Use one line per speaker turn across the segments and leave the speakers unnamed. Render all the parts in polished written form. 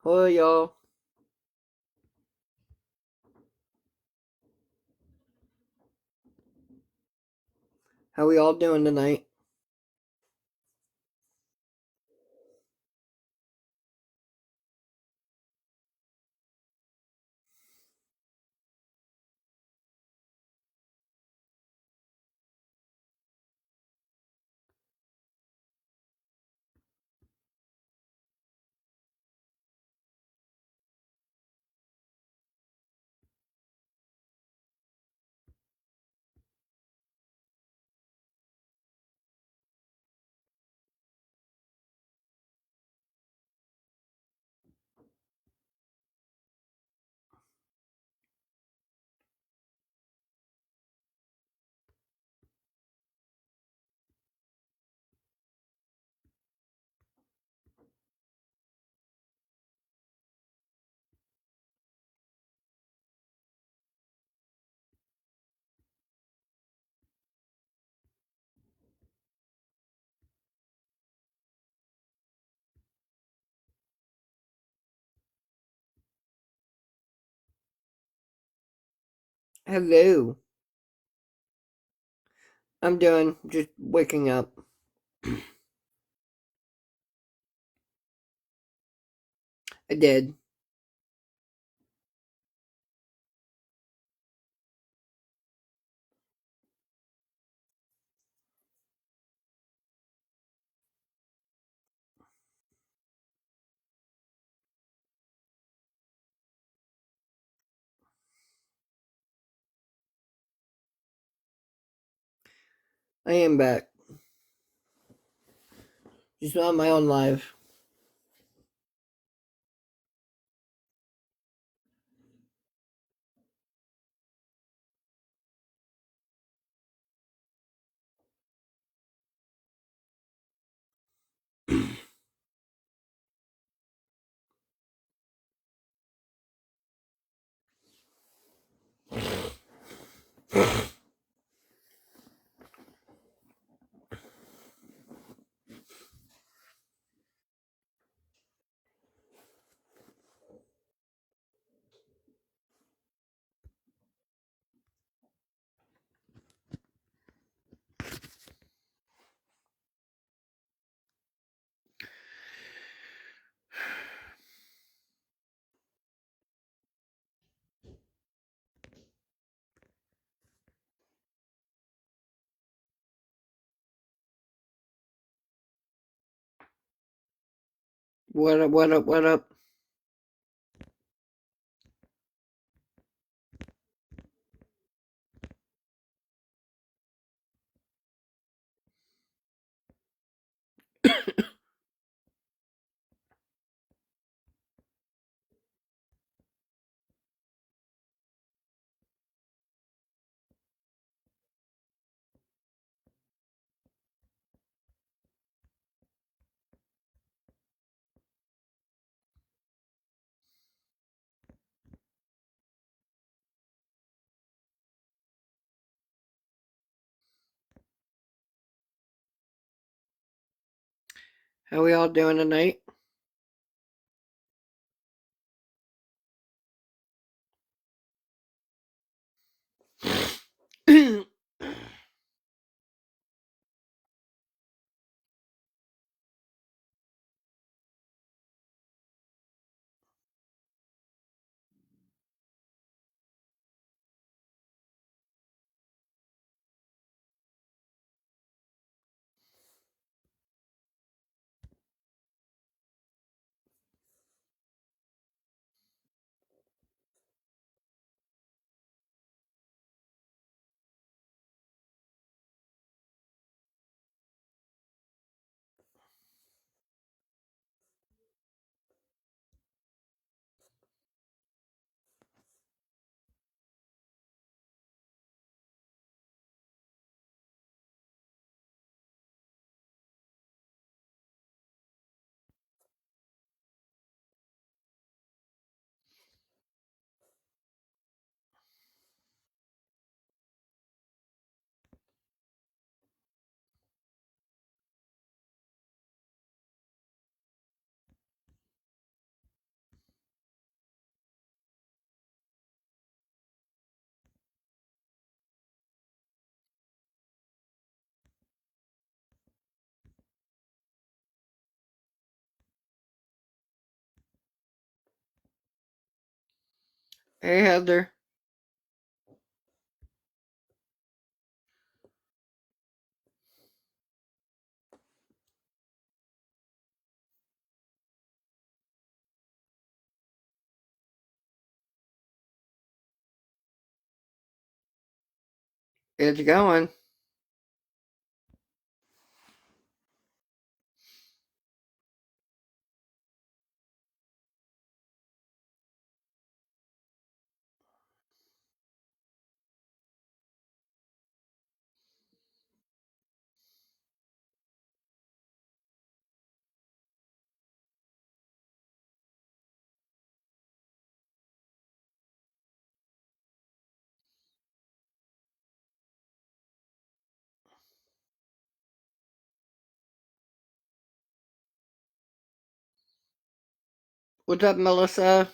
Hello, y'all. How we all doing tonight? Hello. I'm doing just waking up. I did. I am back. Just on my own live. What up, what up, what up? How we all doing tonight? Hey, Heather. It's going. What's up, Melissa?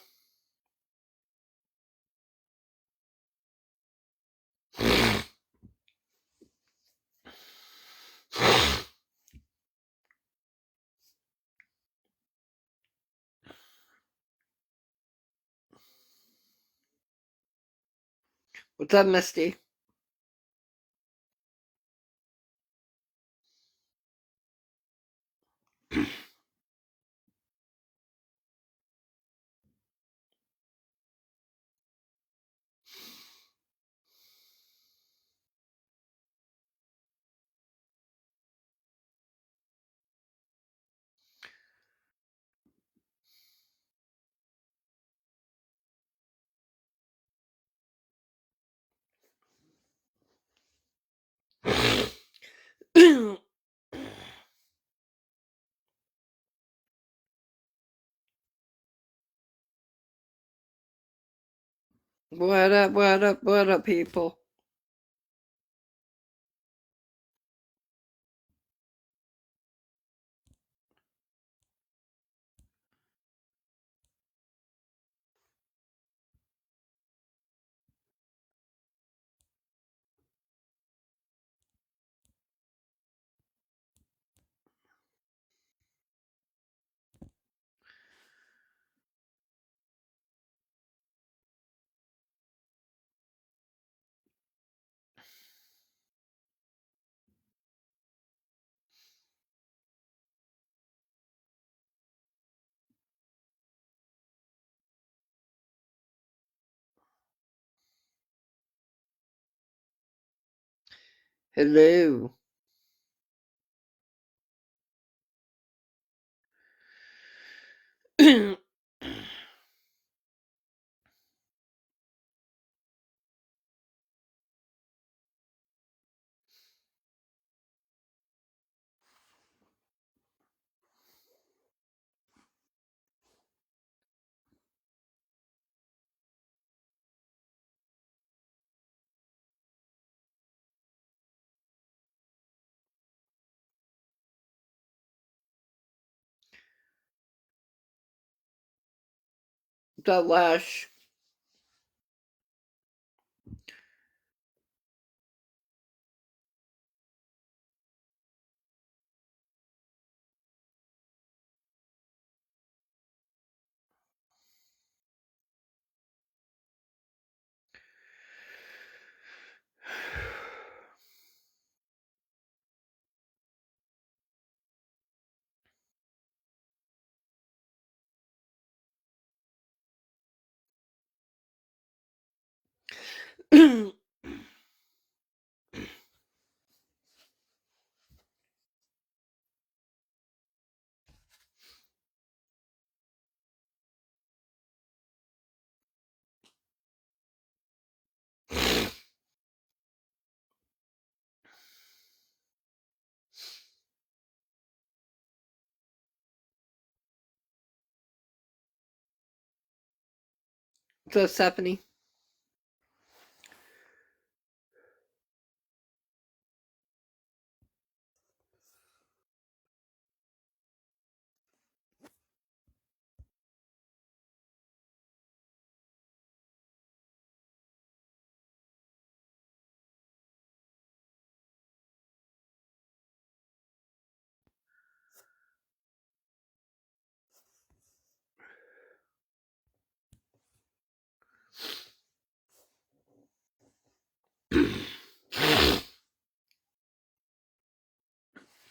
What's up, Misty? What up, what up, what up, people? Hello. What's up, Lash? What's up, Stephanie?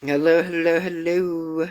Hello, hello, hello.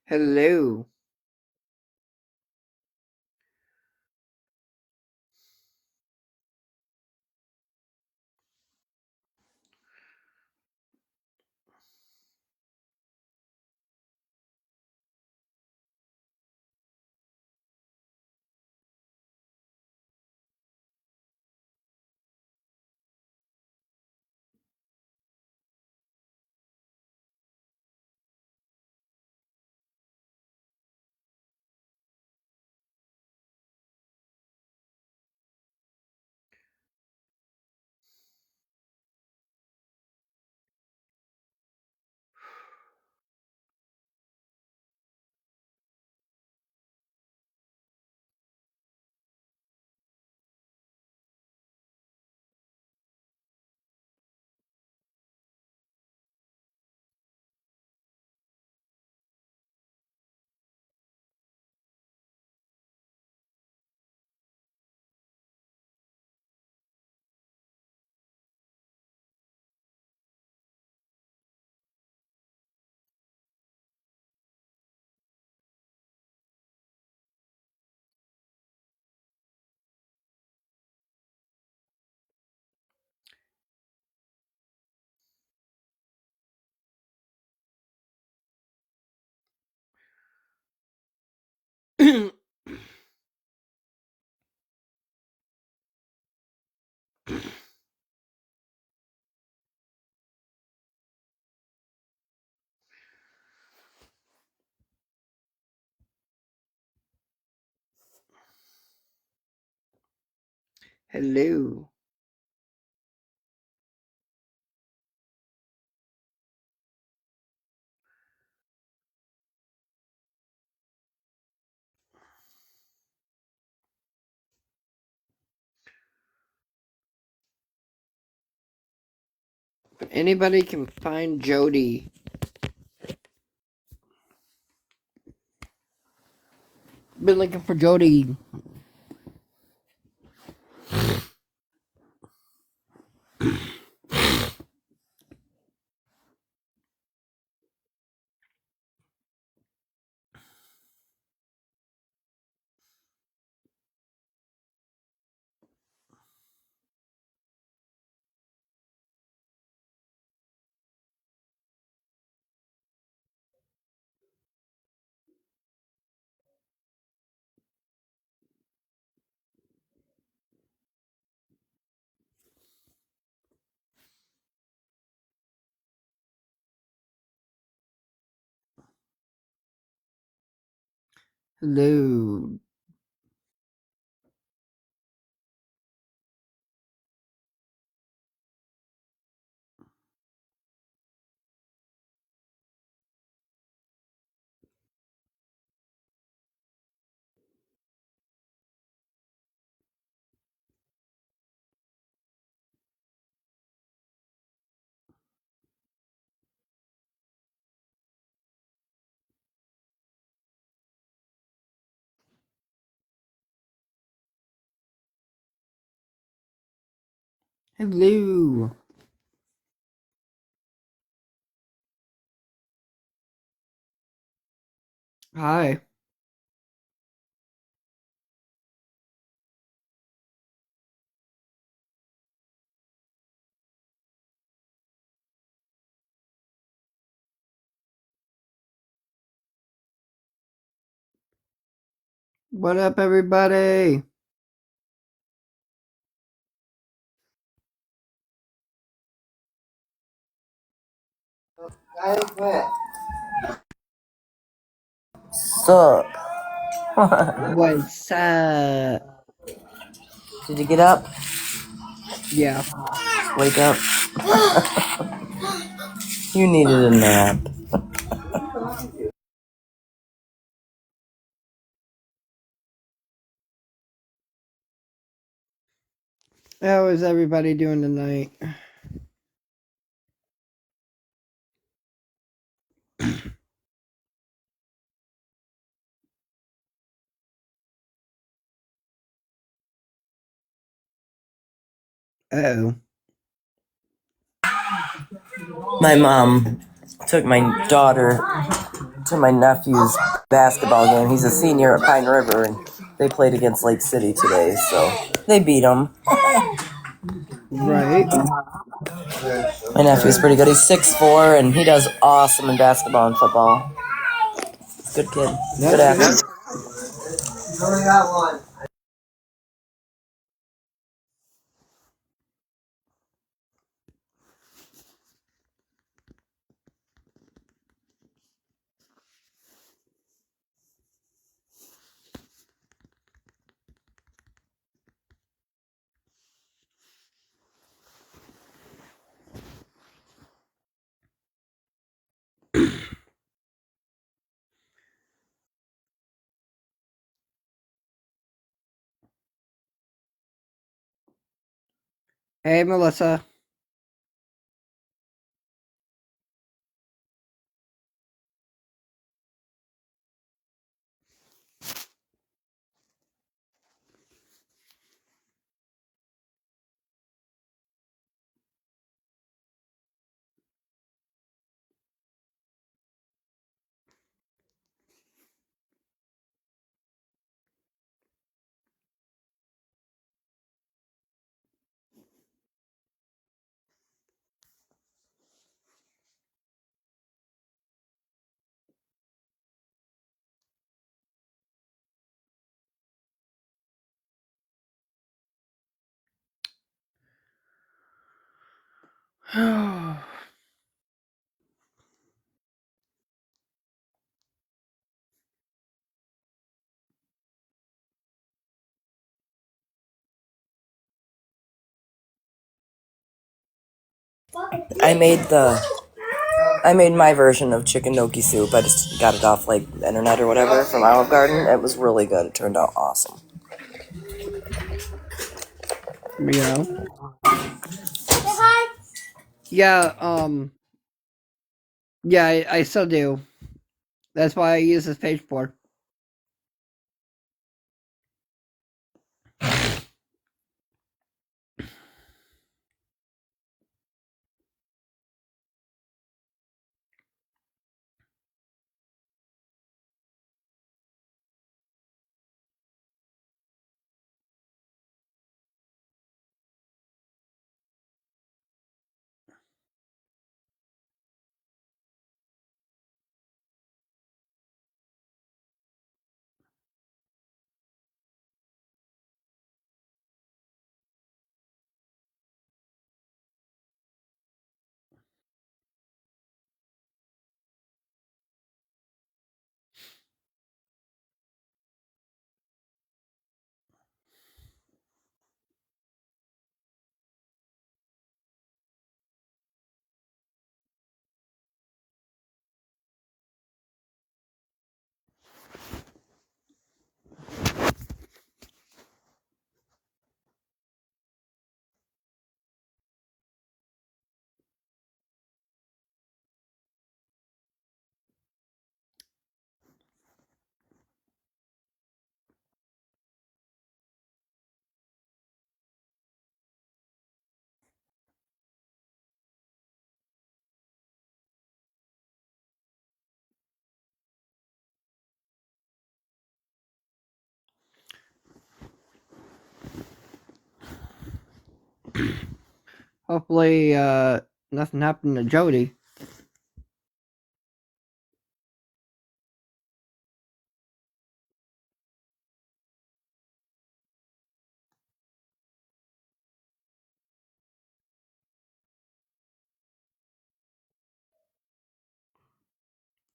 Hello. Hello. If anybody can find Jody. Been looking for Jody. Hello. Hello. Hi. What up, everybody?
Sup?
What's up?
Did you get up?
Yeah.
Wake up. You needed a nap.
How is everybody doing tonight? Oh.
My mom took my daughter to my nephew's basketball game. He's a senior at Pine River, and they played against Lake City today, so they beat him.
Right.
My nephew's pretty good. He's 6'4", and he does awesome in basketball and football. Good kid. Good
That's
athlete.
good.
Only got one.
Hey, Melissa.
I made my version of chicken gnocchi soup. I just got it off like the internet or whatever from Olive Garden. It was really good. It turned out awesome.
Yeah. Yeah, yeah, I still do. That's why I use this page for. Hopefully, nothing happened to Jody.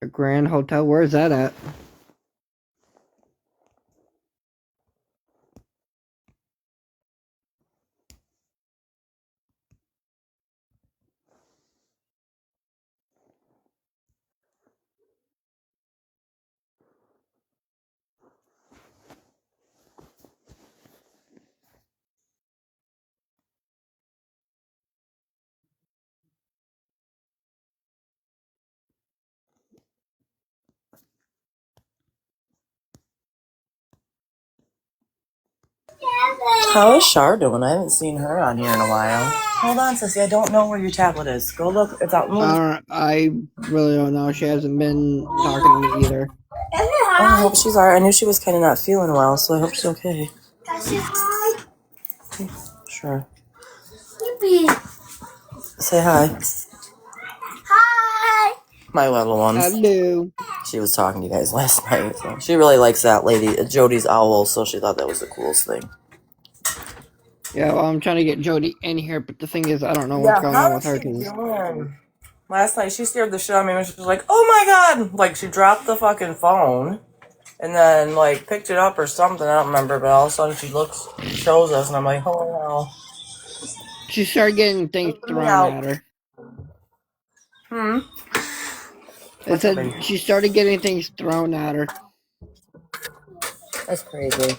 A Grand Hotel, where's that at?
How is Shar doing? I haven't seen her on here in a while. Hold on, Sissy. I don't know where your tablet is. Go look. It's out.
I really don't know. She hasn't been talking to me either.
Oh, I hope she's alright. I knew she was kind of not feeling well, so I hope she's okay. Sure. Say hi. Hi. My little ones.
Hello.
She was talking to you guys last night. So she really likes that lady, Jody's owl, so she thought that was the coolest thing.
Yeah, well, I'm trying to get Jody in here, but the thing is, I don't know what's going on with her.
Doing? Last night she scared the shit out of me when she was like, "Oh my god!" Like she dropped the fucking phone, and then like picked it up or something. I don't remember, but all of a sudden she shows us, and I'm like, "Oh no!"
She started getting things thrown at her. I said she started getting things thrown at her.
That's crazy.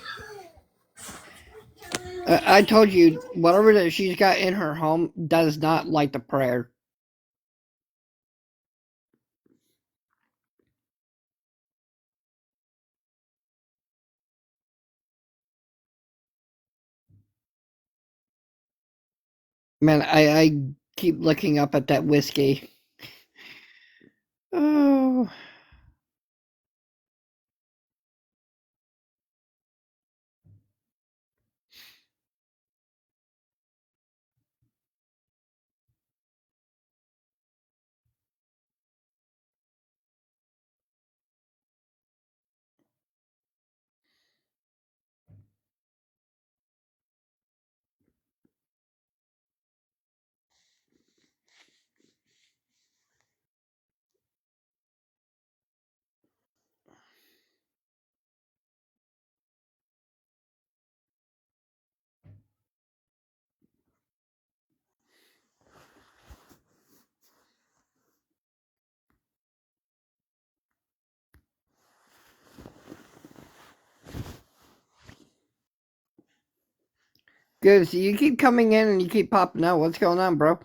I told you, whatever that she's got in her home does not like the prayer. Man, I keep looking up at that whiskey. Oh. Good, so you keep coming in and you keep popping out. What's going on, bro?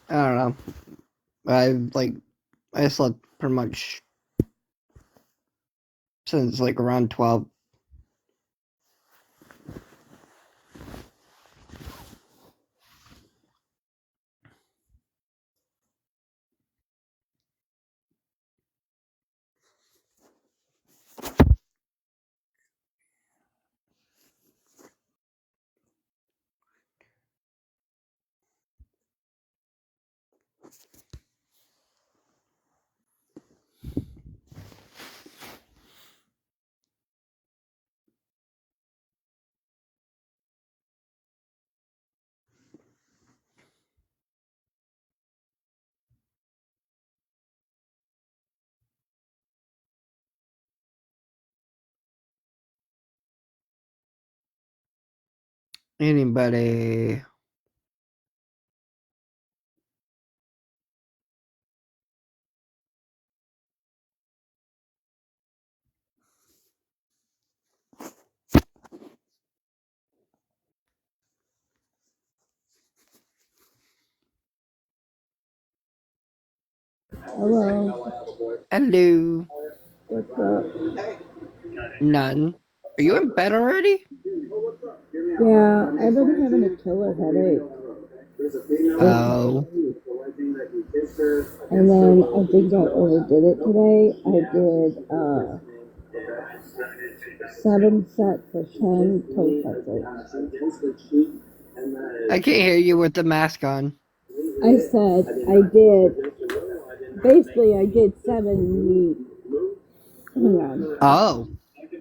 I don't know. I slept pretty much since like around 12. Anybody?
Hello.
Hello.
What's up?
None. Are you in bed already?
Yeah, I've been having a killer headache.
Oh.
And then I think I overdid it today. I did 7 sets of 10 toe touches.
I can't hear you with the mask on.
I said I did. Basically, I did 70. Hang on.
Oh,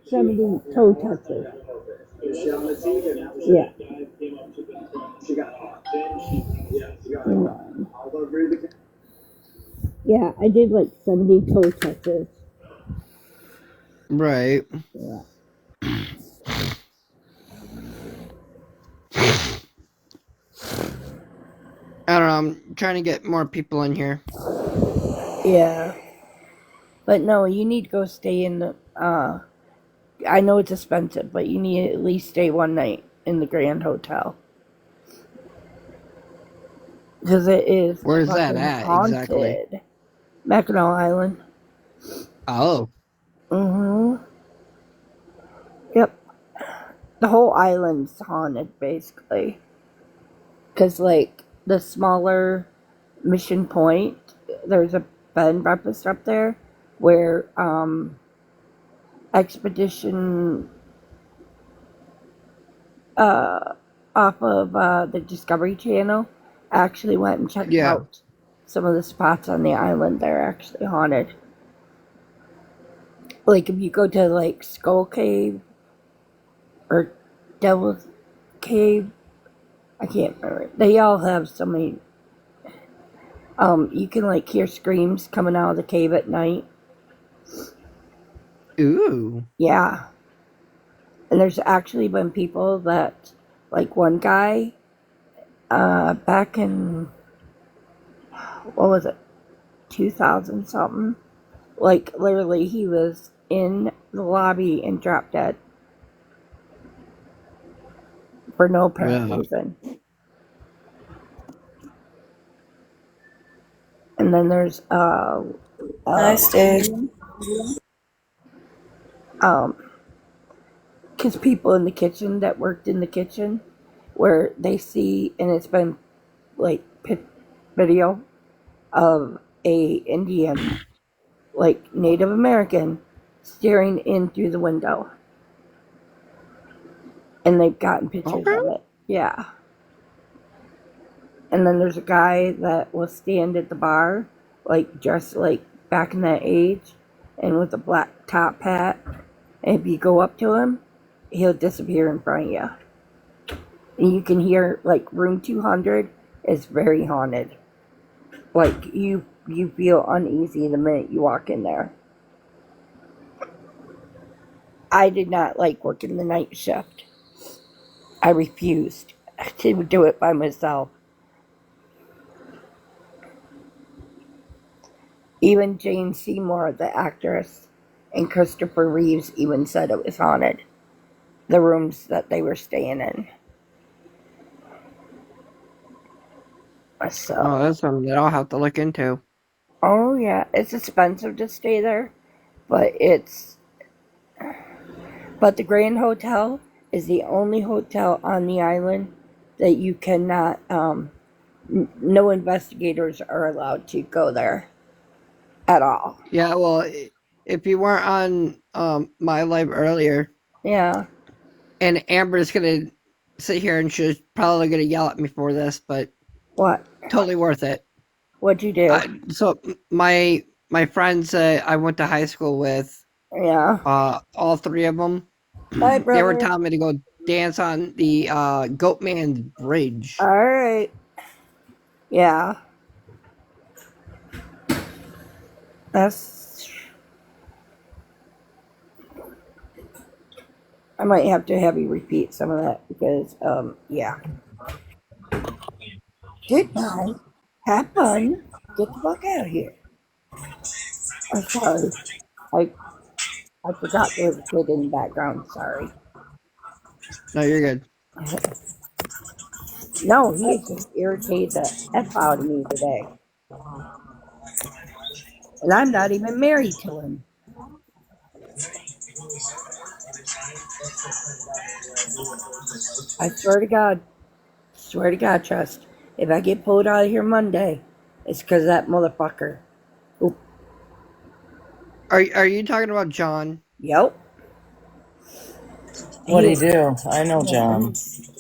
70 toe touches. Yeah. Hang on. Yeah, I did like 70 toe touches.
right.
Yeah.
I don't know. I'm trying to get more people in here.
Yeah. But no, you need to go stay in the. I know it's expensive, but you need to at least stay one night in the Grand Hotel. Because it is
Where's that
fucking
at exactly?
haunted. Mackinac Island.
Oh,
Mm hmm. Yep. The whole island's haunted, basically. Because, like, the smaller Mission Point, there's a bed and breakfast up there where Expedition off of the Discovery Channel actually went and checked
yeah.
out some of the spots on the island that are actually haunted. Like if you go to like Skull Cave or Devil's Cave, I can't remember. They all have so many. You can like hear screams coming out of the cave at night.
Ooh.
Yeah, and there's actually been people that, like one guy, back in what was it, 2000 something. Like literally, he was in the lobby and dropped dead for no apparent
Yeah.
reason. And then there's
I stayed.
um, because people in the kitchen that worked in the kitchen, where they see, and it's been like video of a Indian, like Native American, staring in through the window, and they've gotten pictures
Okay.
of it. Yeah. And then there's a guy that will stand at the bar, like dressed like back in that age, and with a black top hat. And if you go up to him, he'll disappear in front of you. And you can hear like room 200 is very haunted. Like you feel uneasy the minute you walk in there. I did not like working the night shift. I refused to do it by myself. Even Jane Seymour, the actress, and Christopher Reeves even said it was haunted. The rooms that they were staying in.
Oh,
So,
that's something that I'll have to look into.
oh yeah, it's expensive to stay there, but it's but the Grand Hotel is the only hotel on the island that you cannot. No investigators are allowed to go there at all.
Yeah, well, if you weren't on my live earlier,
Yeah.
and Amber's gonna sit here and she's probably gonna yell at me for this, but
What?
totally worth it.
What'd you do?
So my friends I went to high school with,
Yeah.
all three of them,
Bye,
they were
brother.
telling me to go dance on the Goatman's
All
Bridge.
right. Yeah. That's. I might have to have you repeat some of that because, yeah. Good night. Have fun. Get the fuck out of here. I'm sorry. I I forgot there was a kid in the background. Sorry.
No, you're good.
No, he just irritated the F out of me today. And I'm not even married to him. I swear to God. Swear to God, Trust. If I get pulled out of here Monday, it's because of that motherfucker. Oop.
Are you talking about John?
Yep. What do you do? I know John.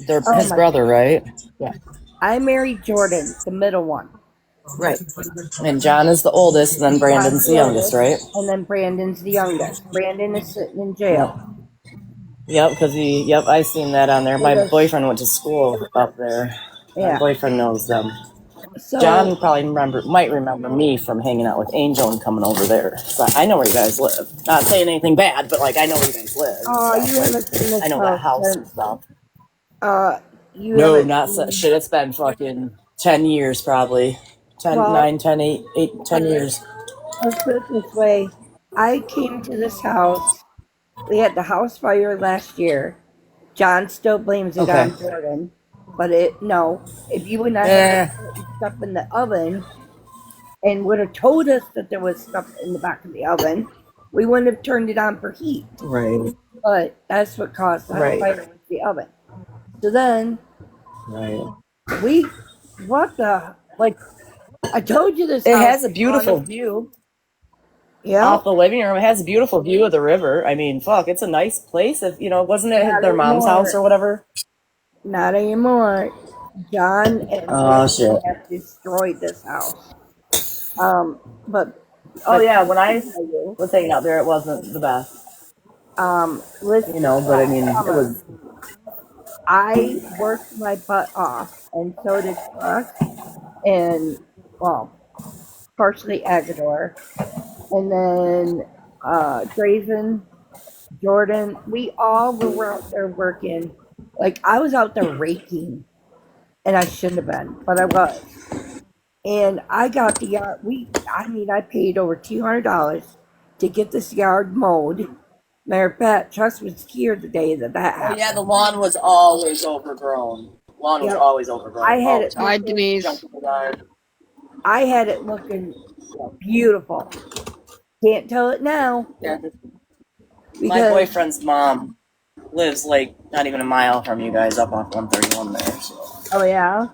They're
Oh
his
my
brother, right?
Yeah. I married Jordan, the middle one.
Right. And John is the oldest, and then Brandon's
John's
the youngest, right?
And then Brandon's the youngest. Brandon is sitting in
Yep.
jail.
Yep, because I seen that on there. My boyfriend went to school up there. My
Yeah.
boyfriend knows them.
So
John probably might remember me from hanging out with Angel and coming over there. So I know where you guys live. Not saying anything bad, but like I know where you guys live.
you haven't seen this
I know that house and stuff.
You
No,
haven't
not
seen,
shit. It's been fucking 10 years probably. 10,
Well-
9, 10, 8, 10 years.
let's put it this way. I came to this house. We had the house fire last year. John still blames it on Jordan. But if you and I had stuff in the oven and would have told us that there was stuff in the back of the oven, we wouldn't have turned it on for heat.
Right.
But that's what caused the fire was the oven. So then
Right.
I told you this
It
house
has a beautiful view.
Yeah.
Off the living room. It has a beautiful view of the river. I mean, fuck, it's a nice place. If wasn't it their mom's house or whatever?
Not anymore. John and
shit.
have destroyed this house. But
yeah, when I was hanging out there, it wasn't the best.
Listen,
but I mean, it was.
I worked my butt off, and so did Trust, and partially Agador, and then Drazen, Jordan. We all were out there working. Like I was out there raking, and I shouldn't have been, but I was. And I got the yard. I paid over $200 to get this yard mowed. Matter of fact, Trust was scared the day that happened.
Yeah, the lawn was always overgrown. Was always overgrown.
I had it.
Hi, Denise.
I had it looking beautiful. Can't tell it now.
Yeah. My boyfriend's mom lives like not even a mile from you guys up off 131 there. So.
Oh yeah.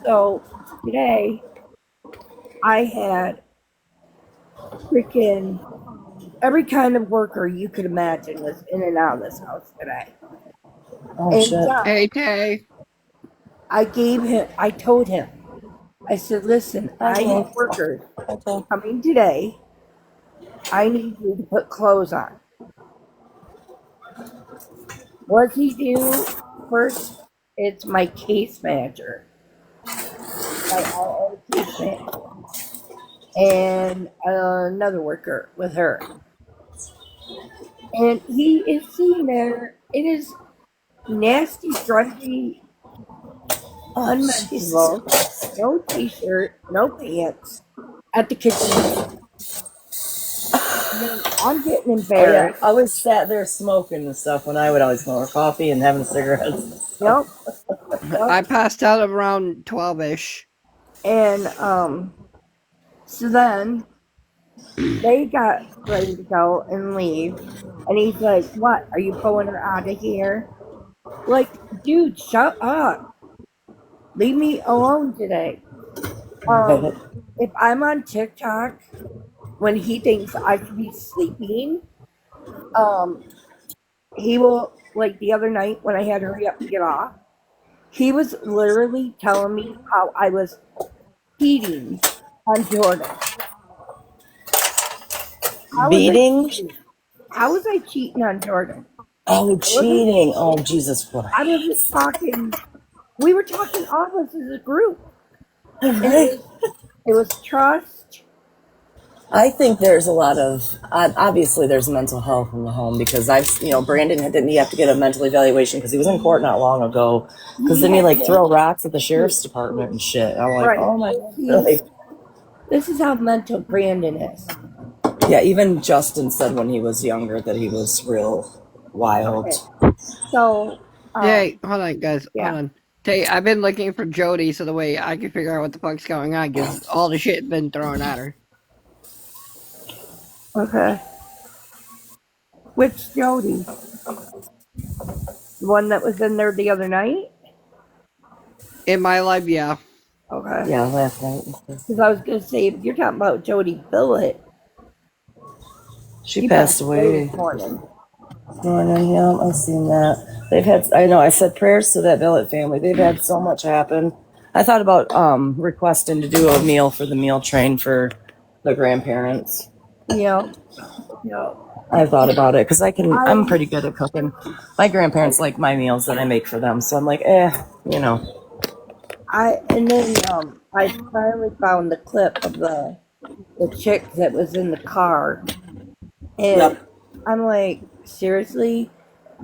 So today I had freaking every kind of worker you could imagine was in and out of this house today.
Oh shit!
Hey Tay.
I told him. I said, "Listen, I need workers coming today. I need you to put clothes on." What does he do first? It's my case manager. My RO case manager. And another worker with her. And he is sitting there. It is nasty, grungy, unmentionable. No t-shirt, no pants at the kitchen table. I'm getting embarrassed.
I always sat there smoking and stuff when I would always smoke coffee and having cigarettes.
Yep.
I passed out around 12-ish.
And so then they got ready to go and leave. And he's like, "What? Are you pulling her out of here?" Like, dude, shut up. Leave me alone today. If I'm on TikTok when he thinks I should be sleeping, he will, like the other night when I had to hurry up to get off, he was literally telling me how I was cheating on Jordan.
Beating?
How was I cheating on Jordan?
Oh, cheating. Oh, Jesus Christ.
I was just talking. We were talking all of us as a group.
Right.
It was trust.
I think there's a lot of, obviously there's mental health in the home because Brandon didn't he have to get a mental evaluation because he was in court not long ago because then he throw rocks at the sheriff's department and shit. I'm like, oh my God. Really?
This is how mental Brandon is.
Yeah, even Justin said when he was younger that he was real wild.
Okay. So,
hey, hold on, guys.
Yeah.
Hold on. Tay, I've been looking for Jody so the way I can figure out what the fuck's going on because all the shit been thrown at her.
Okay. Which Jody? The one that was in there the other night?
In my life, yeah.
Okay. Okay.
Yeah, last night.
Because I was going to say, if you're talking about Jody Billett,
She
she
passed
passed away
away
this morning.
this morning. Yeah, I've seen that. They've had, I know, I said prayers to that Billet family. They've had so much happen. I thought about requesting to do a meal for the meal train for the grandparents.
Yeah. Yeah.
I thought about it because I'm
I,
pretty good at cooking. My grandparents like my meals that I make for them. So I'm like, you know.
and then I finally found the clip of the chick that was in the car, and
Yep.
I'm like, seriously,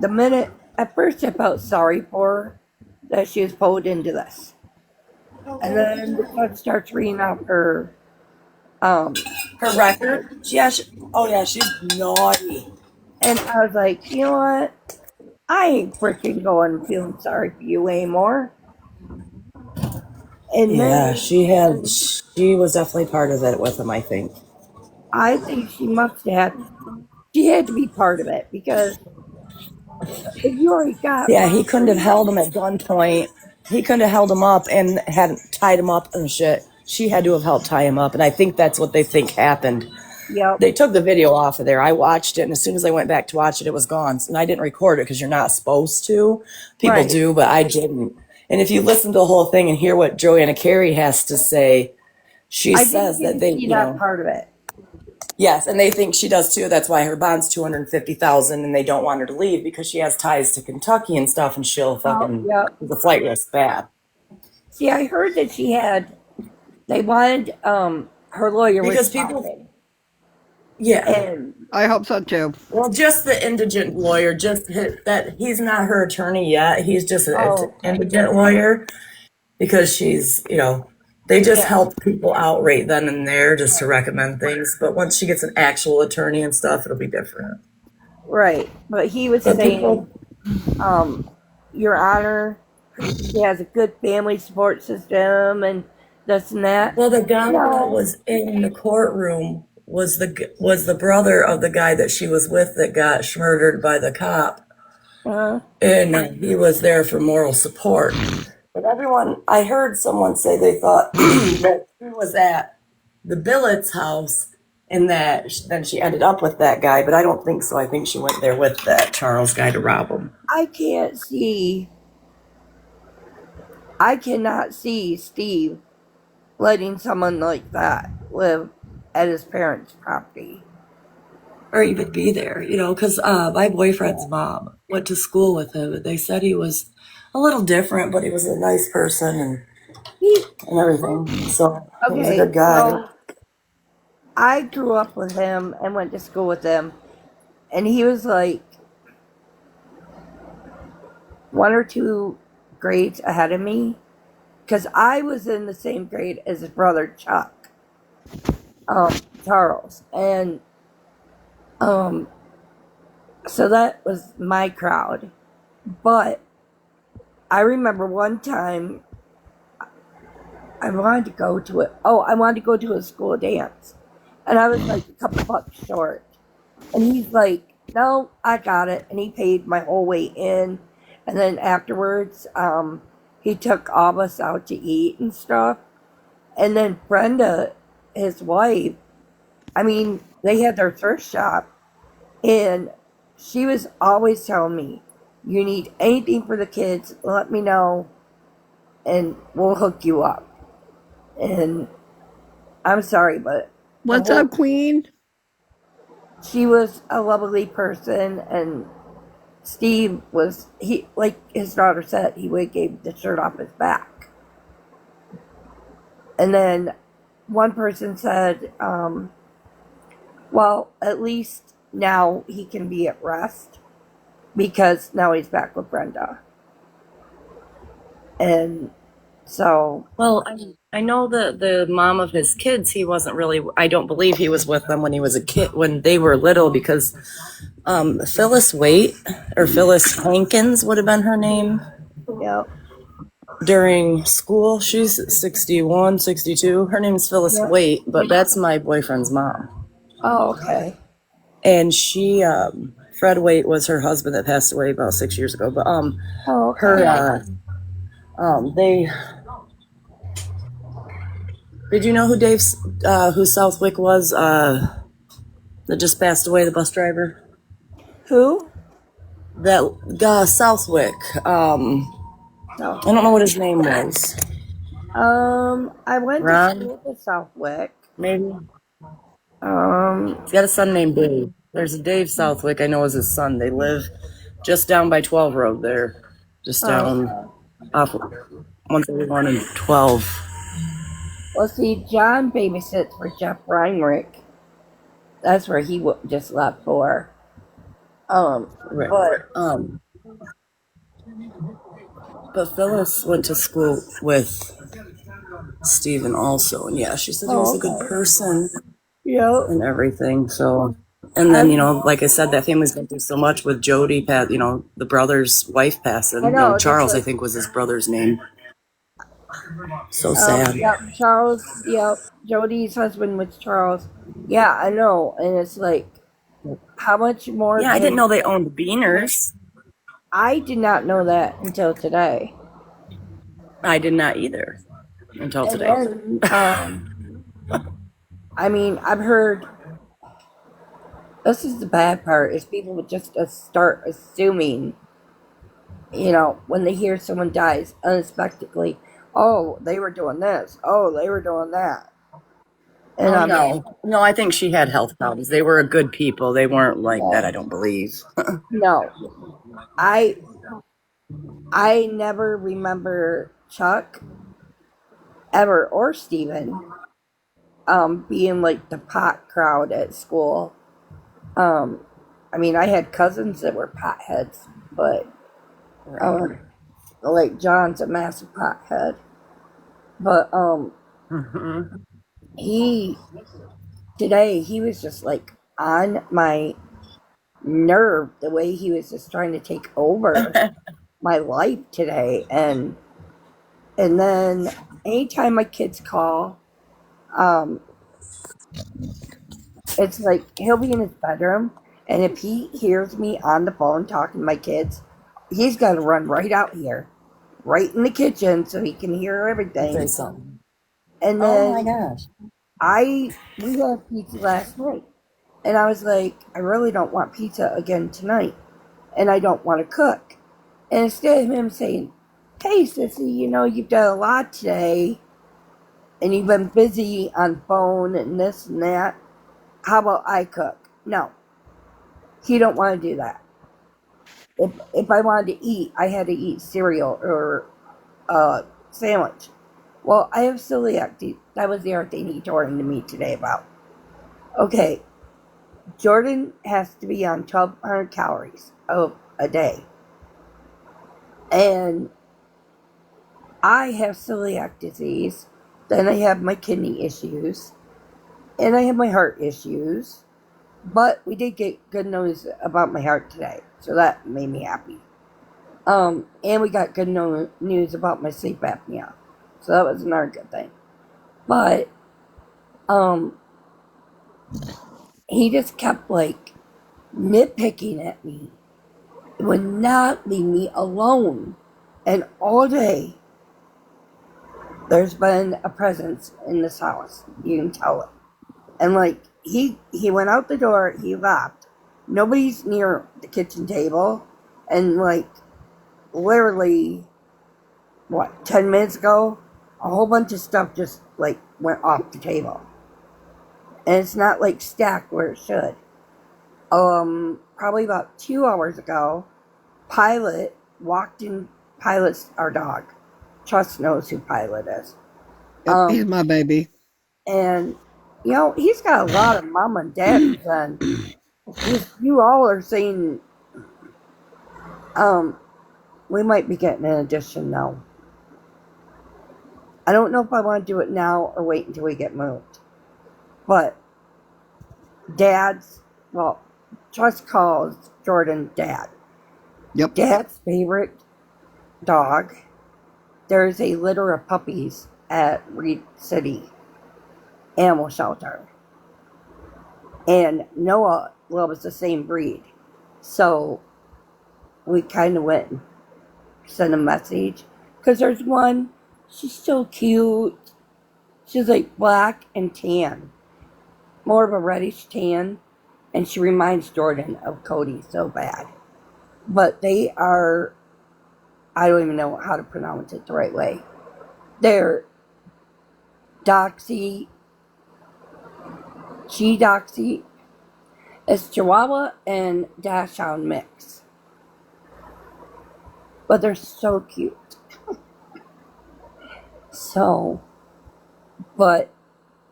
the minute at first I felt sorry for her that she was pulled into this, and then the judge starts reading out um,
Her record? Yeah. Oh, yeah. She's naughty.
and I was like, you know what? I ain't freaking going feeling sorry for you anymore. And
Yeah,
then
she had. She was definitely part of it with him, I think.
I think she had to be part of it because if you already got
Yeah, he couldn't have
robbery,
held him at gunpoint. He couldn't have held him up and hadn't tied him up and shit. She had to have helped tie him up, and I think that's what they think happened.
yep,
They took the video off of there. I watched it, and as soon as I went back to watch it, it was gone. And I didn't record it because you're not supposed to. People
right.
do, but I didn't. And if you listen to the whole thing and hear what Joanna Carey has to say, she
I didn't
says
get
that
to
they,
see that part of it.
yes, and they think she does too. That's why her bond's $250,000, and they don't want her to leave because she has ties to Kentucky and stuff, and she'll
Oh,
fucking
yep.
the flight risk bad.
See, I heard that they wanted her lawyer was
Because people,
talking,
yeah,
and
I hope so too.
well, just the indigent lawyer, that he's not her attorney yet. He's just an
oh, okay,
indigent lawyer because they just
yeah,
help people out right then and there just to recommend things. But once she gets an actual attorney and stuff, it'll be different.
right. But he was
But
saying,
people,
Your Honor, she has a good family support system and this and that.
well, the guy that
No,
was in the courtroom was the brother of the guy that she was with that got murdered by the cop.
uh,
And he was there for moral support. But I heard someone say they thought that he was at the Billett's house and that then she ended up with that guy, but I don't think so. I think she went there with that Charles guy to rob him.
I cannot see Steve letting someone like that live at his parents' property.
Or even be there, because my boyfriend's mom went to school with him, and they said he was a little different, but he was a nice person
He,
and everything. So he was a
okay,
good guy.
so I grew up with him and went to school with him, and he was like one or two grades ahead of me because I was in the same grade as his brother Chuck, Charles, and so that was my crowd. But I remember one time I wanted to go to it. Oh, I wanted to go to a school dance, and I was like a couple bucks short. And he's like, "No, I got it," and he paid my whole way in. And then afterwards, he took all of us out to eat and stuff. And then Brenda, his wife, I mean, they had their thrift shop, and she was always telling me, "You need anything for the kids, let me know, and we'll hook you up." And I'm sorry, but
What's up, Queen?
she was a lovely person, and Steve was like his daughter said, he would have gave the shirt off his back. And then one person said, well, at least now he can be at rest because now he's back with Brenda. And so,
Well, I know the mom of his kids, he wasn't really, I don't believe he was with them when he was a kid, when they were little, because Phyllis Waite, or Phyllis Hankins would have been her name
yep,
during school. She's 61, 62. Her name's Phyllis
yep.
Waite, but that's my boyfriend's mom.
Oh, okay.
And she, Fred Waite was her husband that passed away about 6 years ago. But
Oh, okay.
her, they Did you know who Southwick was? That just passed away, the bus driver.
Who?
That Southwick. I don't know what his name was.
I went to
Ron,
school to Southwick.
maybe.
Um,
He's got a son named Dave. There's a Dave Southwick. I know is his son. They live just down by 12 Road there, just down
okay.
off 131 and 12.
Well, see, John babysits for Jeff Reinrich. That's where he just left for.
Right.
But
But Phyllis went to school with Stephen also, and yeah, she said he was a good
okay.
person
Yep.
and everything. So, and then
I
like I said, that family's been through so much with Jody. The brother's wife passing.
I know, just
Charles, I
like
think, was his brother's name. So sad.
yep, Charles, yep, Jody's husband was Charles. Yeah, I know, and it's like, how much more
Yeah, I didn't
can
know they owned Beaners.
I did not know that until today.
I did not either until
And
today.
then, I mean, I've heard this is the bad part is people would just start assuming, when they hear someone dies unexpectedly, oh, they were doing this, oh, they were doing that, and
Oh
I'm like,
no, I think she had health problems. They were a good people. They weren't like that. I
no,
don't believe.
no, I I never remember Chuck ever or Steven being like the pot crowd at school. Um, I mean, I had cousins that were potheads, but um, like John's a massive pothead. But
Mhm.
he today he was just like on my nerve the way he was just trying to take over my life today, and then anytime my kids call, um, it's like he'll be in his bedroom, and if he hears me on the phone talking to my kids, he's got to run right out here, right in the kitchen, so he can hear
Say
everything.
something.
And
Oh my
then
gosh.
we had pizza last night, and I was like, I really don't want pizza again tonight, and I don't want to cook. And instead of him saying, "Hey, sissy, you've done a lot today, and you've been busy on phone and this and that. How about I cook?" No, he don't want to do that. If I wanted to eat, I had to eat cereal or sandwich. Well, I have celiac. That was the other thing he told to me today about. Okay, Jordan has to be on 1,200 calories a day, and I have celiac disease. Then I have my kidney issues, and I have my heart issues. But we did get good news about my heart today, so that made me happy. And we got good news about my sleep apnea, so that was another good thing. But he just kept like nitpicking at me. It would not leave me alone, and all day there's been a presence in this house. You can tell it. And like he went out the door, he left. Nobody's near the kitchen table, and like literally, 10 minutes ago, a whole bunch of stuff just like went off the table. And it's not like stacked where it should. Probably about 2 hours ago, Pilot walked in. Pilot's our dog. Trust knows who Pilot is.
Yep, he's my baby.
And, he's got a lot of mom and daddies, and you all are saying, we might be getting an addition now. I don't know if I want to do it now or wait until we get moved. But Trust calls Jordan Dad.
Yep.
Dad's favorite dog. There's a litter of puppies at Reed City Animal Shelter. And Noah loves the same breed. So we kind of went and sent a message. Because there's one, she's so cute. She's like black and tan, more of a reddish tan, and she reminds Jordan of Cody so bad. But they are, I don't even know how to pronounce it the right way. They're Doxy, Chi Doxy. It's Chihuahua and Dachshund mix. But they're so cute. So, but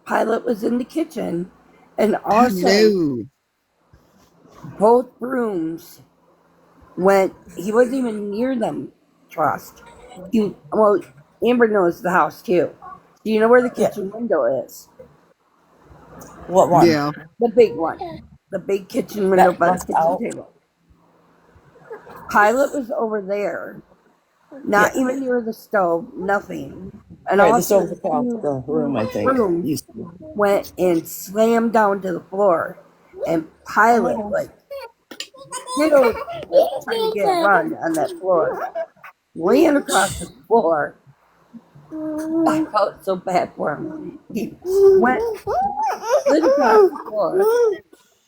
Pilot was in the kitchen, and all of a sudden, both brooms went. He wasn't even near them. Trust. Well, Amber knows the house too. Do you know where the kitchen window is?
What one?
Yeah.
The big one. The big kitchen window
That
by the
looks
kitchen
out.
table. Pilot was over there, not even near the stove, nothing. And
Right,
all
the
of a
stove's
sudden,
across the room, I think.
brooms went and slammed down to the floor. And Pilot, like, still trying to get a run on that floor, ran across the floor. I felt so bad for him. He went, slid across the floor,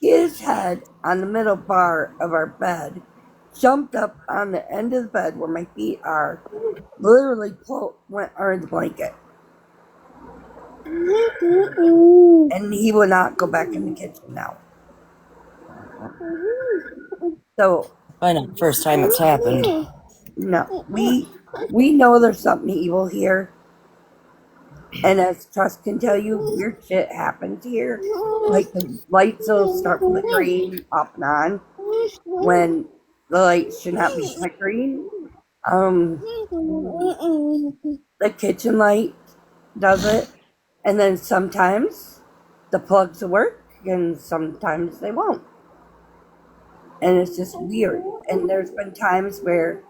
his head on the middle bar of our bed, jumped up on the end of the bed where my feet are, literally went under the blanket. And he will not go back in the kitchen now. So,
I know, first time it's happened.
no, we know there's something evil here. And as Trust can tell you, weird shit happens here. Like the lights will start flickering off and on when the lights should not be flickering. The kitchen light does it, and then sometimes the plugs will work, and sometimes they won't. And it's just weird. And there's been times where,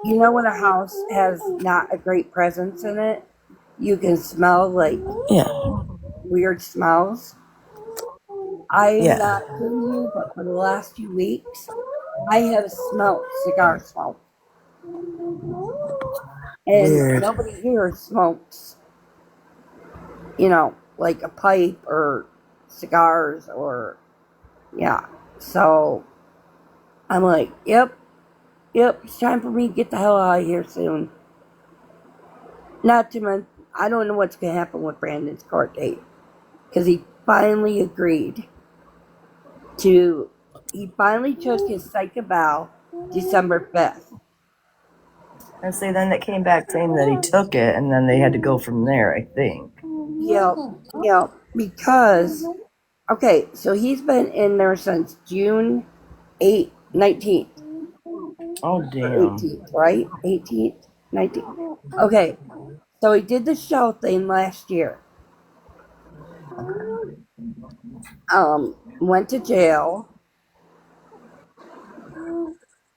you know, when a house has not a great presence in it, you can smell like weird smells. I'm not kidding you, but for the last few weeks, I have smelled cigar smoke. And
Weird.
nobody here smokes, you know, like a pipe or cigars or, yeah. So I'm like, yep, it's time for me to get the hell out of here soon. Not to mention, I don't know what's going to happen with Brandon's court date. Because he finally agreed he finally took his psych eval December 5th.
And see, then it came back saying that he took it, and then they had to go from there, I think.
Yep, because, okay, so he's been in there since June 19th.
Oh,
Or
damn.
18th, right? 18th, 19th. Okay, so he did the show thing last year. Went to jail.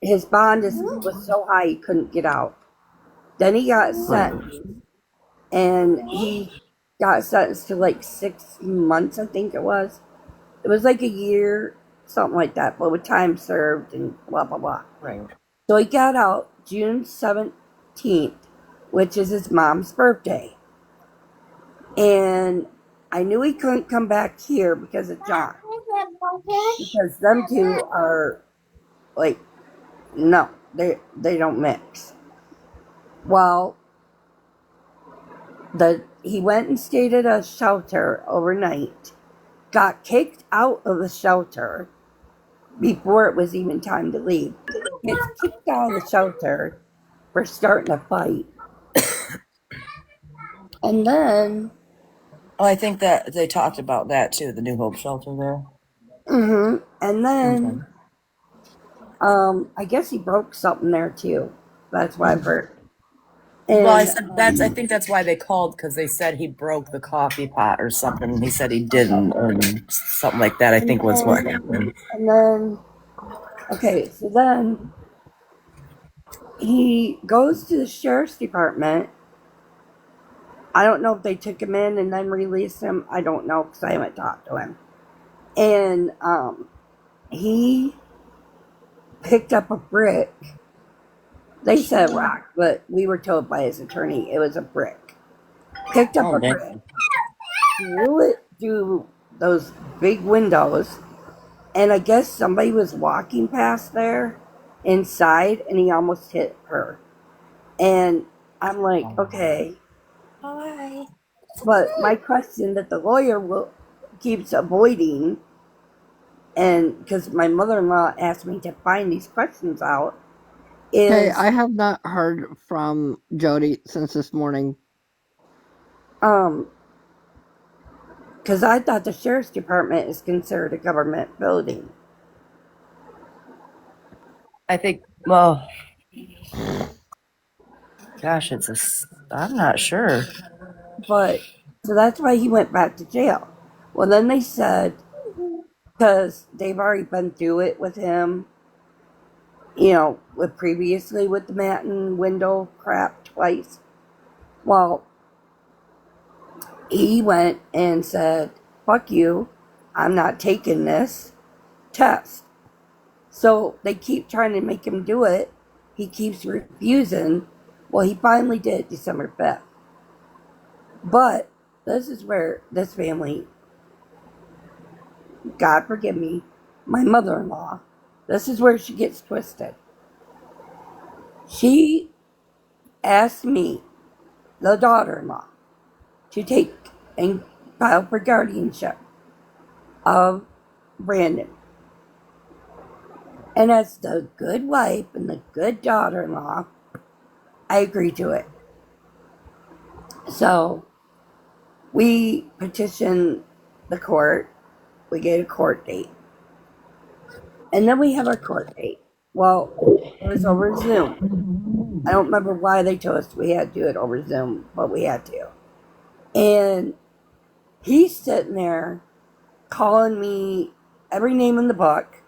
His bond was so high he couldn't get out. Then he got sentenced, and he got sentenced to like 6 months, I think it was. It was like a year, something like that, but with time served and blah, blah, blah.
Right.
So he got out June 17th, which is his mom's birthday. And I knew he couldn't come back here because of John. Because them two are like, no, they don't mix. Well, he went and stayed at a shelter overnight, got kicked out of the shelter before it was even time to leave. Gets kicked out of the shelter for starting a fight. And then,
Oh, I think that they talked about that too, the New Hope shelter there.
and then, I guess he broke something there too. That's why I've heard. And,
Well, I think that's why they called, because they said he broke the coffee pot or something. He said he didn't, or something like that, I think was what happened.
And then, okay, so then he goes to the sheriff's department. I don't know if they took him in and then released him. I don't know because I haven't talked to him. And he picked up a brick. They said rock, but we were told by his attorney it was a brick. picked up
Oh,
a brick,
dang.
threw it through those big windows, and I guess somebody was walking past there inside, and he almost hit her. And I'm like, okay.
Hi.
But my question that the lawyer keeps avoiding, and because my mother-in-law asked me to find these questions out,
Hey,
is
I have not heard from Jody since this morning.
um because I thought the sheriff's department is considered a government building.
I think, well, gosh, I'm not sure.
But so that's why he went back to jail. Well, then they said, because they've already been through it with him, with previously with the Manton window crap twice. Well, he went and said, fuck you, I'm not taking this test. So they keep trying to make him do it. He keeps refusing. Well, he finally did December 5th. But this is where this family, God forgive me, my mother in law, this is where she gets twisted. She asked me, the daughter in law, to take and file for guardianship of Brandon. And as the good wife and the good daughter in law, I agreed to it. So we petitioned the court, we get a court date. And then we have our court date. Well, it was over Zoom. I don't remember why they told us we had to do it over Zoom, but we had to. And he's sitting there calling me every name in the book.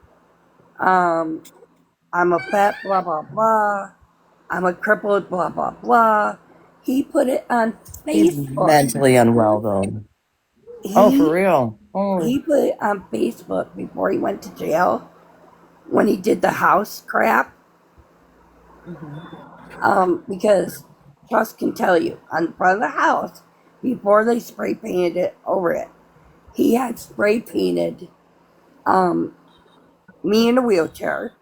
I'm a fat blah blah blah. I'm a crippled blah blah blah. He put it on
He's
Facebook.
mentally unwell, though. Oh, for
He
real? Oh,
he put it on Facebook before he went to jail when he did the house crap. Because trust can tell you on the front of the house before they spray painted it over it, he had spray painted me in a wheelchair.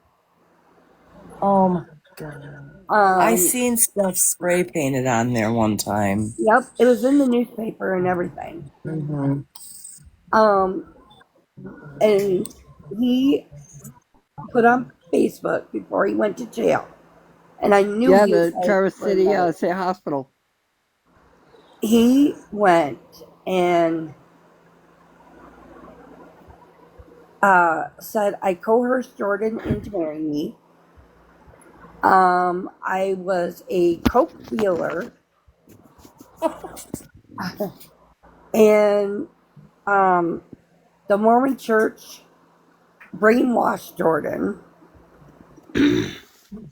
oh my God. I
Um,
seen stuff spray painted on there one time.
yep, it was in the newspaper and everything.
Mm-hmm.
Um, and he put on Facebook before he went to jail, and I knew
Yeah,
he was
the
headed
Traverse
for a
City
medic.
State Hospital.
He went and said I coerced Jordan into marrying me. I was a coke dealer, and the Mormon Church brainwashed Jordan,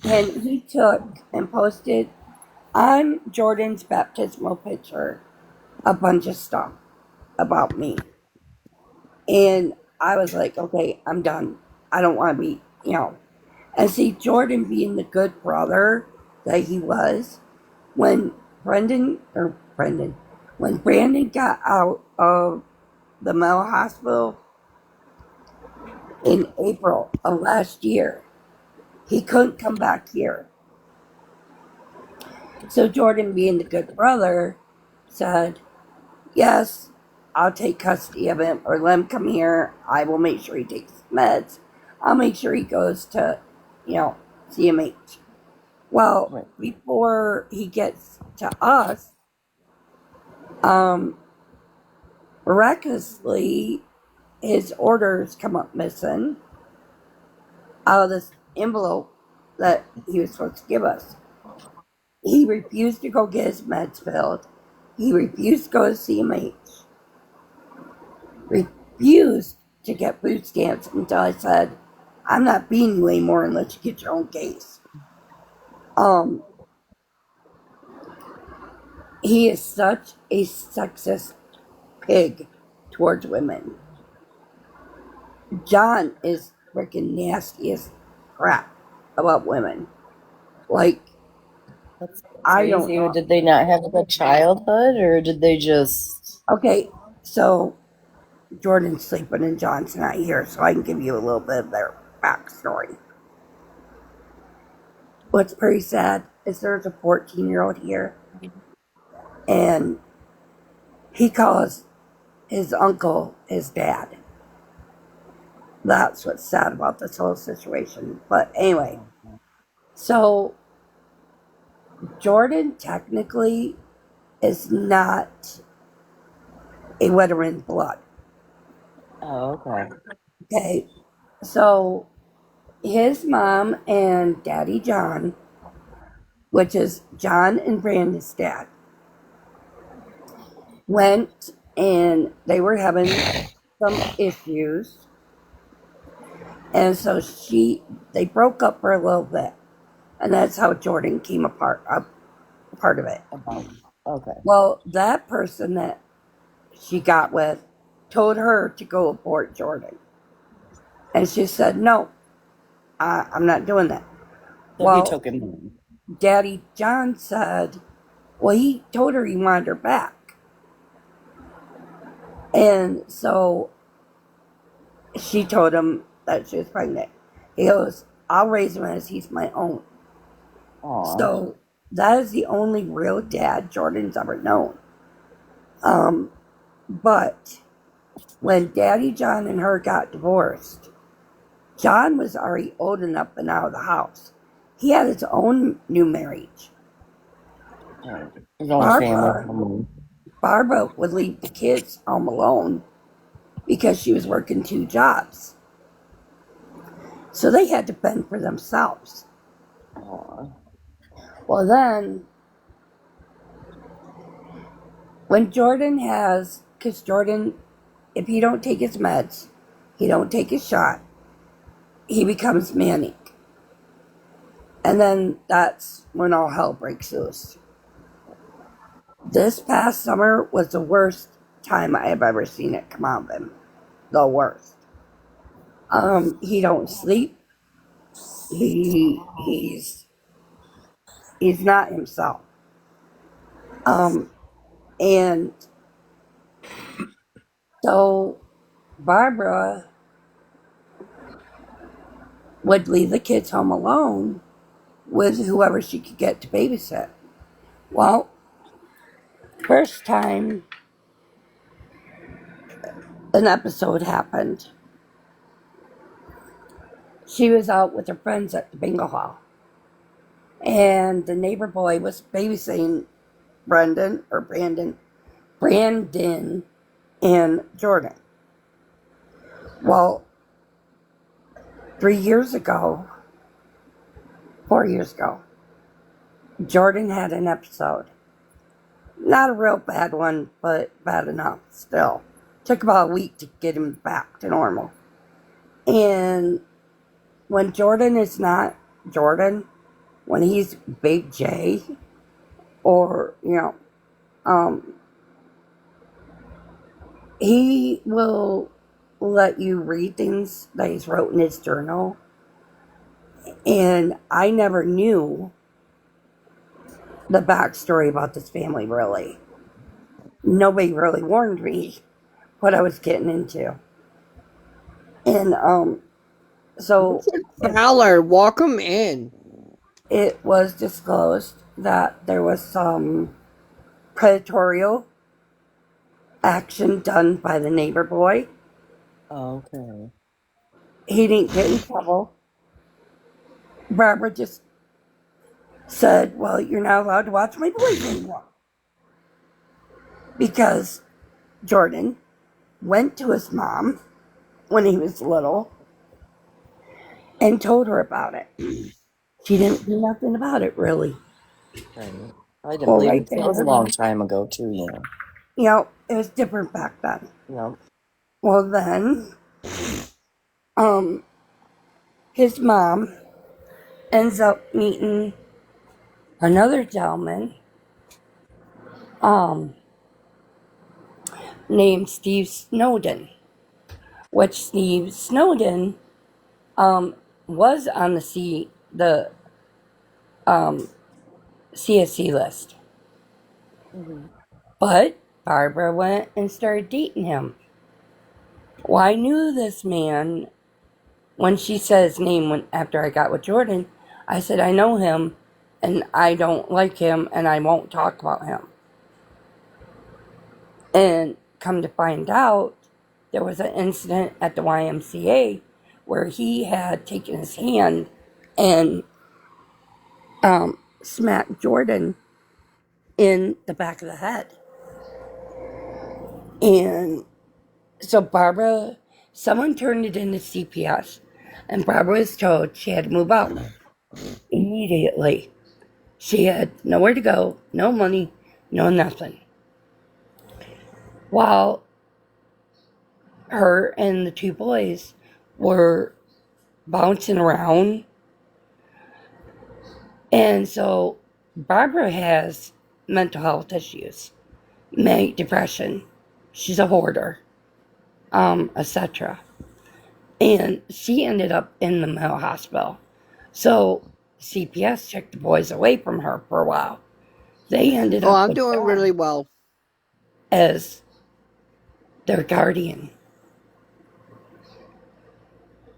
and he took and posted on Jordan's baptismal picture a bunch of stuff about me. And I was like, okay, I'm done. I don't want to be. And see, Jordan being the good brother that he was, when when Brandon got out of the mental hospital in April of last year, he couldn't come back here. So Jordan, being the good brother, said, yes, I'll take custody of him, or let him come here. I will make sure he takes meds. I'll make sure he goes to, CMH. Well,
Right.
before he gets to us, um, miraculously, his orders come up missing out of this envelope that he was supposed to give us. He refused to go get his meds filled. He refused to go to CMH. Refused to get food stamps until I said, I'm not being you anymore unless you get your own case. He is such a sexist pig towards women. John is freaking nasty as crap about women. Like, I don't
Crazy.
know.
Did they not have a good childhood, or did they just?
Okay, so Jordan's sleeping and John's not here, so I can give you a little bit of their backstory. What's pretty sad is there's a 14-year-old here, and he calls his uncle his dad. That's what's sad about this whole situation. But anyway, so Jordan technically is not a veteran blood.
Oh, okay.
Okay, so his mom and Daddy John, which is John and Brandon's dad, went and they were having some issues, and so they broke up for a little bit, and that's how Jordan came a part of it.
Okay.
Well, that person that she got with told her to go abort Jordan, and she said, "No, I'm not doing that."
So he
Well,
took him.
Daddy John said, well, he told her he wanted her back. And so she told him that she was pregnant. He goes, I'll raise him as he's my own.
Aw.
So that is the only real dad Jordan's ever known. But when Daddy John and her got divorced, John was already old enough and out of the house. He had his own new marriage.
His own family.
Barbara would leave the kids home alone because she was working 2 jobs. So they had to fend for themselves.
Aw.
Well, then, when Jordan because Jordan, if he don't take his meds, he don't take his shot, he becomes manic. And then that's when all hell breaks loose. This past summer was the worst time I have ever seen it come out of him. The worst. He don't sleep. He's not himself. And so Barbara would leave the kids home alone with whoever she could get to babysit. Well, first time an episode happened, she was out with her friends at the bingo hall. And the neighbor boy was babysitting Brandon and Jordan. Well, 4 years ago, Jordan had an episode. Not a real bad one, but bad enough still. Took about a week to get him back to normal. And when Jordan is not Jordan, when he's Big J, or, he will let you read things that he's wrote in his journal. And I never knew the backstory about this family, really. Nobody really warned me what I was getting into. And so
Fowler, walk him in.
it was disclosed that there was some predatorial action done by the neighbor boy.
Okay.
He didn't get in trouble. Barbara just said, well, you're not allowed to watch my boys anymore. Because Jordan went to his mom when he was little and told her about it. She didn't do nothing about it, really.
Right. I didn't
Well,
believe
right
it.
there.
It was a long time ago, too, you know.
It was different back then.
Yep.
Well, then, his mom ends up meeting another gentleman, named Steve Snowden, which Steve Snowden, was on the
CSC list.
Mm-hmm.
But Barbara went and started dating him. Well, I knew this man when she said his name after I got with Jordan. I said, I know him, and I don't like him, and I won't talk about him. And come to find out, there was an incident at the YMCA where he had taken his hand and smacked Jordan in the back of the head. And so someone turned it into CPS, and Barbara was told she had to move out immediately. She had nowhere to go, no money, no nothing. While her and the two boys were bouncing around. And so Barbara has mental health issues, manic depression. She's a hoarder, etc. And she ended up in the mental hospital. So CPS took the boys away from her for a while. They ended
Oh,
up
I'm
with
doing really
John
well.
as their guardian.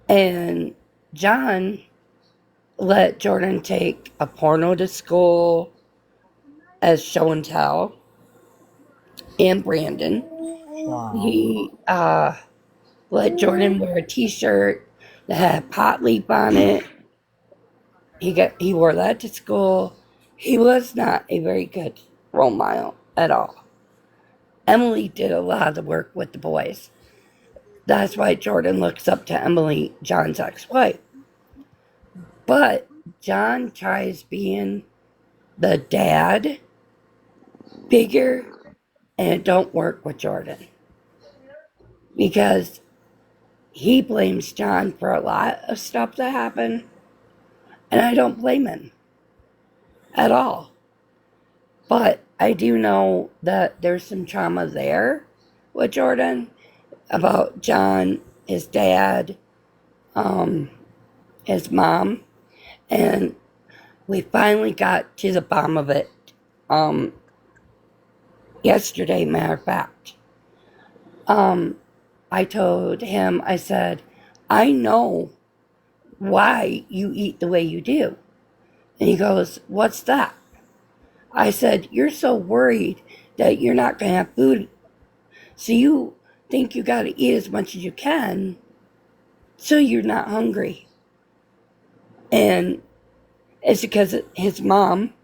And John let Jordan take a porno to school as show and tell. And Brandon.
Wow.
He let Jordan wear a t-shirt that had pot leaf on it. He wore that to school. He was not a very good role model at all. Emily did a lot of the work with the boys. That's why Jordan looks up to Emily, John's ex-wife. But John tries being the dad figure, and it don't work with Jordan because he blames John for a lot of stuff that happened, and I don't blame him at all. But I do know that there's some trauma there with Jordan about John, his dad, his mom, and we finally got to the bottom of it yesterday, matter of fact. I told him, I said, I know why you eat the way you do. And he goes, what's that? I said, you're so worried that you're not going to have food. So you think you got to eat as much as you can so you're not hungry. And it's because his mom,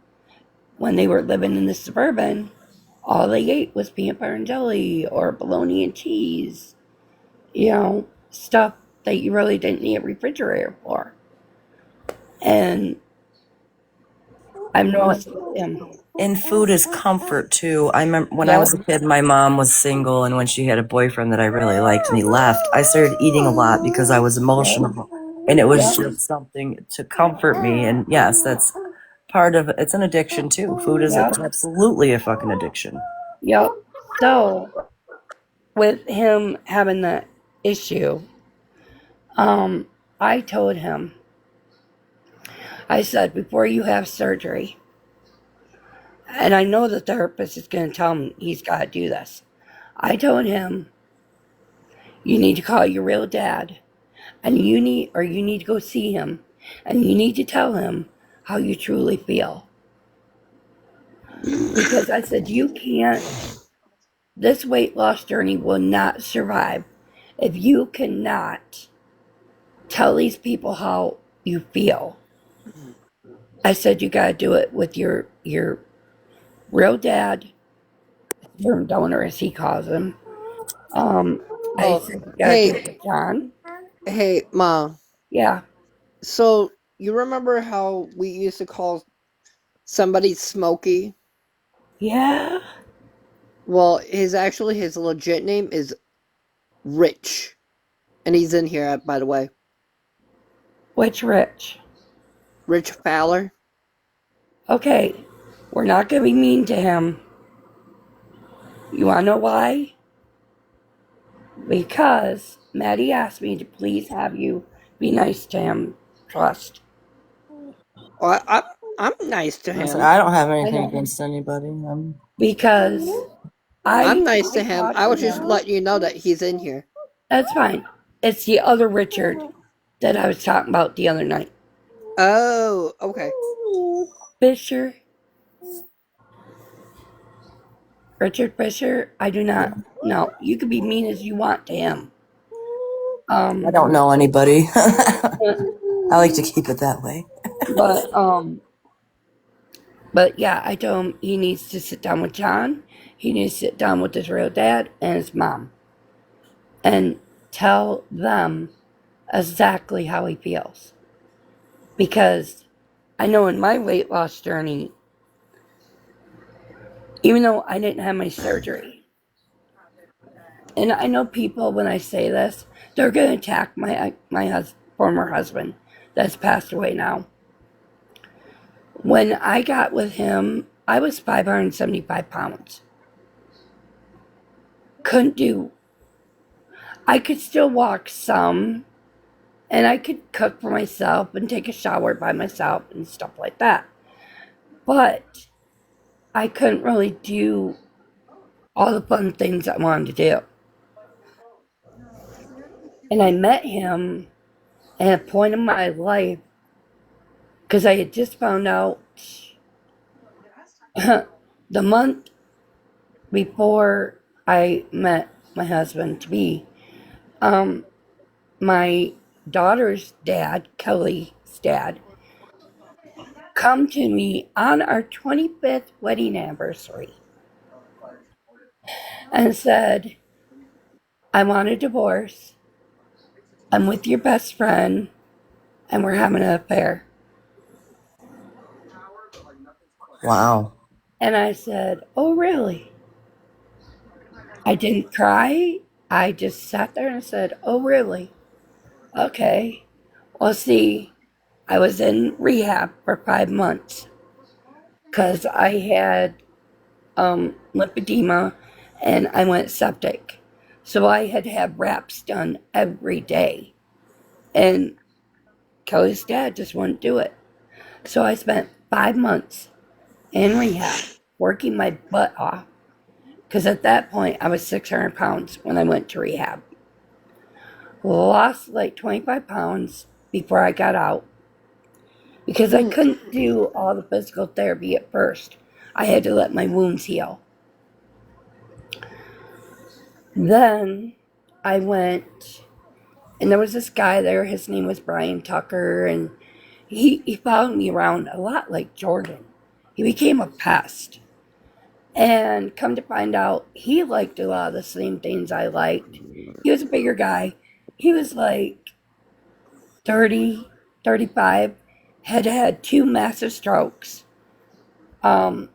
when they were living in the suburban, all they ate was peanut butter and jelly or bologna and cheese. You know, stuff that you really didn't need a refrigerator for. And I've noticed him.
And food is comfort too. I remember when I
Yep,
was a kid, my mom was single, and when she had a boyfriend that I really liked and he left, I started eating a lot because I was
yep,
emotional. And it was
yep,
just something to comfort me. And yes, that's part of it's an addiction too. Food is
yep,
absolutely a fucking addiction.
yep. So, with him having that issue, I told him, I said, before you have surgery, and I know the therapist is going to tell him he's got to do this. I told him, you need to call your real dad, and you need to go see him, and you need to tell him how you truly feel. Because I said, this weight loss journey will not survive if you cannot tell these people how you feel. I said, you got to do it with your real dad, sperm donor, as he calls him. I
Oh,
said, you got to do
hey,
it with John.
hey, Ma.
Yeah.
So you remember how we used to call somebody Smokey?
Yeah.
Well, his legit name is Rich, and he's in here, by the way.
Which Rich?
Rich Fowler.
Okay. We're not going to be mean to him. You want to know why? Because Maddie asked me to please have you be nice to him. Trust.
I I'm nice to
I said,
him.
I don't have
I
anything
know.
against anybody.
Because
I'm
I
nice to
I
him.
talked
I
to
was just
him.
letting you know that he's in here.
That's fine. It's the other Richard that I was talking about the other night.
Oh, okay.
Fisher, Richard Fisher, I do not know. You can be mean as you want to him.
I don't know anybody. I
Uh,
like to keep it that way.
but but yeah, I told him he needs to sit down with John. He needs to sit down with his real dad and his mom and tell them exactly how he feels. Because I know in my weight loss journey, even though I didn't have my surgery, and I know people when I say this, they're going to attack my former husband that's passed away now. When I got with him, I was 575 pounds. Couldn't do. I could still walk some, and I could cook for myself and take a shower by myself and stuff like that. But I couldn't really do all the fun things I wanted to do. And I met him at a point in my life because I had just found out the month before I met my husband to be, my daughter's dad, Kelly's dad, come to me on our 25th wedding anniversary and said, I want a divorce. I'm with your best friend and we're having an affair.
Wow.
And I said, oh, really? I didn't cry. I just sat there and said, oh, really? Okay. Well, see, I was in rehab for 5 months because I had lymphedema and I went septic. So I had to have wraps done every day. And Kelly's dad just wouldn't do it. So I spent 5 months in rehab working my butt off because at that point I was 600 pounds when I went to rehab. Lost like 25 pounds before I got out because I
Hmm.
couldn't do all the physical therapy at first. I had to let my wounds heal. Then I went, and there was this guy there. His name was Brian Tucker, and he followed me around a lot like Jordan. He became a pest. And come to find out, he liked a lot of the same things I liked. He was a bigger guy. He was like 30, 35, had two massive strokes, um,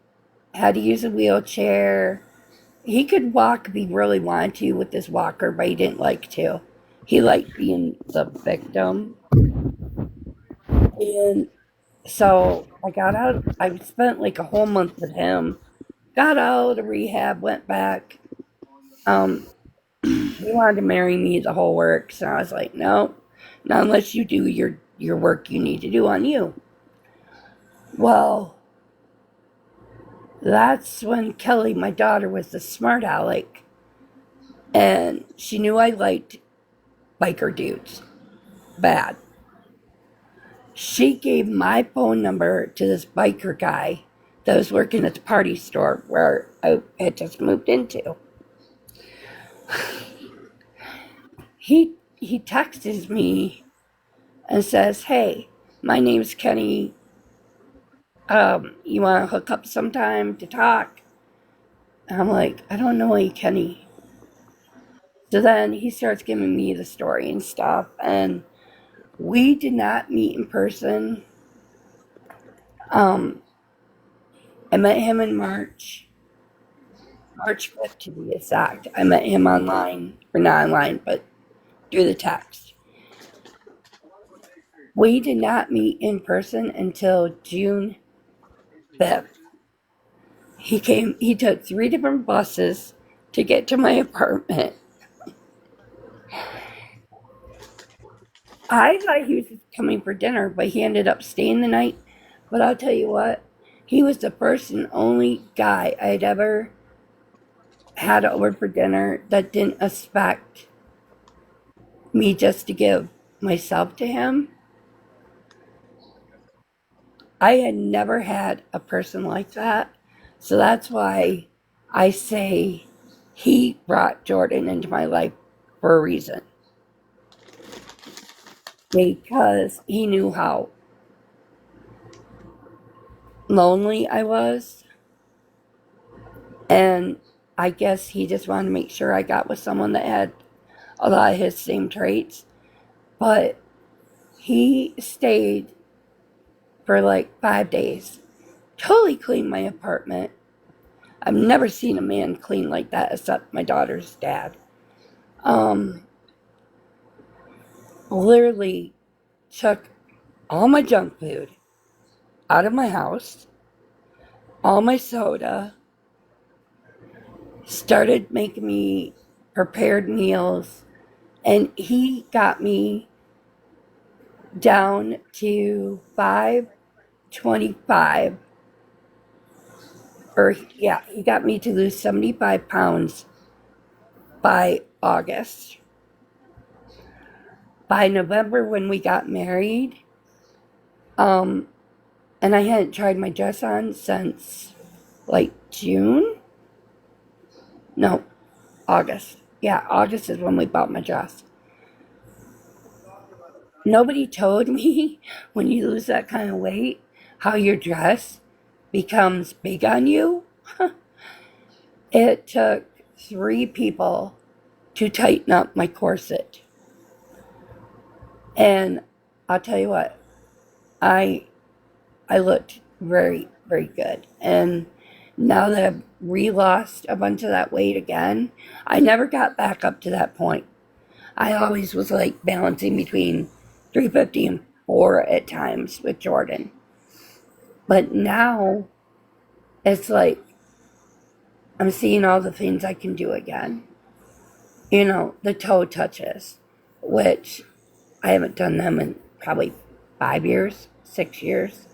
had to use a wheelchair. He could walk if he really wanted to with his walker, but he didn't like to. He liked being the victim. And so I got out, I spent like a whole month with him, got out of rehab, went back. Um, he wanted to marry me, the whole works. And I was like, no, not unless you do your work you need to do on you. Well, that's when Kelly, my daughter, was the smart aleck, and she knew I liked biker dudes bad. She gave my phone number to this biker guy that was working at the party store where I had just moved into. He texts me and says, "Hey, my name's Kenny. You want to hook up sometime to talk?" And I'm like, "I don't know any Kenny." So then he starts giving me the story and stuff, and we did not meet in person. Um, I met him in March 5th to be exact. I met him online, or not online, but through the text. We did not meet in person until June 5th. He took 3 different buses to get to my apartment. I thought he was just coming for dinner, but he ended up staying the night, But I'll tell you what, he was the first and only guy I'd ever had over for dinner that didn't expect me just to give myself to him. I had never had a person like that. So that's why I say he brought Jordan into my life for a reason. Because he knew how lonely I was. And I guess he just wanted to make sure I got with someone that had a lot of his same traits. But he stayed for like 5 days, totally cleaned my apartment. I've never seen a man clean like that except my daughter's dad. Um, Literally took all my junk food out of my house, all my soda, started making me prepared meals, and he got me down to 525. Or, yeah, he got me to lose 75 pounds by August. By November, when we got married, um, and I hadn't tried my dress on since like June. No, August. Yeah, August is when we bought my dress. Nobody told me when you lose that kind of weight how your dress becomes big on you. It took 3 people to tighten up my corset. And I'll tell you what, I I looked very, very good. And now that I've re-lost a bunch of that weight again, I never got back up to that point. I always was like balancing between 350 and 4 at times with Jordan. But now it's like I'm seeing all the things I can do again. You know, the toe touches, which I haven't done them in probably 5 years, 6 years.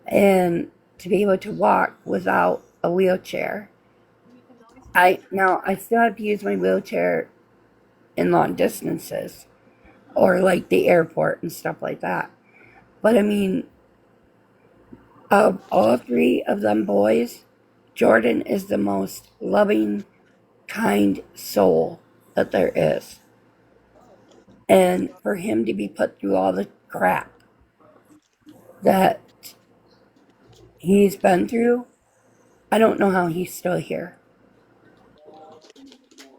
And to be able to walk without a wheelchair. I still have to use my wheelchair in long distances or like the airport and stuff like that. But I mean, of all 3 of them boys, Jordan is the most loving, kind soul that there is. And for him to be put through all the crap that he's been through, I don't know how he's still here.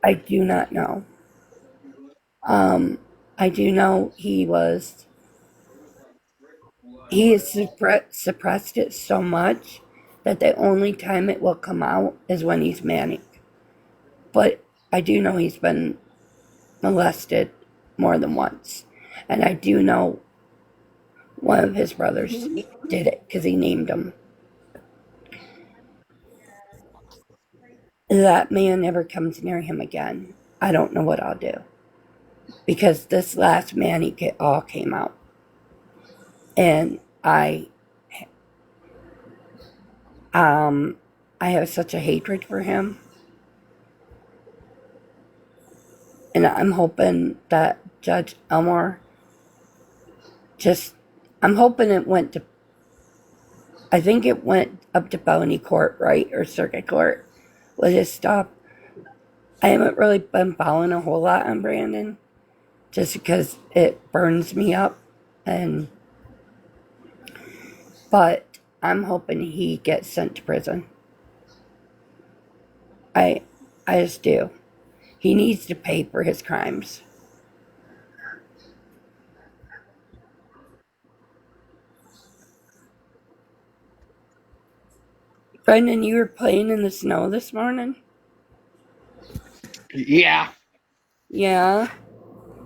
I do not know. Um, I do know he has suppressed it so much that the only time it will come out is when he's manic. But I do know he's been molested more than once. And I do know one of his brothers did it because he named him. That man never comes near him again. I don't know what I'll do. Because this last man, all came out. And um, I have such a hatred for him. And I'm hoping that Judge Elmore just, I'm hoping it went to, I think it went up to felony court, right? Or circuit court with his stuff. I haven't really been following a whole lot on Brandon just because it burns me up. But I'm hoping he gets sent to prison. I, I just do. He needs to pay for his crimes. Brendan, you were playing in the snow this morning?
Yeah.
Yeah.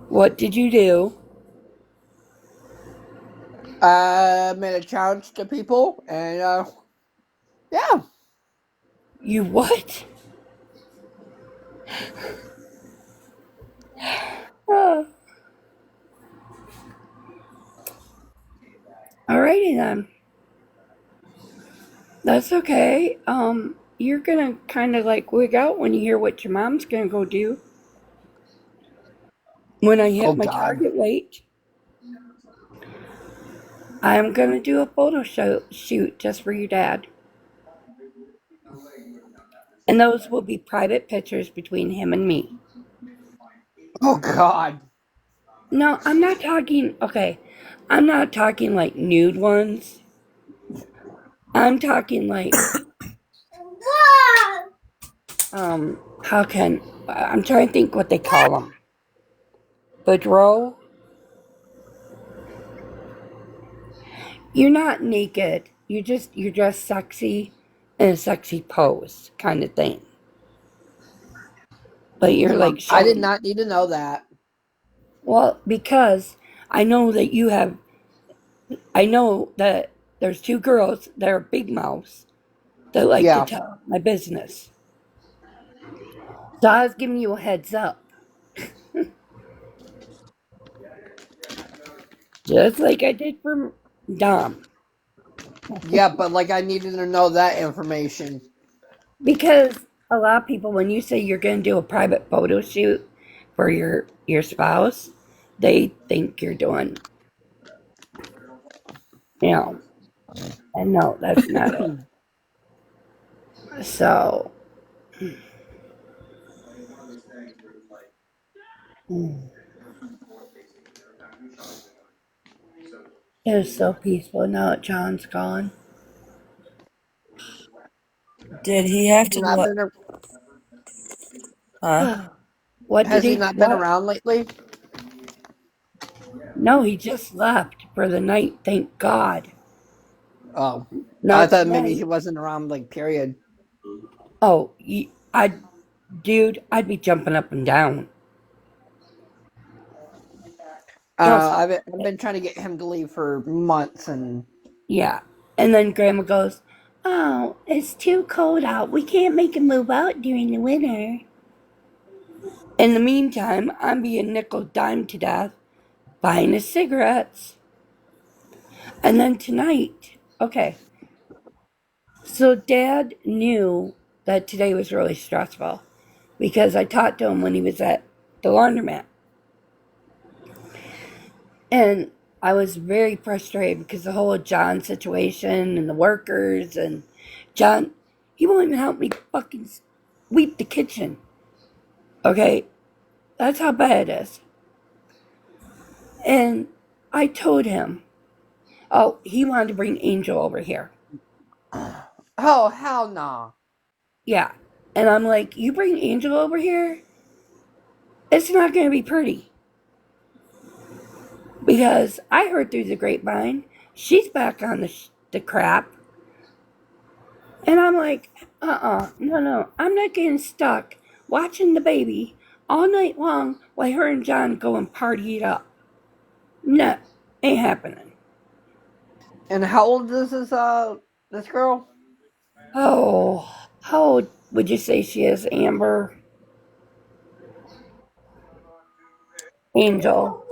What did you do?
Made a challenge to people, and yeah.
You what? Oh, alrighty then. That's okay. You're gonna kind of like wig out when you hear what your mom's gonna go do when I
Oh
hit my
God.
target weight. I'm gonna do a photo shoot just for your dad. And those will be private pictures between him and me.
Oh God.
No, I'm not talking, okay, I'm not talking like nude ones. I'm talking like, how can, I'm trying to think what they call them. Boudreaux? You're not naked. You're just sexy in a sexy pose kind of thing. But you're like
I did
showing,
not need to know that.
well, because I know that you have, I know that there's two girls that are big mouths that like to
Yeah.
tell my business. So I was giving you a heads up. Just like I did for Dom.
Yeah, but like I needed to know that information.
Because a lot of people, when you say you're going to do a private photo shoot for your spouse, they think you're doing, you know, and no, that's not it. So, it was so peaceful now that John's gone.
Did he
Has
have
he
to
not
what?
been?
Huh?
What did
Has he
he,
not been
what?
around lately?
No, he just left for the night, thank God.
Oh, I
Not
thought maybe he
tonight.
wasn't around. Like period.
Oh, I'd be jumping up and down. No,
I've been trying to get him to leave for months, and
yeah. And then Grandma goes, "Oh, it's too cold out. We can't make him move out during the winter." In the meantime, I'm being nickel dime to death buying his cigarettes. And then tonight, okay, so Dad knew that today was really stressful because I talked to him when he was at the laundromat. And I was very frustrated because the whole John situation and the workers and John, he won't even help me fucking sweep the kitchen. Okay, that's how bad it is. And I told him, oh, he wanted to bring Angel over here.
oh hell no.
Yeah. And I'm like, you bring Angel over here? It's not going to be pretty. Because I heard through the grapevine, she's back on the crap. And I'm like, no, I'm not getting stuck watching the baby all night long while her and John go and party it up. No, ain't happening.
And how old is this girl?
Oh, how old would you say she is, Amber? Angel.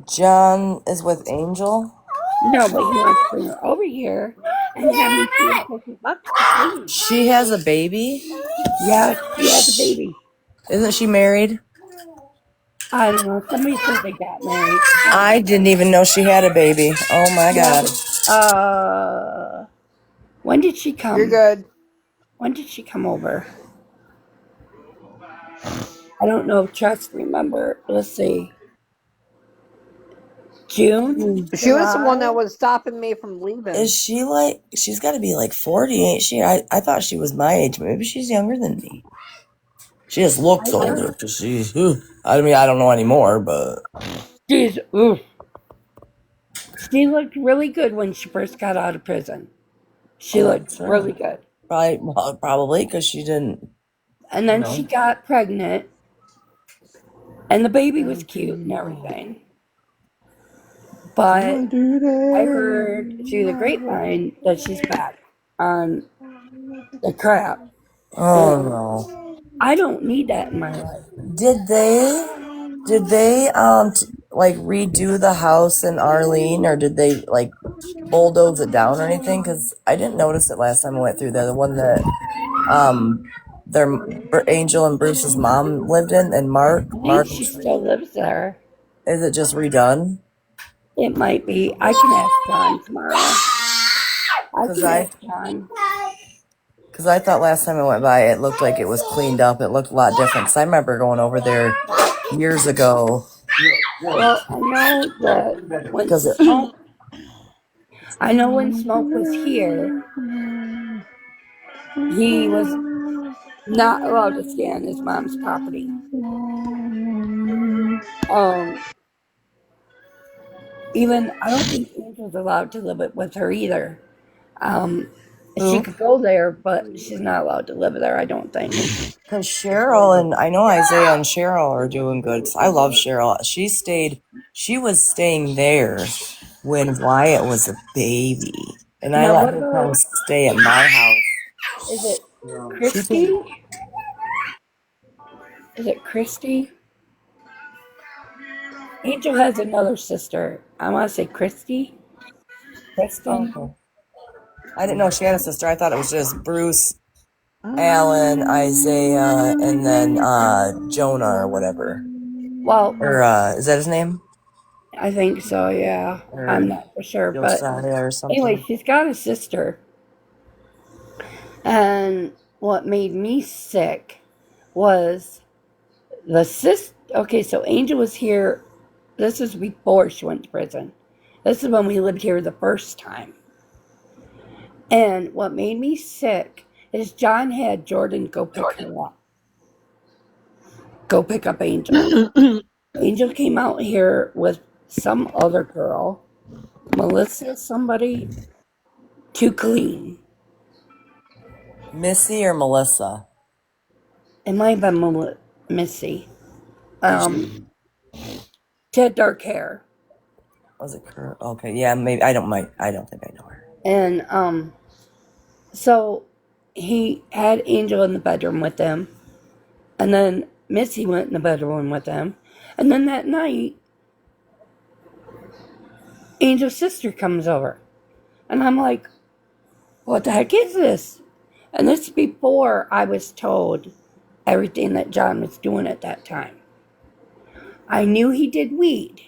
John is with Angel.
No, but he wants to bring her over here and have me pay him 50 bucks to clean.
She has a baby.
Yeah, she has a baby.
Isn't she married?
I don't know. Somebody said they got married. I
I
don't
didn't
know.
even know she had a baby. Oh my
Yeah,
god.
but when did she
You're
come?
good.
When did she come over? I don't know if Trust remember. Let's see. June?
She was the one
July.
that was stopping me from
Is
leaving.
she like, she's got to be like 40, ain't she? I thought she was my age. Maybe she's younger than me. She just
I
looks
don't.
older because she's, I mean, I don't know anymore, but
She's oof. She looked really good when she first got out of prison. She
oh,
looked
I'm sure.
really good.
Probably, well, probably because she didn't,
And
you
then she
know.
got pregnant and the baby was cute and everything. But I heard through the grapevine that she's back on the crap.
Oh
And
no.
I don't need that in my life.
Did they, did they, like redo the house in Arlene, or did they like bulldoze it down or anything? Because I didn't notice it last time I went through there. The one that their Angel and Bruce's mom lived in, and Mark.
I think
Mark,
she still lives there.
is it just redone?
It might be. I can ask John tomorrow. I
Because
can
I
ask John.
Because I thought last time I went by, it looked like it was cleaned up. It looked a lot different. Because I remember going over there years ago.
Well, I know that when
Because it,
Smoke was here, he was not allowed to stay on his mom's property. Um, Even I don't think Angel's allowed to live with her either. Um, she
who?
could go there, but she's not allowed to live there. I don't think.
Because Cheryl and I know Isaiah and Cheryl are doing good. 'Cause I love Cheryl. She was staying there when Wyatt was a baby. And I
Now,
let
what
her come
about
stay at my house.
is it
She took,
Christy? Is it Christy? Angel has another sister. I want to say Christy. Kristen.
okay. I didn't know she had a sister. I thought it was just Bruce, Alan, Isaiah, and then Jonah or whatever.
Well,
Or is that his name?
I think so. Yeah, I'm
Or
not for sure, but
Josiah or
anyway,
something.
she's got a sister, and what made me sick was the sis. Okay, so Angel was here. This is before she went to prison. This is when we lived here the first time. And what made me sick is John had Jordan go pick her up. Go pick up Angel. Angel came out here with some other girl, Melissa, somebody, too clean.
Missy or Melissa?
It might have been Missy.
Did
Um, she had dark hair.
Was it Kurt? Okay, yeah, maybe I don't mind. I don't think I know her.
And so he had Angel in the bedroom with him. And then Missy went in the bedroom with him. And then that night, Angel's sister comes over. And I'm like, what the heck is this? And this is before I was told everything that John was doing at that time. I knew he did weed,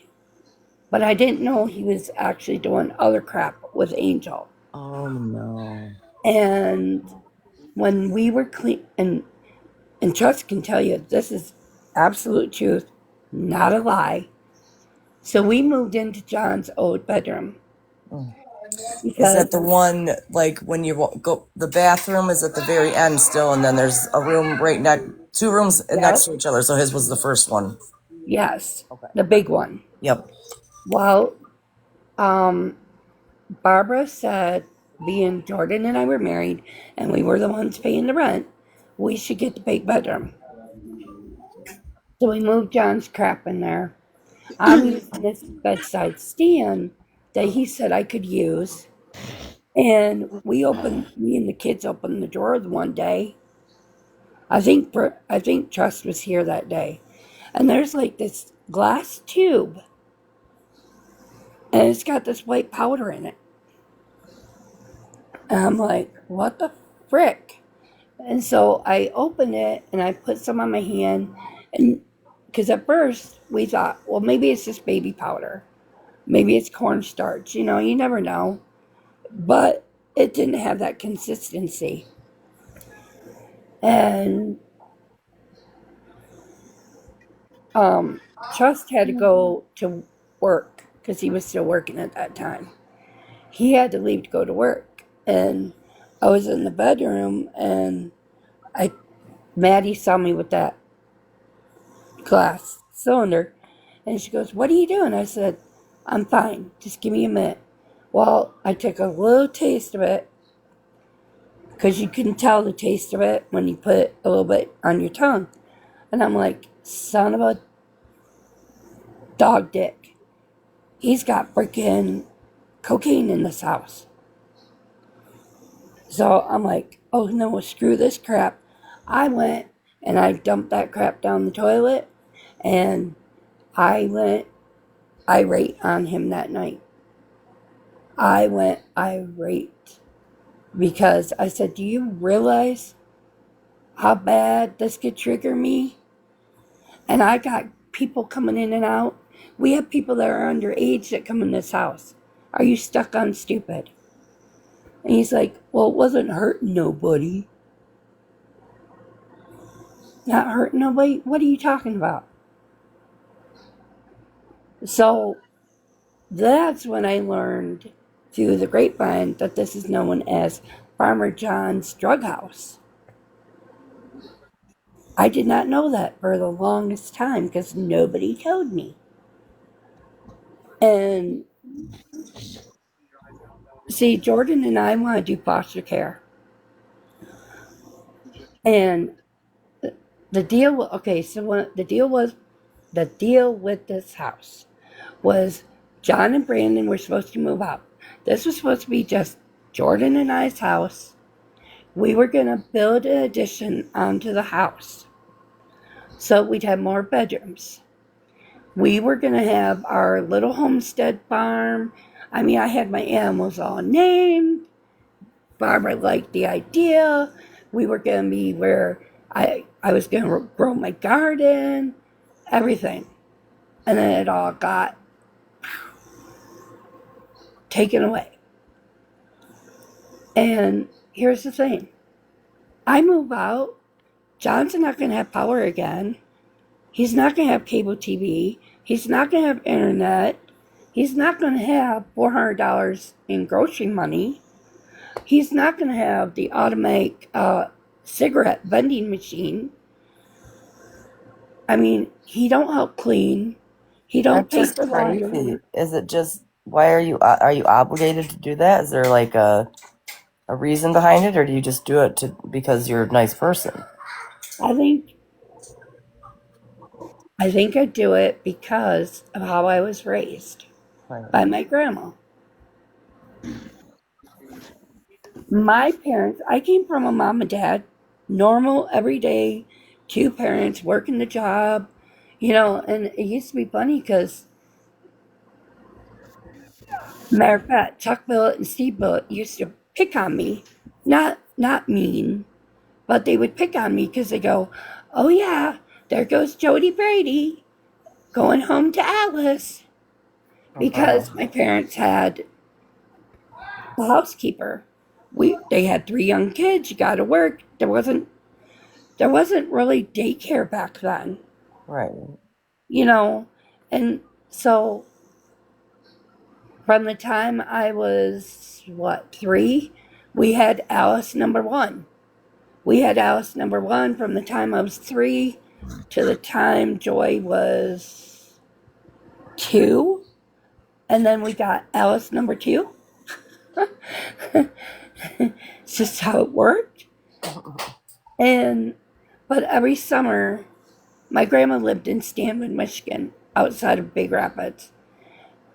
but I didn't know he was actually doing other crap with Angel.
Oh no.
And when we were clean, and Trust can tell you this is absolute truth, not a lie. So we moved into John's old bedroom
Is
because
that the one like when you go? The bathroom is at the very end still, and then there's a room right next, two rooms
yep,
next to each other. So his was the first one.
yes,
Okay.
the big one.
Yep.
Well, um, Barbara said, being Jordan and I were married, and we were the ones paying the rent, we should get the big bedroom. So we moved John's crap in there. I'm using this bedside stand that he said I could use. And me and the kids opened the drawer one day. I think Trust was here that day. And there's like this glass tube, and it's got this white powder in it. And I'm like, what the frick? And so I opened it and I put some on my hand. And because at first we thought, well, maybe it's just baby powder. Maybe it's cornstarch. You know, you never know. But it didn't have that consistency. And Trust had to go to work because he was still working at that time. He had to leave to go to work. And I was in the bedroom and Maddie saw me with that glass cylinder, and she goes, "What are you doing?" I said, "I'm fine. Just give me a minute." Well, I took a little taste of it because you can tell the taste of it when you put it a little bit on your tongue. And I'm like, son of a dog dick. He's got freaking cocaine in this house. So I'm like, oh no, screw this crap. I went and I dumped that crap down the toilet, and I went irate on him that night. I went irate because I said, do you realize how bad this could trigger me? And I got people coming in and out. We have people that are underage that come in this house. Are you stuck on stupid? And he's like, well, it wasn't hurting nobody. Not hurting nobody? What are you talking about? So that's when I learned through the grapevine that this is known as Farmer John's Drug House. I did not know that for the longest time because nobody told me. And see, Jordan and I want to do foster care. And the deal, okay, so the deal with this house was John and Brandon were supposed to move out. This was supposed to be just Jordan and I's house. We were going to build an addition onto the house so we'd have more bedrooms. We were going to have our little homestead farm. I mean, I had my animals all named. Barbara liked the idea. We were going to be where I was going to grow my garden, everything. And then it all got taken away. And here's the thing. I move out. John's not going to have power again. He's not going to have cable TV. He's not going to have internet. He's not going to have $400 in grocery money. He's not going to have the automatic cigarette vending machine. I mean, he don't help clean. He don't
That's
pay
just
for
crazy.
laundry.
Is it just why are you obligated to do that? Is there like a reason behind it, or do you just do it to because you're a nice person?
I think I do it because of how I was raised
Right.
by my grandma. My parents, I came from a mom and dad, normal, everyday, two parents working the job, and it used to be funny because, matter of fact, Chuck Billet and Steve Billet used to pick on me. Not mean, but they would pick on me because they go, oh yeah, there goes Jody Brady going home to Alice. Because my parents had a housekeeper. They had three young kids, you gotta work. There wasn't really daycare back then,
Right.
you know. And so from the time I was three, we had Alice number one. We had Alice number one from the time I was three to the time Joy was two. And then we got Alice number two. It's just how it worked. But every summer, my grandma lived in Stanwood, Michigan, outside of Big Rapids.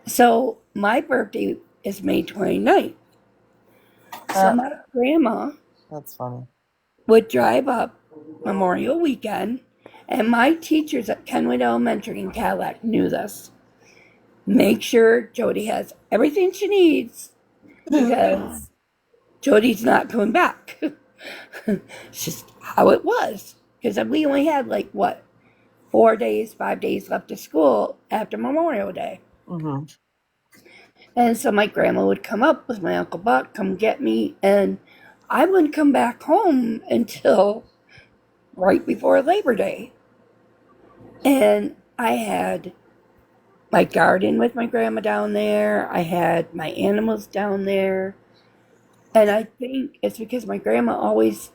So my birthday is May 29th. So
Uh,
my grandma
that's funny.
would drive up Memorial Weekend, and my teachers at Kenwood Elementary in Cadillac knew this. Make sure Jody has everything she needs because Jody's not coming back. It's just how it was. Because we only had 5 days left of school after Memorial Day.
Mm-hmm.
And so my grandma would come up with my Uncle Buck, come get me, and I wouldn't come back home until right before Labor Day. And I had my garden with my grandma down there. I had my animals down there. And I think it's because my grandma always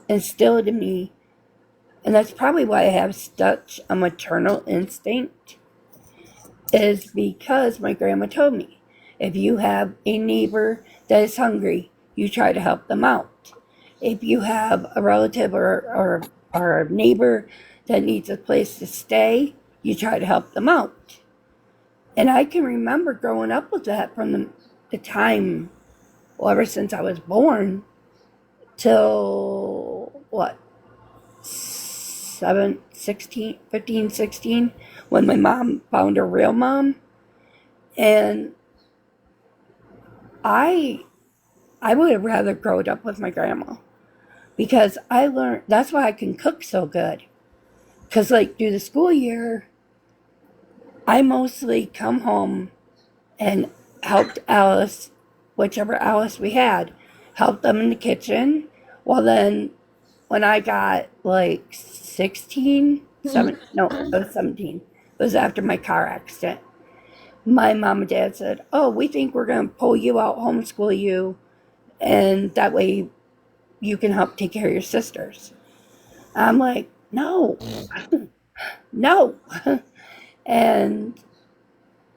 instilled in me, and that's probably why I have such a maternal instinct, is because my grandma told me, if you have a neighbor that is hungry, you try to help them out. If you have a relative or a neighbor that needs a place to stay, you try to help them out. And I can remember growing up with that from the time, well, ever since I was born till 16, 15, 16, when my mom found her real mom. And I I would have rather grown up with my grandma because I learned that's why I can cook so good. Because, like, through the school year, I mostly come home and helped Alice, whichever Alice we had, helped them in the kitchen. Well, then when I got like 16, no, I was 17. It was after my car accident. My mom and dad said, "Oh, we think we're going to pull you out, homeschool you, and that way you can help take care of your sisters." I'm like, "No, no." And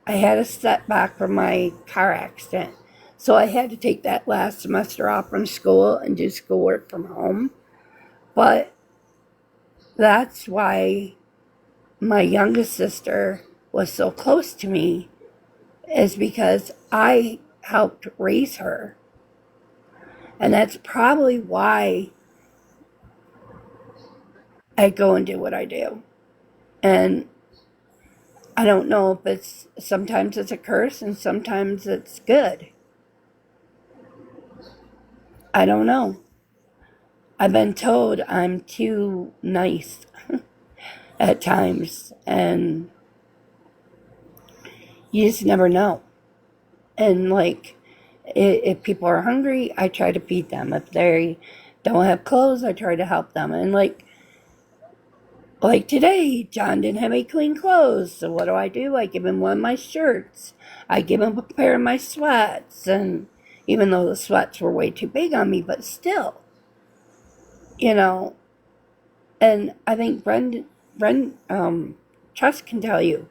I had a setback from my car accident. So I had to take that last semester off from school and do schoolwork from home. But that's why my youngest sister was so close to me, is because I helped raise her. And that's probably why I go and do what I do. And I don't know if it's sometimes it's a curse and sometimes it's good. I don't know. I've been told I'm too nice at times, and you just never know. And like, if people are hungry, I try to feed them. If they don't have clothes, I try to help them. And like today, John didn't have any clean clothes, so what do? I give him one of my shirts. I give him a pair of my sweats, and even though the sweats were way too big on me, but still, you know. And I think Trust can tell you,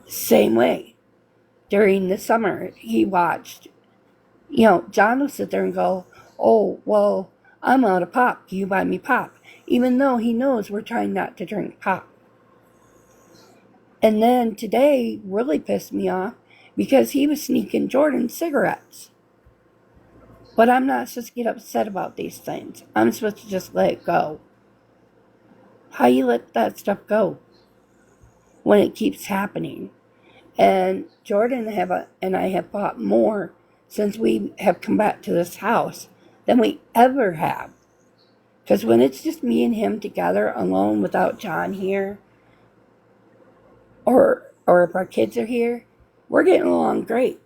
same way. During the summer, he watched, John will sit there and go, "Oh, well, I'm out of pop. Can you buy me pop?" Even though he knows we're trying not to drink pop. And then today really pissed me off because he was sneaking Jordan cigarettes. But I'm not supposed to get upset about these things. I'm supposed to just let it go. How you let that stuff go when it keeps happening? And Jordan and I have fought more since we have come back to this house than we ever have. Because when it's just me and him together alone without John here, or if our kids are here, we're getting along great.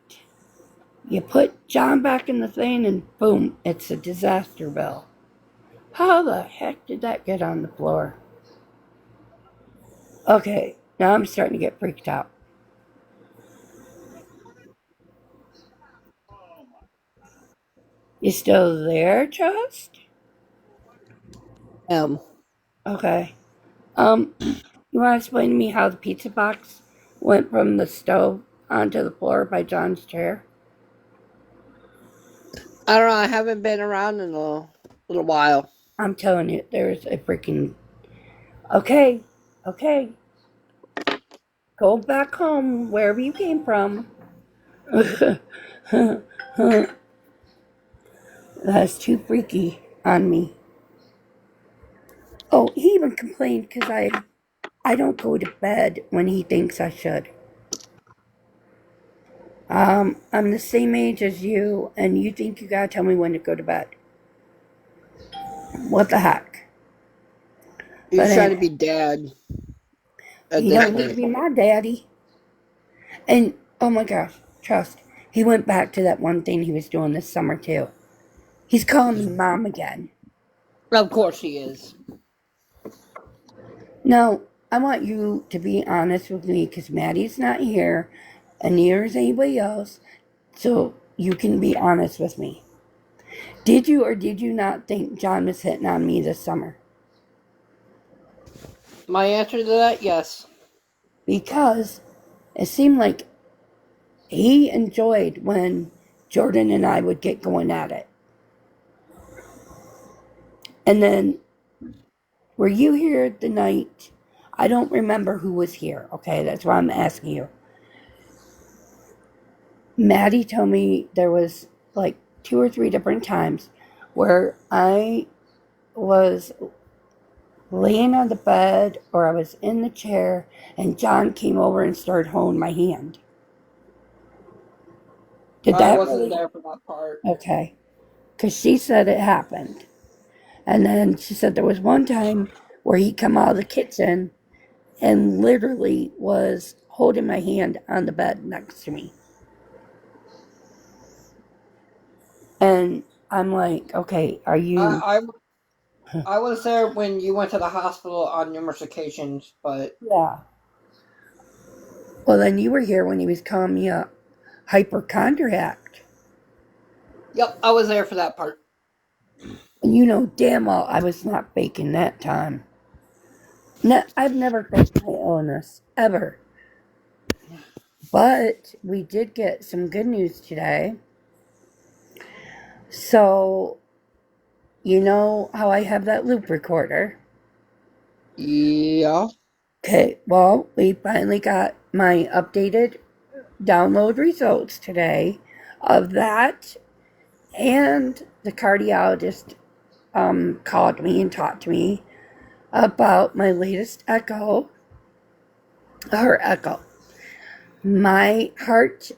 You put John back in the thing and boom, it's a disaster bill. How the heck did that get on the floor? Okay, now I'm starting to get freaked out. You still there, Trust?
Um,
Okay. You want to explain to me how the pizza box went from the stove onto the floor by John's chair?
I don't know. I haven't been around in a little while.
I'm telling you, there's a freaking. Okay, okay. Go back home, wherever you came from. That's too freaky on me. Oh, he even complained because I don't go to bed when he thinks I should. I'm the same age as you, and you think you gotta tell me when to go to bed. What the heck? But
He's trying to
anyway,
be dad at
he
this
don't need to
point.
be my daddy. And oh my gosh, Trust, he went back to that one thing he was doing this summer too. He's calling me mom again.
Of course he is.
Now, I want you to be honest with me because Maddie's not here, and neither is anybody else. So you can be honest with me. Did you or did you not think John was hitting on me this summer?
My answer to that, yes.
Because it seemed like he enjoyed when Jordan and I would get going at it. And then, were you here the night? I don't remember who was here, okay? That's why I'm asking you. Maddie told me there was like 2 or 3 different times where I was laying on the bed or I was in the chair and John came over and started holding my hand. Did
I
that
wasn't
really?
there for that part.
Okay. Because she said it happened. And then she said there was one time where he come out of the kitchen and literally was holding my hand on the bed next to me. And I'm like, okay, are you?
I, I was there when you went to the hospital on numerous occasions, but
Yeah. Well, then you were here when he was calling me a hypochondriac.
yep, I was there for that part.
And you know damn well I was not faking that time. No, I've never faked my illness, ever. But we did get some good news today. So, you know how I have that loop recorder?
Yeah.
Okay, well, we finally got my updated download results today of that. And the cardiologist called me and talked to me about my latest echo, her echo. My heart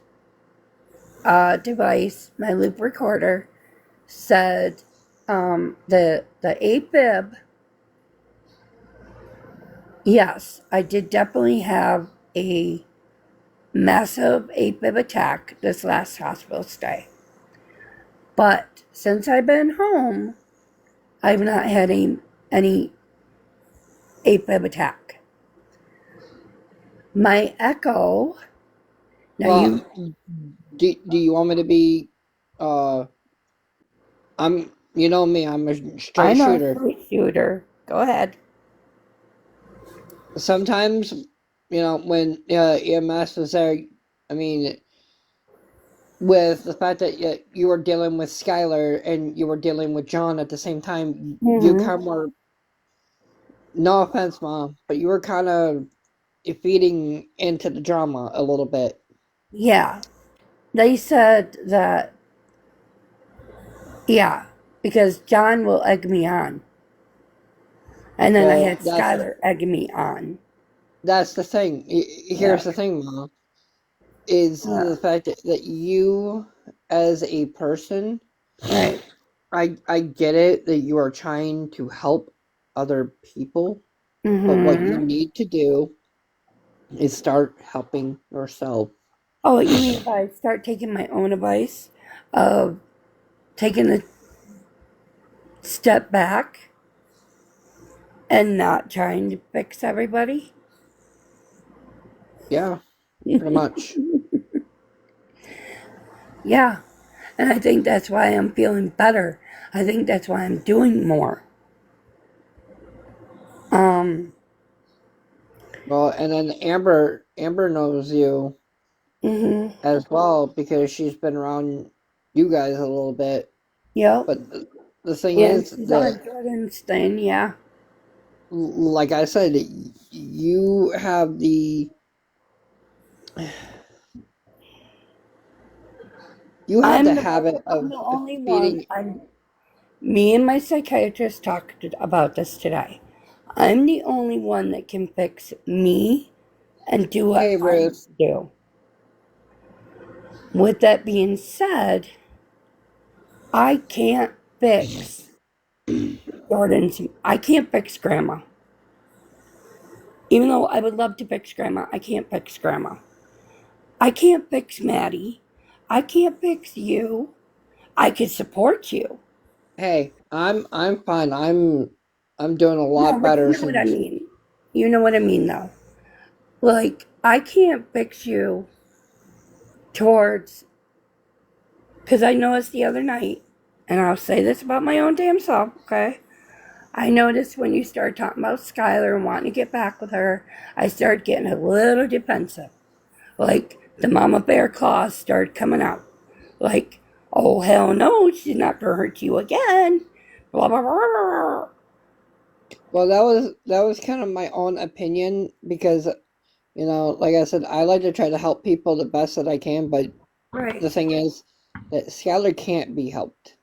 device, my loop recorder, said the AFib. Yes, I did definitely have a massive AFib attack this last hospital stay. But since I've been home, I've not had any AFib attack. My echo. Now
Well,
you,
do you want me to be? Uh, I'm. You know me. I'm a straight
I'm a
shooter.
straight shooter. Go ahead.
Sometimes, when EMS is there, I mean, with the fact that you were dealing with Skylar and you were dealing with John at the same time, you
Hmm.
kind of were. No offense, mom, but you were kind of feeding into the drama a little bit.
Yeah, they said that. Yeah, because John will egg me on, and then I
Well,
had Skylar egging me on.
that's the thing.
Yeah,
Here's the thing, mom, is
yeah,
the fact that you, as a person,
right.
I get it that you are trying to help other people, but what you
Mm-hmm.
need to do is start helping yourself.
Oh, you mean if I start taking my own advice of taking a step back and not trying to fix everybody?
Yeah, pretty much.
Yeah, and I think that's why I'm feeling better. I think that's why I'm doing more. Um,
Well, and then Amber knows you
mm-hmm.
as well because she's been around you guys a little bit.
Yep.
But the thing
Yeah,
is
she's on
that,
Jordan's thing, yeah.
like I said, you have the habit
I'm
of
the only one.
feeding.
Me and my psychiatrist talked about this today. I'm the only one that can fix me and do what
Hey,
I need
Ruth.
to do. With that being said, I can't fix Jordan's, I can't fix grandma. Even though I would love to fix grandma, I can't fix grandma. I can't fix Maddie. I can't fix you. I could support you.
Hey, I'm fine. I'm doing a
No,
lot
but you
better
know what I
since.
mean. You know what I mean, though. Like, I can't fix you towards, because I noticed the other night, and I'll say this about my own damn self, okay? I noticed when you start talking about Skylar and wanting to get back with her, I started getting a little defensive. Like, the mama bear claws started coming out. Like, oh, hell no, she's not going to hurt you again. Blah, blah, blah, blah.
Well, that was kind of my own opinion because like I said, I like to try to help people the best that I can, but
Right.
the thing is that Skylar can't be helped.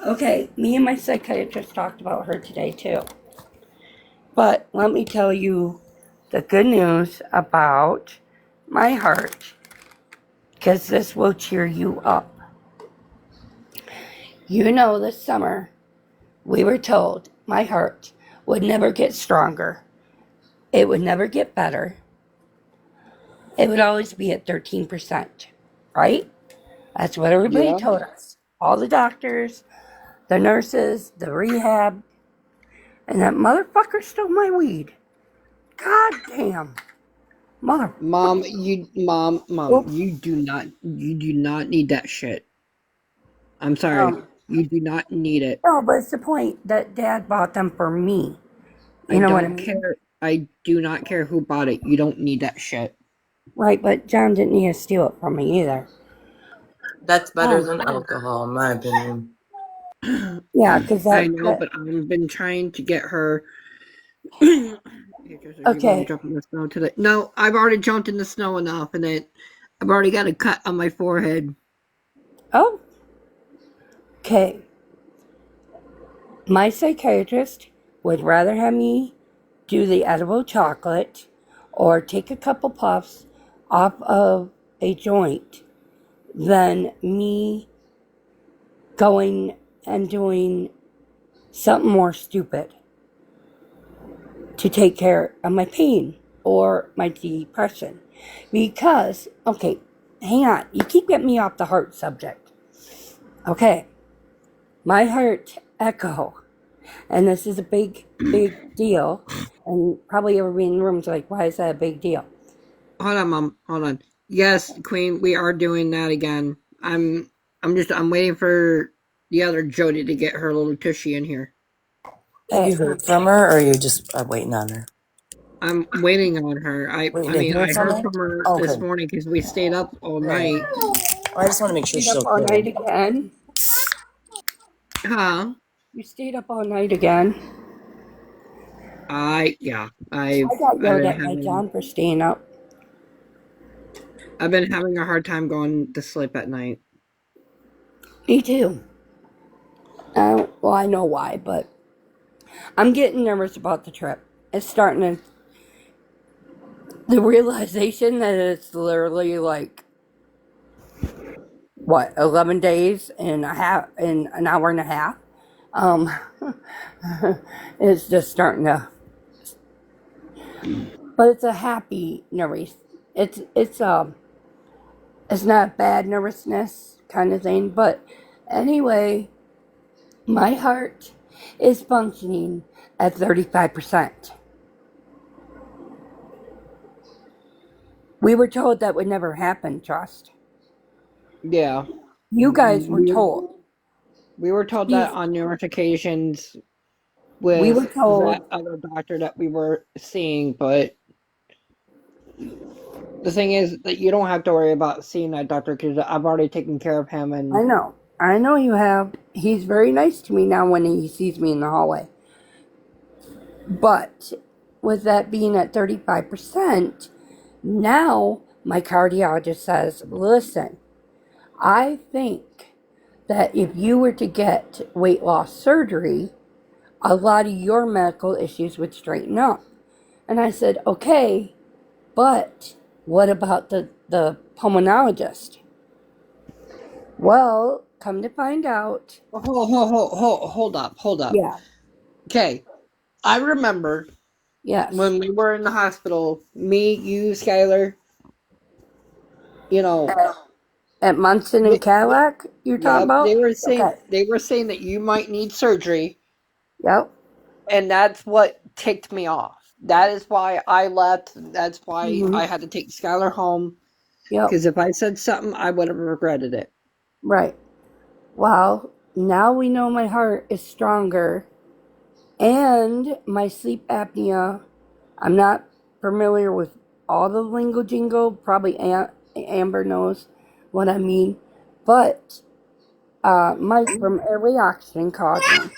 Okay, me and my psychiatrist talked about her today, too. But let me tell you the good news about my heart. because this will cheer you up. You know, this summer, we were told my heart would never get stronger. It would never get better. It would always be at 13%, right? That's what everybody
Yeah.
told us. All the doctors, the nurses, the rehab, and that motherfucker stole my weed. God damn. Mother.
Mom,
Oops.
you do not need that shit. I'm sorry.
Um,
You do not need it.
no, but it's the point that Dad bought them for me.
I
You know what I
don't
mean?
care. I do not care who bought it. You don't need that shit.
Right, but John didn't need to steal it from me either.
That's better
Um,
than alcohol, in my opinion.
yeah, because
I know, but I've been trying to get her. Hey, Joseph, you're going to
okay.
jump in the snow today. No, I've already jumped in the snow enough, and I've already got a cut on my forehead.
Oh, okay. My psychiatrist would rather have me do the edible chocolate or take a couple puffs off of a joint than me going and doing something more stupid to take care of my pain or my depression. Because, okay, hang on, you keep getting me off the heart subject. Okay, my heart echo, and this is a big, big deal, and probably everybody in the room's like, why is that a big deal?
Hold on, Mom. Hold on. Yes, Queen, we are doing that again. I'm waiting for the other Jody to get her little tushy in here.
Have you heard from her, or are you just waiting on her?
I'm waiting on her.
Waiting
I
to
mean,
hear
I
from
heard
her?
from her
Oh,
this
good.
morning because we stayed up all
Right.
night.
Well, I just want to make sure
Stayed
she's
up all night
okay.
again.
Huh?
You stayed up all night again.
Yeah.
I got
I've
yelled
been
at by John for staying up.
having a hard time going to sleep at night.
Me too. Well, I know why, but I'm getting nervous about the trip. It's starting to. The realization that it's literally like, what, 11 days and a half, in an hour and a half. Um, it's just starting to. But it's a happy nervous. It's it's not bad nervousness kind of thing. But anyway, my heart is functioning at 35%. We were told that would never happen, Trust.
Yeah.
You guys were told.
We were told that
She's,
on numerous occasions
we were
with that
told,
other doctor that we were seeing, but the thing is that you don't have to worry about seeing that doctor because I've already taken care of him. And
I know you have. He's very nice to me now when he sees me in the hallway. But with that being at 35%, now my cardiologist says, listen, I think that if you were to get weight loss surgery, a lot of your medical issues would straighten up. And I said, okay, but what about the pulmonologist? Well, come to find out,
hold up.
yeah,
Okay, I remember
yes.
when we were in the hospital, me, you, Skylar, you know,
At Munson and Cadillac, you're talking
yep,
about? Okay,
they were saying that you might need surgery,
yep.
and that's what ticked me off. That is why I left. That's why
Hmm.
I had to take Skylar home.
Yep,
Because if I said something, I would have regretted it.
right. Well, now we know my heart is stronger and my sleep apnea. I'm not familiar with all the lingo jingle. Probably Amber knows what I mean. But Mike from Airway Oxygen called me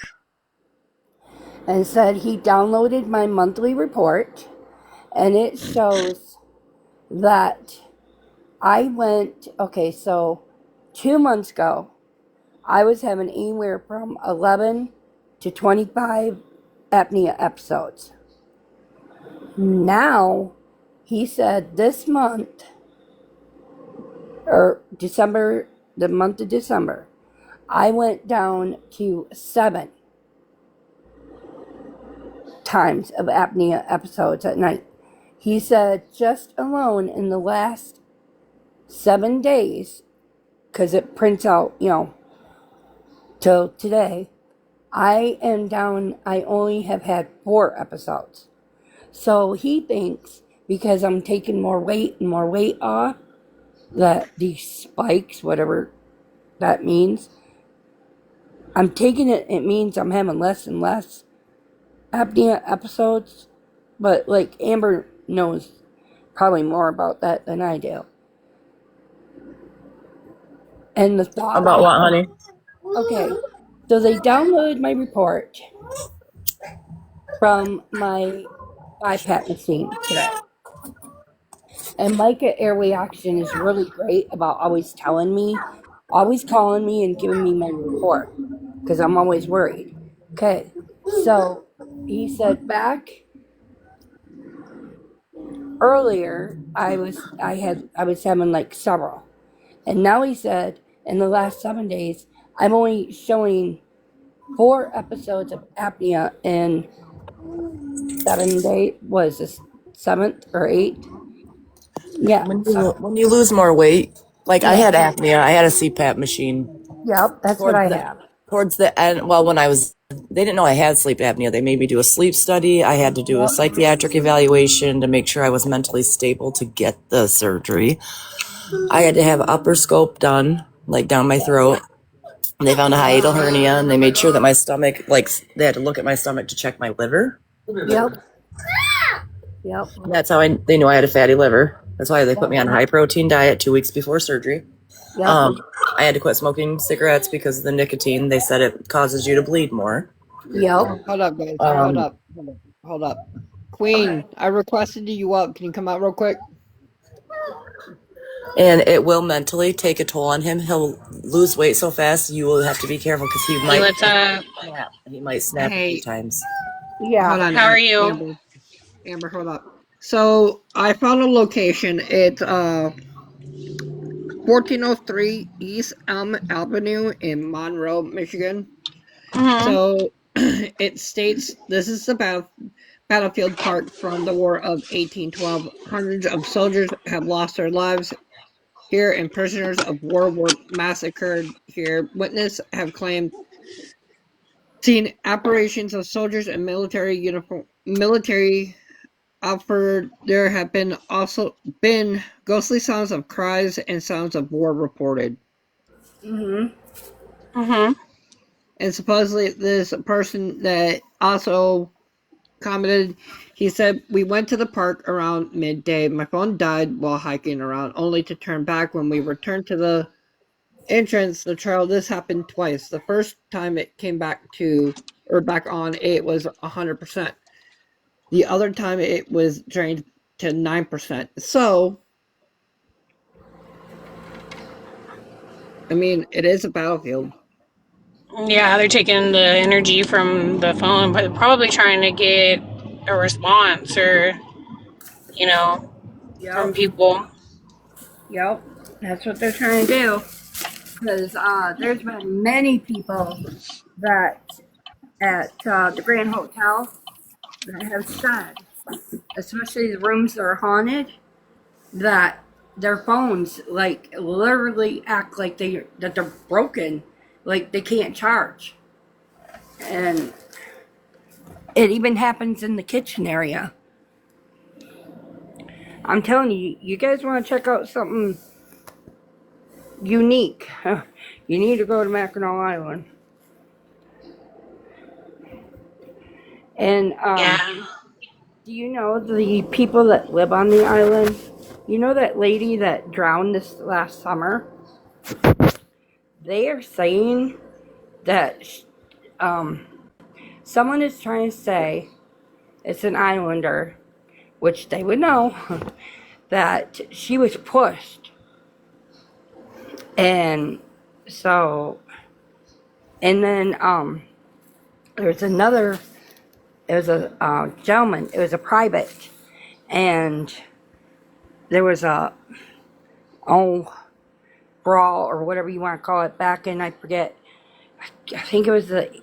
and said he downloaded my monthly report and it shows that I went, okay, so 2 months ago, I was having anywhere from 11 to 25 apnea episodes. Now, he said this month, or December, the month of December, I went down to 7 times of apnea episodes at night. He said just alone in the last 7 days, because it prints out, till today, I am down, I only have had 4 episodes. So he thinks because I'm taking more weight and more weight off, that these spikes, whatever that means, I'm taking it, it means I'm having less and less apnea episodes. But like Amber knows probably more about that than I do. And the thought,
About what, honey?
okay, so they downloaded my report from my BiPAP machine today. And Micah Airway Action is really great about always telling me, always calling me and giving me my report because I'm always worried. Okay, so he said back earlier I was having like several, and now he said in the last 7 days I'm only showing 4 episodes of apnea in 7 days. Was this 7th or 8th? Yeah, so
When you lose more weight, like I
yeah,
had apnea, I had a CPAP machine
yep, that's what
towards
I
the
have.
towards the end. Well, when I was, they didn't know I had sleep apnea. They made me do a sleep study. I had to do a
Yep,
psychiatric evaluation to make sure I was mentally stable to get the surgery. I had to have upper scope done, like down my throat. They found a
yep,
hiatal hernia, and they made sure that my stomach, like they had to look at my stomach to check my liver.
yep, yep,
And that's how they knew I had a fatty liver. That's why they put
yep,
me on a high protein diet 2 weeks before surgery.
yep,
Um, I had to quit smoking cigarettes because of the nicotine. They said it causes you to bleed more.
yep.
Hold up, guys. Hold
Um,
up. Hold up. Hold up. Queen, I requested you up. Can you come out real quick?
and it will mentally take a toll on him. He'll lose weight so fast, you will have to be careful because he
Hey,
might
what's up?
snap. He might snap a few
Hey,
times.
hold
Yeah.
on,
How are you?
Amber. Amber, hold up. So I found a location. It's 1403 East Elm Avenue in Monroe, Michigan.
Mm-hmm.
So it states this is the battlefield park from the War of 1812. Hundreds of soldiers have lost their lives here, and prisoners of war were massacred here. Witnesses have claimed seen apparitions of soldiers in military outfit. There have been also been ghostly sounds of cries and sounds of war reported.
Mhm.
Mm-hmm.
And supposedly this person that also commented, he said, "We went to the park around midday. My phone died while hiking around, only to turn back when we returned to the entrance. The trail, this happened twice. The first time it came back to, or back on, it was 100%. The other time it was drained to 9%. So, I mean, it is a battlefield.
Yeah, they're taking the energy from the phone, but probably trying to get a response or, you know, from
Yep.
people.
Yep. That's what they're trying to do. Because there's been many people that at the Grand Hotel that have said, especially the rooms that are haunted, that their phones like literally act like they're broken, like they can't charge, and it even happens in the kitchen area. I'm telling you, you guys want to check out something unique? You need to go to Mackinac Island. And
Yeah.
do you know the people that live on the island? You know that lady that drowned this last summer? They are saying that someone is trying to say it's an islander, which they would know, that she was pushed. And so, and then there's another, it was a gentleman, it was a private, and there was a, oh, brawl or whatever you want to call it back in, I forget, I think it was the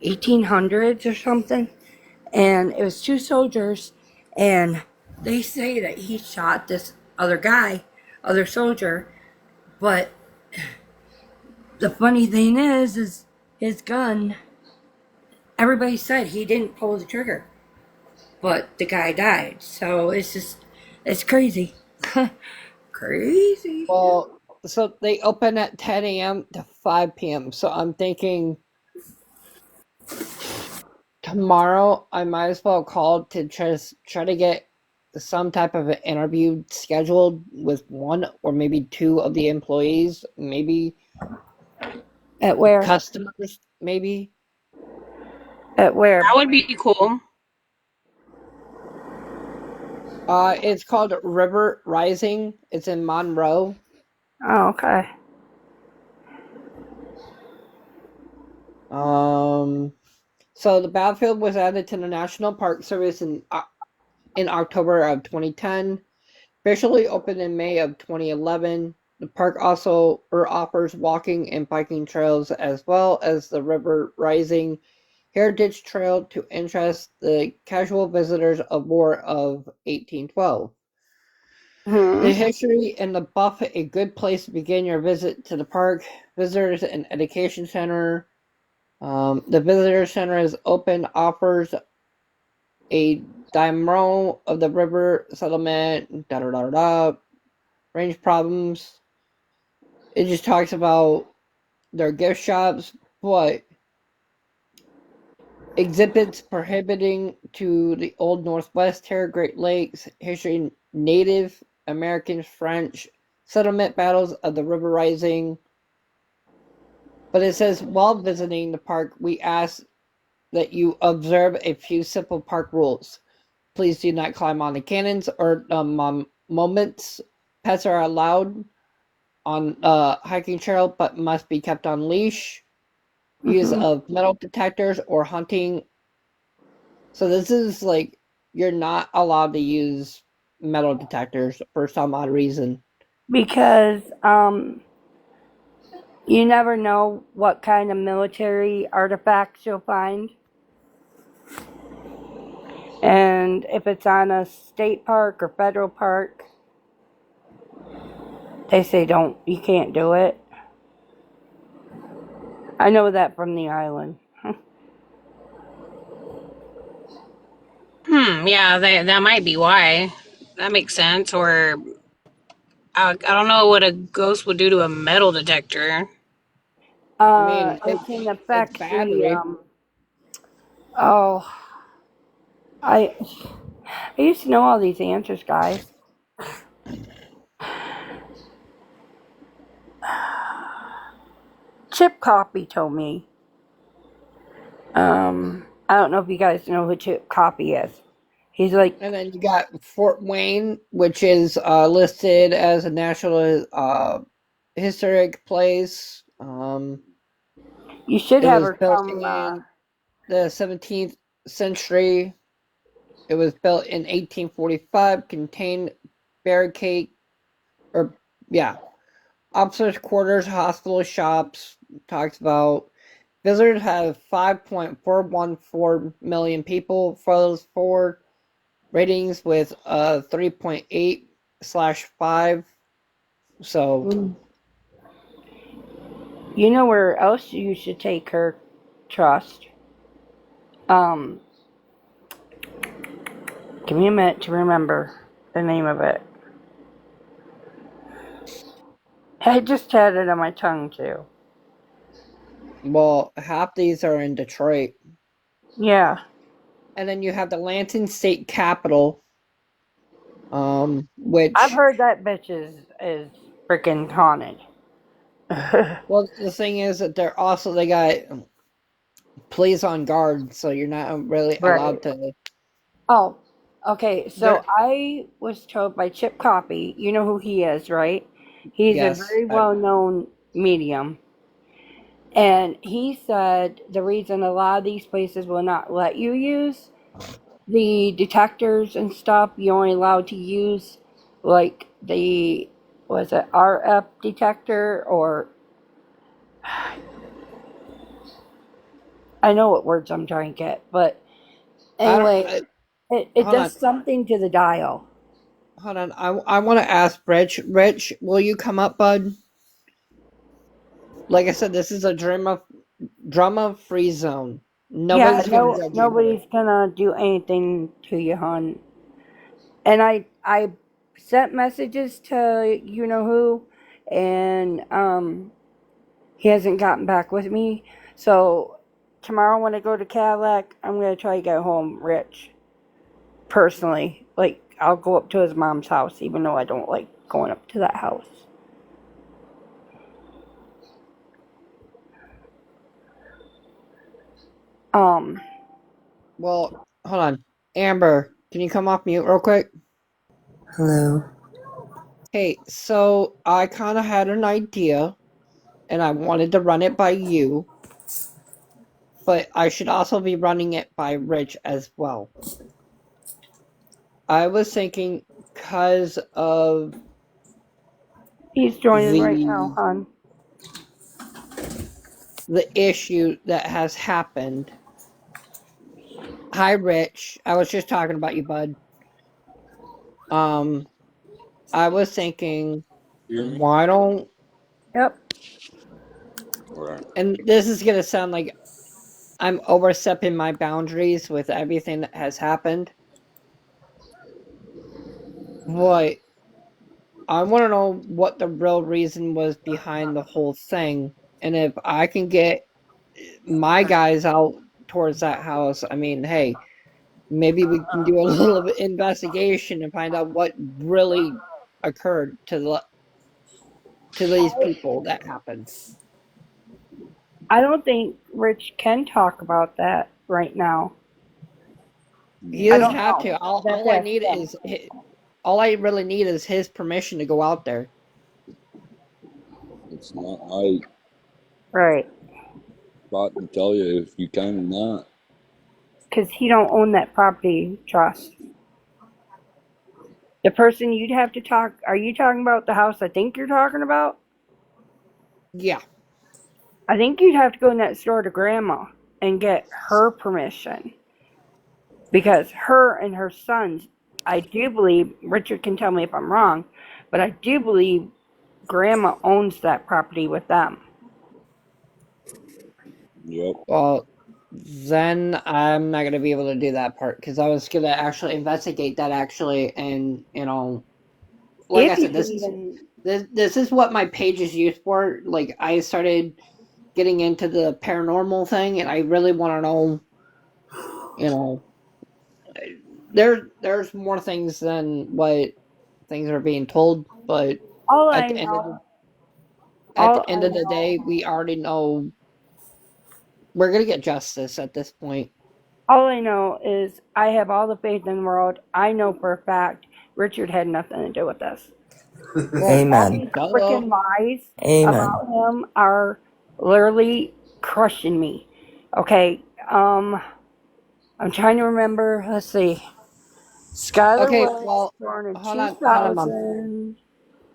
1800s or something. And it was two soldiers, and they say that he shot this other soldier. But the funny thing is his gun, everybody said he didn't pull the trigger, but the guy died. So it's crazy. Crazy.
Well, so they open at 10 a.m. to 5 p.m. So I'm thinking tomorrow I might as well call to try to get some type of an interview scheduled with one or maybe two of the employees, maybe
At where?
customers, maybe.
At where?
That would be cool.
It's called River Rising. It's in Monroe.
Oh, okay.
So the battlefield was added to the National Park Service in October of 2010. Officially opened in May of 2011. The park also offers walking and biking trails as well as the River Rising Heritage Trail to interest the casual visitors of War of 1812. The
Hmm.
history and the buff, a good place to begin your visit to the park. Visitors and Education Center. The Visitor Center is open, offers a demo of the river settlement, da da da da, range problems. It just talks about their gift shops, but exhibits prohibiting to the Old Northwest Terror, Great Lakes, history, Native Americans, French, settlement battles of the River Rising. But it says, while visiting the park, we ask that you observe a few simple park rules. Please do not climb on the cannons or moments. Pets are allowed on hiking trail, but must be kept on leash. Use
Hmm.
of metal detectors or hunting. So this is like you're not allowed to use metal detectors for some odd reason.
Because you never know what kind of military artifacts you'll find. And if it's on a state park or federal park, they say you can't do it. I know that from the island.
Yeah, that might be why. That makes sense. Or I don't know what a ghost would do to a metal detector.
I mean,
It can
it's
affect the,
battery.
oh, I, I used to know all these answers, guys. Chip Copy told me. I don't know if you guys know who Chip Copy is. He's like,
And then you got Fort Wayne, which is listed as a national historic place.
you should
It
have
was
her
built
come,
in the 17th century. It was built in 1845, contained barricade, or yeah, officers' quarters, hospital shops. Talks about visitors have 5.414 million people. Photos for ratings with 3.8/5. So,
mm, you know where else you should take her trust? Um, Give me a minute to remember the name of it. I just had it on my tongue too.
well, half these are in Detroit.
Yeah,
And then you have the Lansing State Capitol,
I've
which,
heard that bitch is freaking haunted.
well, the thing is that they got police on guard, so you're not really
Right.
allowed to.
Oh, okay. So
There,
I was told by Chip Copy, you know who he is, right? He's a
yes,
very well known medium. And he said the reason a lot of these places will not let you use the detectors and stuff, you're only allowed to use like the was it RF detector, or I know what words I'm trying to get, but
I don't.
anyway, it
Hold
does
on.
something to the dial.
Hold on. I want to ask Rich. Rich, will you come up, bud? Like I said, this is a drama free zone.
Yeah,
Nobody's gonna
no,
judge you here.
nobody's gonna do anything to you, hon. And I sent messages to you know who, and he hasn't gotten back with me. So tomorrow when I go to Cadillac, I'm gonna try to get home rich. Personally, like I'll go up to his mom's house, even though I don't like going up to that house. Um,
Well, hold on. Amber, can you come off mute real quick?
Hello.
Hey, so I kind of had an idea, and I wanted to run it by you, but I should also be running it by Rich as well. I was thinking, because of
he's joining right now,
the
hon.
issue that has happened. Hi, Rich. I was just talking about you, bud. Um, I was thinking,
Hear me?
why don't,
Yep.
Alright.
and this is gonna sound like I'm overstepping my boundaries with everything that has happened, but I want to know what the real reason was behind the whole thing, and if I can get my guys out towards that house, I mean, hey, maybe we can do a little bit investigation and find out what really occurred to these people that happened.
I don't think Rich can talk about that right now.
He
I
No,
doesn't
don't
have
know.
to.
I'd have to ask him.
All I really need is his permission to go out there.
it's not my
Right.
spot to tell you if you can or not.
Because he don't own that property trust. The person you'd have to talk, are you talking about the house I think you're talking about?
Yeah.
I think you'd have to go next door to grandma and get her permission. Because her and her sons, I do believe, Richard can tell me if I'm wrong, but I do believe grandma owns that property with them.
Yep.
Well, then I'm not gonna be able to do that part because I was gonna actually investigate that actually, and like I
If you
said,
can even,
this is what my page is used for. Like I started getting into the paranormal thing, and I really want to know, you know, there's more things than what things are being told, but
all
at
I
the end of the
know, all I
day,
know,
we already know we're gonna get justice at this point.
all I know is I have all the faith in the world. I know for a fact Richard had nothing to do with this.
Well,
All
Amen.
these
duh.
freaking lies
Amen.
about him are literally crushing me. Okay, I'm trying to remember. Let's see. Skylar
Okay,
was
well,
born in
hold on, mom.
2000.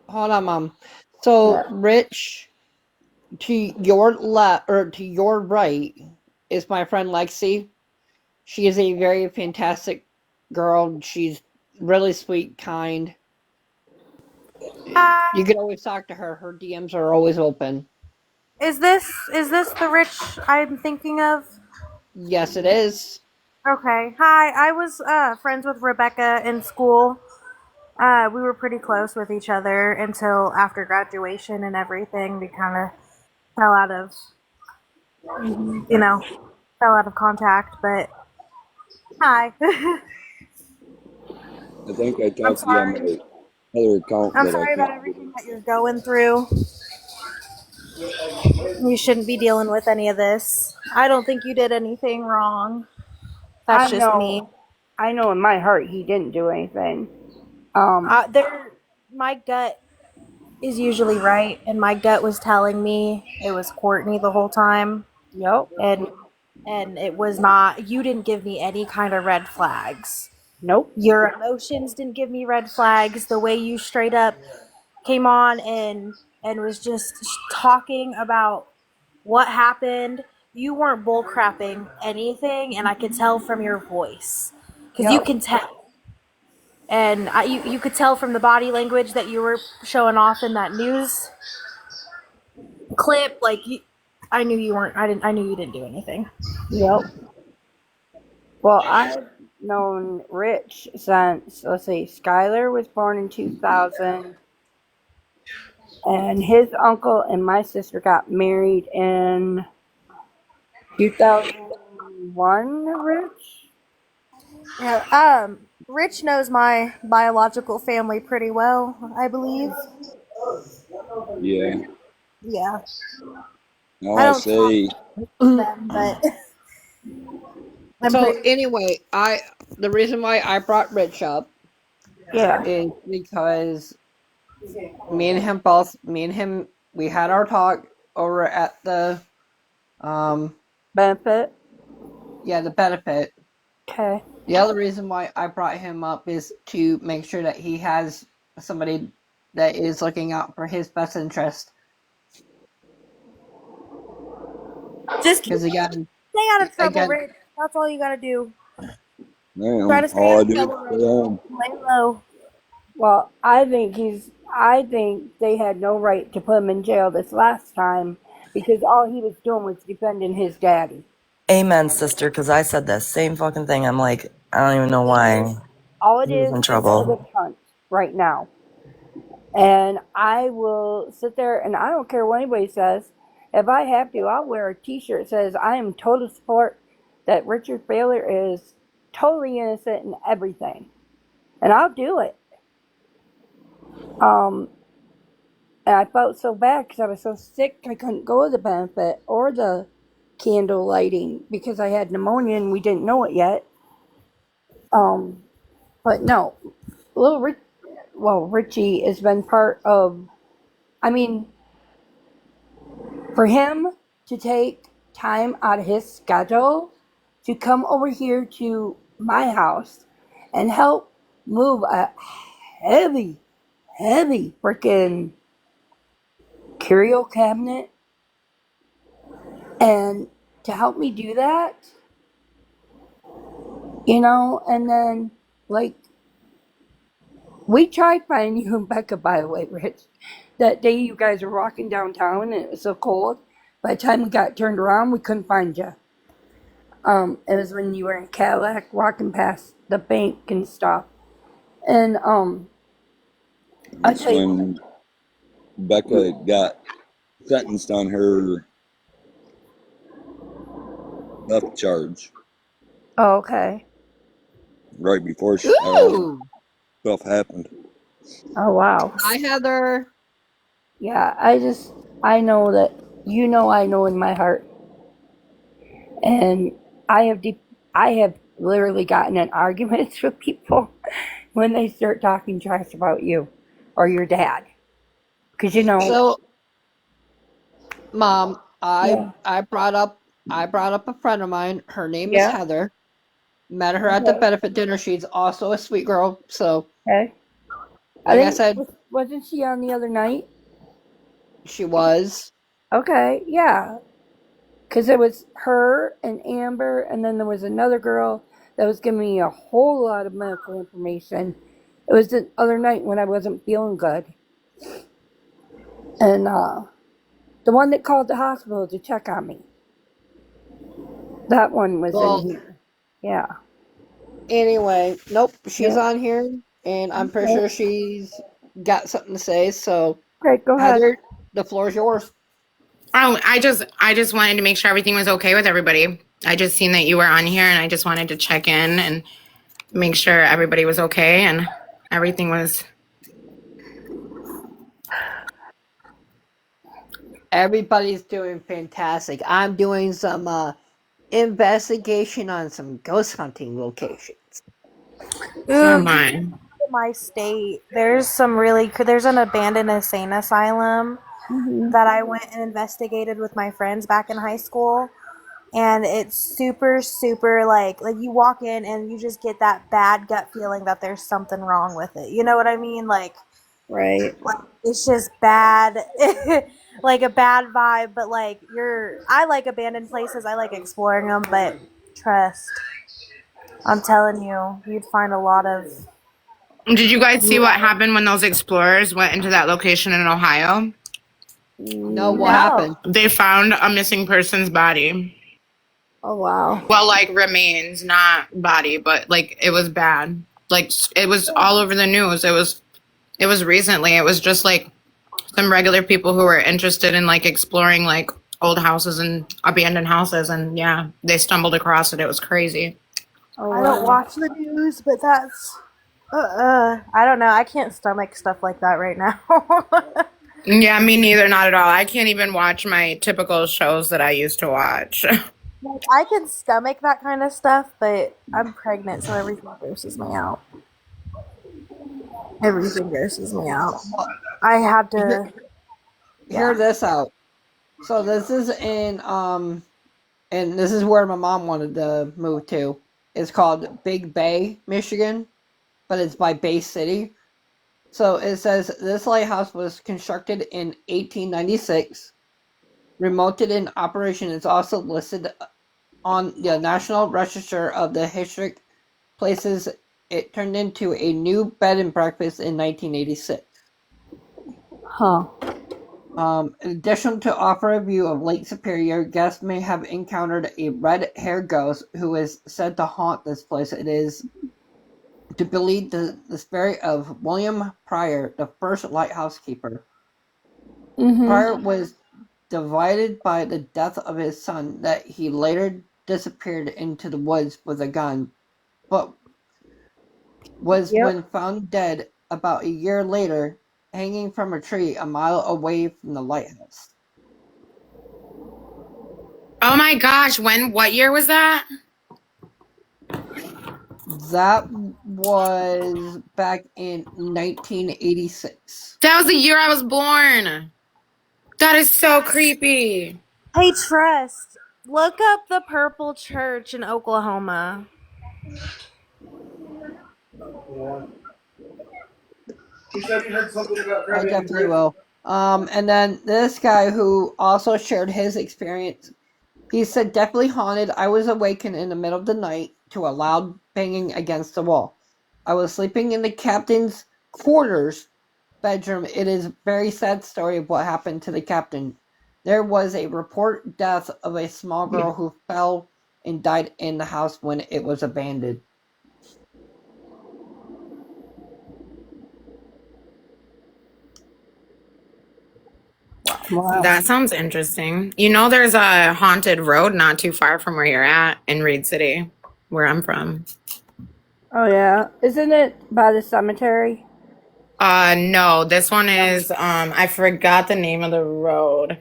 Hold on, mom. So,
Yeah.
Rich, to your left or to your right is my friend Lexi. She is a very fantastic girl. She's really sweet, kind. You
Hi.
can always talk to her. Her DMs are always open.
Is this the Rich I'm thinking of?
Yes, it is.
Okay. Hi. I was friends with Rebecca in school. We were pretty close with each other until after graduation and everything. We kind of fell out of, you know, fell out of contact. But hi.
I think I
I'm
talked to you on
sorry.
my other account,
I'm
but I
sorry about
can't get
everything
in.
that you're going through. You shouldn't be dealing with any of this. I don't think you did anything wrong.
I
That's just
know,
me.
I know in my heart he didn't do anything. Um,
My gut is usually right, and my gut was telling me it was Courtney the whole time,
yep,
and it was not. You didn't give me any kind of red flags.
nope,
Your emotions didn't give me red flags. The way you straight up came on and was just talking about what happened. You weren't bullcrapping anything, and I could tell from your voice because you
Yep.
can tell. And you could tell from the body language that you were showing off in that news clip. Like I knew you weren't. I knew you didn't do anything.
Yep. Well, I've known Rich since, let's see, Skylar was born in 2000, and his uncle and my sister got married in 2001, Rich?
Yeah. Rich knows my biological family pretty well, I believe.
Yeah.
Yeah.
All
I
I
don't talk
say,
to them, but I'm
So
pretty.
anyway, the reason why I brought Rich up
Yeah.
is because me and him, we had our talk over at the um
Benefit?
yeah, the benefit.
Okay.
The other reason why I brought him up is to make sure that he has somebody that is looking out for his best interest.
Just
Because again,
stay out of trouble,
again,
Rich. That's all you gotta do. Try
man,
to stay
all
out
I
of
do is
trouble,
stay
Rich.
home.
Lay low.
Well, I think they had no right to put him in jail this last time because all he was doing was defending his daddy.
Amen, sister, because I said the same fucking thing. I'm like, I don't even know why
All it
he was in
is a
trouble.
witch hunt right now. And I will sit there and I don't care what anybody says. If I have to, I'll wear a t-shirt that says I am total support that Richard Baylor is totally innocent in everything. And I'll do it. Um, and I felt so bad because I was so sick I couldn't go to the benefit or the candle lighting because I had pneumonia and we didn't know it yet. Um, but no, little Rich, well, Richie has been part of, I mean, for him to take time out of his schedule to come over here to my house and help move a heavy, heavy freaking curio cabinet and to help me do that, and then like we tried finding you and Becca, by the way, Rich. That day you guys were walking downtown and it was so cold. By the time we got turned around, we couldn't find you. It was when you were in Cadillac walking past the bank and stuff. And I'll
That's
tell you what.
when Becca got sentenced on her theft charge
Oh, okay.
right before all this
ooh,
stuff happened.
Oh, wow.
hi Heather.
Yeah, I know that I know in my heart, and I have I have literally gotten in arguments with people when they start talking trash about you or your dad, because
So, Mom,
yeah,
I brought up a friend of mine. Her name is
yeah,
Heather. Met her at the
okay,
benefit dinner. She's also a sweet girl. So,
okay. I
like I
think
said,
wasn't she on the other night?
she was.
Okay, yeah, because it was her and Amber, and then there was another girl that was giving me a whole lot of medical information. It was the other night when I wasn't feeling good, and the one that called the hospital to check on me, that one was in
Well,
here. Yeah.
anyway, nope, she's
Yeah.
on here, and I'm pretty
Okay.
sure she's got something to say. So,
Okay, go ahead.
Heather, the floor is yours.
Oh, I just wanted to make sure everything was okay with everybody. I just seen that you were on here and I just wanted to check in and make sure everybody was okay and everything was.
Everybody's doing fantastic. I'm doing some investigation on some ghost hunting locations.
Oh
Ooh, you should
my.
come to my state. There's an abandoned insane asylum
Hmm.
that I went and investigated with my friends back in high school. And it's super, super like you walk in and you just get that bad gut feeling that there's something wrong with it. You know what I mean? Like Right. Like, it's just bad. Like a bad vibe, but like I like abandoned places. I like exploring them, but trust, I'm telling you, you'd find a lot of.
Did you guys see what happened when those explorers went into that location in Ohio?
No, what
No.
happened?
They found a missing person's body.
Oh wow.
Well, like remains, not body, but like it was bad. Like it was all over the news. It was recently. It was just like some regular people who were interested in like exploring like old houses and abandoned houses, and yeah, they stumbled across it. It was crazy.
Oh, I don't watch the news, but that's. I don't know. I can't stomach stuff like that right now.
Yeah, me neither, not at all. I can't even watch my typical shows that I used to watch.
Like, I can stomach that kind of stuff, but I'm pregnant, so everything grosses me out. Everything grosses me out.
Well,
I had
hear,
to.
hear
Yeah.
this out. So this is and this is where my mom wanted to move to. It's called Big Bay, Michigan, but it's by Bay City. So it says this lighthouse was constructed in 1896. Remoted in operation is also listed on the National Register of the Historic Places. It turned into a new bed and breakfast in 1986.
Huh.
In addition to offer a view of Lake Superior, guests may have encountered a red-haired ghost who is said to haunt this place. It is to believe the spirit of William Pryor, the first lighthouse keeper. Pryor was divided by the death of his son that he later disappeared into the woods with a gun, but was when found dead about a year later, hanging from a tree a mile away from the lighthouse.
Oh my gosh, what year was that?
That was back in 1986.
That was the year I was born. That is so creepy.
Hey, Trust, look up the Purple Church in Oklahoma.
I definitely will. And then this guy who also shared his experience, he said, definitely haunted. I was awakened in the middle of the night to a loud banging against the wall. I was sleeping in the captain's quarters bedroom. It is a very sad story of what happened to the captain. There was a report death of a small girl who fell and died in the house when it was abandoned.
Wow.
That sounds interesting. You know, there's a haunted road not too far from where you're at in Reed City, where I'm from.
Oh yeah, isn't it by the cemetery?
No, this one is I forgot the name of the road,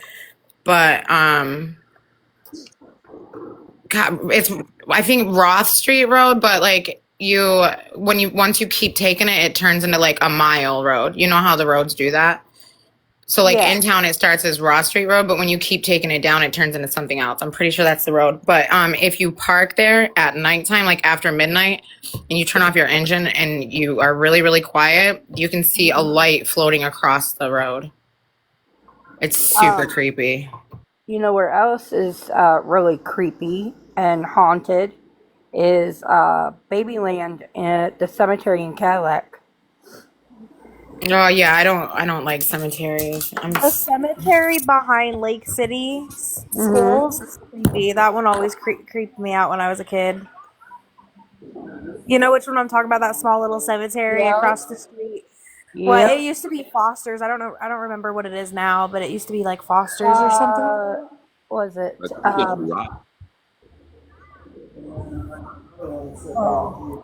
but God, it's I think Roth Street Road, but like once you keep taking it, it turns into like a mile road. You know how the roads do that? So like
Yeah.
in town, it starts as Ross Street Road, but when you keep taking it down, it turns into something else. I'm pretty sure that's the road. But if you park there at nighttime, like after midnight, and you turn off your engine and you are really, really quiet, you can see a light floating across the road. It's super creepy.
You know where else is really creepy and haunted is Babyland at the cemetery in Cadillac.
Oh yeah, I don't like cemeteries.
The cemetery behind Lake City schools is creepy. That one always creeped me out when I was a kid. You know which one I'm talking about? That small little cemetery across the street. Well, it used to be Foster's. I don't know. I don't remember what it is now, but it used to be like Foster's or something.
Was it?
I think it's rock.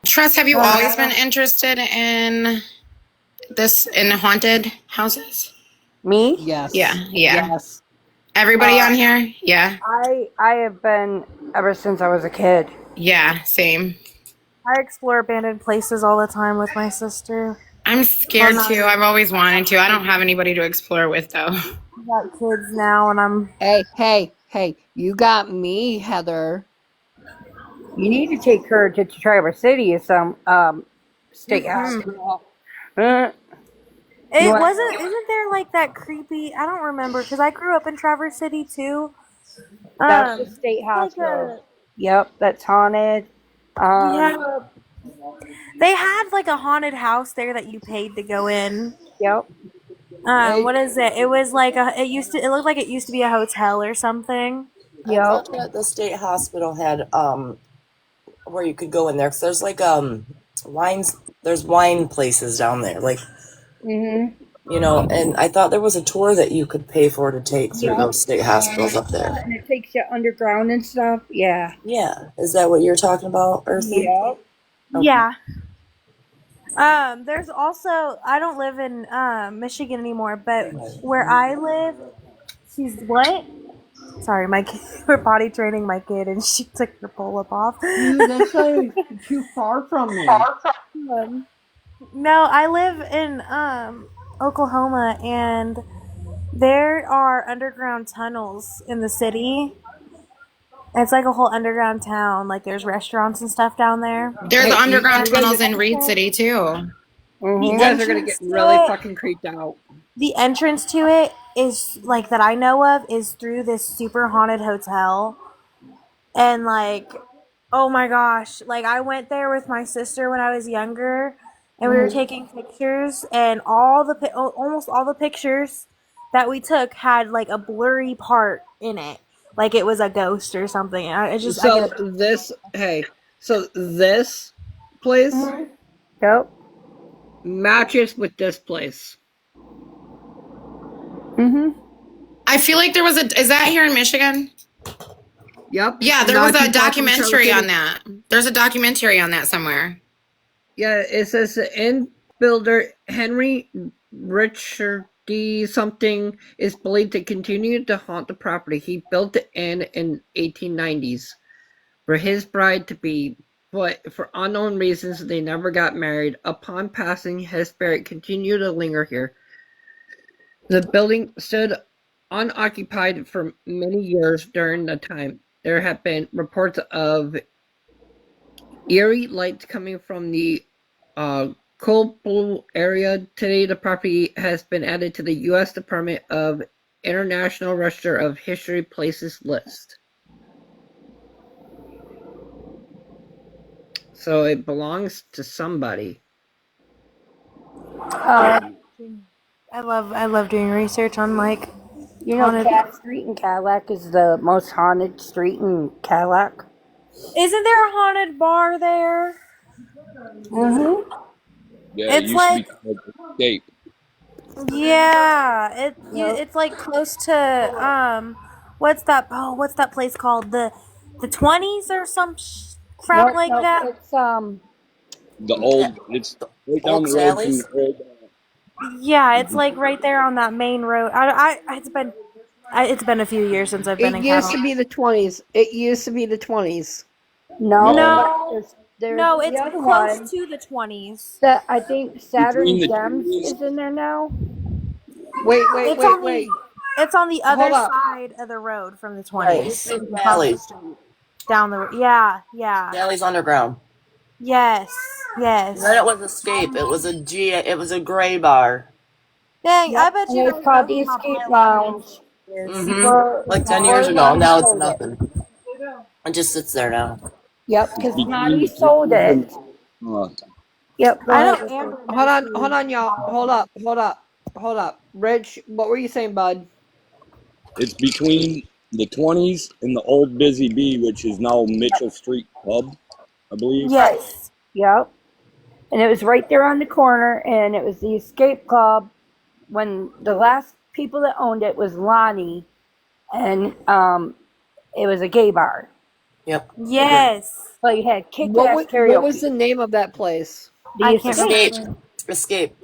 Trust, have you always been interested in haunted houses?
Me?
Yes.
Yeah.
Yes.
Everybody on here? Yeah.
I have been ever since I was a kid.
Yeah, same.
I explore abandoned places all the time with my sister.
I'm scared too. I've always wanted to. I don't have anybody to explore with though.
I got kids now, and I'm.
Hey! You got me, Heather.
You need to take her to Traverse City or some state house.
It wasn't. Isn't there like that creepy? I don't remember because I grew up in Traverse City too.
That's the state
Like
hospital.
a
Yep, that's haunted.
yeah. They had like a haunted house there that you paid to go in.
Yep.
What is it? It was like a. It used to. It looked like it used to be a hotel or something.
I thought that the state hospital had where you could go in there because there's like wines. There's wine places down there, like and I thought there was a tour that you could pay for to take through those state hospitals up there.
And it takes you underground and stuff. Yeah.
Yeah, is that what you're talking about, Earthy?
Yep.
Okay.
Yeah. There's also I don't live in Michigan anymore, but where I live, she's what? Sorry, my kid, we're potty training my kid, and she took her pull-up off.
Dude, that's like too far from me.
No, I live in Oklahoma, and there are underground tunnels in the city. It's like a whole underground town. Like there's restaurants and stuff down there.
There's underground
you guys
tunnels
are,
in Reed City too.
you guys are gonna get really fucking creeped out.
The entrance to it is like that I know of is through this super haunted hotel, and like, oh my gosh, like I went there with my sister when I was younger, and we were taking pictures, and almost all the pictures that we took had like a blurry part in it, like it was a ghost or something.
So this place
Yep.
matches with this place.
I feel like there was is that here in Michigan?
Yep.
Yeah, there was a documentary on that. There's a documentary on that somewhere.
Yeah, it says the end builder Henry Richard D. something is believed to continue to haunt the property. He built the inn in 1890s for his bride to be, but for unknown reasons they never got married. Upon passing, his spirit continued to linger here. The building stood unoccupied for many years during the time. There have been reports of eerie lights coming from the Cold Blue area. Today, the property has been added to the U.S. Department of International Register of History Places list. So it belongs to somebody.
I love doing research on like
You know, Cat Street in Cadillac is the most haunted street in Cadillac.
Isn't there a haunted bar there?
Yeah, it
It's
used
like
to be called Escape.
yeah, it's like close to what's that? Oh, what's that place called? The 20s or some crap like that.
It's
The old, it's right down
Old
the road from
Sally's?
the old.
Yeah, it's like right there on that main road. It's been a few years since I've been
It
in
used to
California.
be the 20s. It used to be the 20s.
no,
No,
there's
no,
the
it's
other
close
one
to the 20s.
that I think Saturn
Between the
Gems
trees.
is in there now.
Wait.
It's on the other
Hold up.
side of the road from the
Right,
20s.
it's Sally's.
Down the yeah.
Sally's underground.
Yes.
Then it was Escape. It was a gray bar.
Dang, I bet
And
you
it's
guys
called
know
the
how
Escape
my life
Lounge.
Like 10 years ago. Now it's nothing. It just sits there now.
Yep, because
Between
Monty
the
sold it. Yep.
I don't Amber
Hold on, y'all. Hold up. Rich, what were you saying, bud?
It's between the 20s and the old Busy Bee, which is now Mitchell Street Pub, I believe.
Yes.
Yep. And it was right there on the corner, and it was the Escape Club. When the last people that owned it was Lonnie, and it was a gay bar.
Yep.
Yes.
So you had kick-ass karaoke.
What was the name of that place?
The
I can't
Escape.
Escape.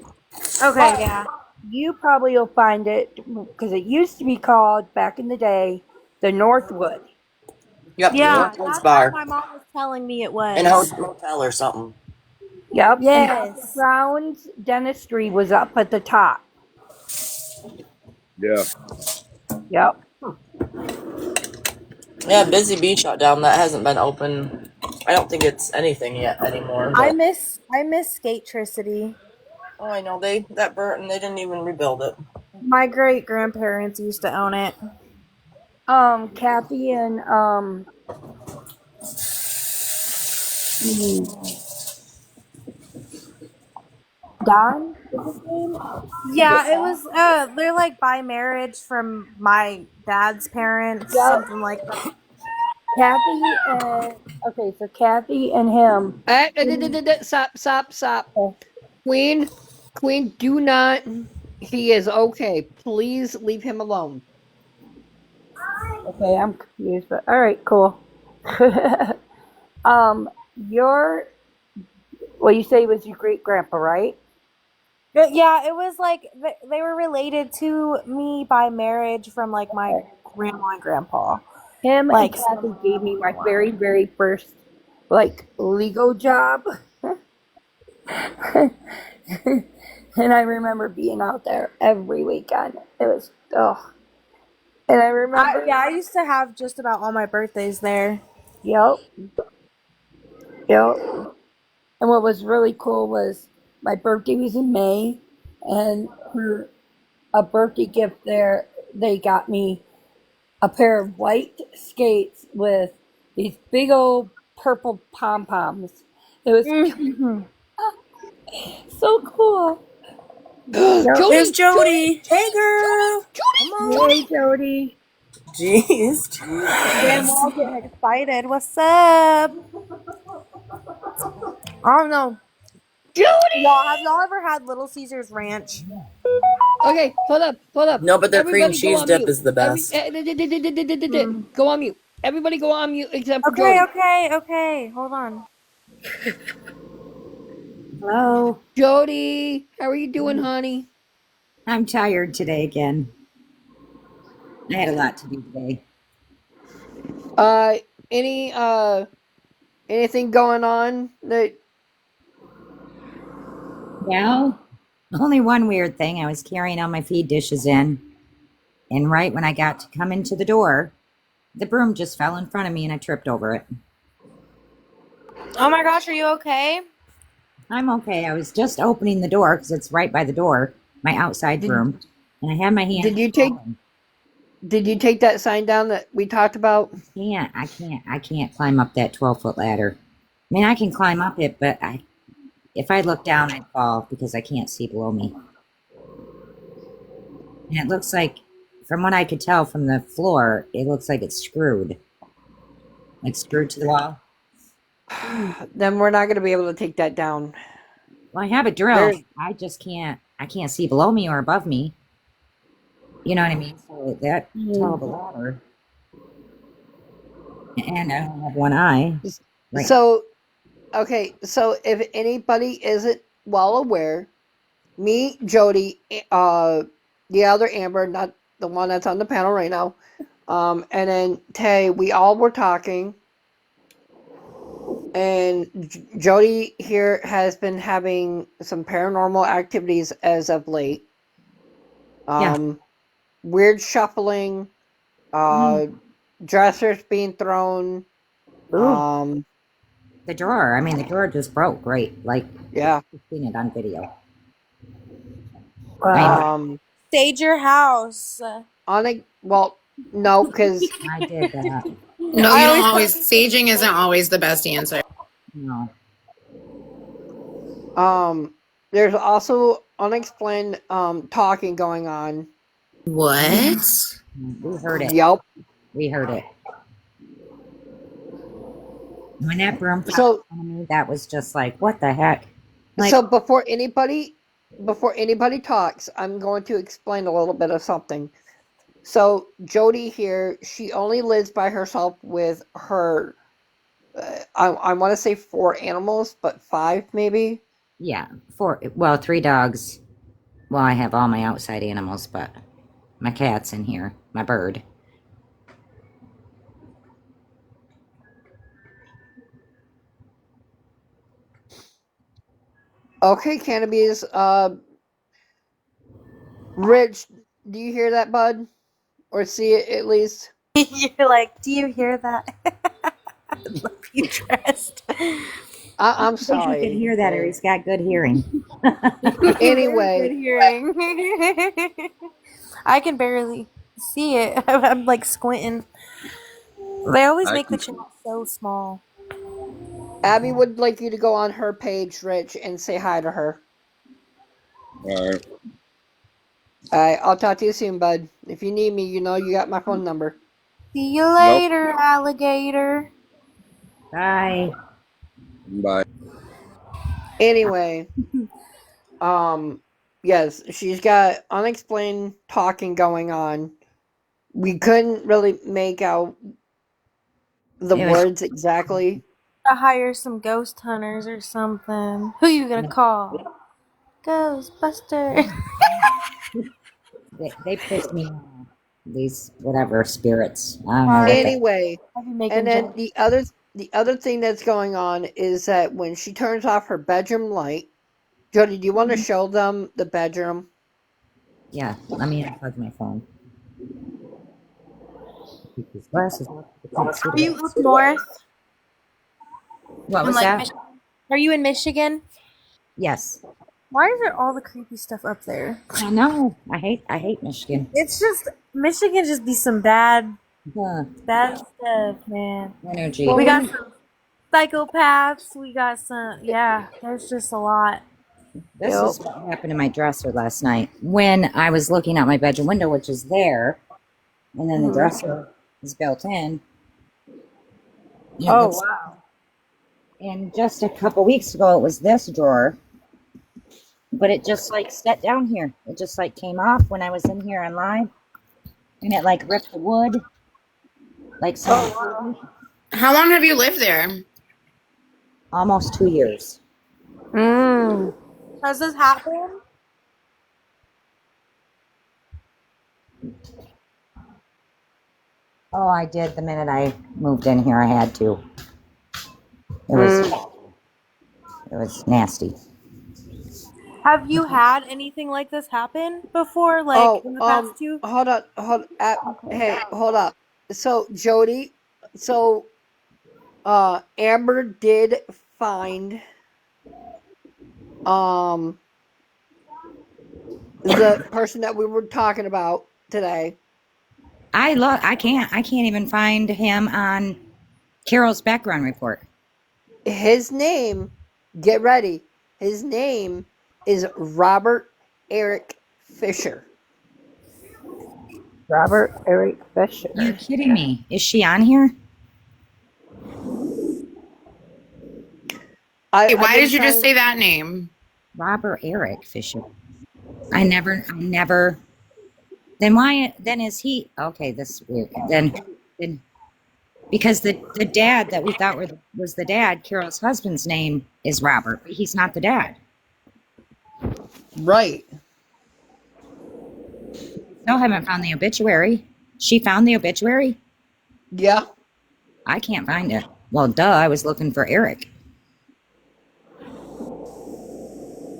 Okay, yeah.
You probably will find it because it used to be called back in the day the Northwood.
Yep.
Yeah,
Northwoods
that's
bar.
what my mom was telling me it was.
And a hotel or something.
Yep.
Yes.
And Brown's Dentistry was up at the top.
Yeah.
Yep.
Yeah, Busy Bee shut down. That hasn't been open. I don't think it's anything yet anymore.
I miss Skatetricity.
Oh, I know that burnt and they didn't even rebuild it.
My great grandparents used to own it.
Kathy and Don was his name. Was it
Yeah, it
Don?
was they're like by marriage from my dad's parents,
Yep.
something like that.
Kathy and okay, so Kathy and him.
Stop. Queen, Queen, do not. He is okay. Please leave him alone.
Okay, I'm confused, but all right, cool. Your well, you say it was your great grandpa, right?
But yeah, it was like they were related to me by marriage from like my
Okay.
grandma and grandpa.
Him and
Like so
Kathy gave me my very, very first like legal job. And I remember being out there every weekend. It was and I remember
I used to have just about all my birthdays there.
yep, yep. And what was really cool was my birthday was in May, and for a birthday gift there, they got me a pair of white skates with these big old purple pom poms. It was
Mm-hmm.
so cool. Yep.
There's
Jody,
Jody. Hey, girl. Come
Jody.
on.
Yay, Jody.
Jeez,
And we're
Jeez.
all getting excited. What's up? I don't know. Have y'all ever had Little Caesars Ranch?
Okay, hold up.
No, but their cream
Everybody go
cheese
on
dip
mute.
is the best.
Go on mute. Everybody go on mute except for
Okay,
Jody.
okay. Hold on.
Hello.
Jody, how are you doing, honey?
I'm tired today again. I had a lot to do today.
Uh, any anything going on that?
Well, only one weird thing. I was carrying all my feed dishes in, and right when I got to come into the door, the broom just fell in front of me and I tripped over it.
Oh my gosh, are you okay?
I'm okay. I was just opening the door because it's right by the door, my outside
Did
broom, and I had my hand
did you take
open.
did you take that sign down that we talked about?
I can't climb up that 12-foot ladder. I mean, I can climb up it, but if I look down, I'd fall because I can't see below me. And it looks like, from what I could tell from the floor, it looks like it's screwed. Like screwed to the wall.
Then we're not going to be able to take that down.
Well, I have it drilled.
There's
I can't see below me or above me. You know what I mean? So that tall of a ladder. And I only have one eye. Right.
so okay. So if anybody isn't well aware, me, Jody, the other Amber, not the one that's on the panel right now, and then Tay, we all were talking, and Jody here has been having some paranormal activities as of late.
Yeah.
Weird shuffling, dressers being thrown.
Ooh.
The drawer. I mean, the drawer just broke, right? Like,
Yeah.
I've seen it on video.
Wow.
Stage your house.
Well, no, because
I did that.
No, you
I
don't
always
always. Saging isn't always the best answer.
No.
there's also unexplained talking going on.
What?
We heard it.
Yep.
We heard it. When that broom fell
So
in front of me, that was just like, what the heck? Like,
so before anybody talks, I'm going to explain a little bit of something. So Jody here, she only lives by herself with her. I want to say 4 animals, but 5 maybe.
yeah, 3 dogs. Well, I have all my outside animals, but my cat's in here, my bird.
Okay, cannabis. Rich, do you hear that, bud? Or see it at least?
You're like, do you hear that? Love you, Trust.
I'm
I think he can
sorry.
hear that, or he's got good hearing.
Very good
Anyway,
hearing. I can barely see it. I'm like squinting. They always
I
make the
can.
chat so small.
Abby would like you to go on her page, Rich, and say hi to her.
All right.
Alright, I'll talk to you soon, bud. If you need me, you know you got my phone number.
See you
Yep.
later, alligator.
Bye.
Bye.
Anyway, yes, she's got unexplained talking going on. We couldn't really make out the
It was
words exactly.
To hire some ghost hunters or something. Who you gonna call? Ghostbuster.
they pissed me off. These whatever spirits. I don't know what
Sorry,
they.
Anyway,
I've been
and
making
then
jokes.
the other thing that's going on is that when she turns off her bedroom light, Jody, do you want to show them the bedroom?
Yeah, let me unplug my phone. Keep these glasses off. I can't see
Are you
the.
up north
What
in
was
like
that?
Michigan? Are you in Michigan?
Yes.
Why is there all the creepy stuff up there?
I know. I hate Michigan.
It's just Michigan just be some bad
Huh.
stuff, man.
Energy.
Well,
We got
when
some psychopaths. We got some there's just a lot.
This
Yep.
is what happened to my dresser last night when I was looking out my bedroom window, which is there, and then the
Mhm.
dresser is built in. And it
Oh
looks.
wow.
And just a couple weeks ago, it was this drawer, but it just like set down here. It just like came off when I was in here on live, and it like ripped the wood, like someone
How long have you lived there?
almost 2 years.
Has this happened?
Oh, I did the minute I moved in here. I had to. It was nasty.
Have you had anything like this happen before, like
Oh,
in the past two?
hold on,
Okay.
hey, hold up. So, Jody, so, Amber did find, um, the person that we were talking about today.
I can't even find him on Carol's background report.
His name, get ready, his name is Robert Eric Fisher.
Robert Eric Fisher.
You kidding me? Is she on here?
I've
Why
been
did you just
trying,
say that name?
Robert Eric Fisher. I never. Then why? Then is he okay? This is weird. Then because the dad that we thought was the dad, Carol's husband's name is Robert, but he's not the dad.
right.
Still haven't found the obituary. She found the obituary.
Yeah,
I can't find it. Well, duh. I was looking for Eric.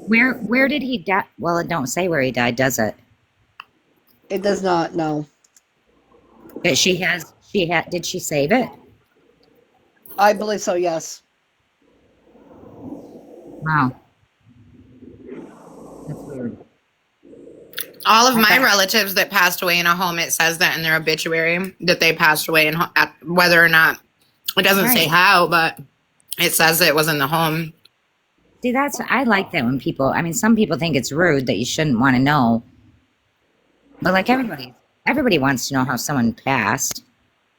Where did he die? Well, it don't say where he died, does it?
it does not, no.
But she had. Did she save it?
I believe so, yes.
Wow, that's weird.
All of
I
my
thought,
relatives that passed away in a home, it says that in their obituary that they passed away in whether or not it doesn't say
right.
how, but it says it was in the home.
See, I like that when people. I mean, some people think it's rude that you shouldn't want to know, but like everybody wants to know how someone passed,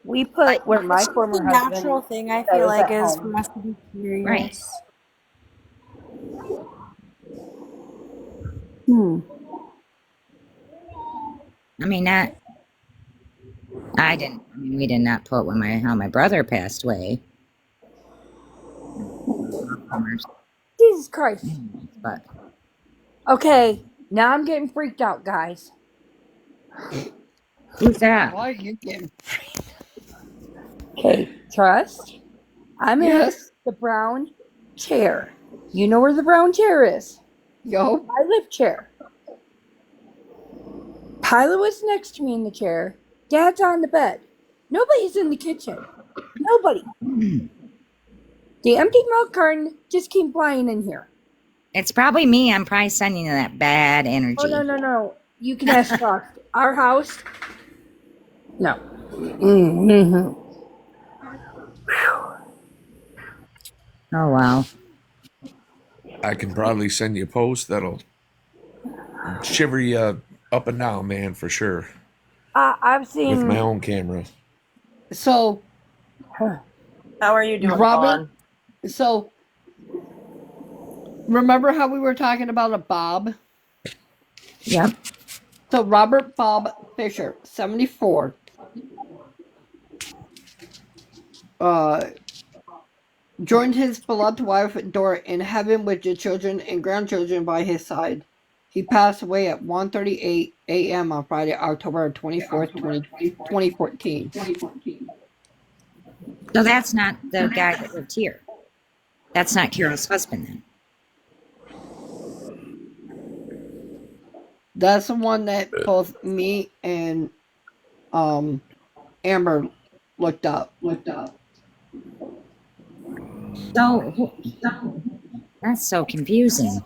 We put where my
It's just
former
a
husband
natural thing. I
that
feel
is
like
at
is for
home.
us to be
right?
curious.
I mean, that I didn't. I mean, we did not put when how my brother passed away,
Jesus Christ.
but
Okay, now I'm getting freaked out, guys.
who's that?
Why are you getting...
Okay, trust. I'm in
Yes.
the brown chair. You know where the brown chair is?
Yo.
My lift chair. Pilot was next to me in the chair. Dad's on the bed. Nobody's in the kitchen. Nobody.
The empty milk carton just came flying in here.
It's probably me. I'm probably sending you that bad energy.
Oh, no. You can ask Frost. Our house? No. Mm-hmm.
Oh, wow.
I can probably send you a post that'll shiver you up and down, man, for sure.
I've
With
seen.
my own camera.
So,
How are you doing,
Robert,
Vaughn?
so remember how we were talking about a Bob?
Yep.
So Robert Bob Fisher, 74, joined his beloved wife Dora in heaven with the children and grandchildren by his side. He passed away at 1:38 a.m. on Friday, October 24th, 2014.
So that's not the guy that lived here. That's not Carol's husband then.
That's the one that both me and Amber looked up.
So that's so confusing.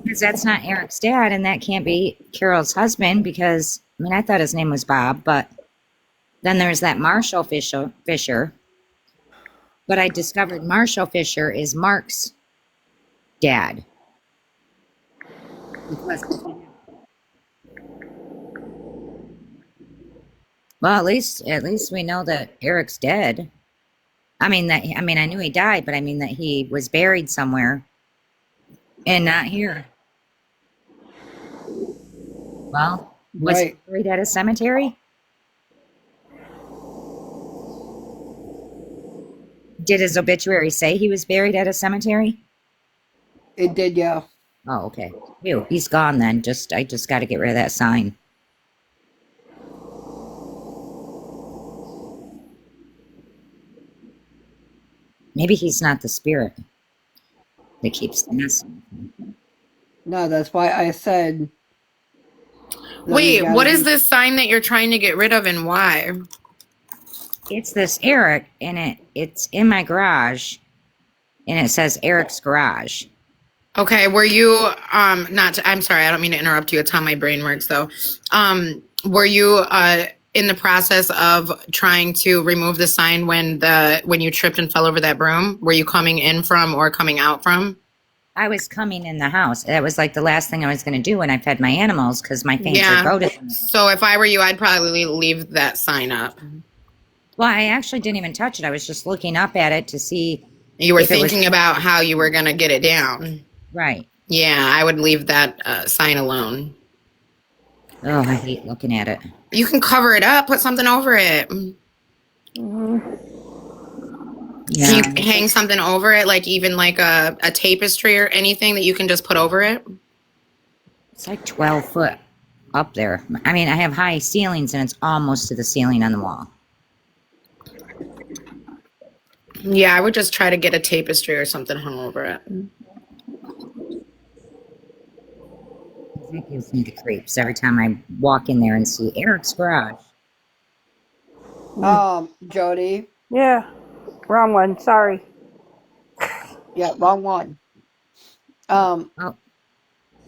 Because that's not Eric's dad, and that can't be Carol's husband because, I mean, I thought his name was Bob, but then there's that Marshall Fisher. But I discovered Marshall Fisher is Mark's dad. Well, at least we know that Eric's dead. I knew he died, but I mean that he was buried somewhere and not here. Well, was he buried at a cemetery? Did his obituary say he was buried at a cemetery?
It did, yeah.
Oh, okay. Phew, he's gone then. I just got to get rid of that sign. Maybe he's not the spirit that keeps messing.
No, that's why I said.
Wait, what is this sign that you're trying to get rid of and why?
It's this Eric, and it's in my garage, and it says Eric's garage.
Okay, were you I'm sorry, I don't mean to interrupt you. It's how my brain works though. Were you in the process of trying to remove the sign when you tripped and fell over that broom? Were you coming in from or coming out from?
I was coming in the house. That was like the last thing I was going to do when I fed my animals because my fangs are goated.
So if I were you, I'd probably leave that sign up.
Well, I actually didn't even touch it. I was just looking up at it to see.
You were thinking about how you were going to get it down.
Right.
Yeah, I would leave that sign alone.
Oh, I hate looking at it.
You can cover it up, put something over it.
Yeah.
Can you hang something over it, like even like a tapestry or anything that you can just put over it?
It's like 12 foot up there. I mean, I have high ceilings and it's almost to the ceiling on the wall.
Yeah, I would just try to get a tapestry or something hung over it.
That gives me the creeps every time I walk in there and see Eric's garage.
Jody.
Yeah. Wrong one. Sorry.
Yeah, wrong one.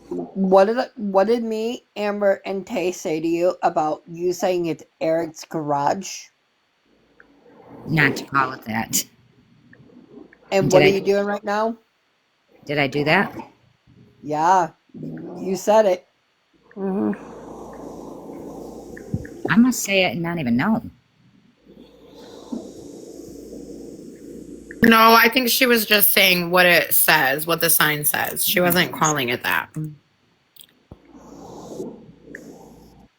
What did me, Amber, and Tay say to you about you saying it's Eric's garage?
Not to call it that.
And what are you doing right now?
Did I do that?
Yeah, you said it.
I must say it and not even know.
No, I think she was just saying what it says, what the sign says. She wasn't calling it that.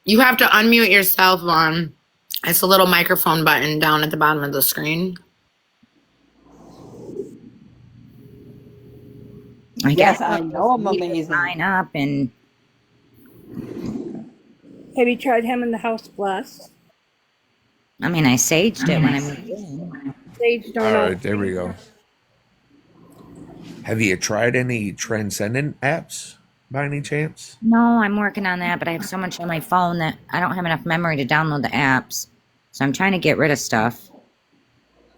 You have to unmute yourself, Vaughn. It's a little microphone button down at the bottom of the screen.
I guess
I know I'm amazing.
Line up and.
Have you tried him in the House Blessed?
I mean, I saged it when I moved in.
All right, there we go. Have you tried any transcendent apps by any chance?
No, I'm working on that, but I have so much on my phone that I don't have enough memory to download the apps. So I'm trying to get rid of stuff.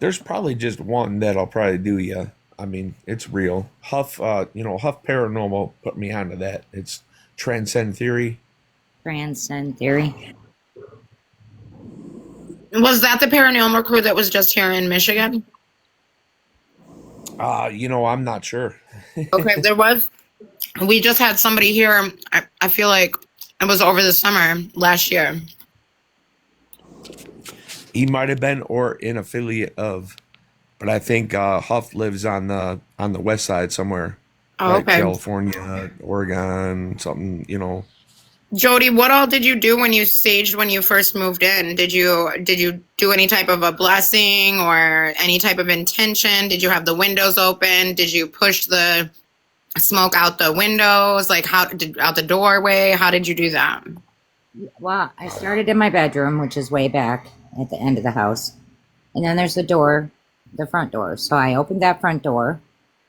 There's probably just one that'll probably do you. I mean, it's real. Huff, Huff Paranormal put me onto that. It's Transcend Theory.
Transcend theory.
Was that the paranormal crew that was just here in Michigan?
I'm not sure.
Okay, there was. We just had somebody here. I feel like it was over the summer last year.
He might have been or an affiliate of, but I think Huff lives on the west side somewhere,
Oh,
like
okay.
California, Oregon, something.
Jody, what all did you do when you staged when you first moved in? Did you do any type of a blessing or any type of intention? Did you have the windows open? Did you push the smoke out the windows? Like out the doorway? How did you do that?
Well, I started in my bedroom, which is way back at the end of the house. And then there's the door, the front door. So I opened that front door.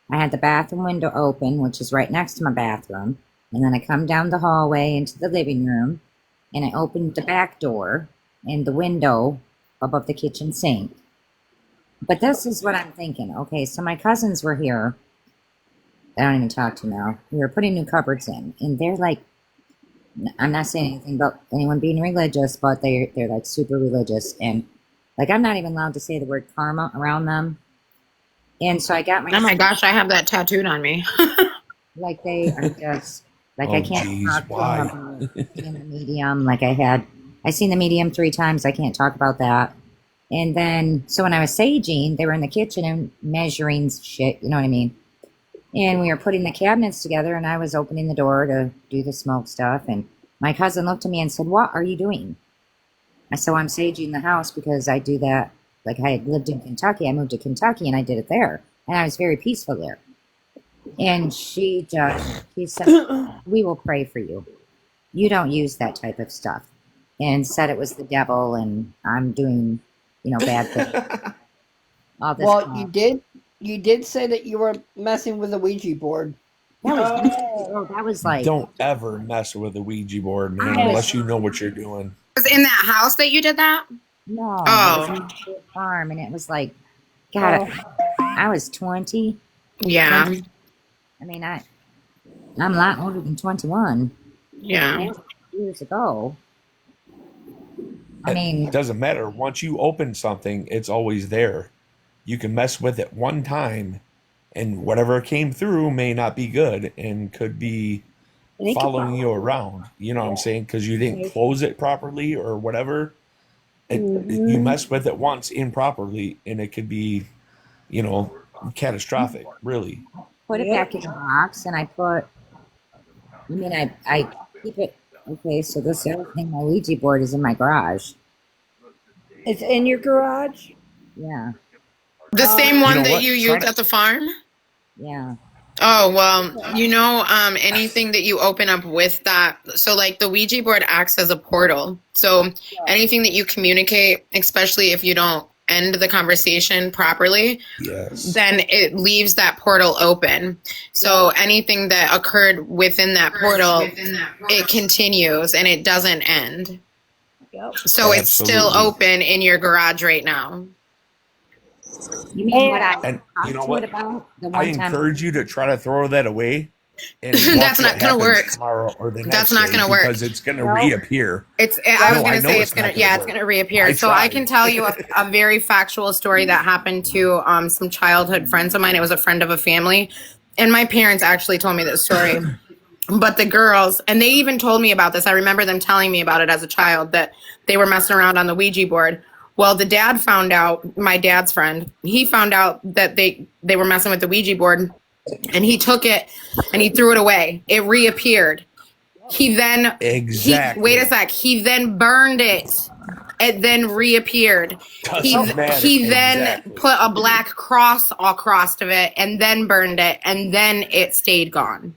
I had the bathroom window open, which is right next to my bathroom. And then I come down the hallway into the living room, and I opened the back door and the window above the kitchen sink. But this is what I'm thinking. Okay, so my cousins were here. I don't even talk to now. We were putting new cupboards in, and they're like, I'm not saying anything about anyone being religious, but they're like super religious, and like I'm not even allowed to say the word karma around them. And so I got my
Oh my gosh, I have that tattooed on me.
like they are just like
Oh,
I can't
geez,
talk to
why?
them about being the medium. Like I seen the medium 3 times. I can't talk about that. And then so when I was saging, they were in the kitchen and measuring shit. You know what I mean? And we were putting the cabinets together, and I was opening the door to do the smoke stuff. And my cousin looked at me and said, "What are you doing?" I said, "I'm saging the house because I do that. Like I had lived in Kentucky. I moved to Kentucky and I did it there. And I was very peaceful there." And she said, "We will pray for you. You don't use that type of stuff." And said it was the devil and I'm doing, bad things. All this
Well,
stuff.
you did say that you were messing with the Ouija board.
That was like,
Don't ever mess with a Ouija board, man,
I was
unless you know what you're doing.
Was it in that house that you did that?
No, it was on
Oh,
a farm, and it was like, God, I was 20.
yeah.
20 I mean, I'm a lot older than 21.
Yeah.
And years ago. I
It
mean,
doesn't matter. Once you open something, it's always there. You can mess with it one time, and whatever came through may not be good and could be following you around. You know what I'm saying? Because you didn't close it properly or whatever. You mess with it once improperly, and it could be, you know, catastrophic. Really.
put it back in the box, and I keep it. Okay, so this other thing, my Ouija board is in my garage.
It's in your garage?
Yeah,
The same
You
one
know
that
what?
you
Try
used
to.
at the farm?
yeah.
Oh, well, anything that you open up with that. So, like, the Ouija board acts as a portal. So, anything that you communicate, especially if you don't end the conversation properly,
Yes.
then it leaves that portal open. So, anything that occurred within that portal, it continues and it doesn't end.
Yep.
So, it's still
Absolutely.
open in your garage right now.
You mean what I
And you
talked
know
to
what?
it about? The
I
one time.
encourage you to try to throw that away and
That's
watch what
not going to
happens
work.
tomorrow or the
That's
next
not
day
going to work.
because it's going to reappear.
I was
No,
going
I
to
know
say
it's not
it's
going to
going to
work.
reappear.
I
So I can
tried.
tell you a very factual story that happened to some childhood friends of mine. It was a friend of a family, and my parents actually told me this story. But the girls, and they even told me about this. I remember them telling me about it as a child that they were messing around on the Ouija board. Well, the dad found out, my dad's friend, he found out that they were messing with the Ouija board, and he took it and he threw it away. It reappeared. He then wait a
Exactly.
sec. He then burned it. It then reappeared.
Doesn't matter.
He then
Exactly.
put a black cross across of it and then burned it and then it stayed gone.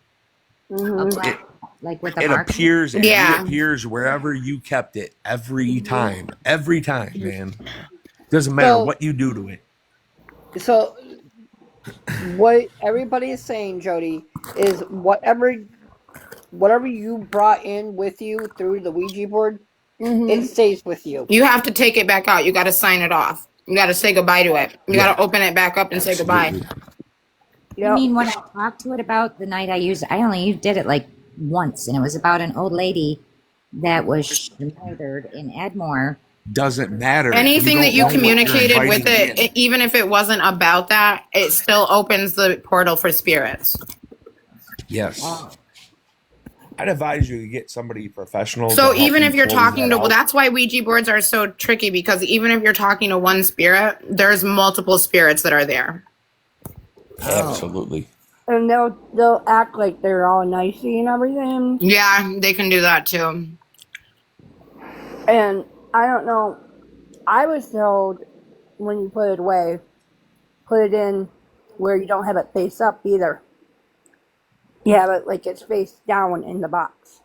A black, like with a
It
mark.
appears and
Yeah.
reappears wherever you kept it every time. Every time, man. Doesn't matter
So,
what you do to it.
so what everybody is saying, Jody, is whatever you brought in with you through the Ouija board, it stays with you.
You have to take it back out. You got to sign it off. You got to say goodbye to it. You got to open it back up and say goodbye.
I mean, when I talked to it about the night I used it, I only did it like once, and it was about an old lady that was murdered in Edmore.
Doesn't matter.
Anything that you
don't know what you're
communicated with
inviting in.
it, even if it wasn't about that, it still opens the portal for spirits.
Yes. I'd advise you to get somebody professional.
So
to help
even
you
if you're
close
talking
that
to,
out.
well, that's why Ouija boards are so tricky, because even if you're talking to one spirit, there's multiple spirits that are there.
Absolutely.
And they'll act like they're all nicey and everything.
Yeah, they can do that too.
And I don't know. I was told when you put it away, put it in where you don't have it face up either. You have it like it's face down in the box.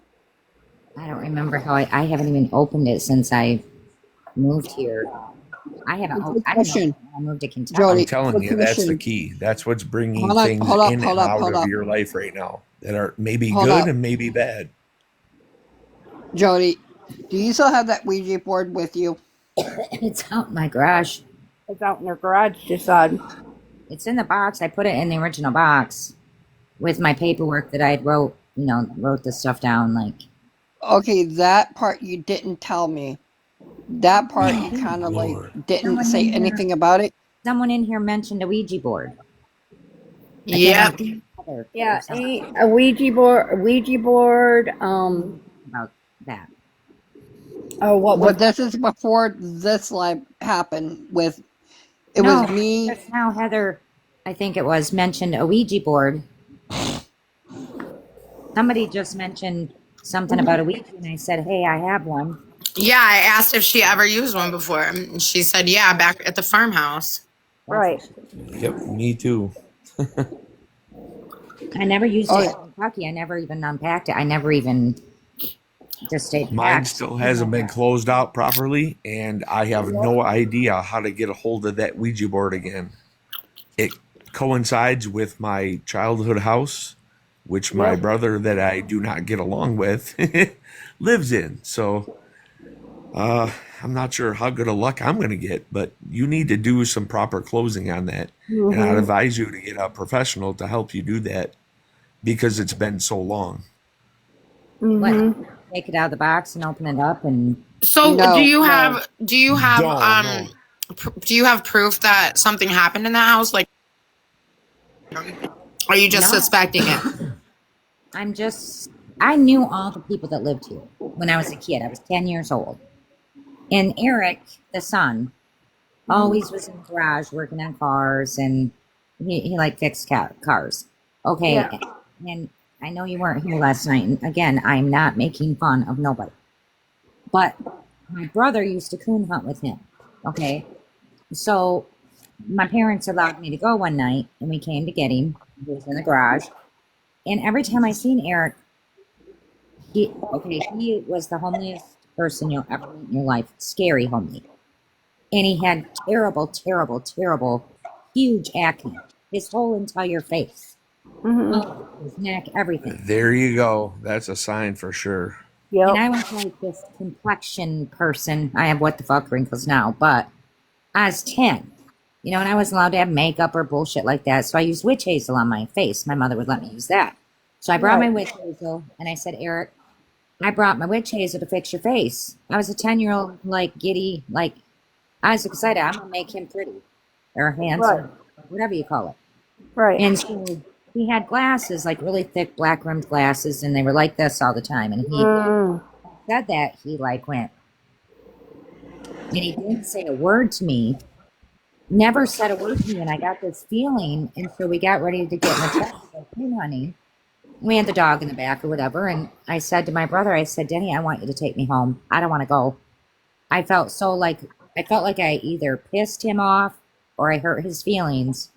I don't remember how I haven't even opened it since I moved here. I haven't. I didn't know when I moved to Kentucky.
Jody,
I'm telling you, that's the key. That's what's bringing things in and out of your life right now that are maybe good and maybe bad.
Jody, do you still have that Ouija board with you?
It's out in my garage.
It's out in their garage, she said.
It's in the box. I put it in the original box with my paperwork that I wrote the stuff down. Like,
okay, that part you didn't tell me. That part you kind of like didn't say anything about it.
Someone in here mentioned a Ouija board.
Yeah.
Yeah, a Ouija board.
About that.
Oh, what was?
But this is before this live happened. Was me.
Just now, Heather, I think it was, mentioned a Ouija board. Somebody just mentioned something about a Ouija, and I said, "Hey, I have one."
Yeah, I asked if she ever used one before. And she said, yeah, back at the farmhouse.
Right.
Yep, me too.
I never used it in Kentucky. I never even unpacked it. I never even just stayed packed.
Mine still hasn't been closed out properly, and I have no idea how to get a hold of that Ouija board again. It coincides with my childhood house, which my brother that I do not get along with lives in. So I'm not sure how good a luck I'm going to get, but you need to do some proper closing on that. Mm-hmm. And I'd advise you to get a professional to help you do that because it's been so long.
Mm-hmm. Take it out of the box and open it up and.
So do you have proof that something happened in that house? Like, are you just suspecting it?
I knew all the people that lived here when I was a kid. I was 10 years old. And Eric, the son, always was in the garage working on cars, and he like fixed cars. Okay, and I know you weren't here last night, and again, I'm not making fun of nobody. But my brother used to coon hunt with him, okay? So my parents allowed me to go one night, and we came to get him. He was in the garage. And every time I seen Eric, he was the homeliest person you'll ever meet in your life. Scary homely. And he had terrible, terrible, terrible, huge acne. His whole entire face. Mm-hmm. His neck, everything.
There you go. That's a sign for sure.
Yep. And I was like this complexion person. I have what the fuck wrinkles now, but I was 10. And I wasn't allowed to have makeup or bullshit like that. So I used witch hazel on my face. My mother would let me use that. So I brought my witch hazel, and I said, Eric, I brought my witch hazel to fix your face. I was a 10-year-old, like, giddy, like, I was excited. I'm going to make him pretty. Or handsome, whatever you call it.
Right.
And so he had glasses, like really thick black-rimmed glasses, and they were like this all the time. And he said that, he, like, went. And he didn't say a word to me. Never said a word to me, and I got this feeling, and so we got ready to get in the truck. Like, hey, honey. We had the dog in the back or whatever, and I said to my brother, I said, Denny, I want you to take me home. I don't want to go. I felt like I either pissed him off or I hurt his feelings.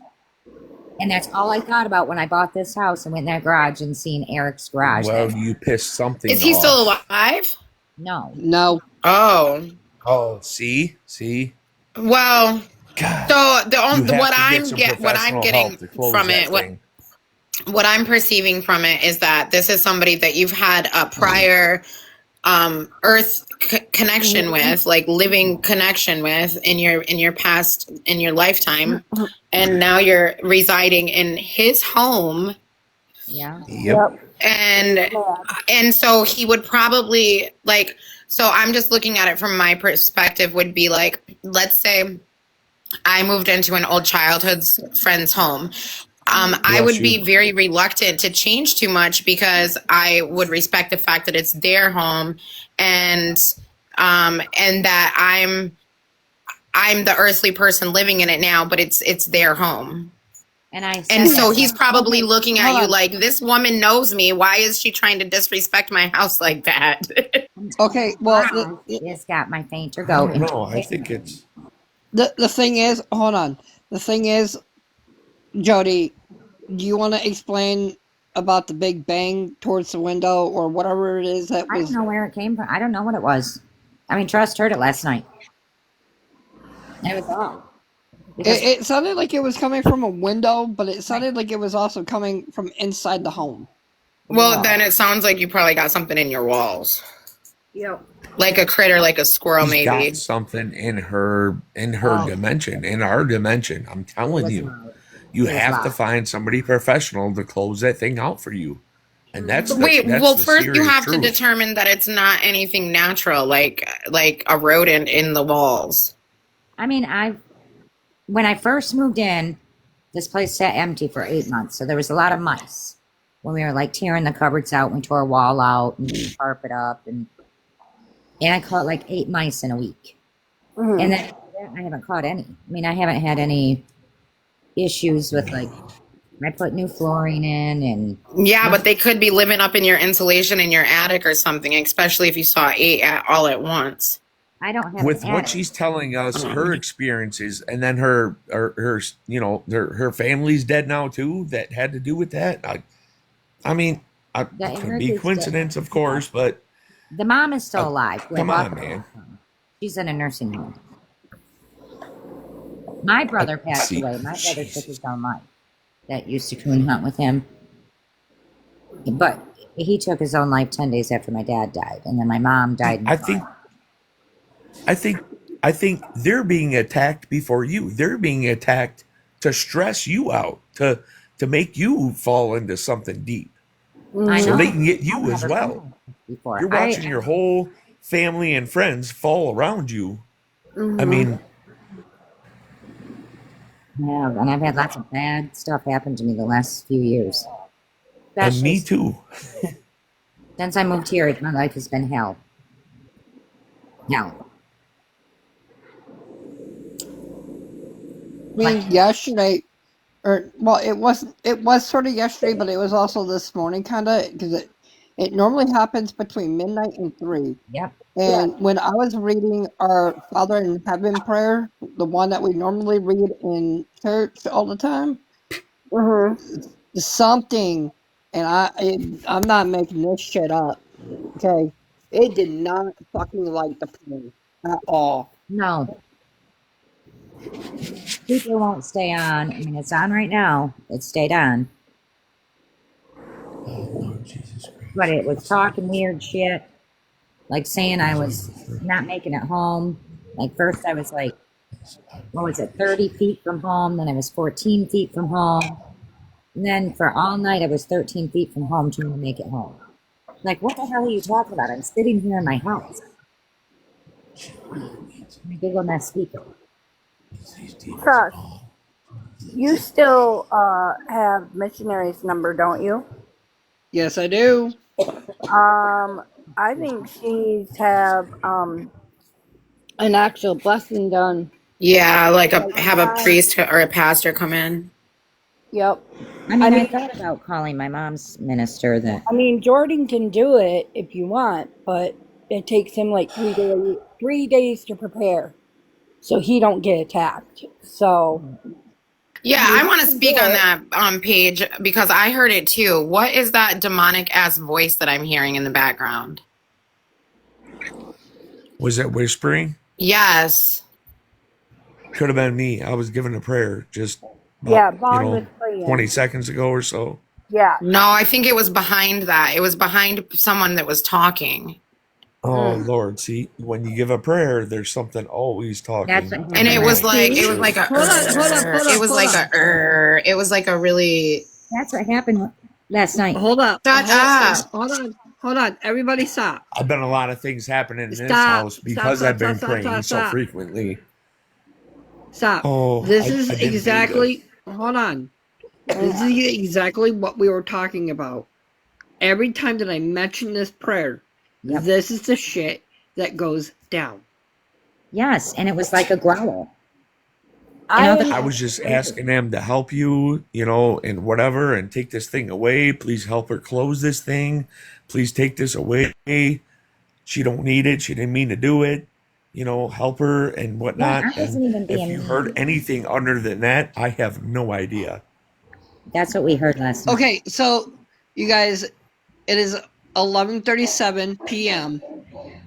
And that's all I thought about when I bought this house and went in that garage and seen Eric's garage.
Well, you pissed something off.
Is he still alive?
No.
Oh, see?
Well,
God.
So what I'm getting from it, what I'm perceiving from it is that this is somebody that you've had a prior earth connection with, like living connection with in your lifetime, and now you're residing in his home.
Yeah.
Yep.
And so he would probably like, so I'm just looking at it from my perspective, would be like, let's say I moved into an old childhood friend's home. I
Bless
would
you.
be very reluctant to change too much because I would respect the fact that it's their home, and that I'm the earthly person living in it now, but it's their home.
And
so he's probably looking at
Hold
you
on.
like, this woman knows me. Why is she trying to disrespect my house like that?
Okay, well,
it's got my fainter
I
goat.
don't know. I think it's
the thing is, hold on. The thing is, Jody, do you want to explain about the big bang towards the window or whatever it is that
I don't
was?
know where it came from. I don't know what it was. I mean, Trust heard it last night. It was all. Because
It sounded like it was coming from a window, but it sounded like it was also coming from inside the home.
Well, then it sounds like you probably got something in your walls.
Yep.
Like a critter, like a squirrel,
she's
maybe.
got something in her dimension, in our dimension. I'm telling you, you have to find somebody professional to close that thing out for you. And that's
first you have to
truth.
determine that it's not anything natural, like a rodent in the walls.
I mean, when I first moved in, this place sat empty for 8 months, so there was a lot of mice. When we were like tearing the cupboards out, we tore a wall out and the carpet up, and I caught like 8 mice in a week. And then I haven't caught any. I mean, I haven't had any issues with, like, I put new flooring in, and
yeah, but they could be living up in your insulation in your attic or something, especially if you saw 8 all at once.
I don't have
with what she's telling us, her experiences, and then her you know, her family's dead now too. That had to do with that. I mean, it could be coincidence, of course, but
the mom is still alive.
Come on, man.
She's in a nursing home. My brother passed away. My brother took his own life. That used to coon hunt with him, but he took his own life 10 days after my dad died, and then my mom died.
I think they're being attacked before you. They're being attacked to stress you out, to make you fall into something deep, so they can get you as well. You're watching your whole family and friends fall around you. I mean,
yeah, and I've had lots of bad stuff happen to me the last few years.
and me too.
Since I moved here, my life has been hell. Hell.
I mean, yesterday, or well, it was sort of yesterday, but it was also this morning, kind of, because it normally happens between midnight and 3.
Yep.
And when I was reading our Father in Heaven prayer, the one that we normally read in church all the time, something, and I'm not making this shit up, okay? It did not fucking like the prayer at all.
No. People won't stay on. I mean, it's on right now. It stayed on. But it was talking weird shit. Like saying I was not making it home. Like first I was like, what was it, 30 feet from home. Then I was 14 feet from home. And then for all night I was 13 feet from home trying to make it home. Like, what the hell are you talking about? I'm sitting here in my house. Let me go on that speaker.
Trust. You still have missionary's number, don't you?
Yes, I do.
I think she's have
An actual blessing done.
Yeah, like have a priest or a pastor come in.
Yep.
I mean, I thought about calling my mom's minister.
I mean, Jordan can do it if you want, but it takes him like 3 days to prepare, so he don't get attacked. So
yeah, I want to speak on that page because I heard it too. What is that demonic ass voice that I'm hearing in the background?
Was that whispering?
Yes.
Could have been me. I was giving a prayer just
Vaughn was praying
20 seconds ago or so.
Yeah.
No, I think it was behind that. It was behind someone that was talking.
Oh Lord, see, when you give a prayer, there's something always
That's
talking.
what
And
And
it
happened
was
last.
make
like
sure.
Hold on, hold up, hold
it
up,
was
hold
like
on.
it was like a really
That's what happened last night.
Hold up,
shut up.
hold on. Everybody stop.
I've been a lot of things happening in this
Stop,
house
stop,
because
stop,
I've
stop,
been
stop,
praying
stop,
so
stop.
frequently.
Stop.
Oh,
This is
I didn't mean to.
exactly, hold on. This is exactly what we were talking about. Every time that I mention this prayer,
Yep.
this is the shit that goes down.
Yes, and it was like a growl.
I was just asking them to help you, and whatever, and take this thing away. Please help her close this thing. Please take this away. She don't need it. She didn't mean to do it. Help her and
Yeah,
whatnot.
I
And
wasn't even
if
being
you
mean.
heard anything other than that, I have no idea.
That's what we heard last night.
Okay, so you guys, it is 11:37 p.m.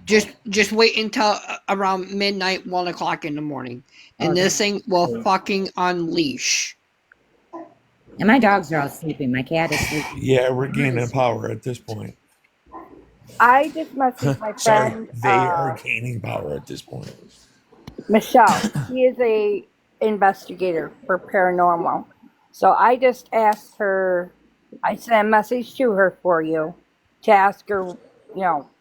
Just wait until around midnight, 1 o'clock in the morning, and this thing will fucking unleash.
And my dogs are all sleeping. My cat is sleeping.
Yeah, we're gaining power at this point.
I just messaged my
Sorry,
friend
they are gaining power at this point.
Michelle. She is a investigator for paranormal. So I just asked her. I sent a message to her for you to ask her,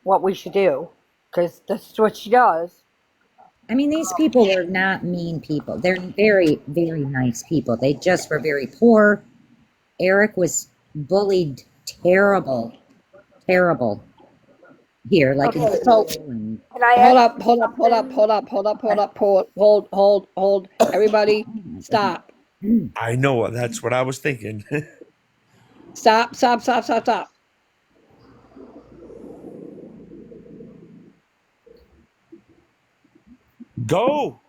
what we should do, because that's what she does.
I mean, these people were not mean people. They're very, very nice people. They just were very poor. Eric was bullied terrible, terrible here, like in
Okay, so
school. And
can I
Hold
ask
up,
you
hold up, hold up,
something?
hold up, hold up, hold up, hold. Everybody,
oh my goodness.
stop.
I know that's what I was thinking.
Stop, stop, stop, stop, stop.
Go.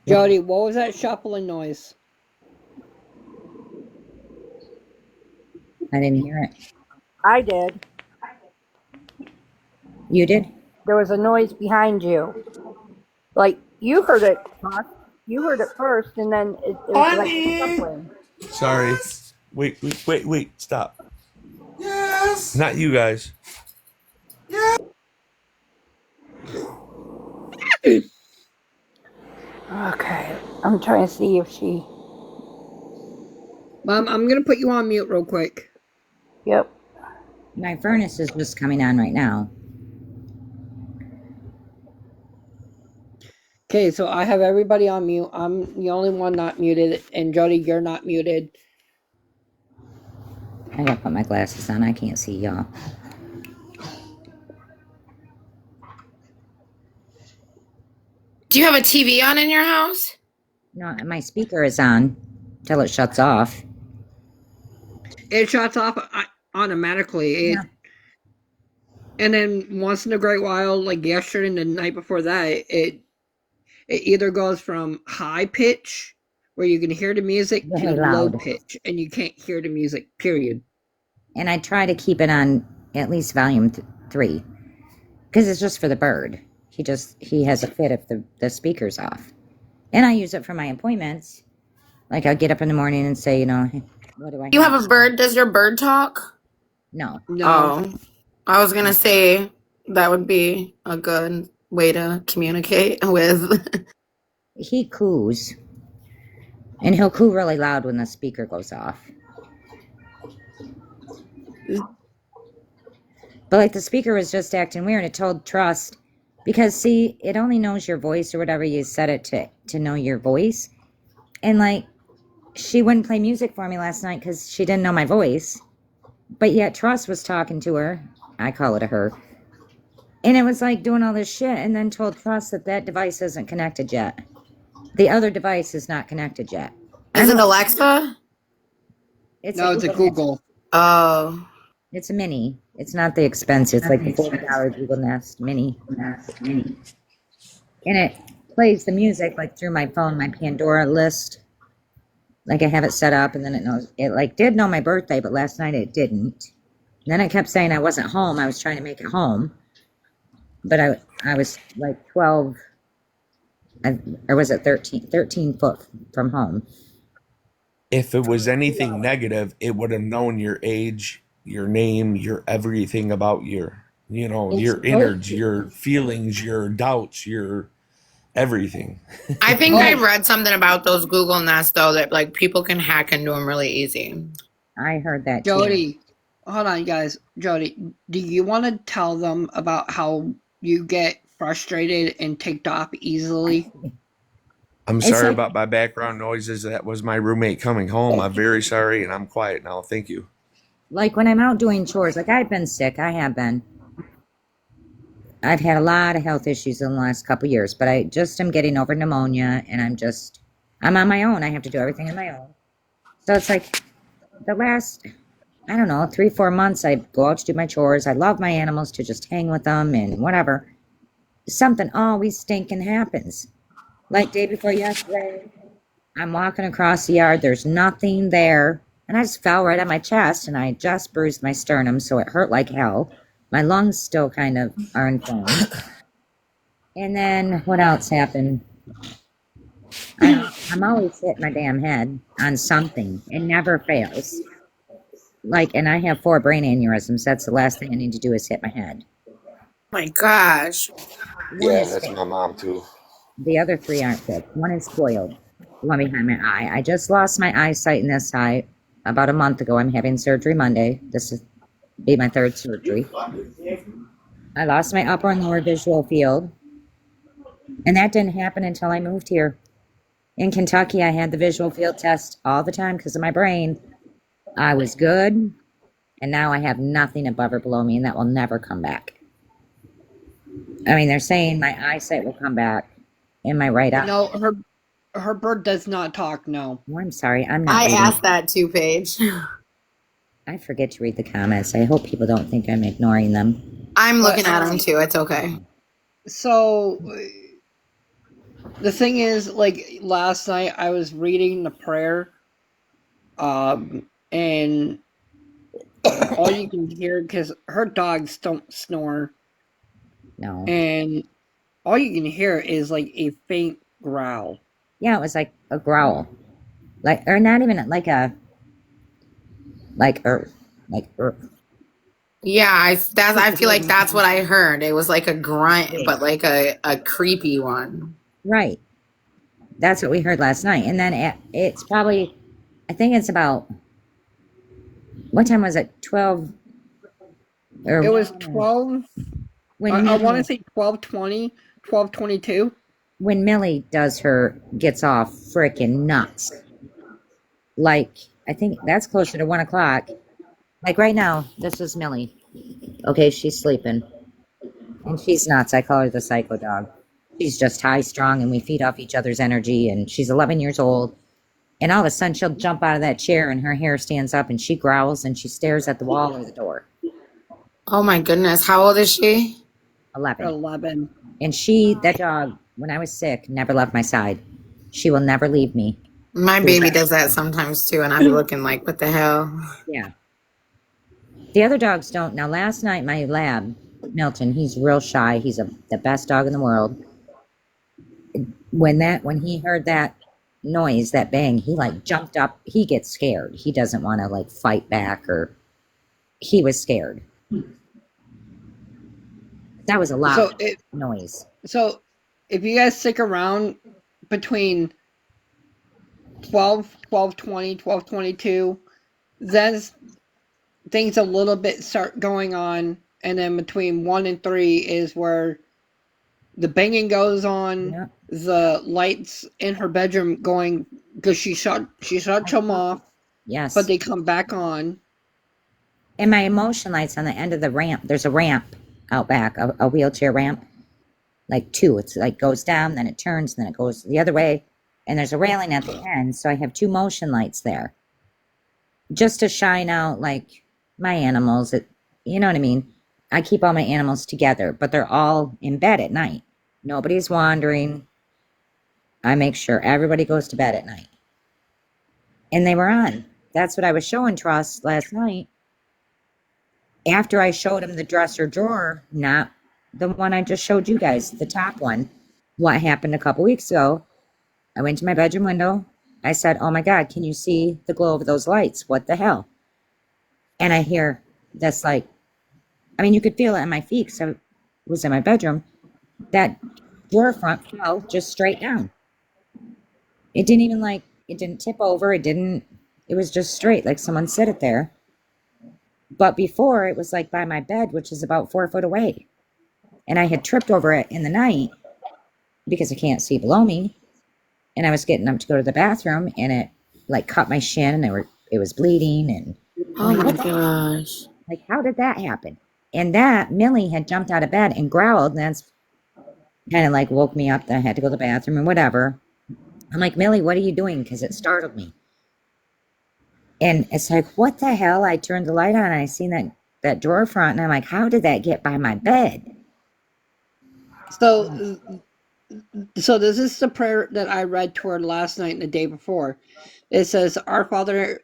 Jody, what was that shuffling noise?
I didn't hear it.
I did.
You did?
There was a noise behind you. Like, you heard it, Fox. You heard it first, and then it was like shuffling.
Sorry. Wait. Stop. Yes. Not you guys.
Okay, I'm trying to see if she.
Mom, I'm gonna put you on mute real quick.
Yep.
My furnace is just coming on right now.
Okay, so I have everybody on mute. I'm the only one not muted, and Jody, you're not muted.
I gotta put my glasses on. I can't see y'all.
Do you have a TV on in your house?
No, my speaker is on till it shuts off.
It shuts off automatically.
Yeah.
And then once in a great while, like yesterday and the night before that, it either goes from high pitch, where you can hear the music, to
Really
low
loud.
pitch, and you can't hear the music, period.
And I try to keep it on at least volume 3 because it's just for the bird. He has a fit if the speaker's off. And I use it for my appointments. Like I'll get up in the morning and say, hey, what do I
You
have?
have a bird. Does your bird talk?
No.
No.
Oh, I was gonna say that would be a good way to communicate with.
He coos. And he'll coo really loud when the speaker goes off. But like the speaker was just acting weird. It told Trust, because see, it only knows your voice or whatever you set it to know your voice. And like, she wouldn't play music for me last night because she didn't know my voice. But yet Trust was talking to her. I call it a her. And it was like doing all this shit, and then told Trust that device isn't connected yet. The other device is not connected yet.
Is it Alexa?
It's a Google.
Oh.
It's a mini. It's not the expensive. It's like the $40 Google Nest Mini. And it plays the music like through my phone, my Pandora list. Like I have it set up, and then it knows. It like did know my birthday, but last night it didn't. And then it kept saying I wasn't home. I was trying to make it home, but I was like 12, or was it 13 foot from home.
If it was anything negative, it would have known your age, your name, your everything about
It's
your
supposed
innards,
to.
your feelings, your doubts, your everything.
I think I
Oh,
read something about those Google Nest though that like people can hack into them really easy.
I heard that too.
Jody, hold on, guys. Jody, do you want to tell them about how you get frustrated and ticked off easily?
I'm
It's
sorry
like
about my background noises. That was my roommate coming home. I'm very sorry, and I'm quiet now. Thank you.
when I'm out doing chores, like I've been sick. I have been. I've had a lot of health issues in the last couple years, but I just am getting over pneumonia, and I'm on my own. I have to do everything on my own. So it's like the last, I don't know, 3, 4 months, I go out to do my chores. I love my animals to just hang with them and whatever. Something always stinking happens. Like day before yesterday, I'm walking across the yard. There's nothing there. And I just fell right on my chest and I just bruised my sternum, so it hurt like hell. My lungs still kind of are inflamed. And then what else happened? I'm always hitting my damn head on something. It never fails. And I have 4 brain aneurysms. That's the last thing I need to do is hit my head.
My gosh.
One
Yeah,
is
that's my
fixed.
mom too.
The other 3 aren't fixed. One is spoiled. The one behind my eye. I just lost my eyesight in this eye about a month ago. I'm having surgery Monday. This will be my 3rd surgery. I lost my upper and lower visual field. And that didn't happen until I moved here. In Kentucky, I had the visual field test all the time because of my brain. I was good. And now I have nothing above or below me, and that will never come back. I mean, they're saying my eyesight will come back in my right eye.
No, her bird does not talk. No.
Oh, I'm sorry. I'm not
I
reading.
asked that too, Paige.
I forget to read the comments. I hope people don't think I'm ignoring them.
I'm
But
looking at them too. It's okay.
so the thing is, like last night, I was reading the prayer, and all you can hear because her dogs don't snore,
No.
and all you can hear is like a faint growl.
Yeah, it was like a growl. Or not even like
Yeah, I feel like that's what I heard. It was like a grunt, but like a creepy one.
Right. That's what we heard last night. And then it's probably, I think it's about, what time was it? 12 or
It was 12.
when
I want to
Millie,
say 12:20, 12:22.
when Millie gets off freaking nuts. I think that's closer to 1 o'clock. Like right now, this is Millie. Okay, she's sleeping. And she's nuts. I call her the psycho dog. She's just high strung and we feed off each other's energy. And she's 11 years old. And all of a sudden, she'll jump out of that chair and her hair stands up and she growls and she stares at the wall or the door.
Oh my goodness. How old is she?
11.
11.
And that dog, when I was sick, never left my side. She will never leave me.
My baby does that sometimes too, and I'll be looking like, what the hell?
Yeah. The other dogs don't. Now, last night, my lab, Milton, he's real shy. He's the best dog in the world. When he heard that noise, that bang, he jumped up. He gets scared. He doesn't want to fight back, or he was scared. That was a loud noise.
So if you guys stick around between 12, 12:20, 12:22, then things a little bit start going on, and then between 1 and 3 is where the banging goes on.
Yeah.
The lights in her bedroom going because she shut them off.
Yes.
But they come back on.
And my emotion lights on the end of the ramp. There's a ramp out back, a wheelchair ramp. 2. It's goes down, then it turns, then it goes the other way. And there's a railing at the end. So I have 2 motion lights there. Just to shine out my animals. You know what I mean? I keep all my animals together, but they're all in bed at night. Nobody's wandering. I make sure everybody goes to bed at night. And they were on. That's what I was showing Truss last night. After I showed him the dresser drawer, not the one I just showed you guys, the top one. What happened a couple weeks ago, I went to my bedroom window. I said, oh my God, can you see the glow of those lights? What the hell? And I hear this like, I mean, you could feel it in my feet because I was in my bedroom. That drawer front fell just straight down. It didn't even it didn't tip over. It was just straight, like someone set it there. But before, it was like by my bed, which is about 4 foot away. And I had tripped over it in the night because I can't see below me. And I was getting up to go to the bathroom, and it like cut my shin, and it was bleeding. And
Oh my gosh.
like, how did that happen? And that Millie had jumped out of bed and growled, and that's kind of like woke me up that I had to go to the bathroom and whatever. I'm like, Millie, what are you doing? Because it startled me. And it's like, what the hell? I turned the light on and I seen that drawer front, and I'm like, how did that get by my bed?
So, so this is the prayer that I read toward last night and the day before. It says, Our Father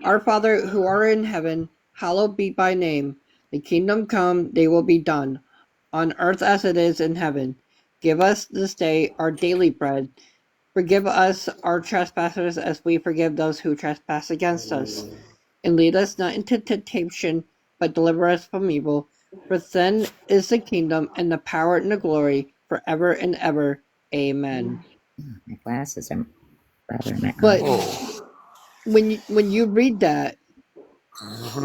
who art in heaven, hallowed be thy name. The kingdom come, thy will be done, on earth as it is in heaven. Give us this day our daily bread. Forgive us our trespasses as we forgive those who trespass against us. And lead us not into temptation, but deliver us from evil. For then is the kingdom and the power and the glory forever and ever. Amen.
My glasses are rather in my
But
eye.
when you read that,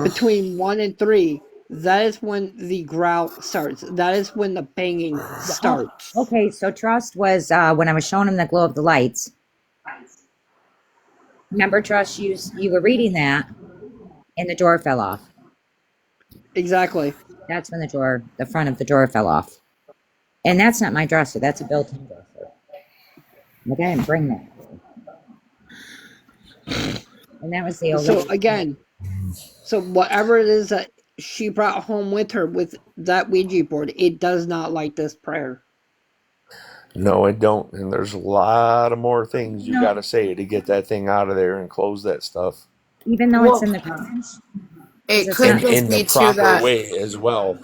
between 1 and 3, that is when the growl starts. That is when the banging starts.
Okay, so Trust was when I was showing him the glow of the lights. Remember, Trust, you were reading that, and the drawer fell off.
Exactly.
That's when the front of the drawer fell off. And that's not my dresser. That's a built-in dresser. Like, I didn't bring that. And that was the old
So
lady.
again, so whatever it is that she brought home with her with that Ouija board, it does not like this prayer.
No, it don't. And there's a lot of more things you
No.
got to say to get that thing out of there and close that stuff
Even though it's in the garage.
It could
in,
just
in
be
the
too
proper
that
way as well.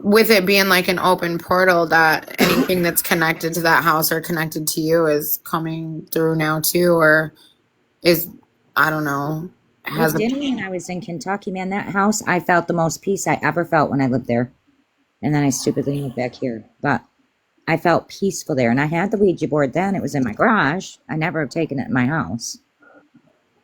with it being like an open portal, that anything that's connected to that house or connected to you is coming through now too, or is, I don't know,
It didn't when I was in Kentucky, man. That house, I felt the most peace I ever felt when I lived there. And then I stupidly moved back here. But I felt peaceful there. And I had the Ouija board then. It was in my garage. I never have taken it in my house.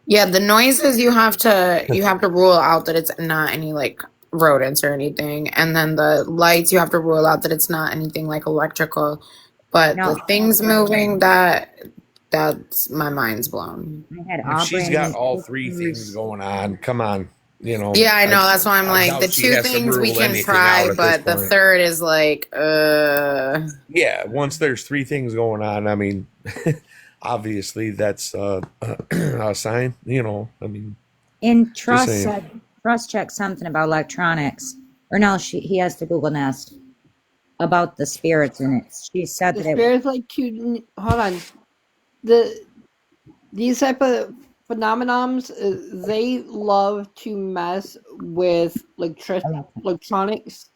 Yeah, the noises you have to rule out that it's not any like rodents or anything, and then the lights you have to rule out that it's not anything like electrical. But
No.
the things moving, that's my mind's blown.
I had
If
all
she's
brand
got
new
all three things going on, come on, you know.
Yeah, I know. That's why I'm
I
like,
doubt
the
she
two
has to
things we
rule
can
anything
try,
out at this
but the
point.
third is like,
Yeah, once there's three things going on, I mean, obviously that's a sign, you know. I mean,
And
just
Trust
saying.
said, Trust checked something about electronics. Or no, he has the Google Nest about the spirits in it. She said
The
that it
spirits like to hold on. These type of phenomenons, they love to mess with electronics,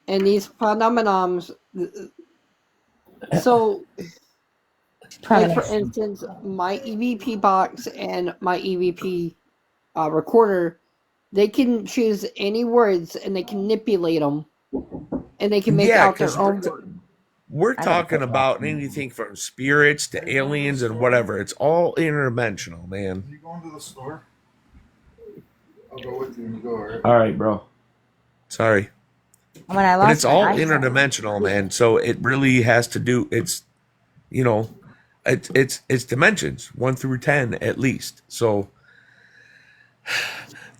and these phenomenons. So, like for instance, my EVP box and my EVP recorder, they can choose any words and they can manipulate them, and they can make
Yeah,
out their
because
own.
we're talking about anything from spirits to aliens and whatever. It's all interdimensional, man.
You going to the store? I'll go with you when you go, alright?
All right, bro. Sorry.
when I
But
lost
it's
my
all
eyesight.
interdimensional, man. So it really has to do. It's, you know, it's dimensions 1 through 10 at least. So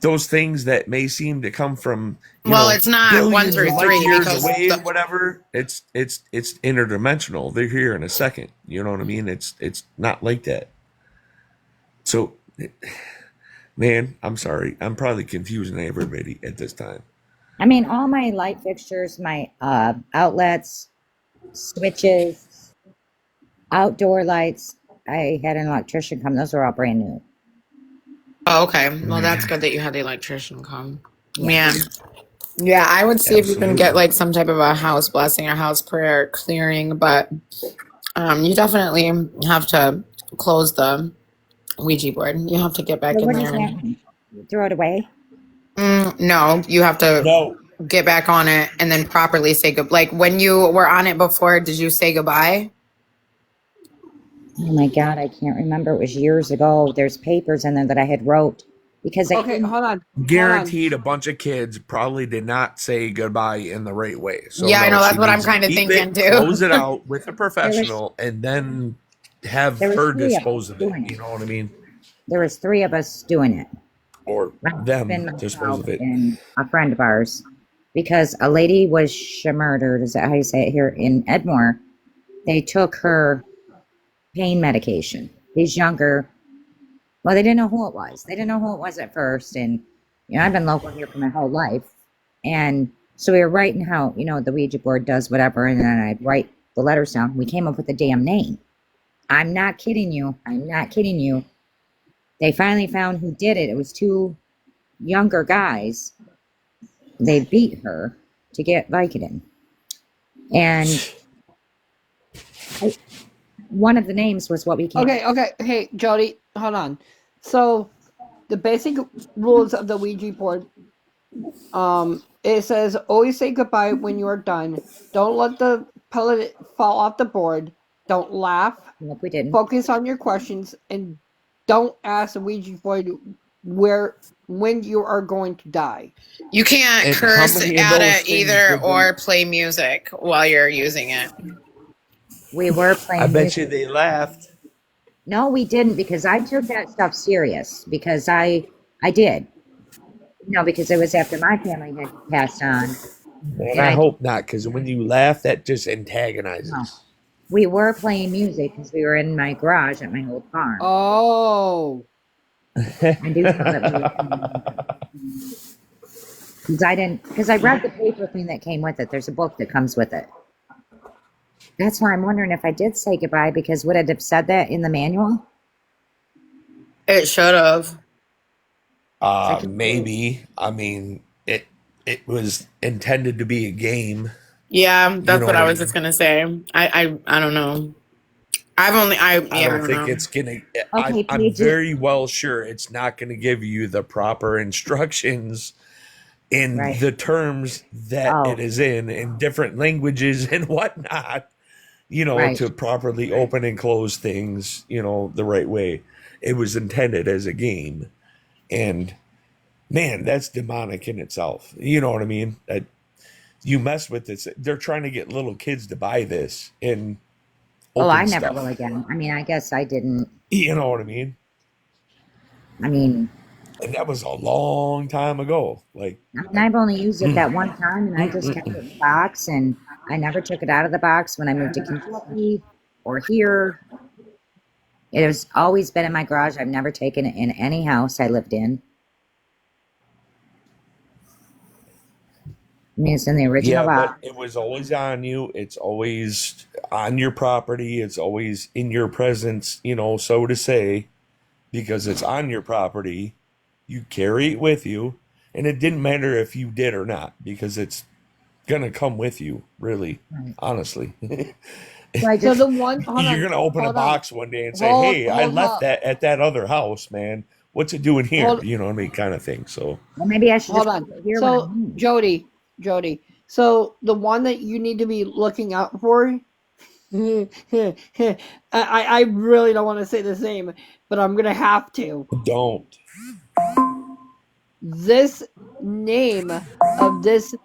those things that may seem to come from
it's not 1
billions
through
of light
3
years
because
away and whatever. It's interdimensional. They're here in a second. You know what I mean? It's not like that. So, man, I'm sorry. I'm probably confusing everybody at this time.
I mean, all my light fixtures, my outlets, switches, outdoor lights. I had an electrician come. Those are all brand new.
Oh, okay. Well, that's good that you had the electrician come.
Yeah.
Man. Yeah, I would see if you can
Absolutely.
get like some type of a house blessing or house prayer clearing, but you definitely have to close the Ouija board. You have to get back
Well,
in
what does
there.
that mean? You throw it away?
No, you have to
No,
get back on it and then properly say good. Like when you were on it before, did you say goodbye?
Oh my God, I can't remember. It was years ago. There's papers in there that I had wrote because I
Okay,
didn't.
hold on. Hold on.
guaranteed a bunch of kids probably did not say goodbye in the right way. So
Yeah, I
no,
know.
she
That's what I'm
needs to
kind of
keep
thinking
it,
too.
close it out with a
There was
professional, and then have
there was
her
three of us
dispose of it.
doing
You
it.
know what I mean?
There was three of us doing it.
Or
My
them
husband,
dispose
myself,
of it.
and a friend of ours, because a lady was murdered. Is that how you say it here in Edmore? They took her pain medication. These younger, well, they didn't know who it was. They didn't know who it was at first, and I've been local here for my whole life, and so we were writing how the Ouija board does whatever, and then I'd write the letters down. We came up with a damn name. I'm not kidding you. I'm not kidding you. They finally found who did it. It was two younger guys. They beat her to get Vicodin. And one of the names was what we came up
Okay. Hey, Jody, hold on. So, the basic rules of the Ouija board, it says always say goodbye when you are done. Don't let the pellet fall off the board. Don't laugh.
with. We didn't.
Focus on your questions and don't ask the Ouija board when you are going to die.
You can't
And how
curse
many of
at
those
it
things
either
did they?
or play music while you're using it.
We were
I
playing
bet you
music.
they laughed.
No, we didn't because I took that stuff serious because I did. Because it was after my family had passed on,
And
and
I
I took
hope not, because when you laugh, that just
no.
antagonizes.
We were playing music because we were in my garage at my old farm.
Oh.
I do know that we were playing music because I read the paper thing that came with it. There's a book that comes with it. That's why I'm wondering if I did say goodbye because would it have said that in the manual?
It should have.
I can't believe.
Maybe. I mean, it was intended to be a game.
Yeah,
You
that's
know
what
what
I
I
was just
mean?
gonna say. I don't know. I
I
yeah, I
don't
don't
think
know.
it's gonna.
Okay,
I'm
pages.
very well sure it's not going to give you the proper instructions in
Right.
the terms that it
Oh,
is in different languages and whatnot.
right.
To properly open and close things, the right way. It was intended as a game, and man, that's demonic in itself. You know what I mean? You mess with this. They're trying to get little kids to buy this and
Oh, I
open
never will
stuff.
again. I mean, I guess I didn't.
You know what I mean?
I mean,
And that was a long time ago. Like,
I've only used it that one time, and I just kept it in the box, and I never took it out of the box when I moved to Kentucky or here. It has always been in my garage. I've never taken it in any house I lived in. I mean, it's in the original
yeah, but
box.
it was always on you. It's always on your property. It's always in your presence, so to say, because it's on your property. You carry it with you. And it didn't matter if you did or not, because it's going to come with you, really,
Right.
honestly.
So I
So
just,
the one, hold
You're
on,
going to open a
hold on,
box one day and say, hey, I
hold
left
up,
that at that other house, man. What's it doing here?
hold,
You know what I mean? Kind of thing. So,
well, maybe I should
hold
just
on.
put it here when I
So
move.
Jody. So the one that you need to be looking out for. I really don't want to say the same, but I'm gonna have to.
don't.
This name of this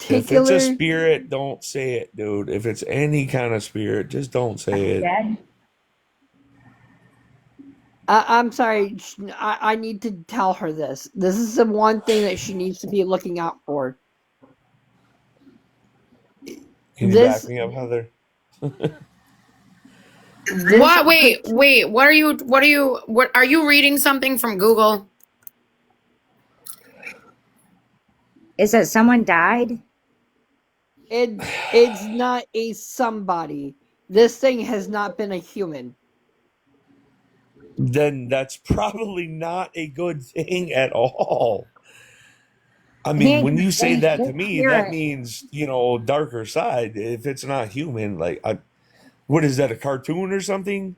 If it's a
particular.
spirit, don't say it, dude. If it's any kind of spirit, just don't say it.
Dead?
I'm sorry. I need to tell her this. This is the one thing that she needs to be looking out for.
Can you back
This
me up, Heather?
this
What? Wait. What are you reading something from Google?
Is it someone died?
it's not a somebody. This thing has not been a human.
Then that's probably not a good thing at all. I
He
mean,
ain't
when
gonna,
you say that to
this
me, that
spirit,
means, darker side. If it's not human, like, what is that, a cartoon or something?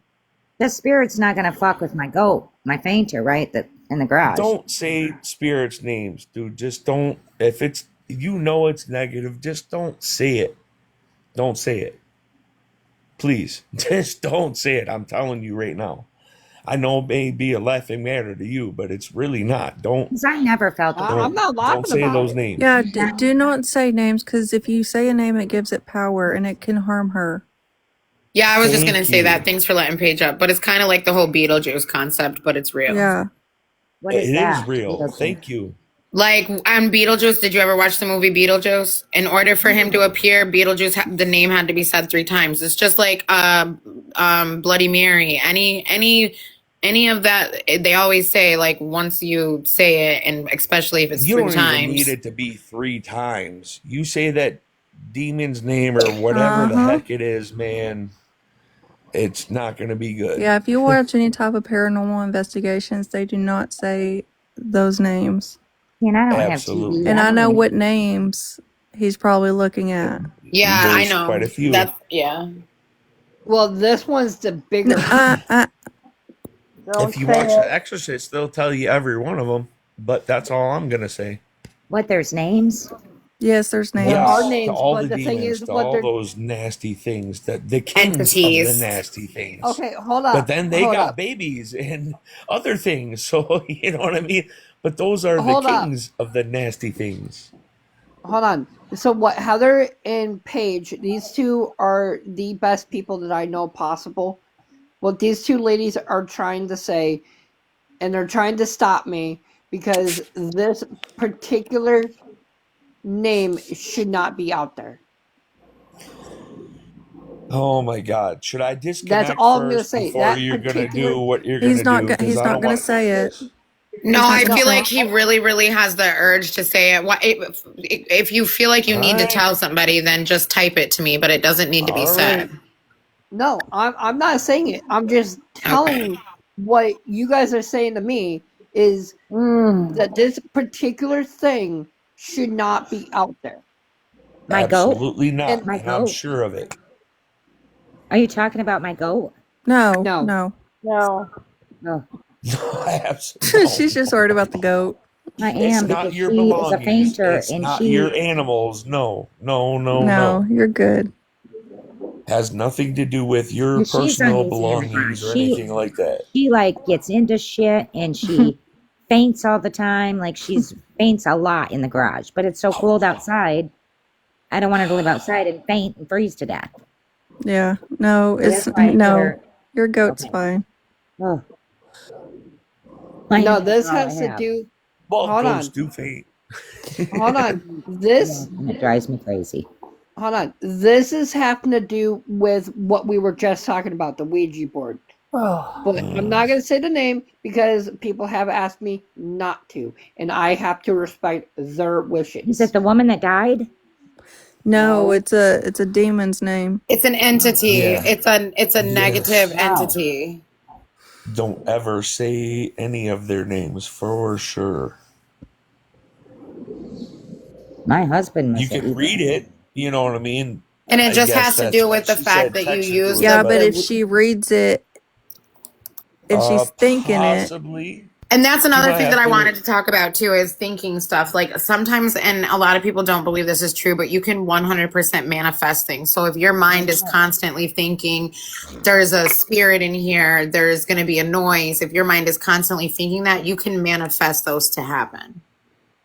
The spirit's not gonna fuck with my goat, my fainter, right? That in the garage.
Don't say spirits' names, dude. Just don't. If it's it's negative, just don't say it. Don't say it. Please, just don't say it. I'm telling you right now. I know it may be a laughing matter to you, but it's really not. Don't
Because I never felt the
I'm not
don't
laughing
say
about
those
it.
names.
Yeah, do not say names because if you say a name, it gives it power and it can harm her.
Yeah, I was just gonna
Thank
say
you.
that. Thanks for letting Paige up. But it's kind of like the whole Beetlejuice concept, but it's real.
Yeah.
What is
It is
that?
real.
Beetlejuice.
Thank you.
Like on Beetlejuice, did you ever watch the movie Beetlejuice? In order for him to appear, the name had to be said 3 times. It's just like Bloody Mary. Any of that, they always say like once you say it, and especially if it's
You
3
don't even need
times.
it to be 3 times. You say that demon's name or whatever the
Uh-huh.
heck it is, man. It's not going to be good.
Yeah, if you watch any type of paranormal investigations, they do not say those names.
And I don't have
Absolutely.
TV.
And I know
don't
what names he's probably looking at.
Yeah, I
There's quite
know.
a few.
That's yeah.
Well, this one's the bigger.
Don't
If you
say
watch The
it.
Exorcist, they'll tell you every one of them. But that's all I'm going to say.
What, there's names?
Yes, there's
There are
Yes,
names.
to
names,
all the
but the thing
demons,
is,
to
what
all
they're
those nasty things, the kings of the
Entities.
nasty things.
okay. Hold
But
up.
then they
Hold
got
up.
babies and other things. So, you know what I mean? But those are the
Hold up.
kings of the nasty things.
Hold on. So what? Heather and Paige, these two are the best people that I know possible. What these two ladies are trying to say, and they're trying to stop me because this particular name should not be out there.
Oh my God. Should I
That's
disconnect
all I'm gonna
first
say.
before
That
you're going to
particular.
do what you're going
He's
to do?
not
Because
he's
I
not
don't
going to
want to do
say it.
this.
No,
He's not
I
going to
feel
say
like
it.
he really has the urge to say it. If you feel like you
All
need to
right.
tell somebody, then just type it to me, but it doesn't need to be
All right.
said.
No, I'm not saying it. I'm just
Okay.
telling what you guys are saying to me is that this particular thing should not be out there.
My goat?
Absolutely not.
And
My
And I'm
goat?
sure of it.
Are you talking about my goat?
No,
no,
no.
No.
Oh,
She's just worried about the goat.
I
It's
am
not
because
your
she is a
belongings.
fainter
It's
and
not
she
your animals. No, no, no,
No,
no.
you're good.
Has nothing to do with your
she's
personal
uneasy in the garage.
belongings or anything like that.
She like gets into shit and she faints all the time. Like she's faints a lot in the garage. But it's so cold outside. I don't want her to live outside and faint and freeze to death.
Yeah. No,
So
it's
that's why I put
no.
her.
Your goat's
Okay.
fine.
Oh. My
no.
animals
This
are all I
has to
have.
do.
Well,
Hold
ghosts
on,
do faint.
hold on. This,
And it drives me crazy.
hold on. This is having to do with what we were just talking about, the Ouija board. But I'm not going to say the name because people have asked me not to, and I have to respect their wishes.
Is it the woman that died?
No,
No.
it's a demon's name.
It's an entity.
Yeah.
It's a negative
Yes.
entity.
Don't ever say any of their names for sure.
My husband must
You
have
can
eaten
read it. You know what I mean?
And it
I
just
guess
has to
that's
do
what
with the
she
fact
said.
that you use
Technically,
Yeah,
the,
but
but
if she reads it and she's thinking it,
possibly
and that's
she
another
might
thing that
have
I
to.
wanted to talk about too is thinking stuff. Like sometimes, and a lot of people don't believe this is true, but you can 100% manifest things. So if your mind is constantly thinking, there's a spirit in here, there's going to be a noise. If your mind is constantly thinking that, you can manifest those to happen.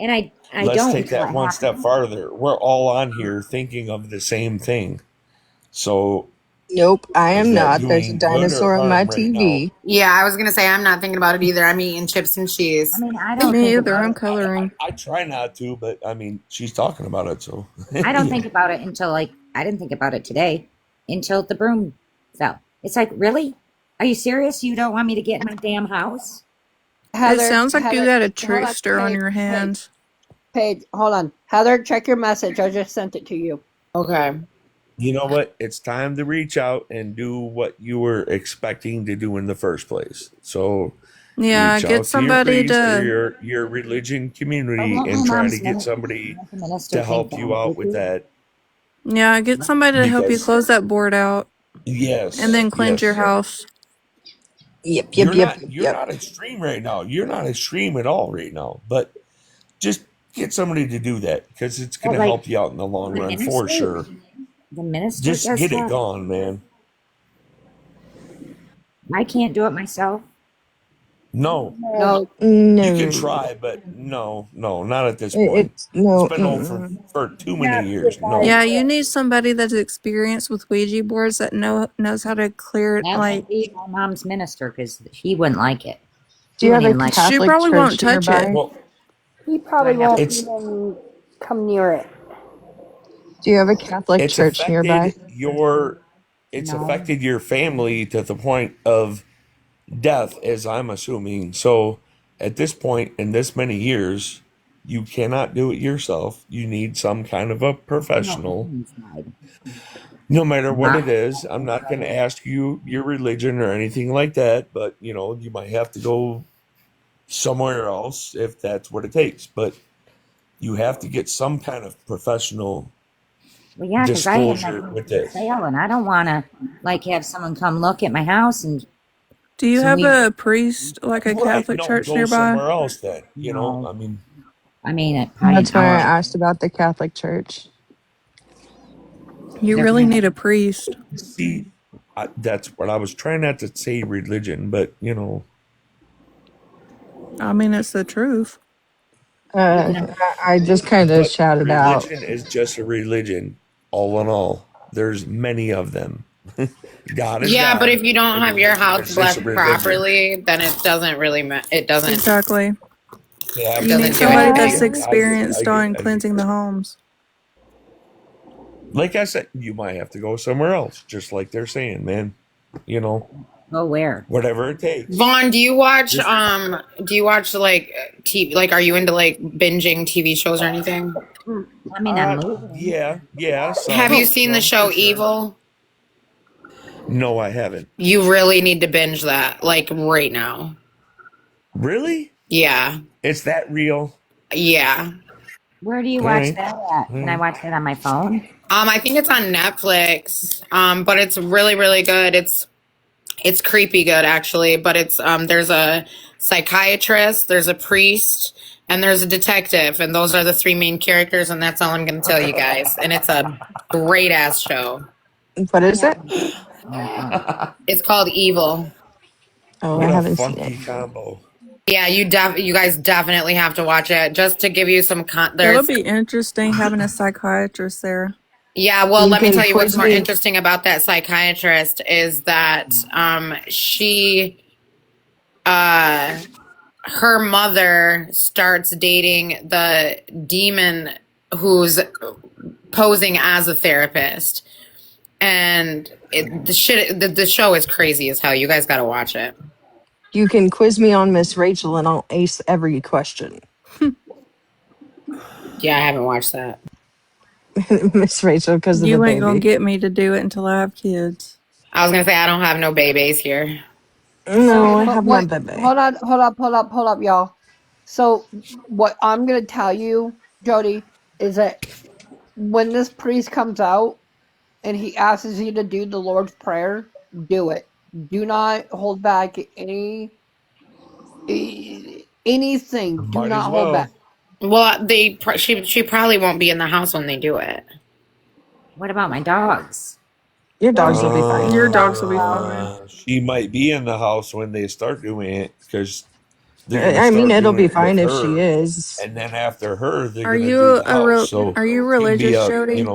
and I
Let's
don't
take
until
that
it
one step
happens.
farther. We're all on here thinking of the same thing. So
Nope, I
is
am
that
not. There's a
doing good or
dinosaur on my
harm right now?
TV.
Yeah, I was going to say, I'm not thinking about it either. I'm eating chips and
I
cheese.
mean, I don't
me
think
either.
about
I'm
it.
coloring.
I try not to, but I mean, she's talking about it, so
I don't
yeah.
think about it until like I didn't think about it today until the broom fell. It's like, really? Are you serious? You don't want me to get in my damn house?
Heather,
It sounds like you
Heather,
got a
hold on,
trickster on your hands.
Paige, hold on. Heather, check your message. I just sent it to you.
Okay.
You know what? It's time to reach out and do what you were expecting to do in the first place. So
Yeah,
reach
get
out to your
somebody
priest or
to.
your religion
I
community
want my
and try to
mom's
get somebody
minister
to
thing
help
for
you out with
Ouija.
that.
Yeah, get somebody to help you
Because
close that board out and
yes,
then cleanse your
yes.
house.
You're not extreme right now. You're not extreme at all right now. But just get somebody to do that because it's
But
going to
like
help you out in the long
the
run for
minister,
sure.
the minister
Just
does
get it
that.
gone, man.
I can't do it myself.
No,
No,
you can
No.
try, but no, not at this point.
It's
It's
no.
been over
Mm-mm.
for too many
Not
years. No.
Yeah,
survival.
you need somebody that's experienced with Ouija boards that knows how to clear it.
That
Like
might be my mom's minister because he wouldn't like it.
Do
He
you have
wouldn't
a
even like.
she
Catholic
probably won't
church
touch it.
nearby?
Well,
He
Do I
probably
have?
won't
it's
even come near it.
Do you have a Catholic
it's
church nearby?
affected your it's
No.
affected your family to the point of death, as I'm assuming. So at this point, in this many years, you cannot do it yourself. You need some kind of a
No,
professional,
inside.
no matter what it
Not.
is. I'm not going to ask you your religion or anything like that, but you might have to go somewhere else if that's what it takes. But you have to get some kind of professional
Well, yeah, because I had my
disclosure
house
with
for
this.
sale, and I don't want to like have someone come look at my house and
Do you
some
have
weird.
a priest, like a
Right.
Catholic
No,
church
go
nearby?
somewhere else then.
No,
I mean,
I mean probably an
That's why I
hour.
asked about the Catholic church.
You
They're
really
kind of.
need a priest.
see, that's what I was trying not to say religion, but
I mean, it's the truth.
You
Uh,
can.
I just kind of
but
shouted out.
religion is just a religion, all in all. There's many of them. God is
Yeah, but
God.
if you don't
A
have your
religion
house
is just a
blessed
religion.
properly, then it doesn't really it doesn't
Exactly.
Yeah,
it
You need
doesn't do
somebody
I
that's
anything.
get, I get, I
experienced
get,
on
I get
cleansing the
that.
homes.
Like I said, you might have to go somewhere else, just like they're saying, man. You know,
Go where?
whatever it takes.
Vaughn,
Just
do you watch like TV, like are you into like binging TV shows or anything?
I mean, I'm moving.
yeah,
Have you
some,
seen the
some for
show
sure.
Evil?
No, I haven't.
You really need to binge that like right now.
Really?
Yeah.
It's that real?
Yeah.
Where do you
All
watch
right.
that at?
All
Can I
right.
watch that on my phone?
I think it's on Netflix. But it's really, really good. It's creepy good actually, but it's there's a psychiatrist, there's a priest, and there's a detective, and those are the three main characters, and that's all I'm gonna tell you guys. And it's a great ass show.
What
I
is it?
haven't. Oh.
It's called Evil.
Oh, I
What a
haven't seen it.
funky combo.
Yeah, you guys definitely have to watch it. Just to give you some
It'll
there's
be interesting having a psychiatrist there.
yeah, well,
You
let me
can
tell you what's
quiz
more
me.
interesting about that psychiatrist is that she her mother starts dating the demon who's posing as a therapist, and the show is crazy as hell. You guys got to watch it.
You can quiz me on Miss Rachel, and I'll ace every question.
Yeah, I haven't watched that.
Miss Rachel, because of the
You ain't gonna
baby.
get me to do it until I have kids.
I was gonna say I don't have no babies here.
No, I
but
have my
what?
baby.
Hold up, y'all. So what I'm gonna tell you, Jody, is that when this priest comes out and he asks you to do the Lord's Prayer, do it. Do not hold back anything. Do
Might as
not hold back.
well.
Well, she probably won't be in the house when they do it.
What about my dogs?
Your
Well,
dogs will
you
be fine.
Your
talk
dogs will be
about
fine.
She might be in the house when they start doing it because they're going to
I mean,
start
it'll
doing
be
it with
fine if she
her.
is.
And then after her, they're
Are
going to do
you
the house. So
are you
she can be
religious,
a,
Jody?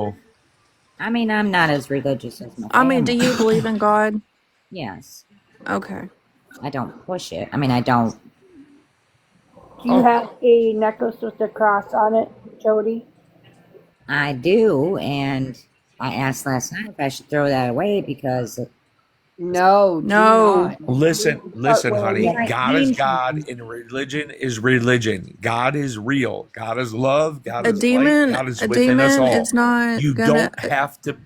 I mean, I'm not as religious as my
I mean, do
family.
you believe in God?
Yes,
Okay.
I don't push it. I mean, I don't.
do you have a necklace with a cross on it, Jody?
I do, and I asked last night if I should throw that away because
No, do
No.
not.
listen,
Start
listen,
wearing
honey.
it.
it might
God is
mean
God,
something.
and religion is religion. God is real. God is love. God
A
is light.
demon
God is
a
within us
demon
all.
is not
You
gonna
don't have to.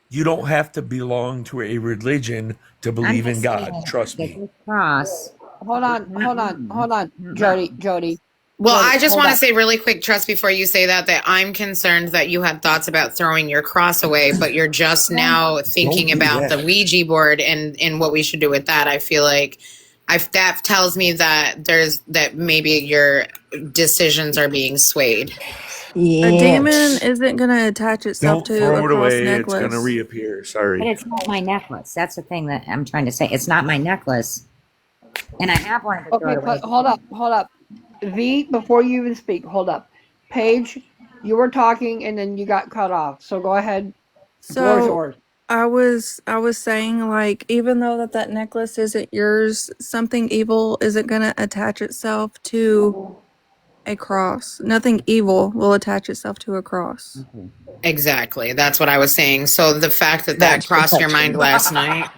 You don't have to belong to a religion to
I'm
believe in
just
God.
saying
Trust
that
me.
this cross
Hold
is
on,
not
hold on,
mine.
hold on,
Not
Jody,
mine.
Jody,
Well,
Jody,
I just
hold
want to
on.
say really quick, Trust, before you say that I'm concerned that you had thoughts about throwing your cross away, but you're just now
Don't
thinking
do
about the
that.
Ouija board and what we should do with that. I feel like that tells me that maybe your decisions are being swayed.
A demon
Yes.
isn't going to attach itself
Don't
to a
throw it
cross
away. It's going to
necklace.
reappear.
But
Sorry.
it's not my necklace. That's the thing that I'm trying to say. It's not my necklace. And I have wanted to throw
Okay,
it away.
hold up. V, before you even speak, hold up. Paige, you were talking and then you got cut off. So go ahead. The floor is
So
yours.
I was saying, like, even though that necklace isn't yours, something evil isn't going to attach itself to a cross. Nothing evil will attach itself to a cross.
Exactly. That's what I was saying. So the fact that
That's
crossed your mind
protection.
last night.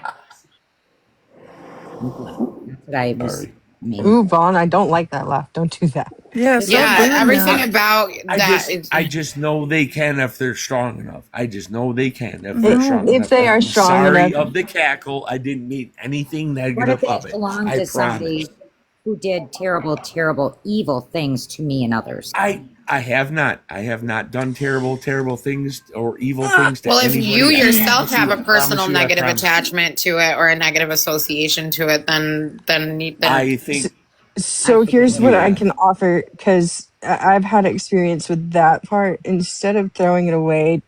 That's what I was.
Sorry.
I mean,
Ooh, Vaughn, I don't like that laugh. Don't do that.
Yeah,
it's
stop
Yeah,
doing
everything
that.
about that.
I just know they can if they're strong enough. I just know they can if they're strong
No.
If
enough.
they are
I'm
strong enough,
sorry of the cackle. I didn't mean anything
what if
negative
it
of it.
belonged
I
to somebody
promise.
who did terrible, terrible, evil things to me and others?
I have not. I have not done terrible things or evil things to
Well, if you
anybody. I
yourself
promise
have
you.
a
I promise
personal
you. I
negative
promise you.
attachment to it or a negative association to it, then
I
S-
think
I
so
figured
here's
it
what I
yeah.
can offer because I've had experience with that part. Instead of throwing it away,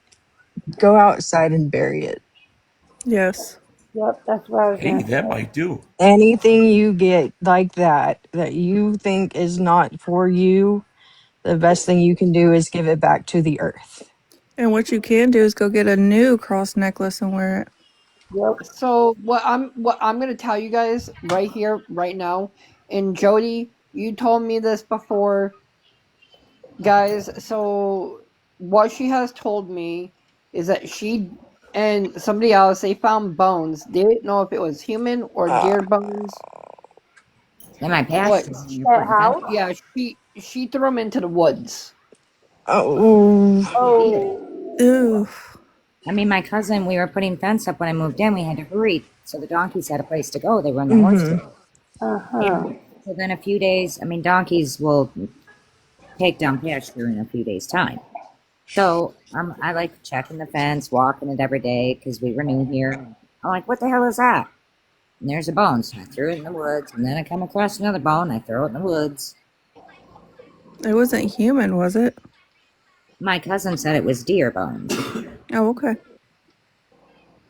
go outside and bury it.
Yes.
Yep, that's what I was
Hey,
gonna
that
say.
might do.
Anything you get like that you think is not for you, the best thing you can do is give it back to the earth.
And what you can do is go get a new cross necklace and wear it.
Yep.
So what I'm gonna tell you guys right here, right now, and Jody, you told me this before, guys. So what she has told me is that she and somebody else they found bones. They didn't know if it was human or
Uh,
deer bones,
in my
but
pasture when you're
At
putting fence
house?
up.
yeah, she threw them into the woods.
oh,
They did it.
Ooh.
Oh.
I mean, my cousin, we were putting fence up when I moved in. We had to hurry so the donkeys had a place to go. They were in the horse
hmm.
trailer.
Uh-huh.
And within a few days, I mean, donkeys will take down pasture in a few days' time. So I like checking the fence, walking it every day because we were new here. I'm like, what the hell is that? And there's a bone. So I threw it in the woods. And then I come across another bone. I throw it in the woods.
It wasn't human, was it?
My cousin said it was deer bones.
Oh, okay.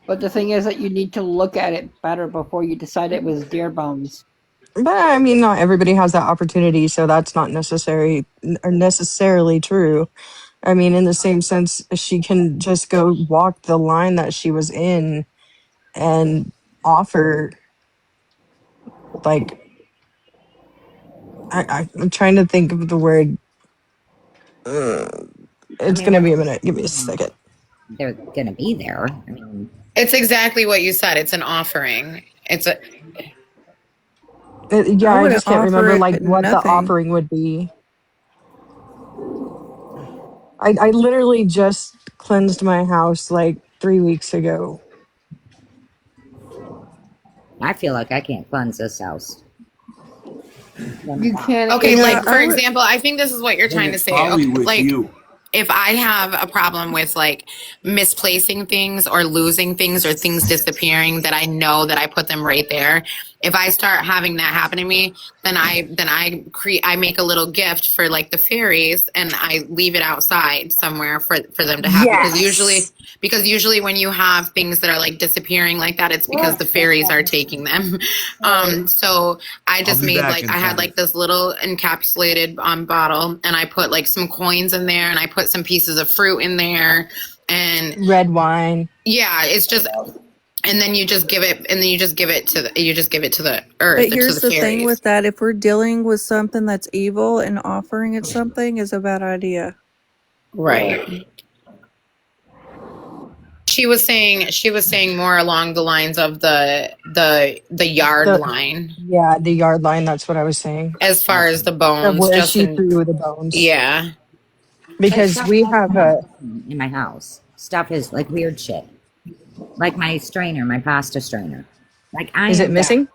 But the thing is that you need to look at it better before you decide it was deer bones.
But I mean, not everybody has that opportunity, so that's not necessarily true. I mean, in the same sense, she can just go walk the line that she was in and offer, like, I'm trying to think of the word. Uh,
I
it's
mean,
gonna
when
be a
they're
minute. Give me a
gone,
second.
they're going to be there. I mean,
it's exactly what you said. It's an offering. It's a
Yeah,
I
I
wouldn't
just can't
offer
remember like
it
what the
nothing.
offering would be. I literally just cleansed my house like 3 weeks ago.
I feel like I can't cleanse this house.
You can
okay.
if
Yeah,
Like
you
for
I would.
example, I think this is what you're
Then
trying to
it's
say.
probably
Okay,
with
like
you.
if I have a problem with like misplacing things or losing things or things disappearing that I know that I put them right there, if I start having that happen to me, then I make a little gift for like the fairies and I leave it outside somewhere for them to have
Yes.
because usually when you have things that are like disappearing like that, it's because the fairies are taking them. So I
I'll
just
be
made
back
like
in
I had
5.
like this little encapsulated bottle and I put like some coins in there and I put some pieces of fruit in there and
Red wine.
yeah, it's just and then you just give it and then you just give it to the
But
earth or to
here's
the
the thing
fairies.
with that: if we're dealing with something that's evil and offering it something is a bad idea.
Right. She was saying more along the lines of the yard
The
line
Yeah, the yard line. That's what I was saying.
as far as the
Of
bones,
where
just
she
in
threw the bones.
yeah.
But
Because
stuff
we
has
have
gone
a.
missing in my house. Stuff is like weird shit. Like my strainer, my pasta strainer. Like I
Is it
am that.
missing?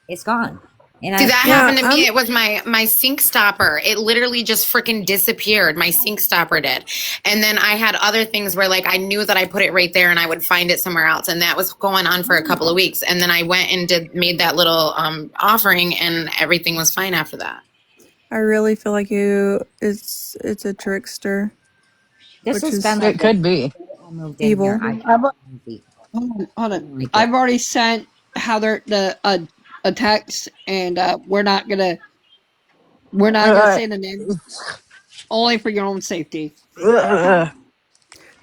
It's gone. And
See,
I,
that
Yeah,
happened to me. It was my sink stopper. It literally just freaking disappeared. My sink stopper did. And then I had other things where like I knew that I put it right there and I would find it somewhere else. And that was going on for a couple of weeks. And then I went and made that little offering and everything was fine after that.
I really feel like it's a trickster,
this
which
has been
is
like
It
this
could be.
since I moved in here.
evil.
I
I've,
movie.
hold
I
on.
don't like it.
I've already sent Heather a text, and we're not gonna
Uh,
say the name, only for your own safety.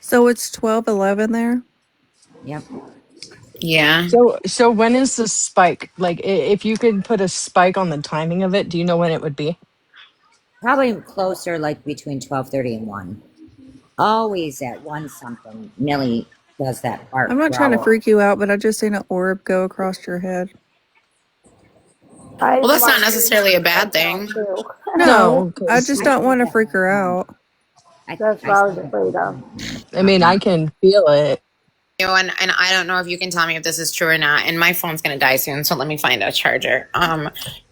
So it's 12:11 there.
Yep.
Yeah.
so when is the spike? Like, if you could put a spike on the timing of it, do you know when it would be?
Probably closer, like between 12:30 and 1. Always at 1 something. Millie does that bark
I'm not trying to
growl.
freak you out, but I just seen an orb go across your head.
I
Well, that's not
love being
necessarily a
like
bad
that
thing.
too.
No,
No,
I
because
just
I
don't
said
want to
that
freak
last
her
night.
out.
That's what
I
I
said
was
that
afraid of.
I mean, I
night.
can feel it.
And I don't know if you can tell me if this is true or not. And my phone's going to die soon, so let me find a charger.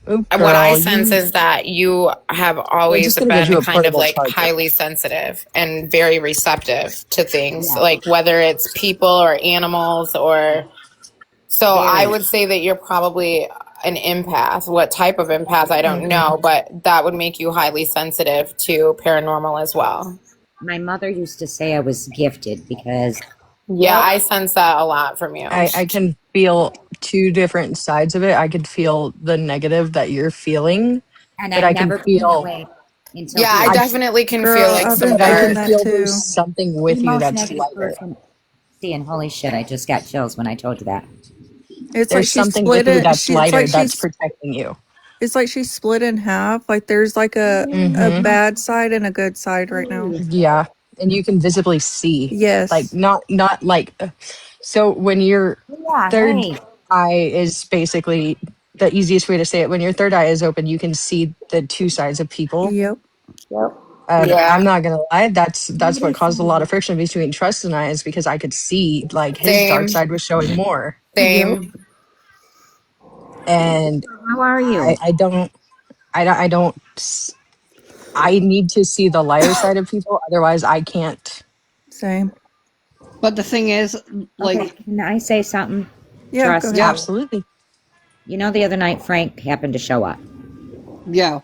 Oop,
What I
girl,
sense is that you have
we're
always
just gonna get
been
you a
kind of
portable
like
charger.
highly sensitive and very receptive to things,
Yeah,
like whether it's people or animals or. So I
Very.
would say that you're probably an empath. What type of empath, I don't know, but that would make you highly sensitive to paranormal as well.
my mother used to say I was gifted because,
Yeah,
Yep.
I sense that a lot from you.
I can feel two different sides of it. I could feel the negative that you're feeling,
and
but
I've
I can
never been that
feel
way until
Yeah, I
here.
I
definitely can feel
Girl,
like
I've been
some
but I
feeling
can
dark.
that
feel there's
too.
something
The
with you
most
that's
negative
lighter.
person. Seeing, holy shit, I just got chills when I told you that.
It's like
There's
she
something with
split
you
it.
that's
It's like
lighter that's protecting you.
she's split in half. Like there's like a
Mm-hmm.
bad side and a good side right now.
Yeah, and you can visibly see, like
Yes.
not like. So when your
Yeah,
third
hey.
eye is basically the easiest way to say it. When your third eye is open, you can see the two sides of people.
Yep.
Yep.
And I'm
Yeah,
not gonna lie, that's what
Nobody
caused a
said
lot of
that.
friction between Trust and I is because I could see like his dark
same,
side was showing more,
Yep.
same.
and
How are
I
you?
I don't I don't I need to see the lighter side of people, otherwise I can't.
Same.
But the thing is,
Okay,
like,
can I say something?
Yeah. Go
Trust.
ahead.
yeah,
Absolutely.
You know, the other night Frank happened to show up
yeah,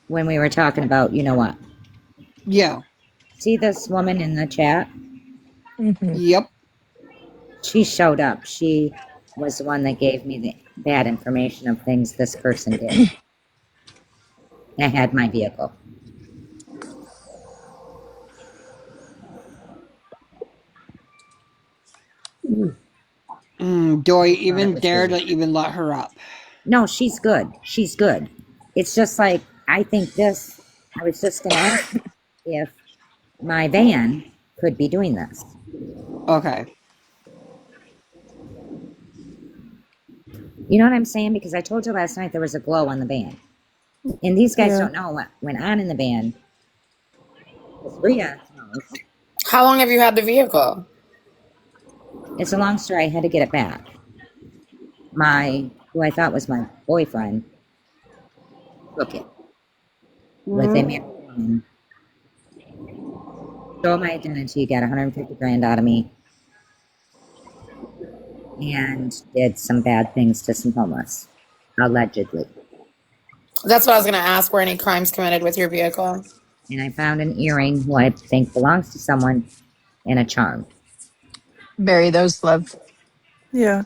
when we were talking about, you know what?
yeah,
See this woman in the chat?
Hmm.
yep.
She showed up. She was the one that gave me the bad information of things this person did. I had my vehicle.
Do I
Thought it
even
was
dare
weird.
to even let her up?
No, she's good. She's good. It's just like, I think this, I was just going to ask if my van could be doing this.
Okay.
You know what I'm saying? Because I told you last night there was a glow on the van. And these guys
Yeah.
don't know what went on in the van. Because Rhea knows.
How long have you had the vehicle?
It's a long story. I had to get it back. Who I thought was my boyfriend, took it with a married woman, stole my identity, got 150 grand out of me, and did some bad things to some homeless, allegedly.
That's what I was going to ask. Were any crimes committed with your vehicle?
And I found an earring who I think belongs to someone and a charm.
Bury those, love.
Yeah.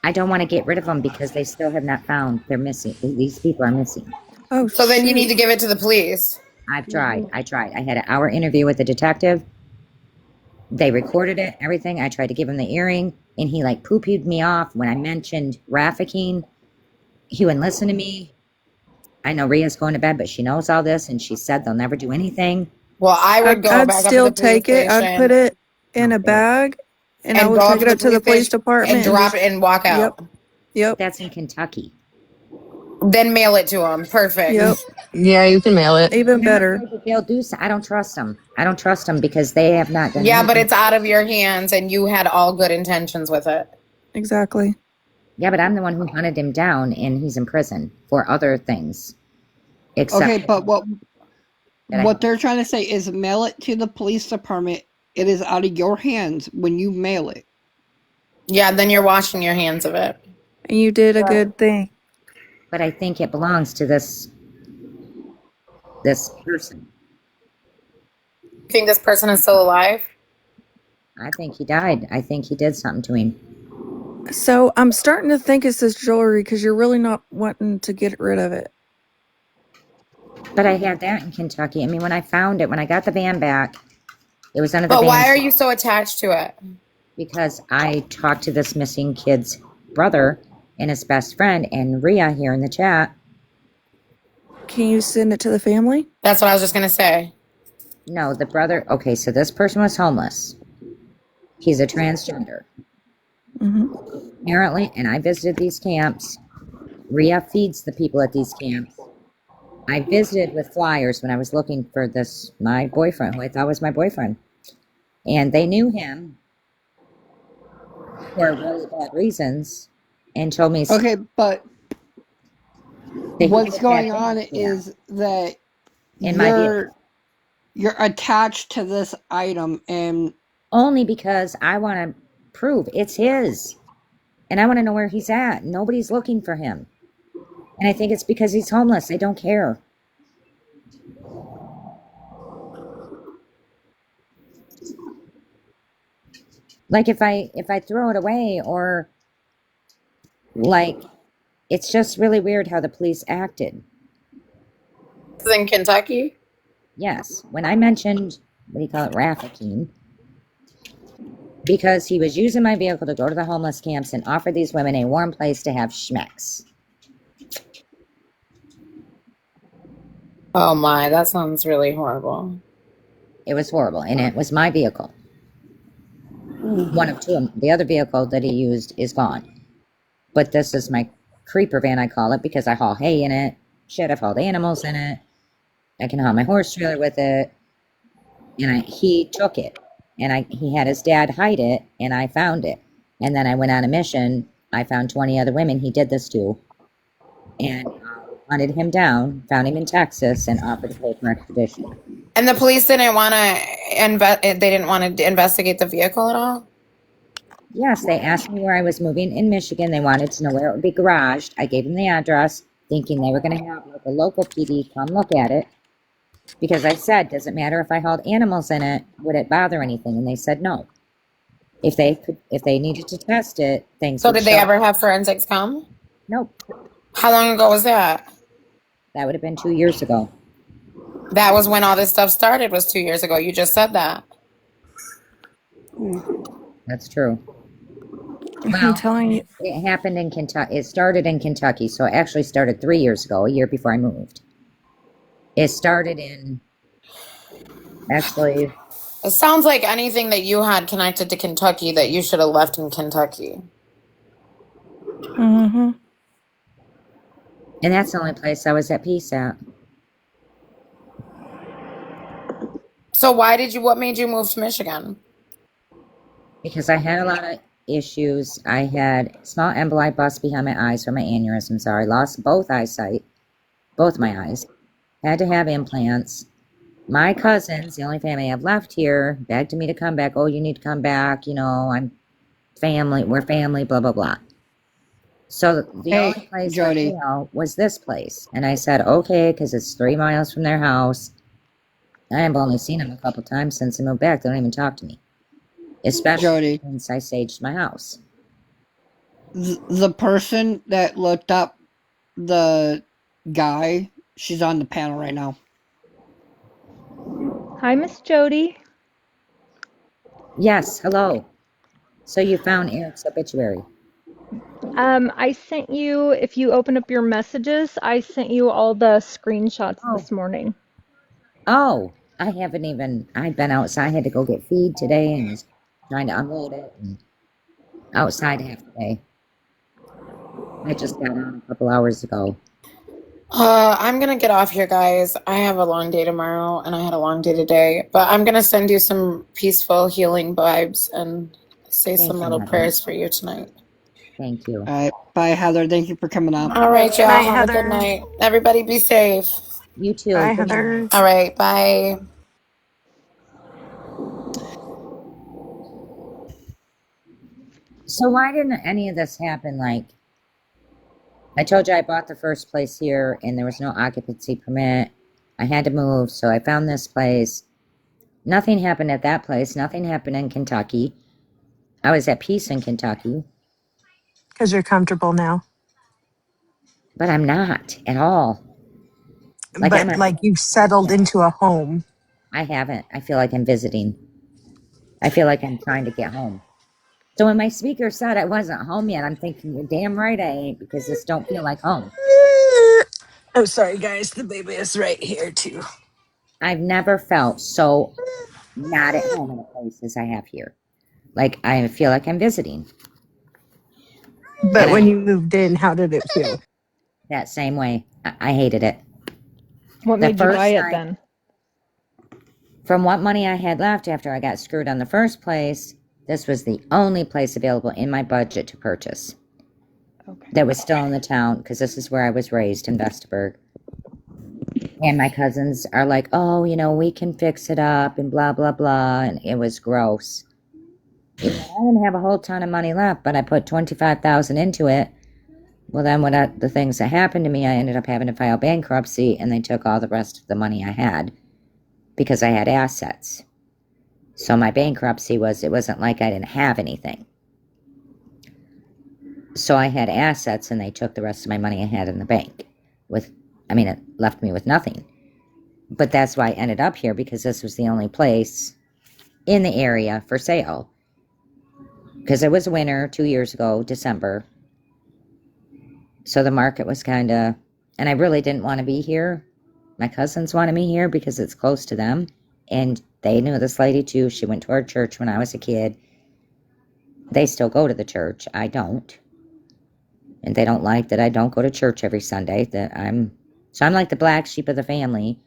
I don't want to get rid of them because they still have not found. They're missing. These people are missing.
Oh
So then you need
shoot.
to give it to the police.
I've tried. I tried. I had an hour interview with the detective. They recorded it, everything. I tried to give him the earring, and he like poo-pooed me off when I mentioned trafficking. He wouldn't listen to me. I know Rhea's going to bed, but she knows all this, and she said they'll never do anything.
Well, I would go
I'd
back up to the
still
police
take it. I'd put
station
it in a
Don't do it.
bag, and I
and
would
go up
take
to
it
the
up to the
police
police
station and
department and
drop
just.
it and walk
Yep.
out.
Yep.
That's in Kentucky.
Then mail it to them. Perfect.
Yep.
Yeah, you can mail it.
Even
And I'm
better.
afraid that they'll do so. I don't trust them. I don't trust them because they have not done
Yeah, but
anything.
it's out of your hands and you had all good intentions with it.
Exactly.
Yeah, but I'm the one who hunted him down, and he's in prison for other things. Except
Okay, but
that I
what they're trying to say is mail it to the police department. It is out of your hands when you mail it.
Yeah, then you're washing your hands of it.
And you did a good thing.
but I think it belongs to this person.
You think this person is still alive?
I think he died. I think he did something to him.
So I'm starting to think it's this jewelry because you're really not wanting to get rid of it.
But I had that in Kentucky. I mean, when I found it, when I got the van back, it was under the
But
van
why are you so attached to it?
because I talked to this missing kid's brother and his best friend and Rhea here in the chat.
Can you send it to the family?
That's what I was just gonna say.
No, the brother. Okay, so this person was homeless. He's a transgender.
Mm-hmm.
Apparently, and I visited these camps. Rhea feeds the people at these camps. I visited with flyers when I was looking for my boyfriend, who I thought was my boyfriend. And they knew him for really bad reasons and told me
Okay, but
that
what's going on is that you're attached to this item, and
only because I want to prove it's his. And I want to know where he's at. Nobody's looking for him. And I think it's because he's homeless. They don't care. Like if I throw it away, or like, it's just really weird how the police acted.
This is in Kentucky?
Yes. When I mentioned, what do you call it, trafficking, because he was using my vehicle to go to the homeless camps and offer these women a warm place to have schmecks.
Oh my, that sounds really horrible.
It was horrible, and it was my vehicle. One of two. The other vehicle that he used is gone. But this is my creeper van, I call it, because I haul hay in it. Shit, I've hauled animals in it. I can haul my horse trailer with it. And he took it. And he had his dad hide it, and I found it. And then I went on a mission. I found 20 other women he did this to. And hunted him down, found him in Texas, and offered to pay for extradition.
And the police didn't want to investigate the vehicle at all?
Yes, they asked me where I was moving in Michigan. They wanted to know where it would be garaged. I gave them the address, thinking they were going to have like a local PD come look at it. Because I said, does it matter if I hauled animals in it? Would it bother anything? And they said no. If they needed to test it, things.
So did they ever have forensics come?
Nope.
How long ago was that?
That would have been 2 years ago.
That was when all this stuff started, was 2 years ago. You just said that.
That's true.
I'm telling you.
It happened in Kentucky. It started in Kentucky, so it actually started 3 years ago, a year before I moved. It started in, actually.
It sounds like anything that you had connected to Kentucky that you should have left in Kentucky.
Mm-hmm.
And that's the only place I was at peace at.
So what made you move to Michigan?
Because I had a lot of issues. I had small emboli bust behind my eyes from my aneurysm. So I lost both my eyes. Had to have implants. My cousins, the only family I have left here, begged me to come back. Oh, you need to come back. I'm family. We're family, blah, blah, blah. So the only place
Jody
was this place. And I said, okay, because it's 3 miles from their house. I have only seen them a couple times since I moved back. They don't even talk to me. Especially since I saged my house.
The person that looked up the guy, she's on the panel right now.
Hi, Miss Jody.
Yes, hello. So you found Eric's obituary.
I sent you, if you open up your messages, I sent you all the screenshots this morning.
Oh, I've been outside. I had to go get feed today and was trying to unload it and outside half the day. I just got on a couple hours ago.
I'm going to get off here, guys. I have a long day tomorrow and I had a long day today, but I'm going to send you some peaceful healing vibes and say some little prayers for you tonight.
Thank you.
All right. Bye, Heather. Thank you for coming up.
All right, y'all.
Night,
Have a good
Heather.
night. Everybody be safe.
You too.
Bye,
Good night.
Heather.
All right. Bye.
So why didn't any of this happen? Like I told you, I bought the first place here, and there was no occupancy permit. I had to move, so I found this place. Nothing happened at that place. Nothing happened in Kentucky. I was at peace in Kentucky,
Because you're comfortable now.
but I'm not at all. Like I'm
But
a,
like you've settled into a home.
I haven't. I feel like I'm visiting. I feel like I'm trying to get home. So when my speaker said I wasn't home yet, I'm thinking, you're damn right I ain't, because this don't feel like home.
Oh, sorry, guys. The baby is right here, too.
I've never felt so not at home in a place as I have here. Like I feel like I'm visiting. And
But when
I
you moved in, how did it feel?
that same way. I hated it.
What
The
made you buy
first
it
night,
then?
from what money I had left after I got screwed on the first place, this was the only place available in my budget to purchase
Okay.
that was still in the town, because this is where I was raised in Vestaburg. And my cousins are like, oh, we can fix it up and blah, blah, blah. And it was gross. I didn't have a whole ton of money left, but I put 25,000 into it. Well, then the things that happened to me, I ended up having to file bankruptcy, and they took all the rest of the money I had because I had assets. So my bankruptcy it wasn't like I didn't have anything. So I had assets, and they took the rest of my money I had in the bank. It left me with nothing. But that's why I ended up here, because this was the only place in the area for sale. Because it was winter 2 years ago, December. So the market was kind of, and I really didn't want to be here. My cousins wanted me here because it's close to them. And they knew this lady too. She went to our church when I was a kid. They still go to the church. I don't. And they don't like that I don't go to church every Sunday. So I'm like the black sheep of the family.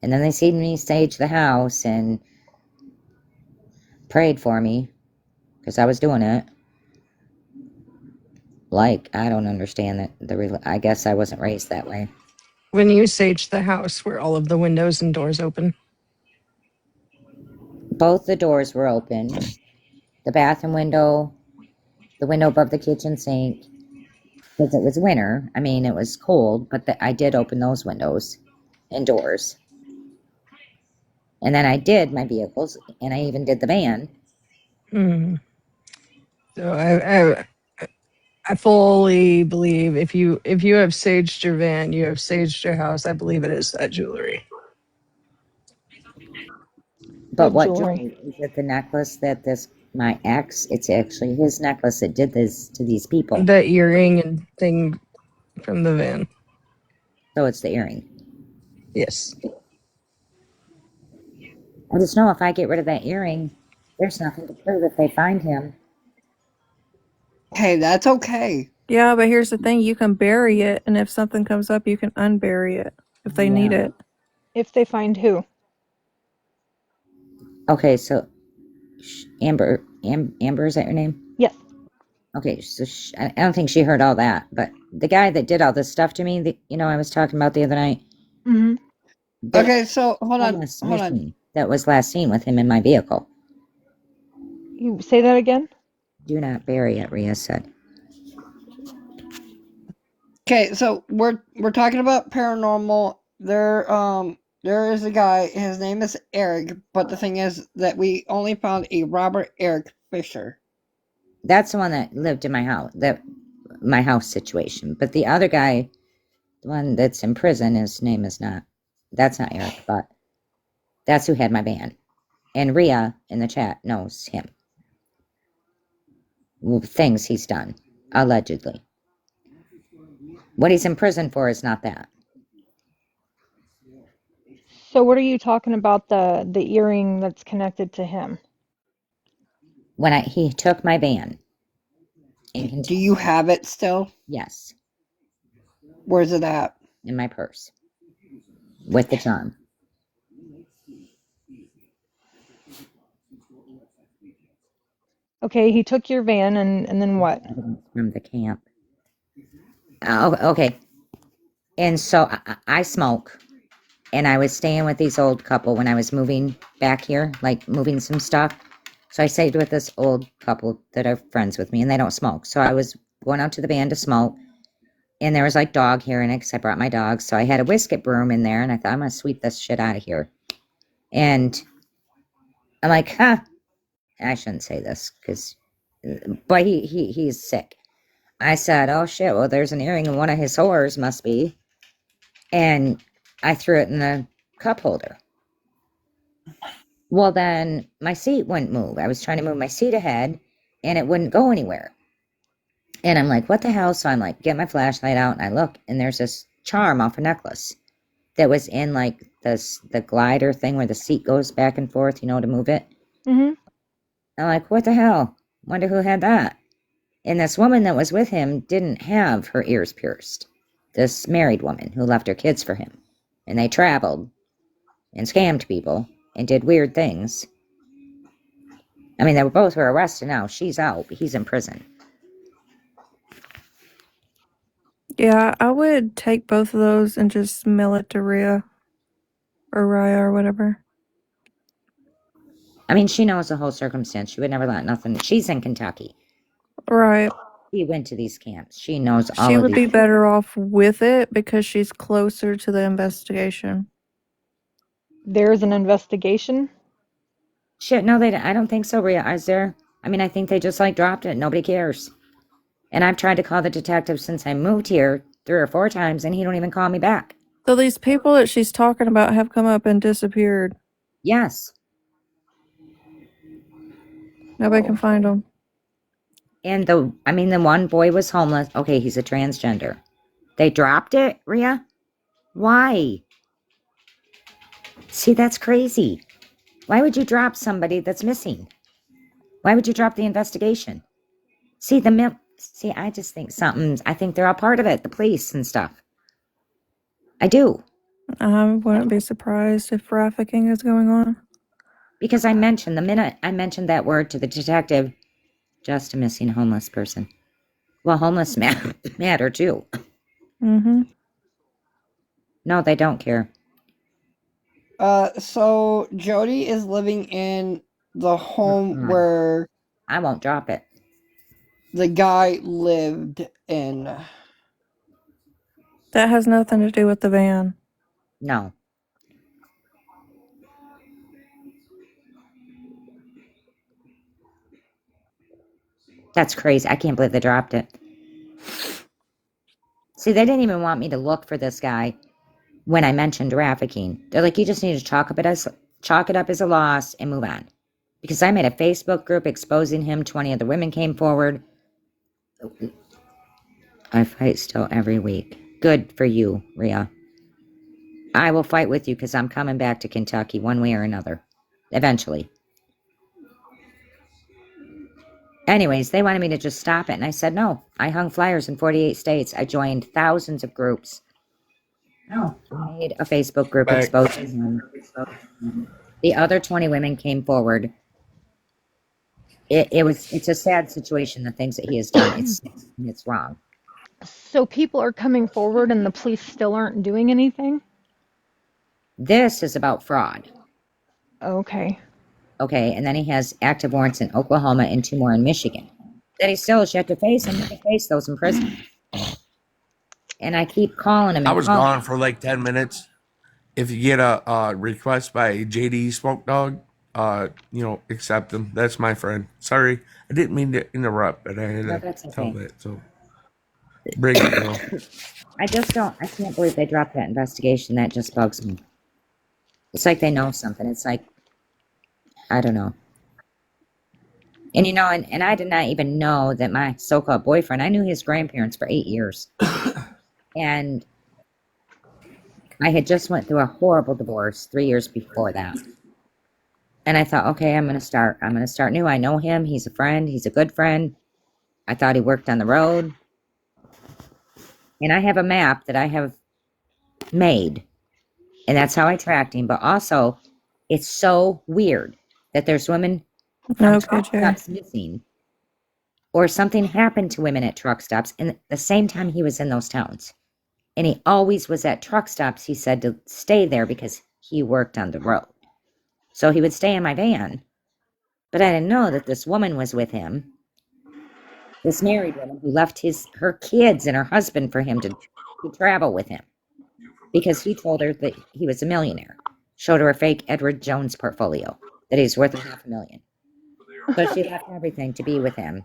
And then they seen me stage the house and prayed for me because I was doing it. Like, I don't understand that. I guess I wasn't raised that way.
When you saged the house, were all of the windows and doors open?
Both the doors were open. The bathroom window, the window above the kitchen sink, because it was winter. It was cold, but I did open those windows and doors. And then I did my vehicles, and I even did the van.
Mm. So I fully believe if you have saged your van, you have saged your house. I believe it is that jewelry.
But
What
what
jewelry?
jewelry? Is it the necklace that my ex, it's actually his necklace that did this to these people.
The earring and thing from the van.
So it's the earring.
Yes.
I just know if I get rid of that earring, there's nothing to prove if they find him.
Hey, that's okay.
Yeah, but here's the thing, you can bury it, and if something comes up, you can unbury it if they need
Yeah.
it.
If they find who?
Okay, so Amber, Amber, is that your name?
Yes.
Okay, so I don't think she heard all that, but the guy that did all this stuff to me, that I was talking about the other night,
Mm-hmm.
there
Okay, so hold on.
was
Hold on.
missing. That was last seen with him in my vehicle.
You say that again?
Do not bury it, Rhea said.
Okay, so we're talking about paranormal. There is a guy, his name is Eric, but the thing is that we only found a Robert Eric Fisher.
That's the one that lived in my house situation. But the other guy, the one that's in prison, his name is not. That's not Eric, but that's who had my van. And Rhea in the chat knows him. Things he's done, allegedly. What he's in prison for is not that.
So what are you talking about, the earring that's connected to him?
When he took my van in
Do you
Kentucky,
have it still?
yes,
Where's it at?
in my purse with the charm.
Okay, he took your van and then what?
From the camp. Oh, okay. And so I smoke, and I was staying with these old couple when I was moving back here, like moving some stuff. So I stayed with this old couple that are friends with me, and they don't smoke. So I was going out to the van to smoke, and there was like dog hair in it because I brought my dog. So I had a whiskey broom in there, and I thought, I'm going to sweep this shit out of here. And I'm like, huh, I shouldn't say this because, but he's sick. I said, oh shit, well, there's an earring in one of his whores, must be. And I threw it in the cup holder. Well, then my seat wouldn't move. I was trying to move my seat ahead and it wouldn't go anywhere. And I'm like, what the hell? So I'm like, get my flashlight out and I look, and there's this charm off a necklace that was in like the glider thing where the seat goes back and forth, you know, to move it.
Mm-hmm.
I'm like, what the hell? Wonder who had that. And this woman that was with him didn't have her ears pierced. This married woman who left her kids for him. And they traveled and scammed people and did weird things. I mean, they were arrested now. She's out, but he's in prison.
Yeah, I would take both of those and just mail it to Rhea or Raya or whatever.
I mean, she knows the whole circumstance. She would never let nothing. She's in Kentucky.
Right.
She went to these camps. She knows
She
all of
would be
these.
better off with it because she's closer to the investigation.
There's an investigation.
Shit, no, I don't think so, Rhea. Is there? I mean, I think they just like dropped it. Nobody cares. And I've tried to call the detective since I moved here 3 or 4 times, and he don't even call me back.
So these people that she's talking about have come up and disappeared.
Yes.
Nobody can find them.
And the one boy was homeless. Okay, he's a transgender. They dropped it, Rhea? Why? See, that's crazy. Why would you drop somebody that's missing? Why would you drop the investigation? See, I just think I think they're all part of it, the police and stuff. I do.
I wouldn't be surprised if trafficking is going on.
Because the minute I mentioned that word to the detective, just a missing homeless person. Well, homeless matter too.
Mm-hmm.
No, they don't care.
So Jody is living in the home where
I won't drop it.
the guy lived in.
That has nothing to do with the van.
No. That's crazy. I can't believe they dropped it. See, they didn't even want me to look for this guy when I mentioned trafficking. They're like, you just need to chalk it up as a loss and move on. Because I made a Facebook group exposing him. 20 other women came forward. I fight still every week. Good for you, Rhea. I will fight with you because I'm coming back to Kentucky one way or another. Eventually. Anyways, they wanted me to just stop it, and I said no. I hung flyers in 48 states. I joined thousands of groups. No. I made a Facebook group exposing him. The other 20 women came forward. It's a sad situation, the things that he has done. It's wrong.
So people are coming forward and the police still aren't doing anything?
This is about fraud.
Okay.
Okay, and then he has active warrants in Oklahoma and 2 more in Michigan. That he still has yet to face, and to face those in prison. And I keep calling him.
I was gone for like 10 minutes. If you get a request by JD Smoke Dog, accept them. That's my friend. Sorry, I didn't mean to interrupt, but I had to tell that. So bring it, girl.
I can't believe they dropped that investigation. That just bugs me. It's like they know something. It's like, I don't know. And and I did not even know that my so-called boyfriend, I knew his grandparents for 8 years. And I had just went through a horrible divorce 3 years before that. And I thought, okay, I'm going to start new. I know him. He's a friend. He's a good friend. I thought he worked on the road. And I have a map that I have made. And that's how I tracked him. But also, it's so weird that there's women from
Okay, Jerry.
missing. or something happened to women at truck stops in the same time he was in those towns. And he always was at truck stops, he said, to stay there because he worked on the road. So he would stay in my van. But I didn't know that this woman was with him, this married woman who left her kids and her husband for him to travel with him because he told her that he was a millionaire. Showed her a fake Edward Jones portfolio that he's worth $500,000. So she left everything to be with him.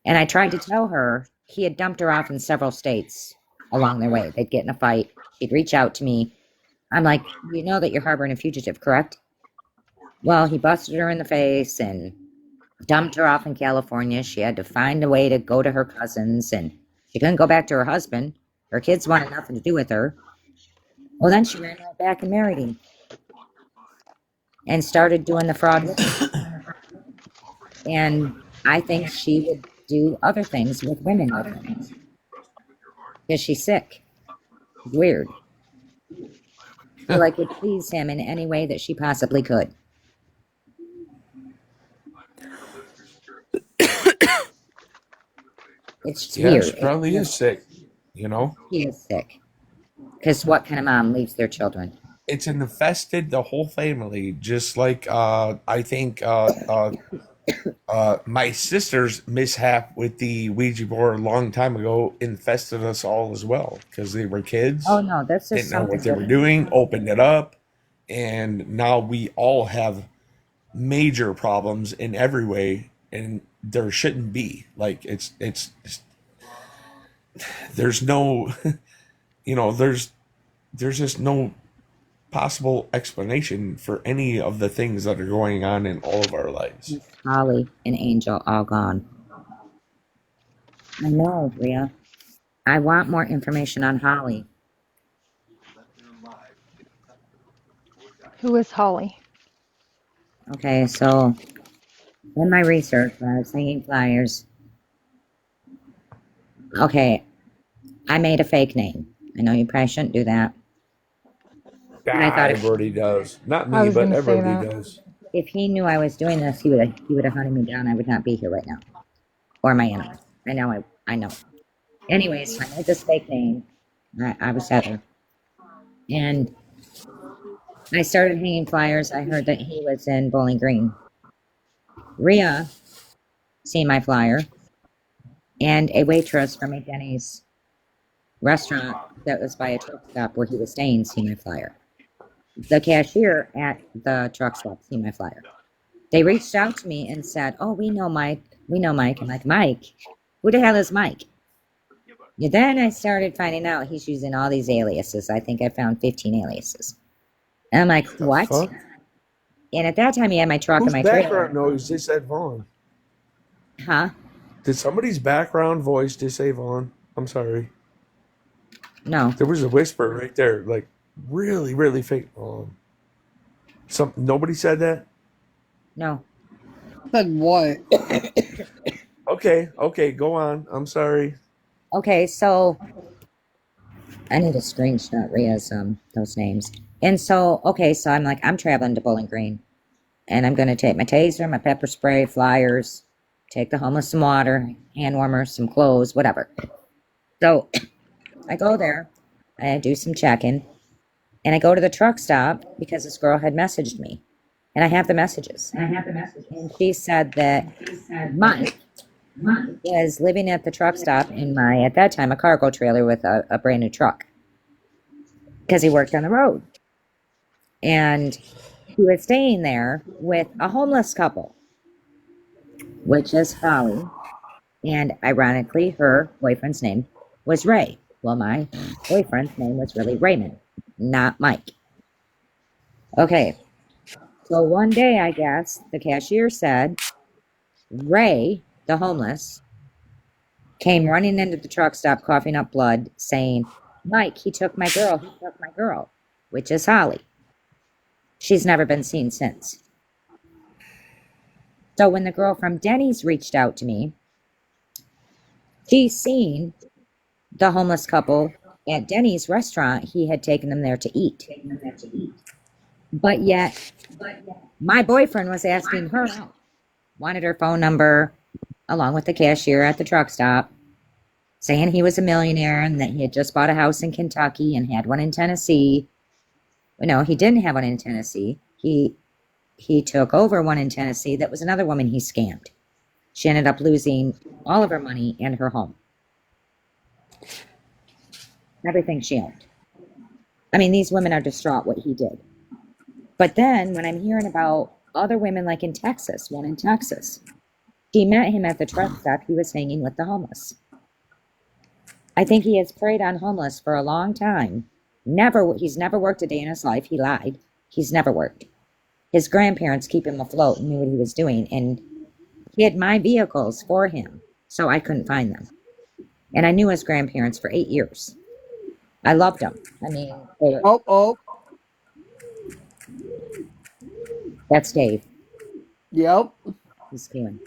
And I tried to tell her he had dumped her off in several states along their way. They'd get in a fight. She'd reach out to me. I'm like, you know that you're harboring a fugitive, correct? Well, he busted her in the face and dumped her off in California. She had to find a way to go to her cousins, and she couldn't go back to her husband. Her kids wanted nothing to do with her. Well, then she ran right back and married him and started doing the fraud with him. And I think she would do other things with women with him because she's sick. Weird. She like would please him in any way that she possibly could. It's just
Yeah,
weird.
she probably is sick, you know?
He is sick. Because what kind of mom leaves their children?
It's infested the whole family, just like I think my sister's mishap with the Ouija board a long time ago infested us all as well because they were kids,
Oh no, that's just
didn't know
something
what they were
different.
doing, opened it up, and now we all have major problems in every way, and there shouldn't be. Like there's no, there's just no possible explanation for any of the things that are going on in all of our lives.
Holly and Angel all gone. I know, Rhea. I want more information on Holly.
Who is Holly?
Okay, so in my research, when I was hanging flyers, okay, I made a fake name. I know you probably shouldn't do that. And I
Ah,
thought
everybody does. Not
I
me,
was
but
going to say
everybody
that.
does.
if he knew I was doing this, he would have hunted me down. I would not be here right now, or my animals. I know. Anyways, so I made this fake name. I was Heather, and I started hanging flyers. I heard that he was in Bowling Green. Rhea seen my flyer, and a waitress from a Denny's restaurant that was by a truck stop where he was staying seen my flyer. The cashier at the truck stop seen my flyer. They reached out to me and said, "Oh, we know Mike. We know Mike." I'm like, "Mike? Who the hell is Mike?" Yeah, then I started finding out he's using all these aliases. I think I found 15 aliases. And I'm like,
The
"What?"
fuck?
And at that time, he had my truck and
Whose
my
background
trailer.
noise just said Vaughn?
Huh?
Did somebody's background voice just say Vaughn? I'm sorry.
No.
There was a whisper right there, like really, really fake. Nobody said that.
No.
Said what?
Okay, go on. I'm sorry.
Okay, so I need to screenshot Rhea's those names. And so, okay, so I'm like, I'm traveling to Bowling Green, and I'm gonna take my taser, my pepper spray, flyers, take the homeless some water, hand warmers, some clothes, whatever. So I go there, I do some checking, and I go to the truck stop because this girl had messaged me, and I have the messages. And she said that Mike was living at the truck stop in my, at that time, a cargo trailer with a brand new truck because he worked on the road. And he was staying there with a homeless couple, which is Holly. And ironically, her boyfriend's name was Ray. Well, my boyfriend's name was really Raymond, not Mike. Okay, so one day, I guess, the cashier said Ray, the homeless, came running into the truck stop coughing up blood, saying, "Mike, he took my girl," which is Holly. She's never been seen since. So when the girl from Denny's reached out to me, she's seen the homeless couple at Denny's restaurant. He had taken them there to eat. But yet, my boyfriend was asking her out, wanted her phone number, along with the cashier at the truck stop, saying he was a millionaire and that he had just bought a house in Kentucky and had one in Tennessee. No, he didn't have one in Tennessee. He took over one in Tennessee that was another woman he scammed. She ended up losing all of her money and her home. Everything she owned. I mean, these women are distraught what he did. But then when I'm hearing about other women like in Texas, one in Texas, he met him at the truck stop. He was hanging with the homeless. I think he has preyed on homeless for a long time. He's never worked a day in his life. He lied. He's never worked. His grandparents keep him afloat and knew what he was doing, and he had my vehicles for him, so I couldn't find them. And I knew his grandparents for 8 years. I loved them. I mean, they were.
Oh,
That's Dave.
yep.
He's Kevin.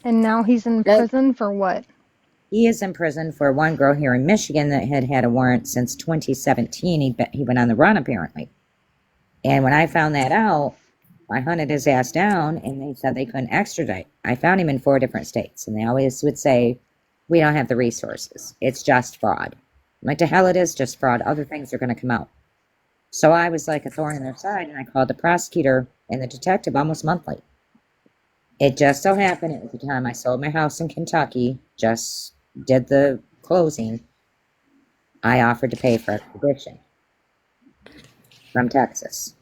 And now he's in prison for what?
He is in prison for one girl here in Michigan that had a warrant since 2017. He went on the run, apparently. And when I found that out, I hunted his ass down, and they said they couldn't extradite. I found him in 4 different states, and they always would say, we don't have the resources. It's just fraud. I'm like, to hell it is just fraud. Other things are going to come out. So I was like a thorn in their side, and I called the prosecutor and the detective almost monthly. It just so happened it was the time I sold my house in Kentucky, just did the closing. I offered to pay for extradition from Texas.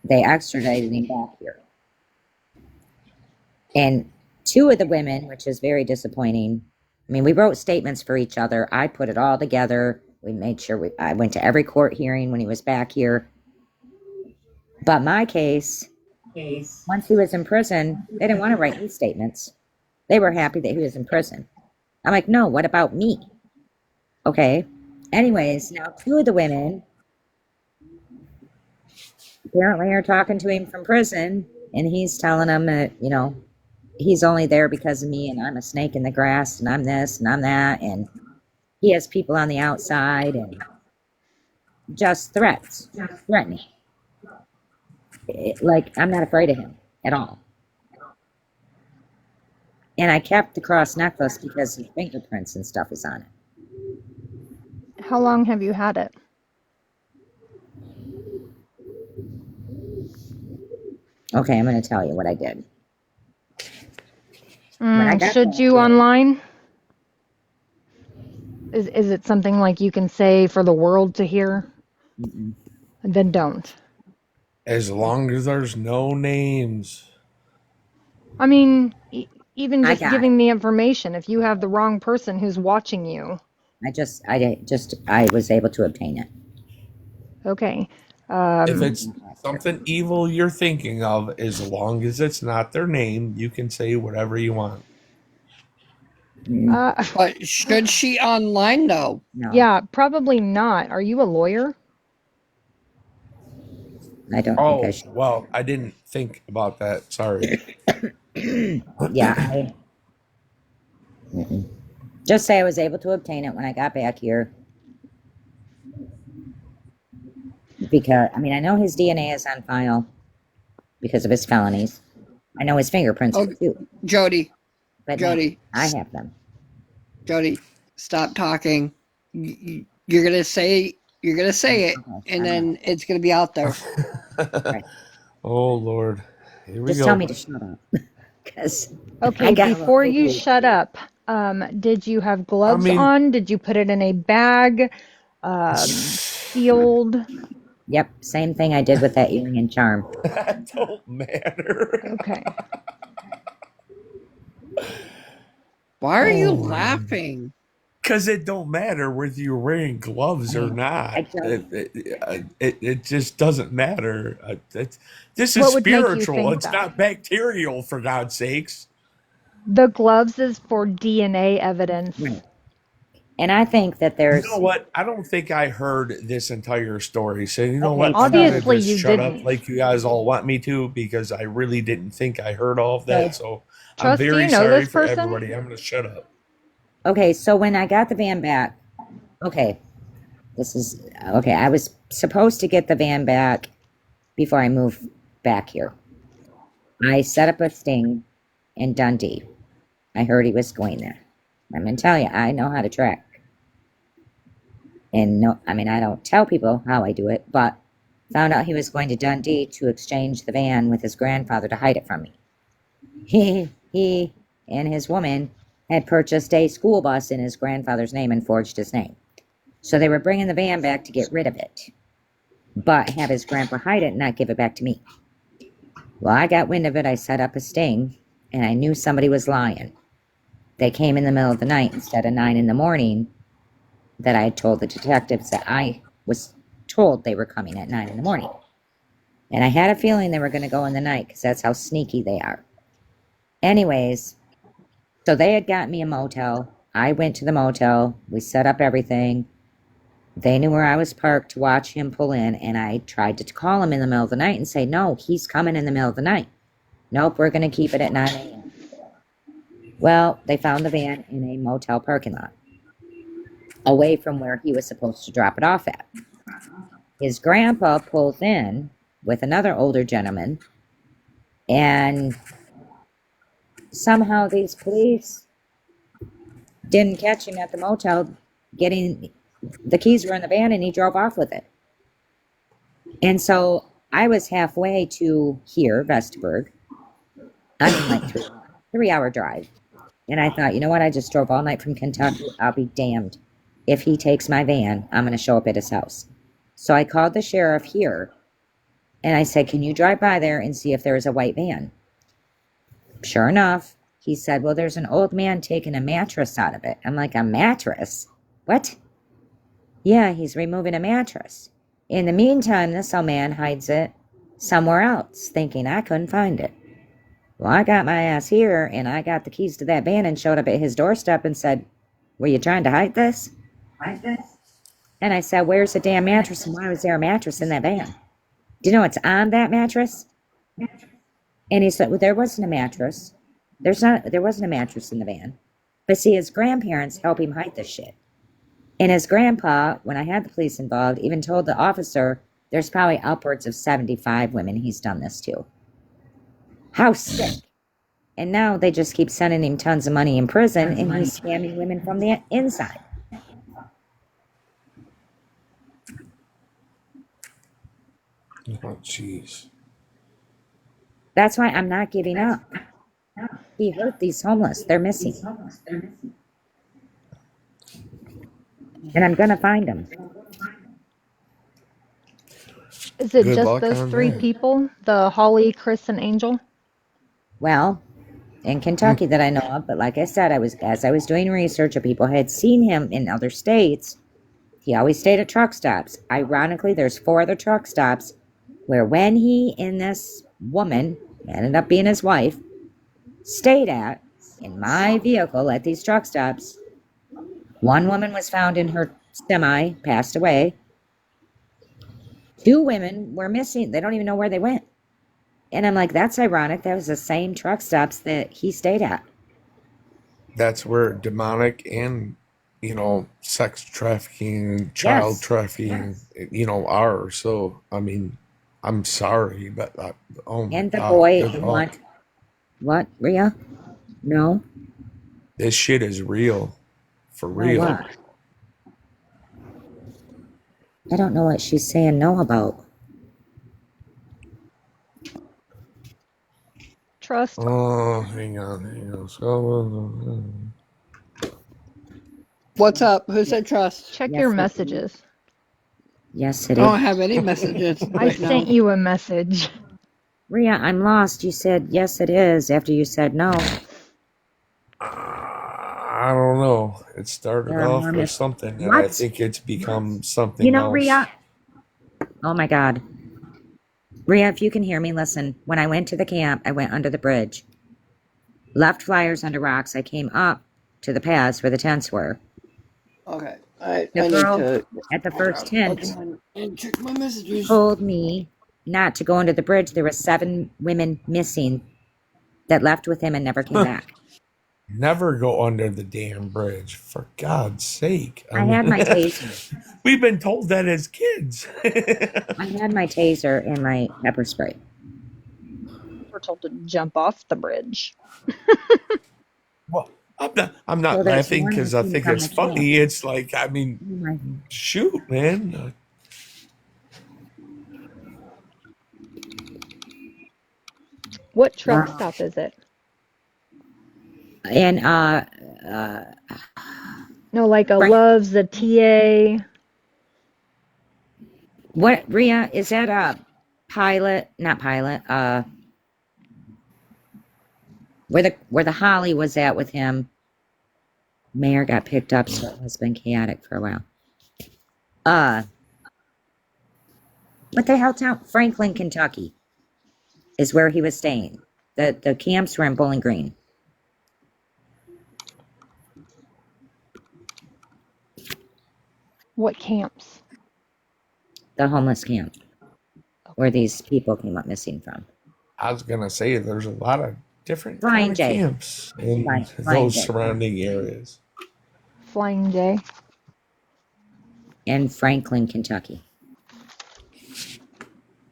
They extradited him back here. And 2 of the women, which is very disappointing, I mean, we wrote statements for each other. I put it all together. We made sure I went to every court hearing when he was back here. But my case, once he was in prison, they didn't want to write me statements. They were happy that he was in prison. I'm like, no, what about me? Okay. Anyways, now 2 of the women apparently are talking to him from prison, and he's telling them that, he's only there because of me, and I'm a snake in the grass, and I'm this, and I'm that, and he has people on the outside, and just threatening. Like, I'm not afraid of him at all. And I kept the cross necklace because his fingerprints and stuff is on it.
How long have you had it?
Okay, I'm going to tell you what I did.
Should you online? Is it something like you can say for the world to hear?
Mm-mm.
Then don't.
As long as there's no names.
I mean, even just giving the information, if you have the wrong person who's watching you.
I was able to obtain it.
Okay.
If it's something evil you're thinking of, as long as it's not their name, you can say whatever you want.
But should she online though?
No.
Yeah, probably not. Are you a lawyer?
I don't think I should.
Well, I didn't think about that. Sorry.
Yeah. Just say I was able to obtain it when I got back here. Because, I mean, I know his DNA is on file because of his felonies. I know his fingerprints are too.
Jody.
But
Jody.
I have them.
Jody, stop talking. You're gonna say it, and then it's gonna be out there.
Right.
Oh Lord, here we
Just
go.
tell me to shut up.
Okay, before you shut up, did you have gloves on? Did you put it in a bag? Sealed?
Yep, same thing I did with that earring and charm.
That don't matter.
Okay.
Why are you laughing?
Because it don't matter whether you're wearing gloves or not. It just doesn't matter. This is spiritual. It's not bacterial, for God's sakes.
The gloves is for DNA evidence.
Right. And I think that there's...
You know what? I don't think I heard this entire story. So you know what?
Obviously
I'm
you
shut
didn't.
up like you guys all want me to, because I really didn't think I heard all of that. So I'm
Trust, do
very
you know
sorry
this
for
person?
everybody. I'm going to shut up.
Okay, so when I got the van back, I was supposed to get the van back before I moved back here. I set up a sting in Dundee. I heard he was going there. I'm going to tell you, I know how to track. And no, I mean, I don't tell people how I do it, but found out he was going to Dundee to exchange the van with his grandfather to hide it from me. He and his woman had purchased a school bus in his grandfather's name and forged his name. So they were bringing the van back to get rid of it, but have his grandpa hide it and not give it back to me. Well, I got wind of it. I set up a sting, and I knew somebody was lying. They came in the middle of the night instead of 9 in the morning that I had told the detectives that I was told they were coming at 9 in the morning. And I had a feeling they were going to go in the night because that's how sneaky they are. Anyways, so they had got me a motel. I went to the motel. We set up everything. They knew where I was parked to watch him pull in, and I tried to call him in the middle of the night and say, no, he's coming in the middle of the night. Nope, we're going to keep it at 9 a.m. Well, they found the van in a motel parking lot, away from where he was supposed to drop it off at. His grandpa pulls in with another older gentleman, and somehow these police didn't catch him at the motel getting the keys were in the van, and he drove off with it. And so I was halfway to here, Vestaburg. I mean, like 3-hour drive. And I thought, you know what? I just drove all night from Kentucky. I'll be damned. If he takes my van, I'm going to show up at his house. So I called the sheriff here, and I said, can you drive by there and see if there is a white van? Sure enough, he said, well, there's an old man taking a mattress out of it. I'm like, a mattress? What? Yeah, he's removing a mattress. In the meantime, this old man hides it somewhere else, thinking I couldn't find it. Well, I got my ass here, and I got the keys to that van and showed up at his doorstep and said, were you trying to hide this? And I said, where's the damn mattress, and why was there a mattress in that van? Do you know what's on that mattress? And he said, well, there wasn't a mattress. There wasn't a mattress in the van. But see, his grandparents help him hide this shit. And his grandpa, when I had the police involved, even told the officer there's probably upwards of 75 women he's done this to. How sick. And now they just keep sending him tons of money in prison, and he's scamming women from the inside.
Oh, jeez.
That's why I'm not giving up. He hurt these homeless. They're missing. And I'm going to find them.
Is it
Good
just
luck
those
on
3
that.
people? The Holly, Chris, and Angel?
Well, in Kentucky that I know of, but like I said, as I was doing research and people had seen him in other states, he always stayed at truck stops. Ironically, there's 4 other truck stops where when he and this woman, ended up being his wife, stayed at, in my vehicle at these truck stops, one woman was found in her semi, passed away. 2 women were missing. They don't even know where they went. And I'm like, that's ironic. That was the same truck stops that he stayed at.
That's where demonic and, sex trafficking and child
Yes.
trafficking, are. So, I mean, I'm sorry, but oh my
And the
God,
boy,
good luck.
what, Rhea? No?
This shit is real. For
No,
real.
what? I don't know what she's saying no about.
Trust.
Oh, hang on. So,
What's up? Who said trust?
Check your
Yes,
messages.
yes,
I
it
don't
is.
have any messages
I
right now.
sent you a message.
Rhea, I'm lost. You said, yes, it is, after you said no.
I don't know. It started
There are
off
more
with something, and I
What?
think it's become something else.
Rhea. Oh my God. Rhea, if you can hear me, listen. When I went to the camp, I went under the bridge. Left flyers under rocks. I came up to the paths where the tents were.
Okay. I
The
need
girl
to
at the first tent
and check my messages.
told me not to go under the bridge. There were 7 women missing that left with him and never came back.
Never go under the damn bridge, for God's sake.
I had my taser.
We've been told that as kids.
I had my taser and my pepper spray.
told to jump off the bridge.
Well, I'm not
Well, there's
laughing
one
because
that
I
came
think
from
it's
the camp.
funny. It's like, I mean,
Oh my.
shoot, man.
What truck
Wow.
stop is it?
And uh,
No, like a
Frank,
Love's, a TA.
what Ria is that a pilot? Not pilot. Where the Holly was at with him. Mayor got picked up, so it has been chaotic for a while. Uh, what the hell town? Franklin, Kentucky is where he was staying. The camps were in Bowling Green.
What camps?
The homeless camp where these people came up missing from.
I was gonna say there's a lot of different kind
Flying
of
J.
camps in
Flying
those
J.
surrounding areas.
Flying J.
In Franklin, Kentucky,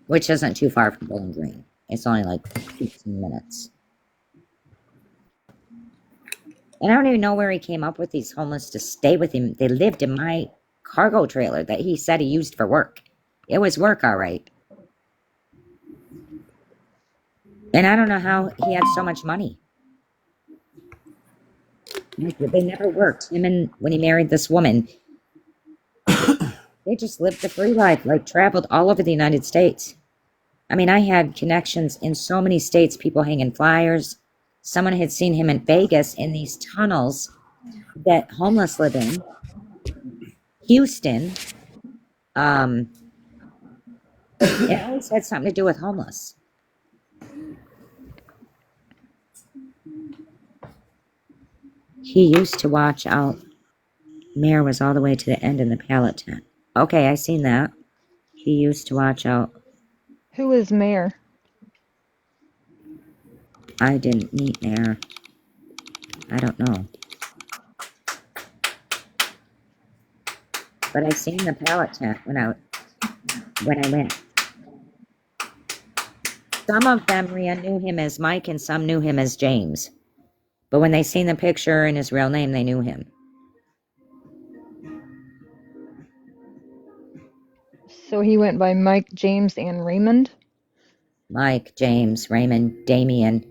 which isn't too far from Bowling Green. It's only like 15 minutes. And I don't even know where he came up with these homeless to stay with him. They lived in my cargo trailer that he said he used for work. It was work, all right. And I don't know how he had so much money. Like, they never worked. Him and when he married this woman, they just lived a free life, like traveled all over the United States. I mean, I had connections in so many states, people hanging flyers. Someone had seen him in Vegas in these tunnels that homeless live in. Houston. It always had something to do with homeless. He used to watch out. Mayor was all the way to the end in the pallet tent. Okay, I seen that. He used to watch out.
Who is Mayor?
I didn't meet Mayor. I don't know. But I seen the pallet tent when I went. Some of them Rhea knew him as Mike and some knew him as James. But when they seen the picture and his real name, they knew him.
So he went by Mike, James, and Raymond?
Mike, James, Raymond, Damien,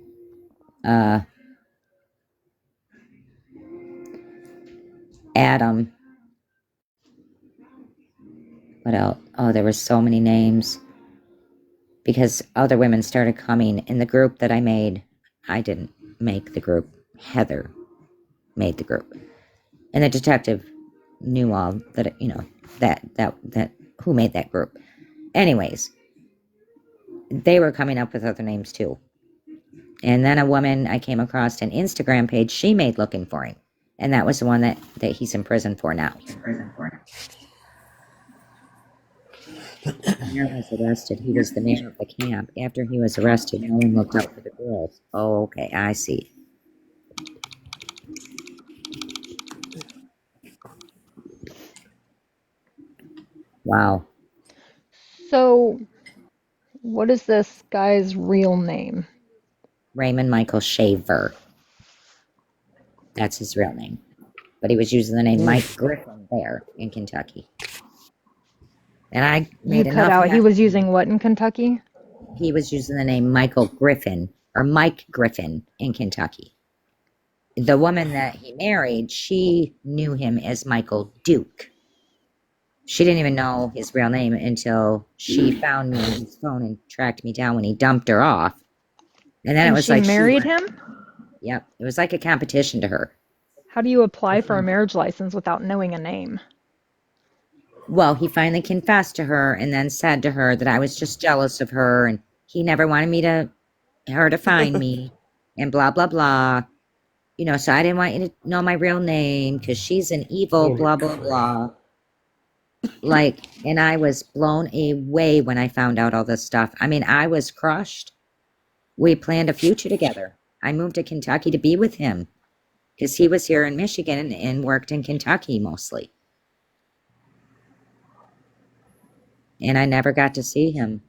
Adam. What else? Oh, there were so many names. Because other women started coming in the group that I made. I didn't make the group. Heather made the group. And the detective knew all that, that who made that group. Anyways, they were coming up with other names too. And then a woman I came across an Instagram page she made looking for him. And that was the one that he's in prison for now. Mayor was arrested. He was the mayor of the camp. After he was arrested, no one looked out for the girls. Oh, okay, I see. Wow.
So, what is this guy's real name?
Raymond Michael Shaver. That's his real name. But he was using the name Mike Griffin there in Kentucky. And I
You
made
cut
enough
out. He
mess.
was using what in Kentucky?
He was using the name Michael Griffin or Mike Griffin in Kentucky. The woman that he married, she knew him as Michael Duke. She didn't even know his real name until she found me on his phone and tracked me down when he dumped her off. And then it
And
was
she
like
married him?
Yep, it was like a competition to her.
How do you apply for a marriage license without knowing a name?
Well, he finally confessed to her and then said to her that I was just jealous of her and he never wanted her to find me and blah, blah, blah. So I didn't want you to know my real name because she's an evil,
Holy
blah, blah,
crap.
blah. And I was blown away when I found out all this stuff. I mean, I was crushed. We planned a future together. I moved to Kentucky to be with him because he was here in Michigan and worked in Kentucky mostly. And I never got to see him.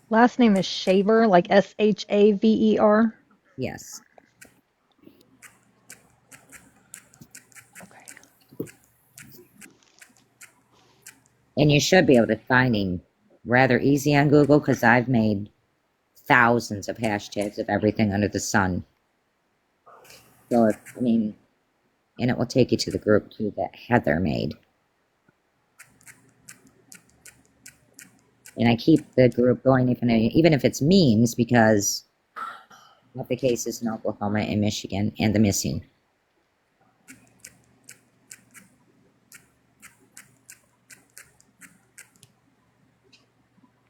Last name is Shaver, like Shaver.
Yes.
Okay.
And you should be able to find him rather easy on Google because I've made thousands of hashtags of everything under the sun. So and it will take you to the group too that Heather made. And I keep the group going even if it's memes because of the cases in Oklahoma and Michigan and the missing.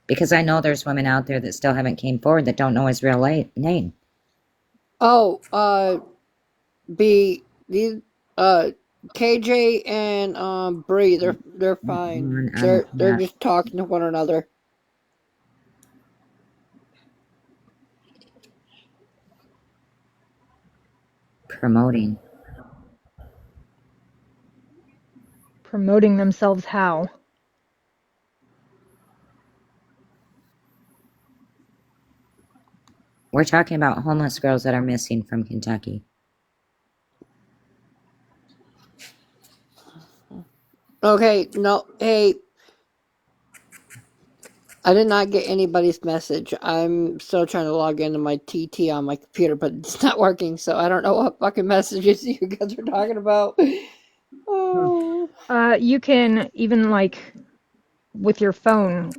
Because I know there's women out there that still haven't came forward that don't know his real name.
Oh, these KJ and Bree, they're fine.
On the
They're
chat,
just talking to one another.
promoting.
Promoting themselves how?
We're talking about homeless girls that are missing from Kentucky.
Okay, no, hey, I did not get anybody's message. I'm still trying to log into my TT on my computer, but it's not working, so I don't know what fucking messages you guys are talking about. Oh.
You can even like with your phone,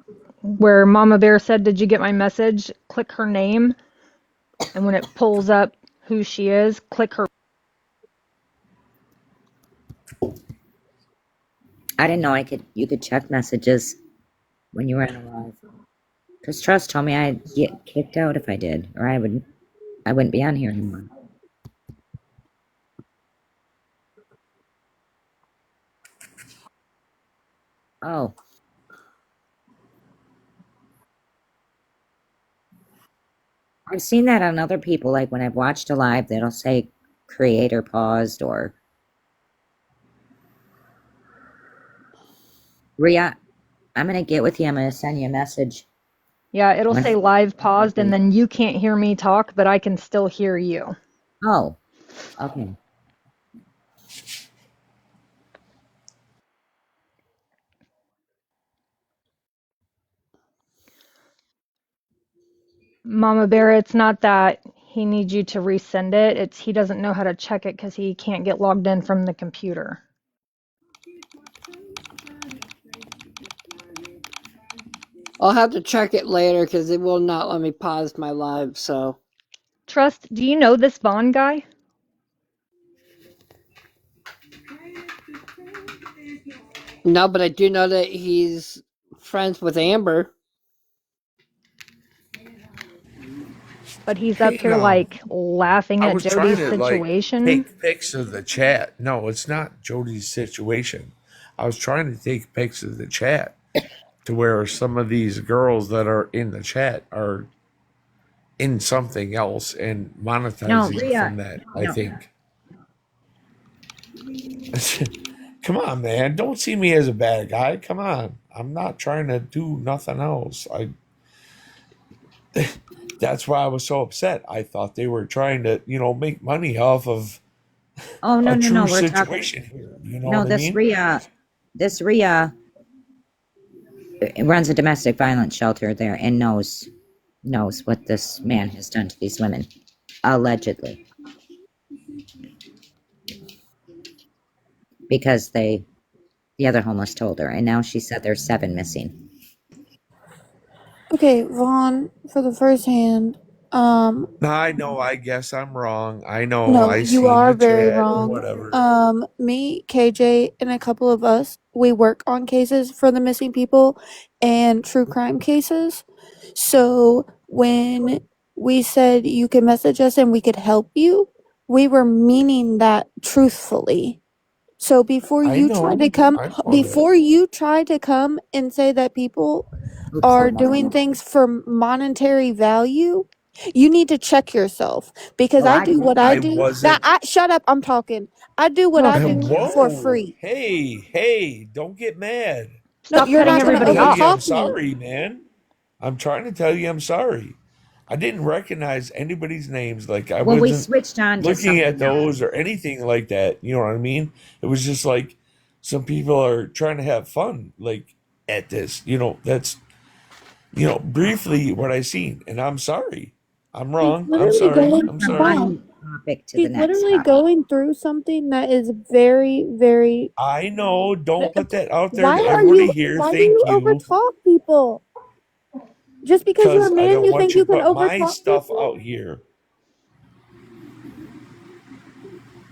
where Mama Bear said, "Did you get my message?" Click her name, and when it pulls up who she is, click her.
I didn't know you could check messages when you were in a live. Because Trust told me I'd get kicked out if I did, or I wouldn't be on here anymore. Oh. I've seen that on other people, like when I've watched a live, that'll say creator paused or Ria, I'm gonna get with you. I'm gonna send you a message.
Yeah, it'll
When
say live paused, and then you can't hear me talk, but I can still hear you.
Oh, okay.
Mama Bear, it's not that he needs you to resend it. It's he doesn't know how to check it because he can't get logged in from the computer.
I'll have to check it later because it will not let me pause my live, so.
Trust, do you know this Vaughn guy?
No, but I do know that he's friends with Amber.
But he's up
Hey
here
now,
like laughing
I
at
was trying
Jody's
to like
situation.
take pics of the chat. No, it's not Jody's situation. I was trying to take pics of the chat to where some of these girls that are in the chat are in something else and
No,
monetizing
Ria.
from that, I
No.
think. Come on, man. Don't see me as a bad guy. Come on. I'm not trying to do nothing else. That's why I was so upset. I thought they were trying to, make money off of
Oh no,
a
no, no.
true
We're talking.
situation here. You know
No,
what I mean?
This Ria runs a domestic violence shelter there and knows what this man has done to these women, allegedly, because the other homeless told her, and now she said there's 7 missing.
Okay, Vaughn, for the first hand,
I know, I guess I'm wrong. I know,
no,
I
you
seen
are
the
very
chat and
wrong.
whatever.
Me, KJ, and a couple of us, we work on cases for the missing people and true crime cases. So when we said you could message us and we could help you, we were meaning that truthfully. So
I know. I know that.
before you try to come and say that people
Oops,
are
hold on.
doing things for monetary value, you need to check yourself because
Well,
I
I
do what I
I
do. That
wasn't.
I shut up, I'm talking. I do what
Oh,
I do for
Whoa.
free.
Hey, don't get mad.
No,
stop
you're
cutting
not going to
everybody
Dougie,
off.
I'm
overtalk me.
sorry, man. I'm trying to tell you I'm sorry. I didn't recognize anybody's names. Like I
Well, we
wasn't
switched on to
looking at
something else.
those or anything like that. You know what I mean? It was just like some people are trying to have fun, like at this. That's briefly what I seen, and I'm sorry. I'm
She's
wrong. I'm
literally
sorry.
going,
I'm
From
sorry.
Bob,
one topic to the
she's
next
literally
topic.
going through something that is very, very.
I know. Don't put that out there to everybody
Why
here.
do
Thank
you
you.
overtalk people? Just because you're a
Because I
man,
don't
you
want
think
you
you
to
can
put my
overtalk
stuff
people?
out here.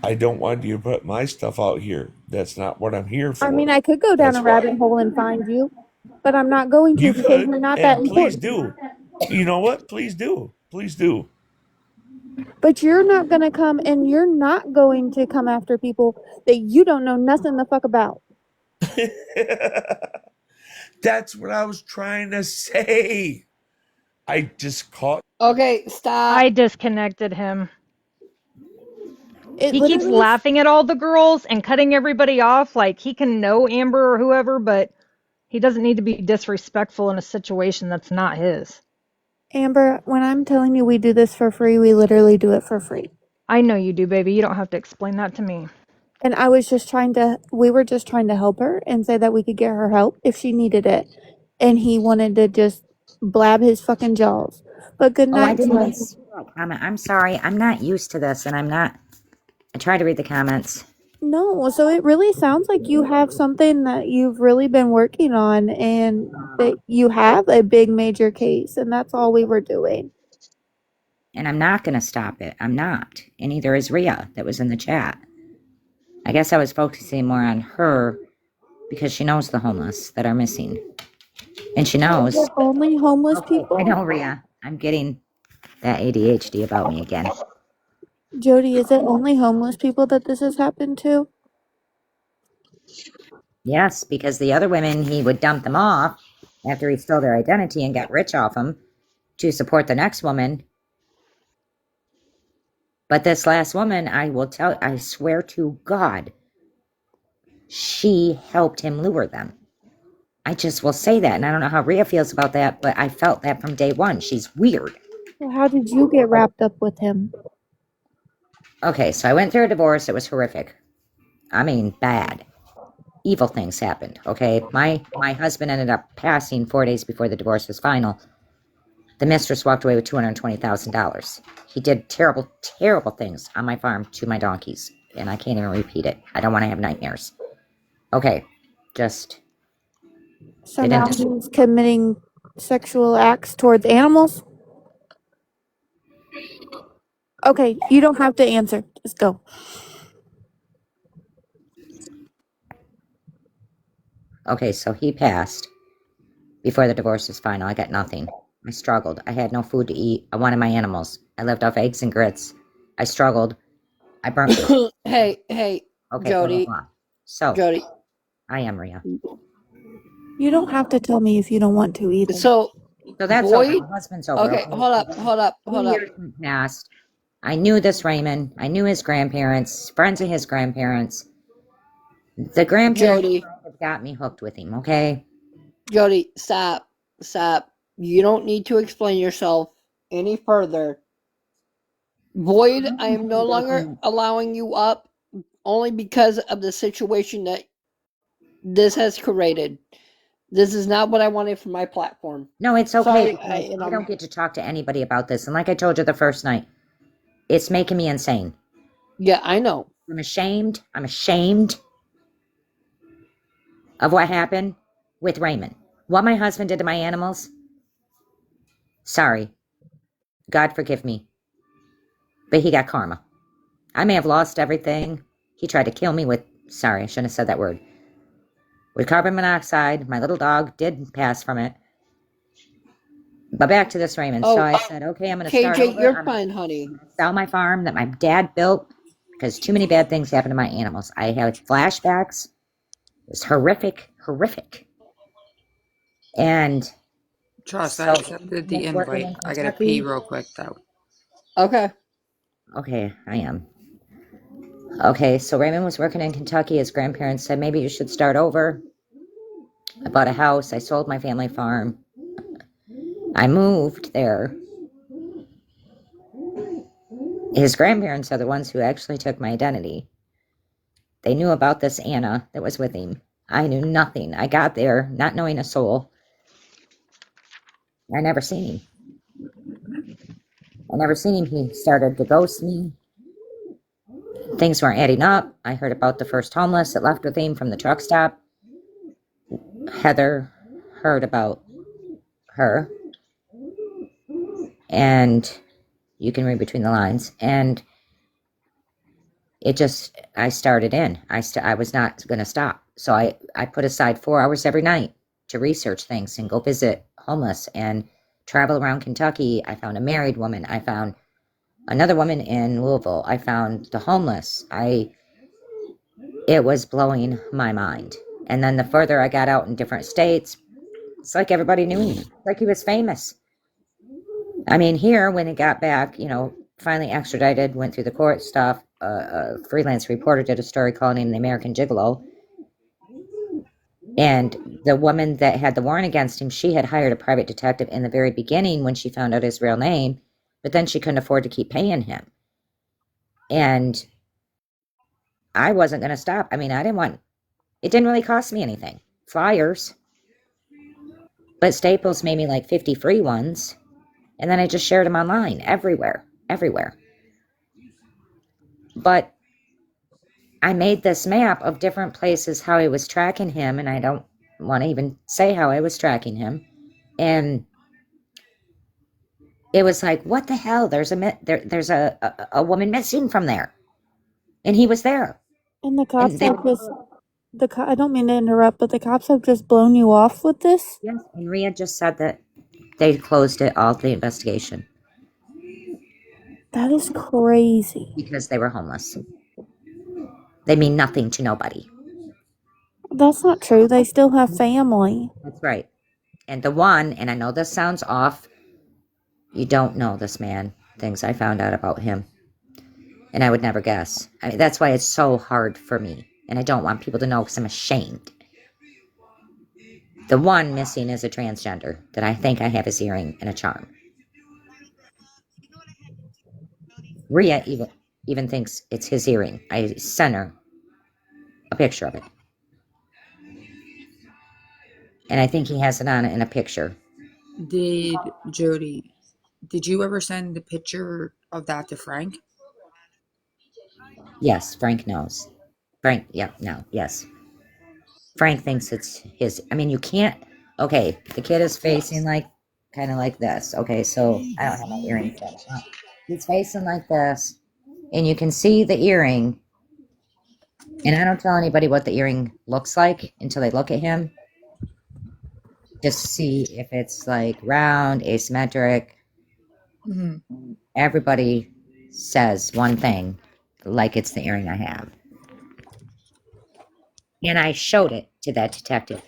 I don't want you to put my stuff out here. That's not what I'm here
I mean,
for.
I could go down a
That's why.
rabbit hole and find you, but I'm not going to
You
because
could,
you're not that
and please
important.
do. You know what? Please do. Please do.
But you're not going to come and you're not going to come after people that you don't know nothing the fuck about.
That's what I was trying to say. I just caught.
Okay, stop.
I disconnected him.
It
He keeps
literally,
laughing at all the girls and cutting everybody off like he can know Amber or whoever, but he doesn't need to be disrespectful in a situation that's not his.
Amber, when I'm telling you we do this for free, we literally do it for free.
I know you do, baby. You don't have to explain that to me.
And we were just trying to help her and say that we could get her help if she needed it. And he wanted to just blab his fucking jaws. But good
Oh, I
night,
didn't even
sweetie.
see that comment. I'm sorry. I'm not used to this, and I'm not. I try to read the comments.
No, so it really sounds like you have something that you've really been working on and that you have a big major case, and that's all we were doing.
And I'm not going to stop it. I'm not. And neither is Rhea that was in the chat. I guess I was focusing more on her because she knows the homeless that are missing. And she
Is
knows.
it only homeless
Okay, I
people?
know, Rhea. I'm getting that ADHD about me again.
Jody, is it only homeless people that this has happened to?
Yes, because the other women, he would dump them off after he stole their identity and got rich off them to support the next woman. But this last woman, I swear to God, she helped him lure them. I just will say that, and I don't know how Rhea feels about that, but I felt that from day one. She's weird.
So how did you get wrapped up with him?
Okay, so I went through a divorce. It was horrific. I mean, bad. Evil things happened, okay? My husband ended up passing 4 days before the divorce was final. The mistress walked away with $220,000. He did terrible, terrible things on my farm to my donkeys, and I can't even repeat it. I don't want to have nightmares. Okay, just
So
didn't.
now he's committing sexual acts towards animals? Okay, you don't have to answer. Just go.
Okay, so he passed before the divorce was final. I got nothing. I struggled. I had no food to eat. I wanted my animals. I lived off eggs and grits. I struggled. I burnt.
Hey,
Okay, blah blah
Jody,
blah. So
Jody.
I am Rhea.
You don't have to tell me if you don't want to either.
So,
So that's over.
Boyd.
My husband's over.
Okay,
Okay,
hold
so
up,
then
hold up,
2
hold up.
years went past. I knew this Raymond. I knew his grandparents, friends of his grandparents. The grandparents
Jody,
have got me hooked with him. Okay.
Jody, stop, stop. You don't need to explain yourself any further. Boyd, I am no longer allowing you up only because of the situation that this has created. This is not what I wanted for my platform.
No, it's okay
Sorry,
because I don't get to talk to anybody about this. And like I told you the first night, it's making me insane.
yeah, I know.
I'm ashamed. I'm ashamed of what happened with Raymond. What my husband did to my animals. Sorry. God forgive me. But he got karma. I may have lost everything. He tried to kill me with, sorry, I shouldn't have said that word. With carbon monoxide. My little dog did pass from it. But back to this Raymond. So I said, okay, I'm going to start
KJ,
over.
you're
I'm
fine, honey.
going to sell my farm that my dad built because too many bad things happened to my animals. I had flashbacks. It was horrific, horrific. And
Trust, I
so
accepted the
Raymond's working
invite.
in
I gotta pee
Kentucky.
real quick though.
Okay.
Okay, I am. Okay, so Raymond was working in Kentucky. His grandparents said, maybe you should start over. I bought a house. I sold my family farm. I moved there. His grandparents are the ones who actually took my identity. They knew about this Anna that was with him. I knew nothing. I got there not knowing a soul. I never seen him. I never seen him. He started to ghost me. Things weren't adding up. I heard about the first homeless that left with him from the truck stop. Heather heard about her, and you can read between the lines. And I started in. I was not going to stop. So I put aside 4 hours every night to research things and go visit homeless and travel around Kentucky. I found a married woman. I found another woman in Louisville. I found the homeless. It was blowing my mind. And then the further I got out in different states, it's like everybody knew him. It's like he was famous. I mean, here, when it got back, finally extradited, went through the court stuff, a freelance reporter did a story calling him the American Gigolo. And the woman that had the warrant against him, she had hired a private detective in the very beginning when she found out his real name, but then she couldn't afford to keep paying him. And I wasn't going to stop. I mean, it didn't really cost me anything. Flyers. But Staples made me like 50 free ones. And then I just shared them online everywhere. But I made this map of different places how I was tracking him, and I don't want to even say how I was tracking him. And it was like, what the hell? There's a woman missing from there, and he was there.
And the
And
cops have just I don't mean to interrupt, but the cops have just blown you off with this.
yes, and Rhea just said that they closed it all the investigation
That is crazy.
because they were homeless. They mean nothing to nobody.
That's not true. They still have family.
That's right. And the one, and I know this sounds off, you don't know this man. Things I found out about him. And I would never guess. I mean, that's why it's so hard for me. And I don't want people to know because I'm ashamed. The one missing is a transgender that I think I have his earring and a charm. Rhea even thinks it's his earring. I sent her a picture of it. And I think he has it on in a picture.
Did Jody, did you ever send the picture of that to Frank?
Yes, Frank knows. Frank, yeah, no, yes. Frank thinks it's his. I mean, you can't. Okay, the kid is facing kind of like this. Okay, so I don't have my earring set up. He's facing like this, and you can see the earring. And I don't tell anybody what the earring looks like until they look at him. Just to see if it's like round, asymmetric.
Mm-hmm.
Everybody says one thing, like it's the earring I have. And I showed it to that detective.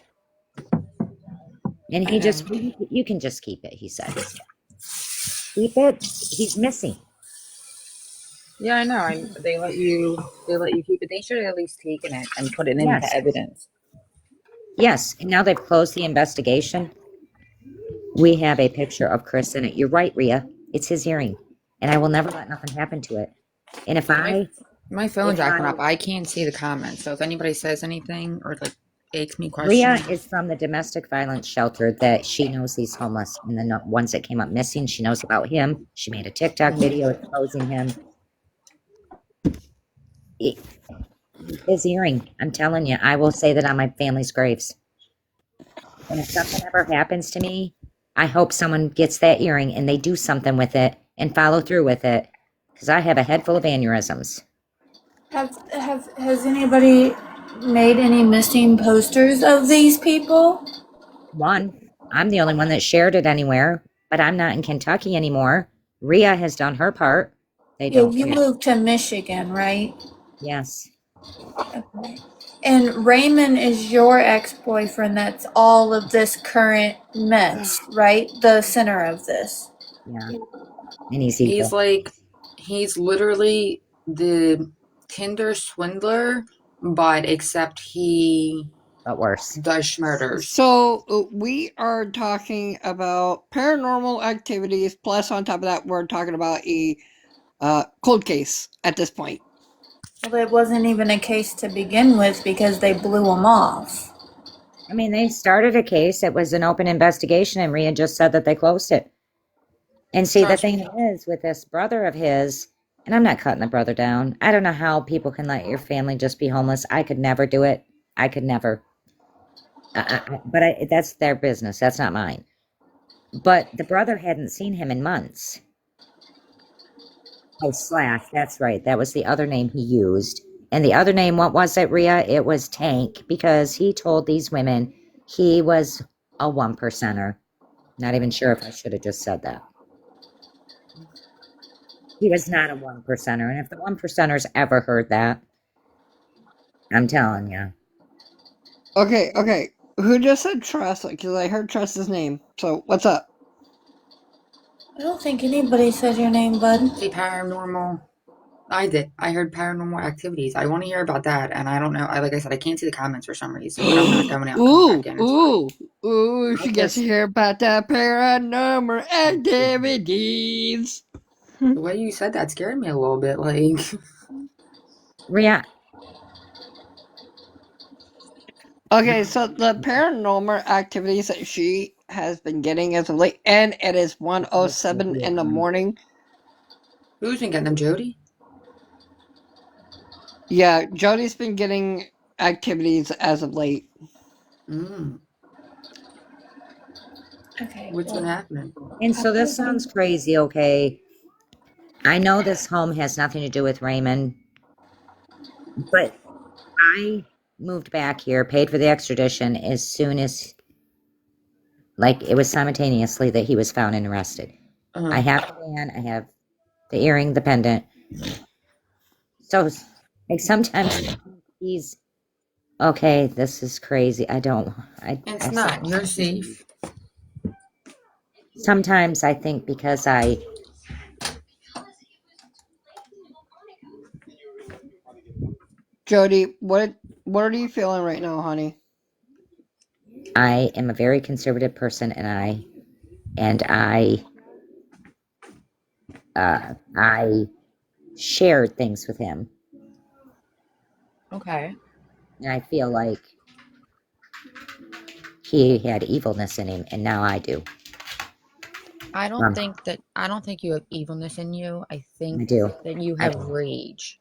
And he just,
And
you can just keep it, he said. Keep it. He's missing.
yeah, I know. They let you keep it. They should have at least taken it and put it into
Yes.
evidence.
Yes. And now they've closed the investigation. We have a picture of Chris in it. You're right, Rhea. It's his earring. And I will never let nothing happen to it. And
My phone's acting up. I can't see the comments. So if anybody says anything or like asks me
Rhea
questions,
is from the domestic violence shelter that she knows he's homeless. And the ones that came up missing, she knows about him. She made a TikTok video exposing him. His earring. I'm telling you, I will say that on my family's graves. And if something ever happens to me, I hope someone gets that earring and they do something with it and follow through with it. Because I have a head full of aneurysms.
Has anybody made any missing posters of these people?
One, I'm the only one that shared it anywhere, but I'm not in Kentucky anymore. Rhea has done her part. They
Yeah,
don't
you
care.
moved to Michigan, right?
Yes.
And Raymond is your ex-boyfriend that's all of this current mess, right? The center of this.
Yeah. And he's
he's
evil.
like, he's literally the Tinder swindler, but except he
but worse.
The schmurders.
So we are talking about paranormal activities. Plus, on top of that, we're talking about a cold case at this point.
Well, it wasn't even a case to begin with because they blew them off.
I mean, they started a case. It was an open investigation, and Rhea just said that they closed it. And see, the
Trust
thing
me.
is, with this brother of his, and I'm not cutting the brother down. I don't know how people can let your family just be homeless. I could never do it. I could never. But that's their business. That's not mine. But the brother hadn't seen him in months. Oh, Slash. That's right. That was the other name he used. And the other name, what was it, Rhea? It was Tank, because he told these women he was a one percenter. Not even sure if I should have just said that. He was not a one percenter. And if the one percenters ever heard that, I'm telling you.
Okay. Who just said Trust? Because I heard Trust's name. So what's up?
I don't think anybody said your name, bud.
See, paranormal. I did. I heard paranormal activities. I want to hear about that, and I don't know. Like I said, I can't see the comments for some reason, but I'm not coming out and coming back in. It's fine.
She gets to hear about the paranormal activities.
The way you said that scared me a little bit. Like,
Rhea,
Okay, so the paranormal activities that she has been getting as of late, and it is 1:07 in the morning.
who's been getting them, Jody?
Yeah, Jody's been getting activities as of late.
Okay.
What's been happening?
and so this sounds crazy, okay? I know this home has nothing to do with Raymond, but I moved back here, paid for the extradition as soon as, like, it was simultaneously that he was found and arrested. I have the band, I have the earring, the pendant. So, like, sometimes he's okay. This is crazy.
It's not. You're safe.
Sometimes I think because
Jody, what are you feeling right now, honey?
I am a very conservative person, and I shared things with him,
Okay.
and I feel like he had evilness in him, and now I do.
I don't think you have evilness in you. I think
I do.
that you have rage.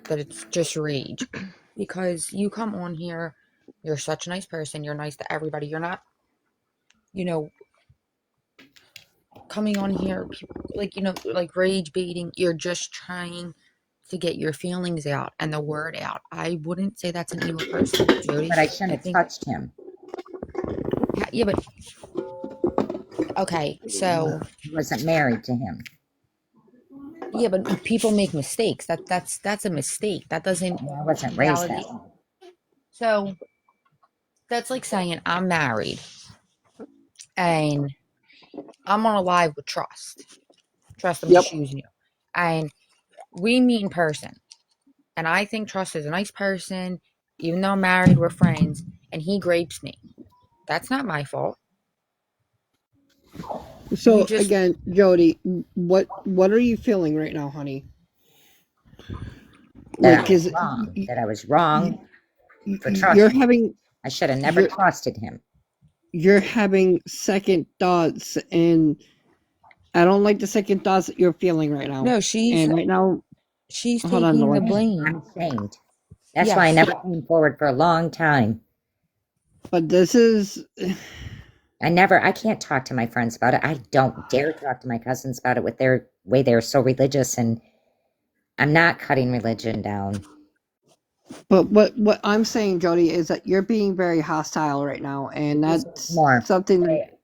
That it's just rage. Because you come on here, you're such a nice person, you're nice to everybody. You're not, coming on here like rage baiting. You're just trying to get your feelings out and the word out. I wouldn't say that's an evil person, Jody.
But I shouldn't have touched him.
Yeah, but okay, so
I wasn't married to him.
yeah, but people make mistakes. That's a mistake. That doesn't
I wasn't raised that way.
So that's like saying I'm married and I'm on a live with Trust. Trust, I'm just using you. And we meet in person. And I think Trust is a nice person. Even though I'm married, we're friends. And he grapes me. That's not my fault.
So again, Jody, what are you feeling right now, honey?
That I was wrong for
you're
trusting.
having.
I should have never trusted him.
You're having second thoughts, and I don't like the second thoughts that you're feeling right now.
No,
and right now
she's
hold on,
taking the
Melissa.
blame.
I'm ashamed. That's why I never came forward for a long time.
But this is.
I can't talk to my friends about it. I don't dare talk to my cousins about it with their way they're so religious, and I'm not cutting religion down.
But what I'm saying, Jody, is that you're being very hostile right now, and that's something that.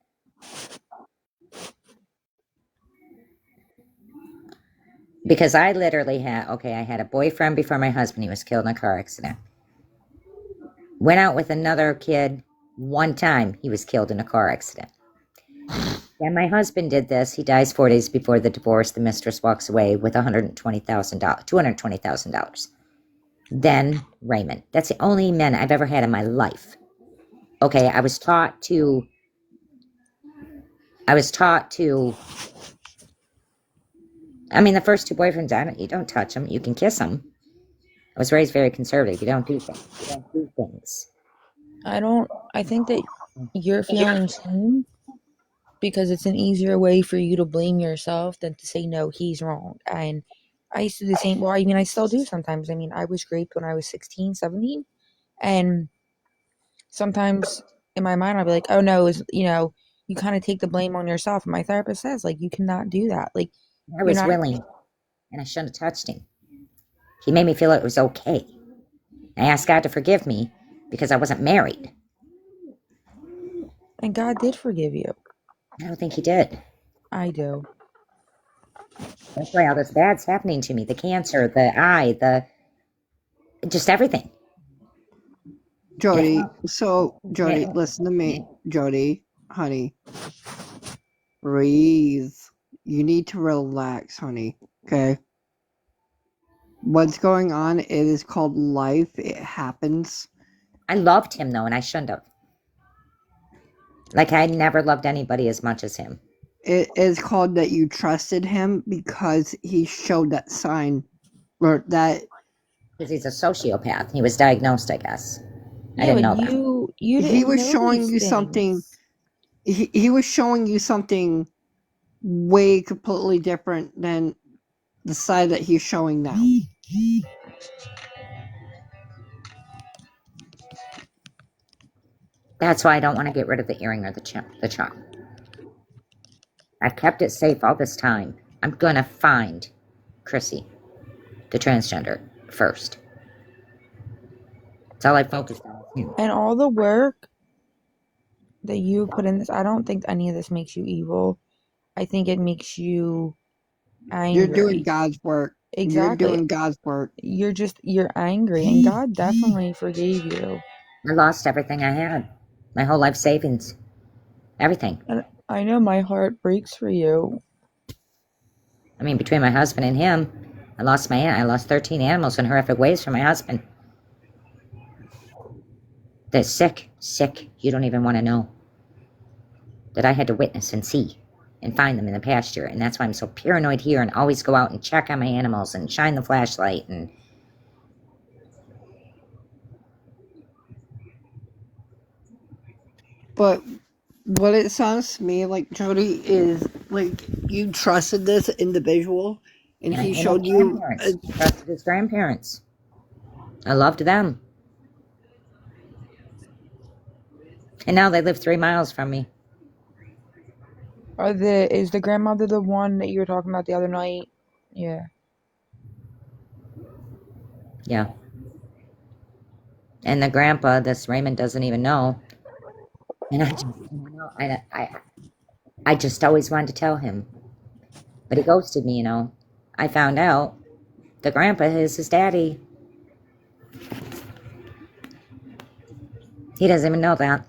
Because I literally I had a boyfriend before my husband. He was killed in a car accident. Went out with another kid one time. He was killed in a car accident. Then my husband did this. He dies 4 days before the divorce. The mistress walks away with $220,000. than Raymond. That's the only men I've ever had in my life. Okay, I was taught to. I mean, the first two boyfriends, you don't touch them. You can kiss them. I was raised very conservative. You don't do things. You don't do things.
I think that you're feeling shame because it's an easier way for you to blame yourself than to say, no, he's wrong. And I used to do the same. Well, I mean, I still do sometimes. I mean, I was raped when I was 16, 17. And sometimes in my mind, I'll be like, oh no, you kind of take the blame on yourself. And my therapist says, like, you cannot do that. Like,
I
you're
was
not,
willing, and I shouldn't have touched him. He made me feel it was okay. I asked God to forgive me because I wasn't married.
and God did forgive you.
I don't think he did.
I do.
That's why all this bad's happening to me. The cancer, the eye, just everything.
Jody, Jody, listen to me. Jody, honey, breathe. You need to relax, honey. Okay? What's going on? It is called life. It happens.
I loved him, though, and I shouldn't have. Like, I never loved anybody as much as him.
It is called that you trusted him because he showed that sign, or that.
Because he's a sociopath. He was diagnosed, I guess. I
Yeah,
didn't
but
know that.
you
He
didn't
was
know
showing
these
you something.
things.
He was showing you something way completely different than the side that he's showing now.
That's why I don't want to get rid of the earring or the charm. I've kept it safe all this time. I'm gonna find Chrissy, the transgender, first. That's all I focused on.
And all the work that you put in this, I don't think any of this makes you evil. I think it makes you
You're doing
angry.
God's work. You're
Exactly.
doing God's work.
You're angry, and God definitely forgave you.
I lost everything I had. My whole life savings. Everything.
And I know my heart breaks for you.
I mean, between my husband and him, I lost 13 animals in horrific ways from my husband. They're sick. You don't even want to know. That I had to witness and see and find them in the pasture. And that's why I'm so paranoid here and always go out and check on my animals and shine the flashlight. And
But what it sounds to me like, Jody, is like you trusted this individual and he
his
showed you.
grandparents. Trusted his grandparents. I loved them. And now they live 3 miles from me.
Is the grandmother the one that you were talking about the other night? Yeah.
Yeah. And the grandpa, this Raymond doesn't even know. And I just always wanted to tell him. But he ghosted me, I found out the grandpa is his daddy. He doesn't even know that.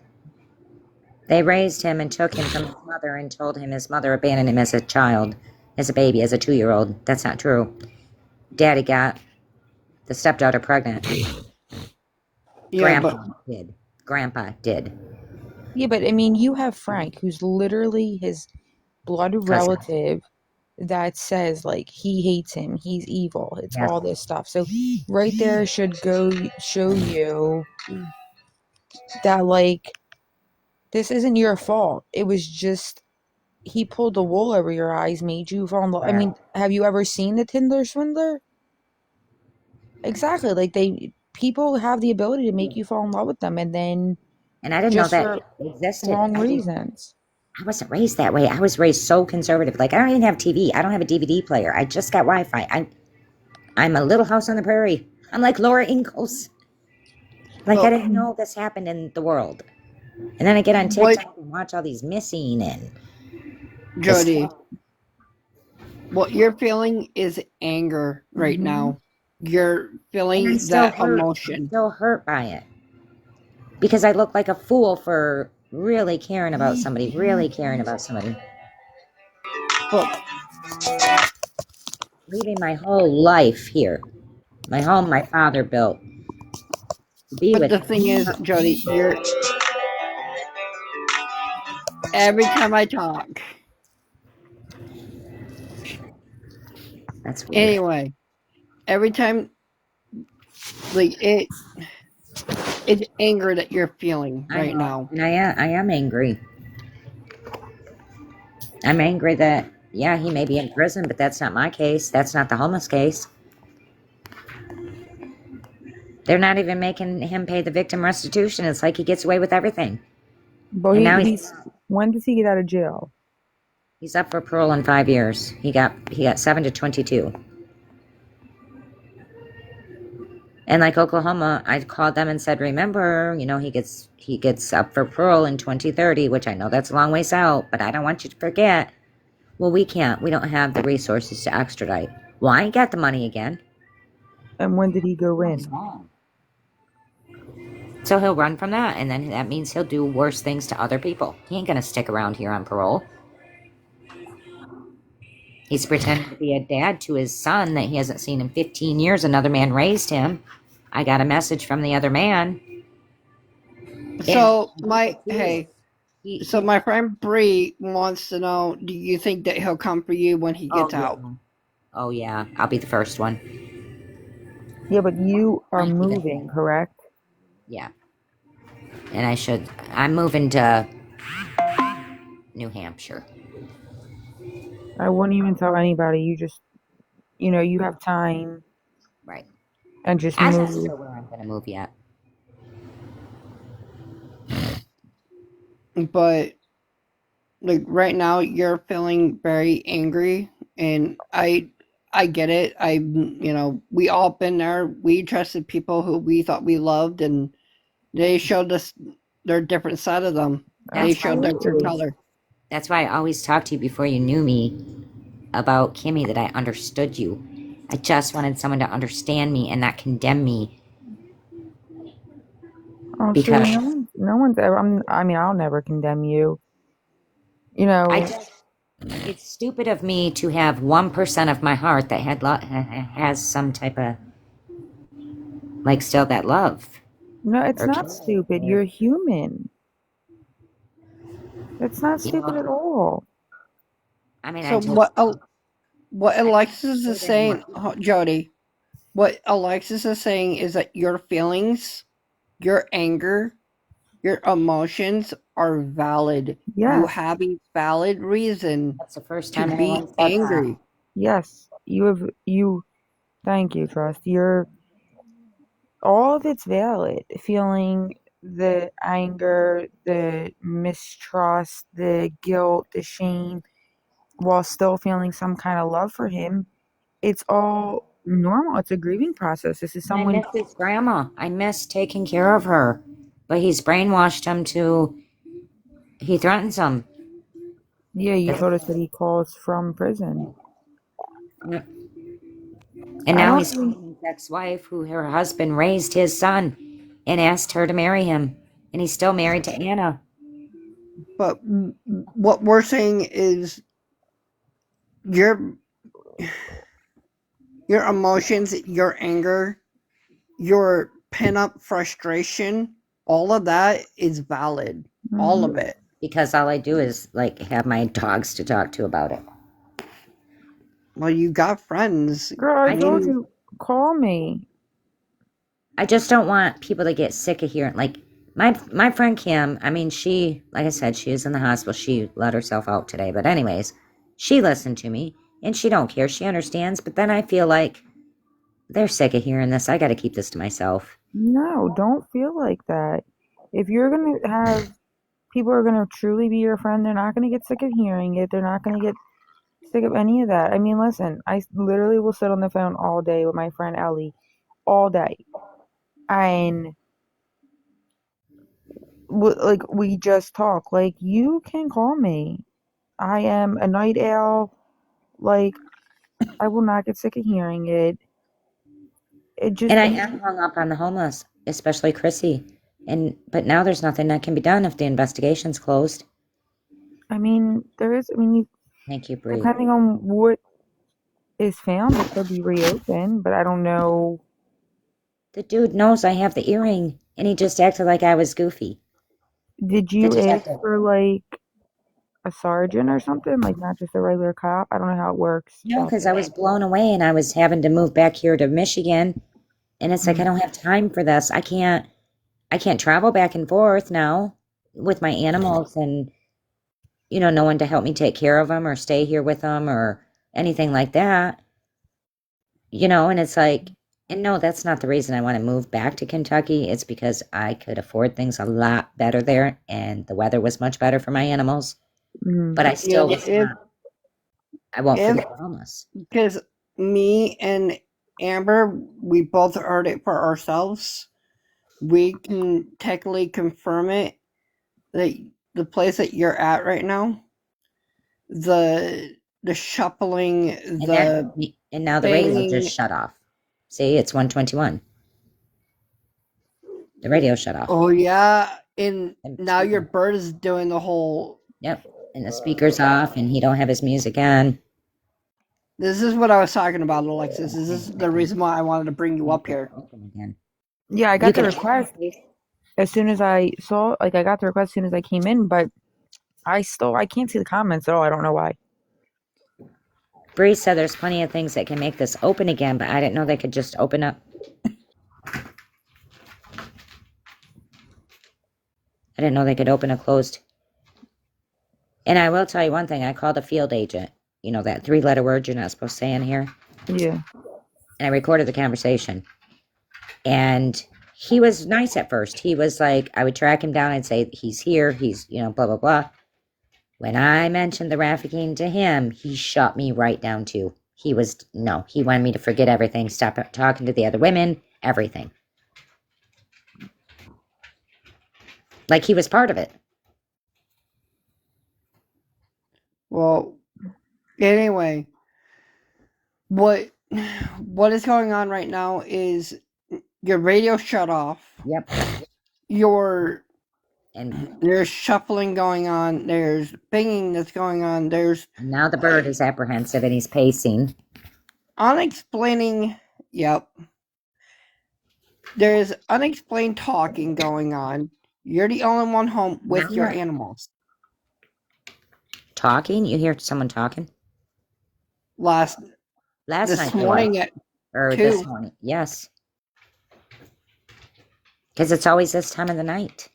They raised him and took him from his mother and told him his mother abandoned him as a child, as a baby, as a 2-year-old. That's not true. Daddy got the stepdaughter pregnant.
Yeah,
Grandpa did.
Yeah, but I mean, you have Frank, who's literally his blood
Cousin.
relative, that says like he hates him, he's evil, it's
Yes.
all this stuff. So right there should go show you that like this isn't your fault. It was just he pulled the wool over your eyes, made you fall in love. I mean, have you ever seen the Tinder swindler? Exactly. Like people have the ability to make you fall in love with them, and then
And I didn't know
just
that
for
existed.
wrong reasons.
I wasn't raised that way. I was raised so conservative. Like, I don't even have TV. I don't have a DVD player. I just got Wi-Fi. I'm a little house on the prairie. I'm like Laura Ingalls. Like, I didn't know this happened in the world. And then I get on TikTok and watch all these missing and...
Jody, what you're feeling is anger right now. You're feeling that emotion.
I'm still hurt by it. Because I look like a fool for really caring about somebody.
Well,
leaving my whole life here. My home, my father built to be
But
with
the
him.
thing is, Jody, you're every time I talk.
That's weird.
Anyway, every time, like it's anger that you're feeling
I
right
know,
now.
and I am angry. I'm angry that, yeah, he may be in prison, but that's not my case. That's not the homeless case. They're not even making him pay the victim restitution. It's like he gets away with everything.
But
And now
he's when does he get out of jail?
he's up for parole in 5 years. He got 7 to 22. And like Oklahoma, I called them and said, remember, he gets up for parole in 2030, which I know that's a long ways out, but I don't want you to forget. Well, we can't. We don't have the resources to extradite. Well, I ain't got the money again.
And when did he go
What's
in?
wrong? So he'll run from that, and then that means he'll do worse things to other people. He ain't gonna stick around here on parole. He's pretending to be a dad to his son that he hasn't seen in 15 years. Another man raised him. I got a message from the other man. And
So my
he,
hey, so
he
my friend Bree wants to know: do you think that he'll come for you when he
oh
gets
yeah.
out?
Oh yeah, I'll be the first one.
Yeah, but you are
I need it.
moving, correct?
Yeah. And I'm moving to New Hampshire.
I wouldn't even tell anybody. You just, you have time
Right.
and just
I'm not
move.
sure where I'm gonna move yet.
But like right now, you're feeling very angry, and I get it. We all been there. We trusted people who we thought we loved, and they showed us their different side of them. They
That's why
showed their true
Absolutely.
color.
that's why I always talk to you before you knew me about Kimmy, that I understood you. I just wanted someone to understand me and not condemn me
Oh, sweetie,
because
no one's ever. I mean, I'll never condemn you. You
I
know,
just it's stupid of me to have 1% of my heart that has some type of like still that love
no, it's
or
not
care
stupid.
or
You're human. It's not
you
stupid at
know.
all.
I mean,
So what
I just
Alexis is
hurt in more
saying,
people.
Jody, what Alexis is saying is that your feelings, your anger, your emotions are valid. You
Yes,
have a valid reason
That's the first
to
time
be
anyone said that.
angry.
yes. You have you. Thank you, Trust. You're all of it's valid. Feeling the anger, the mistrust, the guilt, the shame, while still feeling some kind of love for him. It's all normal. It's a grieving process. This is
And I
someone.
miss his grandma. I miss taking care of her. But he's brainwashed him to, he threatens him.
Yeah, you
That's,
told us that he calls from prison.
and
I
now
don't
he's
think.
calling his ex-wife, who her husband raised his son, and asked her to marry him. And he's still married to Anna.
But what we're saying is your your emotions, your anger, your pent up frustration, all of that is valid. All
Hmm.
of it.
Because all I do is like have my dogs to talk to about it.
Well, you got friends.
Girl, I
I
I
told
mean,
you, call me.
I just don't want people to get sick of hearing like my friend Kim. I mean, she, like I said, she is in the hospital. She let herself out today, but anyways, she listened to me and she don't care. She understands, but then I feel like they're sick of hearing this. I got to keep this to myself.
No, don't feel like that. If you're gonna have people are gonna truly be your friend, they're not gonna get sick of hearing it. They're not gonna get sick of any of that. I mean, listen, I literally will sit on the phone all day with my friend Ellie, all day, and like we just talk. Like you can call me. I am a night owl. Like I will not get sick of hearing it. It
And
just,
I am hung up on the homeless, especially Chrissy. And but now there's nothing that can be done if the investigation's closed.
I mean, there is. I mean,
Thank you, Bree.
depending on what is found, it could be reopened, but I don't know.
The dude knows I have the earring, and he just acted like I was goofy.
Did
The
you ask
detective.
for like a sergeant or something? Like not just a regular cop? I don't know how it works
No,
out
because I
there.
was blown away, and I was having to move back here to Michigan, and it's like I
Mm.
don't have time for this. I can't travel back and forth now with my animals, and no one to help me take care of them or stay here with them or anything like that. And it's like, and no, that's not the reason I want to move back to Kentucky. It's because I could afford things a lot better there, and the weather was much better for my animals.
Mm.
But I
You
still
know,
was not. I won't
if
forget the homeless.
because me and Amber, we both heard it for ourselves. We can technically confirm it that the place that you're at right now, the shuffling,
And that,
the
and now the radio just
banging.
shut off. See, it's 121. The radio shut off.
Oh yeah, and
And
now your
speaker.
bird is doing the whole.
Yep. And the speaker's off, and he don't have his music on.
This is what I was talking about, Alexis. This
Hang
is
on a
the
second.
reason why I wanted to bring you
Can't
up
get
here.
it open again.
Yeah, I
You
got the
can.
request as soon as I saw, like, I got the request as soon as I came in, but I can't see the comments at all. I don't know why.
Bree said there's plenty of things that can make this open again, but I didn't know they could just open up. I didn't know they could open a closed. And I will tell you one thing. I called a field agent. You know that three-letter word you're not supposed to say in here.
Yeah.
And I recorded the conversation. And he was nice at first. He was like, I would track him down and say, he's here. He's, blah, blah, blah. When I mentioned the trafficking to him, he shut me right down too. He wanted me to forget everything, stop talking to the other women, everything. Like he was part of it.
Well, anyway, what is going on right now is your radio shut off.
Yep. And
There's shuffling going on. There's banging that's going on. There's
now the bird is apprehensive and he's pacing.
unexplaining. Yep. There's unexplained talking going on. You're the only one home with your animals.
Talking? You hear someone talking?
Last
Last
this
night there was.
morning at
Or
2.
this morning. Yes. Because it's always this time of the night.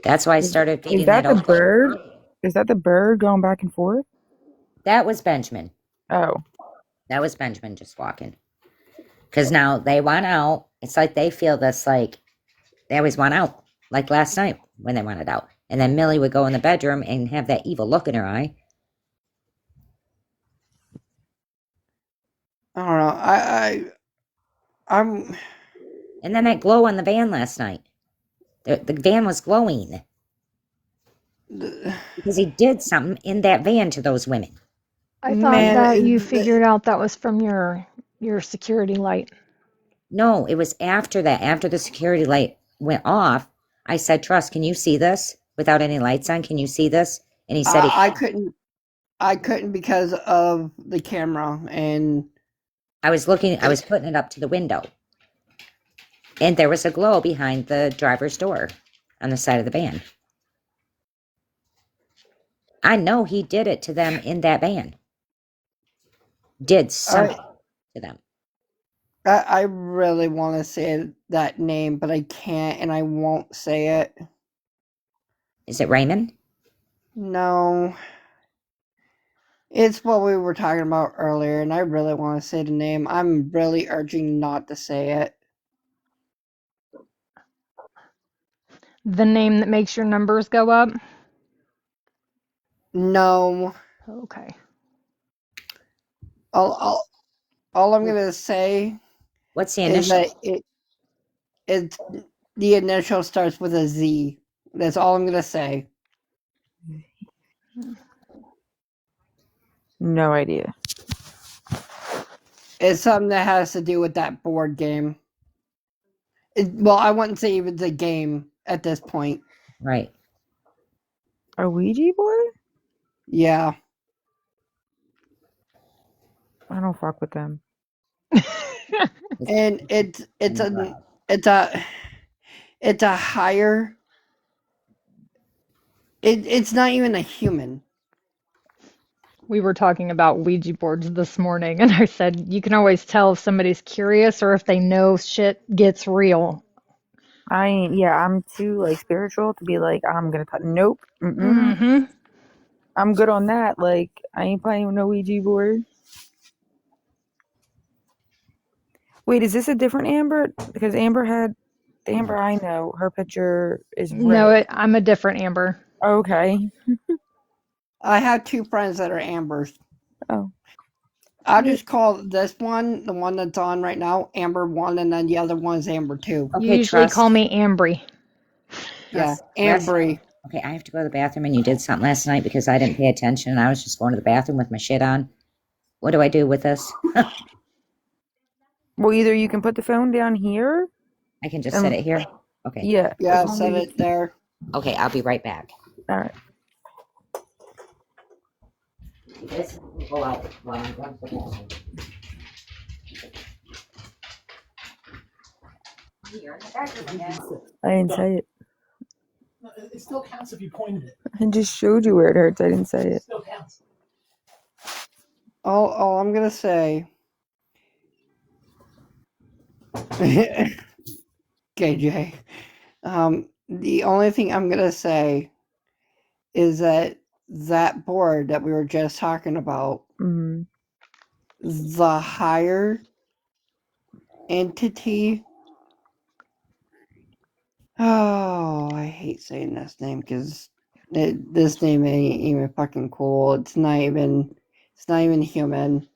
That's why I started feeding
Is that the
old
bird? Is that the bird going back and forth?
That was Benjamin.
Oh.
That was Benjamin just walking. Because now they want out. It's like they feel this, like, they always want out. Like last night when they wanted out. And then Millie would go in the bedroom and have that evil look in her eye.
I don't know. I'm.
And then that glow on the van last night. The van was glowing. Because he did something in that van to those women.
I thought that you
Man,
figured out that was from your security light.
No, it was after that. After the security light went off, I said, Trust, can you see this? Without any lights on, can you see this? And he said
I couldn't. I couldn't because of the camera and
I was putting it up to the window. And there was a glow behind the driver's door on the side of the van. I know he did it to them in that van. Did something to them.
I really want to say that name, but I can't and I won't say it.
Is it Raymond?
No. It's what we were talking about earlier, and I really want to say the name. I'm really urging not to say it.
The name that makes your numbers go up?
No.
Okay.
All I'm gonna say
What's the
is
initial?
that it the initial starts with a Z. That's all I'm gonna say.
No idea.
It's something that has to do with that board game. Well, I wouldn't say even the game at this point.
Right.
A Ouija board?
Yeah.
I don't fuck with them.
and it's a it's a higher. It's not even a human.
We were talking about Ouija boards this morning, and I said you can always tell if somebody's curious or if they know shit gets real.
I ain't, yeah, I'm too like spiritual to be like, I'm gonna touch. Nope. Mm-mm.
Mm-hmm.
I'm good on that. Like, I ain't playing with no Ouija board. Wait, is this a different Amber? Because Amber had the Amber I know, her picture is
No,
red.
I'm a different Amber.
Okay.
I have two friends that are Ambers.
Oh.
I'll
Yeah.
just call this one, the one that's on right now, Amber 1, and then the other one is Amber 2.
You
Okay,
usually call
trust.
me Ambry.
Yeah,
Last.
Ambry.
Okay, I have to go to the bathroom, and you did something last night because I didn't pay attention, and I was just going to the bathroom with my shit on. What do I do with this?
Well, either you can put the phone down here.
I can just set it here. Okay.
Yeah, as
Yeah,
long
set
as
it there.
Okay, I'll be right back.
all right.
This will go out while I'm going to the bathroom. You're in the bathroom again.
I didn't say it.
It still counts if you pointed it.
I just showed you where it hurts. I didn't say
It
it.
still counts.
All I'm gonna say, KJ. The only thing I'm gonna say is that that board that we were just talking about,
Mm.
the higher entity. Oh, I hate saying this name because this name ain't even fucking cool. It's not even human.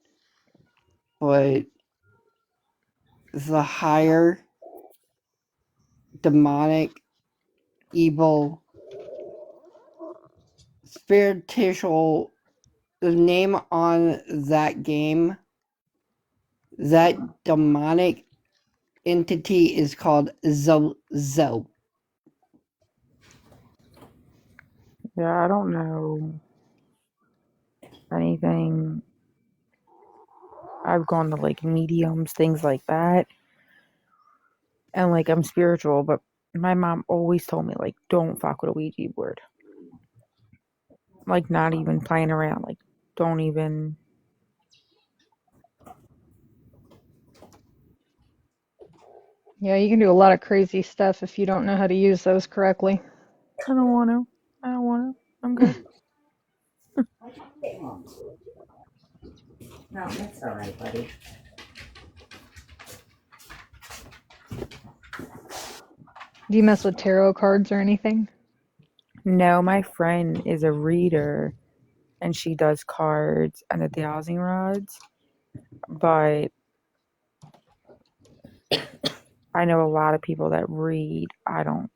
But the higher demonic, evil, spiritual, the name on that game, that demonic entity is called Zozo.
Yeah, I don't know anything. I've gone to like mediums, things like that, and like I'm spiritual, but my mom always told me like, don't fuck with a Ouija board. Like, not even playing around. Like, don't even.
Yeah, you can do a lot of crazy stuff if you don't know how to use those correctly.
I don't want to. I don't want to. I'm good.
No, that's all right, buddy.
Do you mess with tarot cards or anything?
No, my friend is a reader, and she does cards and the dowsing rods, but I know a lot of people that read. I don't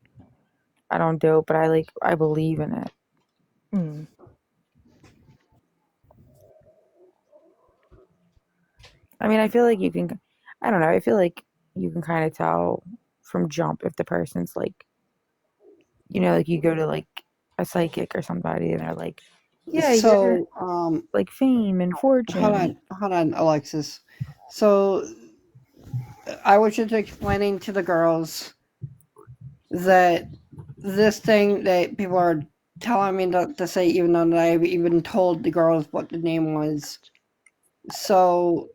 do it, but I believe in it.
Mm.
I mean, I feel like you can. I don't know. I feel like you can kind of tell from jump if the person's like, like you go to like a psychic or somebody, and they're like, yeah, you're
So,
like fame and fortune.
hold on, Alexis. So, I was just explaining to the girls that this thing that people are telling me to say, even though I've even told the girls what the name was. So,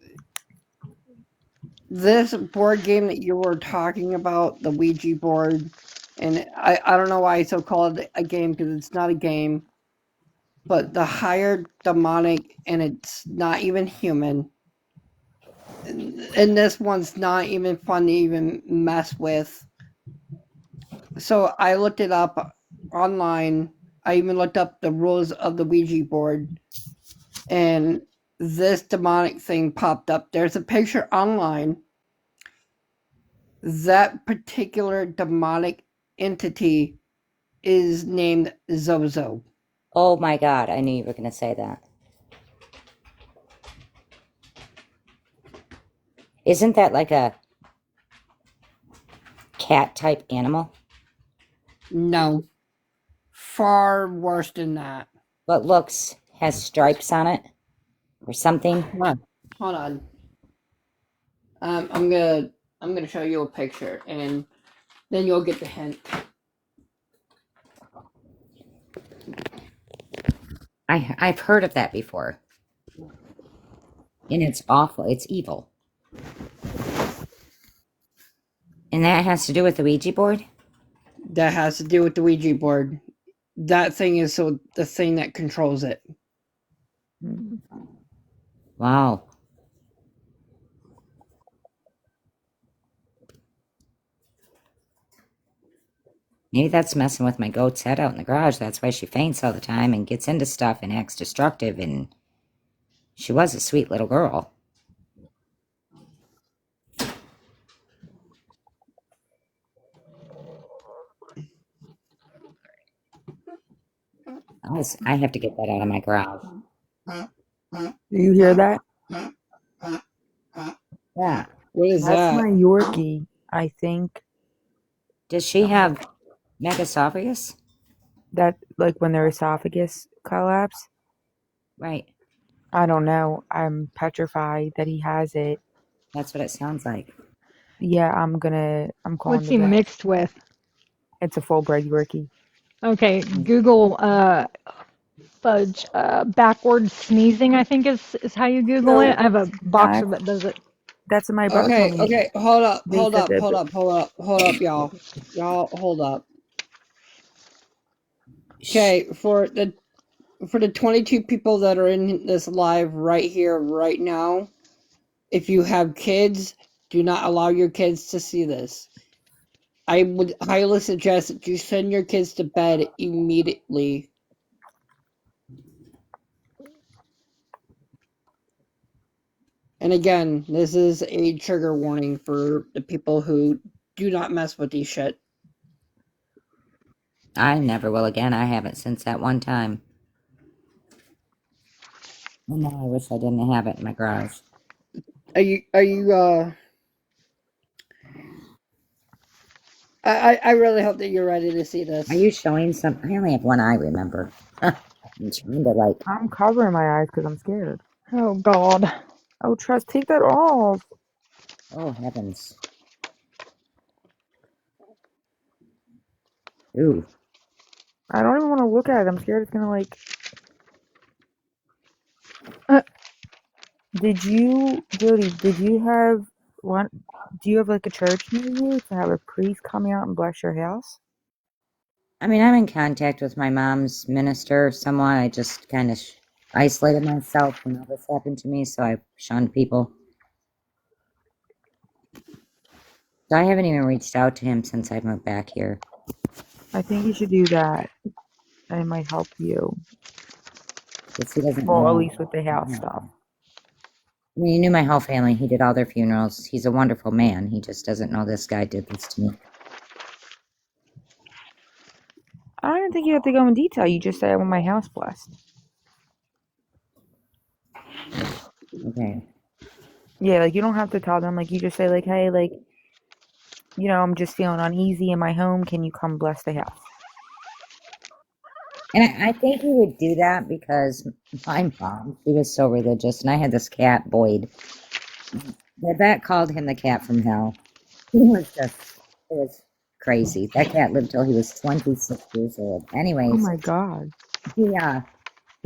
this board game that you were talking about, the Ouija board, and I don't know why it's so called a game because it's not a game, but the higher demonic, and it's not even human. And this one's not even fun to even mess with. So I looked it up online. I even looked up the rules of the Ouija board, and this demonic thing popped up. There's a picture online. That particular demonic entity is named Zozo.
Oh my God, I knew you were going to say that. Isn't that like a cat type animal?
No, far worse than that.
But has stripes on it or something?
Hold on. I'm gonna show you a picture, and then you'll get the hint.
I've heard of that before, and it's awful. It's evil, and that has to do with the Ouija board.
That has to do with the Ouija board. That thing is the thing that controls it.
Wow. Maybe that's messing with my goat's head out in the garage. That's why she faints all the time and gets into stuff and acts destructive. And she was a sweet little girl. I have to get that out of my garage.
Do you hear that?
Yeah.
What is
That's
that?
my Yorkie, I think.
Does she have megasophagus?
That, like, when their esophagus collapse?
Right.
I don't know. I'm petrified that he has it.
That's what it sounds like.
Yeah, I'm calling
What's
the
he
vet.
mixed with?
It's a full-bred Yorkie.
Okay, Google fudge backwards sneezing. I think is how you Google it.
So
I have a boxer
that's
that does it.
that's what my brother told
Okay,
me.
okay, hold up,
They said that.
y'all, hold up. Okay, for the 22 people that are in this live right here, right now, if you have kids, do not allow your kids to see this. I would highly suggest that you send your kids to bed immediately. And again, this is a trigger warning for the people who do not mess with these shit.
I never will again. I haven't since that one time. And now I wish I didn't have it in my garage.
Are you I really hope that you're ready to see this.
Are you showing some? I only have one eye, remember? I'm trying to like.
I'm covering my eyes because I'm scared.
Oh God.
Oh, Trust, take that off.
Oh heavens! Ooh.
I don't even want to look at it. I'm scared it's gonna like.
Uh,
Jody, did you have one? Do you have like a church near you to have a priest come out and bless your house?
I mean, I'm in contact with my mom's minister somewhat. I just kind of isolated myself when all this happened to me, so I shunned people. So I haven't even reached out to him since I moved back here.
I think you should do that. And it might help you.
Because he doesn't
Well, at
know.
least with the house stuff.
I mean, he knew my whole family. He did all their funerals. He's a wonderful man. He just doesn't know this guy did this to me.
I don't even think you have to go in detail. You just say I want my house blessed.
Okay.
Yeah, like you don't have to tell them. Like you just say like, hey, like, you know, I'm just feeling uneasy in my home. Can you come bless the house?
And I think he would do that because my mom, she was so religious, and I had this cat, Boyd. The vet called him the cat from hell. He was just, it was crazy. That cat lived till he was 26 years old.
Oh
Anyways,
my god.
he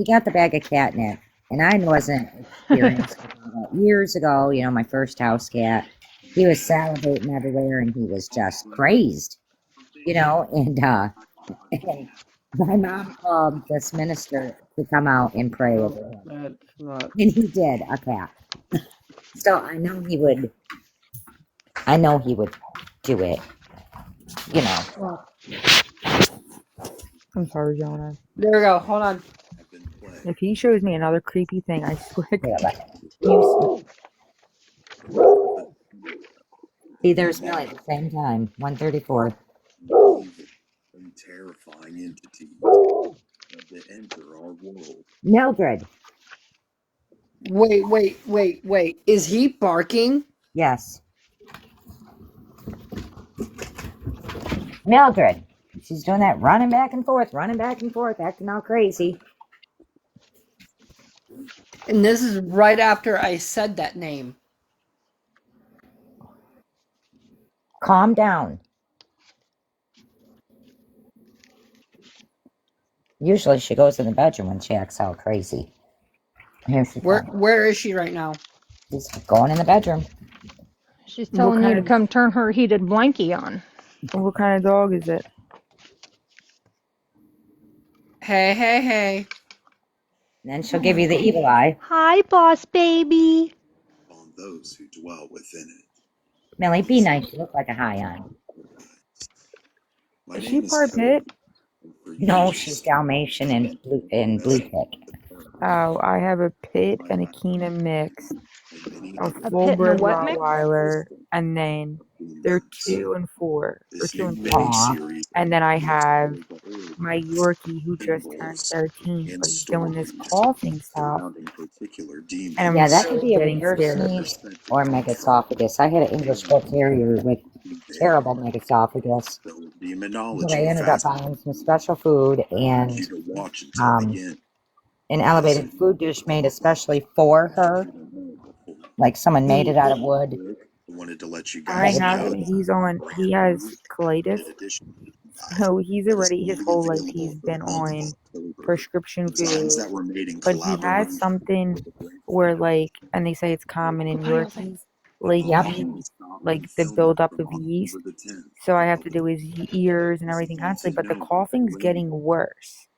got the bag of catnip, and I wasn't experienced with all that. Years ago, you know, my first house cat, he was salivating everywhere, and he was just crazed, you know, and my mom called this minister to come out and pray over him.
That's not.
And he did, a cat. So I know he would do it, you know.
I'm sorry, Jonah.
There we go. Hold on.
If he shows me another creepy thing, I swear to
Yeah,
God.
see, there's Millie at the same time, 134.
And terrifying entity that enter our world.
Mildred.
Wait. Is he barking?
Yes. Mildred. She's doing that running back and forth, acting all crazy.
And this is right after I said that name.
Calm down. Usually she goes in the bedroom when she acts all crazy. Here she comes.
Where is she right now?
She's going in the bedroom.
She's
What
telling you to
kind
come turn her heated blankie on.
of dog is it?
Hey, hey, hey.
And then she'll give you the evil eye.
Hi, boss baby.
On those who dwell within it.
Millie, be nice. You look like a high on.
My
Is she
name is
part
Harold,
pit?
and for
No,
years
she's Dalmatian and blue tick.
Oh, I have a pit
my
and a
life
Keena mix,
and many
a
other
A
full
pit and a
bred
what mix?
Rottweiler, and then they're
months.
2 and 4, or
This
2
new
and 3.
Aw.
mini-series
And then I
will
have
explore the
my
origins,
Yorkie who just turned
symbols,
13,
and
but he's doing this
stories
coughing stuff,
surrounding particular
and I'm
Yeah,
demons
that could
really
be a
getting
reverse
scared.
are
sneeze
said to
or
come from
megasophagus. I had an English bull
aliens
terrier with
who there.
terrible megasophagus.
So
But I
demonology
ended up
fascinates
buying some special food
you
and
to watch until the
um,
end.
an
Yes,
elevated food dish made especially for
things
her.
you don't know before.
Like someone made
He,
it out of wood.
I wanted to let you
That
I
guys
was
have him,
know
delicious.
he
brand
has
new
colitis,
limited edition
so he's
that is
already, his
only
whole life,
available
he's
for the
been
month of
on
October.
prescription
Designs
food,
that were made in
but he has
collaboration
something
with the brand
where, like, and they say it's common in Yorkies, like
Yep.
yeast, like the buildup of yeast.
October the 10th.
So I have to do his ears and everything constantly, but the coughing's getting worse,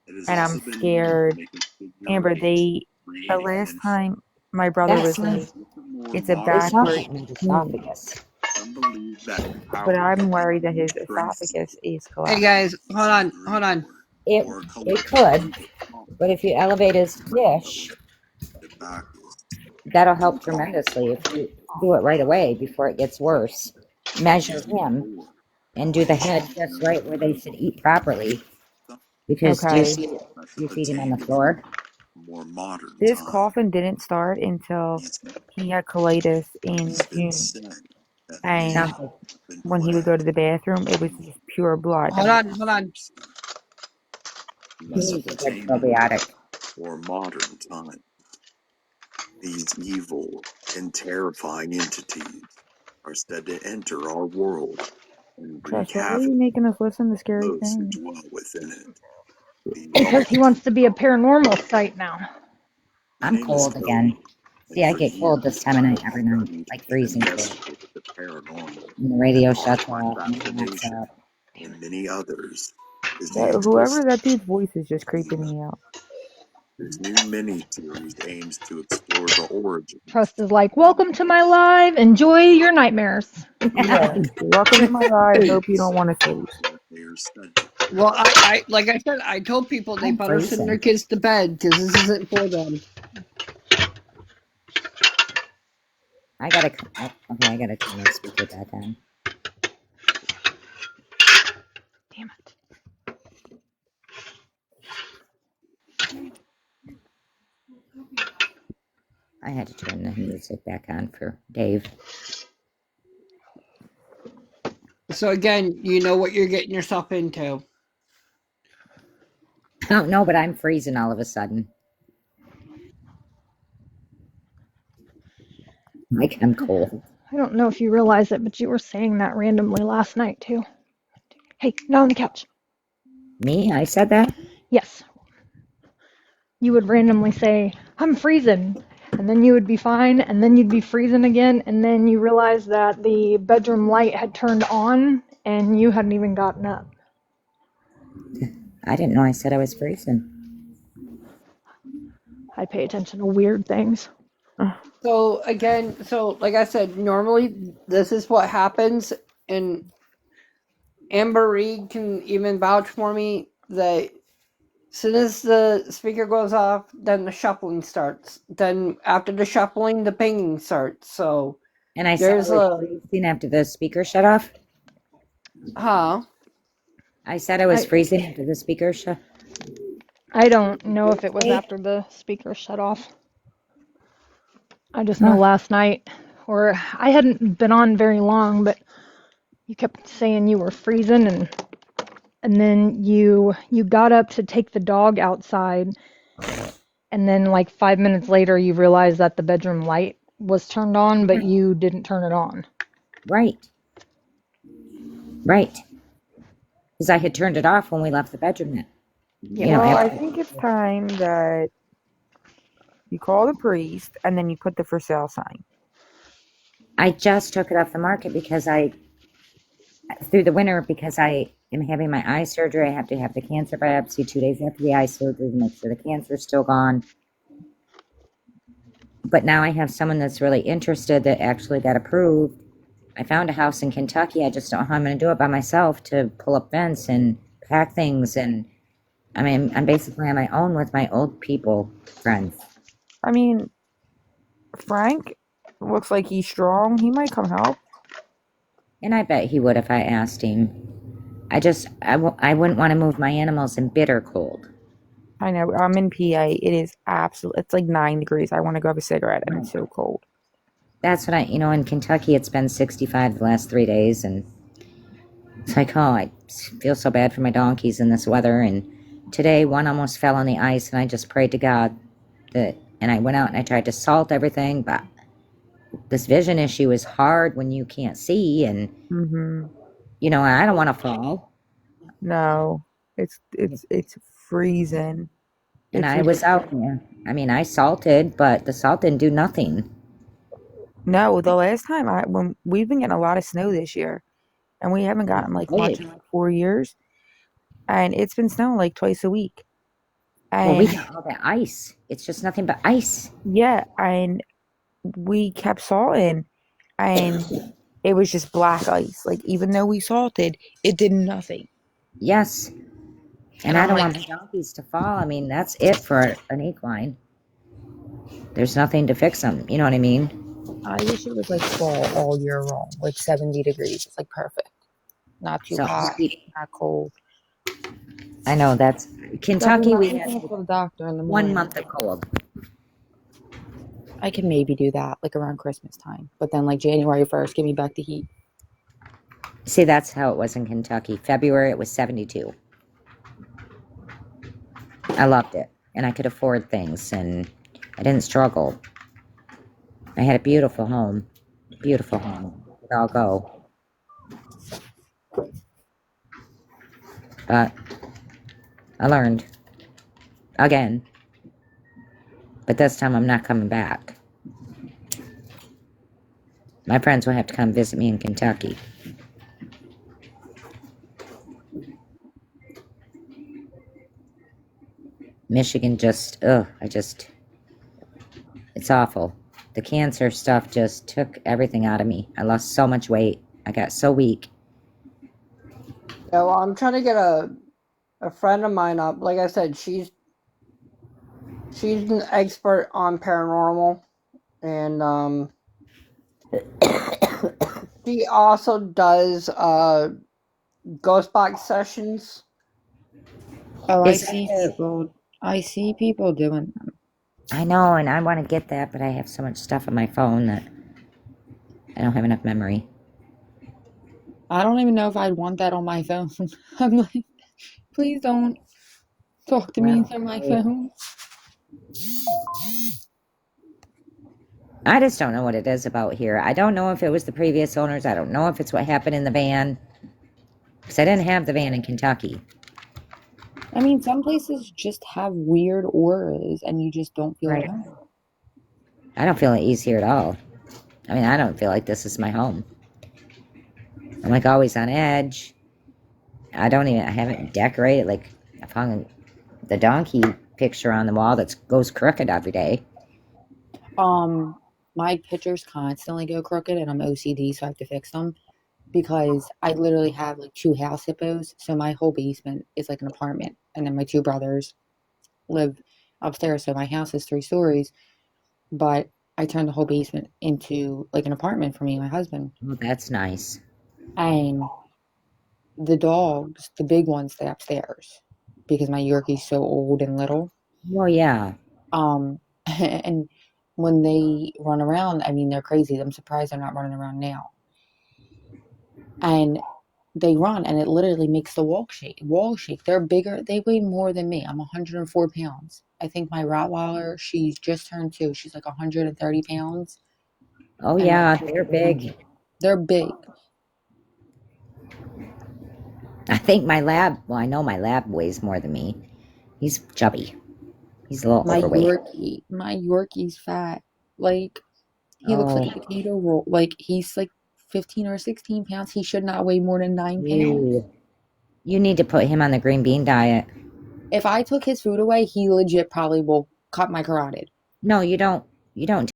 It has
and
also
I'm
been known to
scared.
make a
Amber,
figure eight,
the
creating an
last
infection.
time my brother was
That's
like,
More
it's a
they
modern
shot
backward
that in the
wound,
esophagus.
some believe that the
but
power
I'm worried that
and
his
strength
esophagus is
Hey
collapsed.
guys, hold on.
It
or a
it
collective
could,
group of common
but if you elevate his dish,
tobacco
that'll
and
help
common
tremendously if you do it right away before it gets worse. Measure him and do the head just right where they should eat properly. Because
Okay.
do you feed him on the floor?
more modern
This
time.
coughing didn't start until he had colitis in
It's been
June.
said that
And
Sounds
many
like
have been
when he would
bled
go to the bathroom, it was just pure blood.
Hold on, hold on.
he needs a good
Mesopotamia
probiotic.
or modern time. These evil and terrifying entities are said to enter our world and wreak
Trust, why are
havoc
you making us listen to
on
scary
those who
things?
dwell within it.
Because he wants to be a paranormal site now.
My
I'm
name is
cold
Harold,
again. See,
and
I
for
get cold this
years
time of
I
night
have
every night,
studied
like
and
freezing cold.
investigated the paranormal,
And the
and
radio
part of
shuts
my
off and the lights
fascination,
up.
and many others, is the
Whoever
interest
that dude's voice is just
in
creeping
evil.
me out.
This new mini-series aims to explore the origins
Trust is like,
and
welcome to my live. Enjoy your nightmares.
Yeah. Welcome to my live. Hope you don't want to sleep.
what they are said to
Well, I like I said, I told people they
I'm
better send their
freezing.
kids to bed because this isn't for them.
I gotta. Okay, I gotta turn my speaker back on.
Damn it.
I had to turn the music back on for Dave.
So again, you know what you're getting yourself into.
Oh no, but I'm freezing all of a sudden. Like I'm cold.
I don't know if you realize it, but you were saying that randomly last night too. Hey, not on the couch.
Me? I said that?
Yes. You would randomly say, I'm freezing. And then you would be fine, and then you'd be freezing again, and then you realize that the bedroom light had turned on and you hadn't even gotten up.
I didn't know I said I was freezing.
I pay attention to weird things.
So again, so like I said, normally this is what happens, and Amber Reed can even vouch for me that as soon as the speaker goes off, then the shuffling starts. Then after the shuffling, the pinging starts. So
And I said I
there's
was
a
freezing after the speaker shut off.
huh.
I said I was
I
freezing after the speaker shut.
I don't know if it was
Hey.
after the speaker shut off. I just know
Huh.
last night, or I hadn't been on very long, but you kept saying you were freezing, and then you got up to take the dog outside, and then like 5 minutes later you realized that the bedroom light was turned on, but you didn't turn it on.
Right. Right. Because I had turned it off when we left the bedroom.
Yeah.
Well, I
After.
think it's time that you call the priest and then you put the for sale sign.
I just took it off the market because through the winter, because I am having my eye surgery. I have to have the cancer biopsy 2 days after the eye surgery to make sure the cancer is still gone. But now I have someone that's really interested that actually got approved. I found a house in Kentucky. I just don't know how I'm going to do it by myself to pull up fence and pack things. And I mean, I'm basically on my own with my old people friends.
I mean, Frank looks like he's strong. He might come help.
And I bet he would if I asked him. I wouldn't want to move my animals in bitter cold.
I know. I'm in PA. It is absolute. It's like 9 degrees. I want to go have a cigarette, and
Right.
it's so cold.
That's what in Kentucky it's been 65 the last 3 days, and it's like, oh, I feel so bad for my donkeys in this weather. And today one almost fell on the ice, and I just prayed to God and I went out and I tried to salt everything, but this vision issue is hard when you can't see, and
Mm-hmm.
I don't want to fall.
No, it's freezing.
And
It's
I was
ridiculous.
out there. I mean, I salted, but the salt didn't do nothing.
No, the last time when we've been getting a lot of snow this year, and we haven't gotten like much in
Big.
like 4 years, and it's been snowing like twice a week.
Well, we
And
got all that ice. It's just nothing but ice.
yeah, and we kept salting, and it was just black ice. Like even though we salted, it did nothing.
Yes. And
And
I
I'm
don't
like,
want my donkeys to fall. I mean, that's it for an equine. There's nothing to fix them. You know what I mean?
I wish it was like fall all year long, like 70 degrees. It's like perfect. Not too
So I'll
hot,
keep.
not cold.
I know that's
Definitely
Kentucky.
not
We
taking
had
it to the doctor in the
one
morning.
month of cold.
I can maybe do that like around Christmas time. But then like January 1st, give me back the heat.
See, that's how it was in Kentucky. February, it was 72. I loved it. And I could afford things, and I didn't struggle. I had a beautiful home. Beautiful home. Could all go. But I learned. Again. But this time I'm not coming back. My friends will have to come visit me in Kentucky. Michigan just, ugh, it's awful. The cancer stuff just took everything out of me. I lost so much weight. I got so weak.
Yeah, well, I'm trying to get a friend of mine up. Like I said, she's an expert on paranormal, and she also does ghost box sessions.
Oh,
Is that the,
I see people doing them.
I know, and I want to get that, but I have so much stuff on my phone that I don't have enough memory.
I don't even know if I'd want that on my phone. I'm like, please don't talk to me
Well,
through my phone.
I just don't know what it is about here. I don't know if it was the previous owners. I don't know if it's what happened in the van. Because I didn't have the van in Kentucky.
I mean, some places just have weird auras and you just don't feel at
Right.
home.
I don't feel at ease here at all. I mean, I don't feel like this is my home. I'm like always on edge. I haven't decorated. Like, I've hung the donkey picture on the wall that goes crooked every day.
Um, my pictures constantly go crooked and I'm OCD, so I have to fix them because I literally have like two house hippos. So my whole basement is like an apartment. And then my two brothers live upstairs. So my house is 3 stories, but I turned the whole basement into like an apartment for me and my husband.
Oh, that's nice.
And the dogs, the big ones, stay upstairs because my Yorkie's so old and little.
Well, yeah.
And when they run around, I mean, they're crazy. I'm surprised they're not running around now. And they run, and it literally makes the wall shake. Wall shake. They're bigger. They weigh more than me. I'm 104 pounds. I think my Rottweiler, she's just turned 2. She's like 130 pounds,
Oh,
and my
yeah.
two
They're
other ones,
big.
they're big.
I think my lab, well, I know my lab weighs more than me. He's chubby. He's a little overweight.
My Yorkie's fat. Like, he looks like
Oh,
a potato roll. Like, he's like 15 or 16 pounds. He should not weigh more than 9 pounds.
ew. You need to put him on the green bean diet.
If I took his food away, he legit probably will cut my carotid.
No, you don't. You don't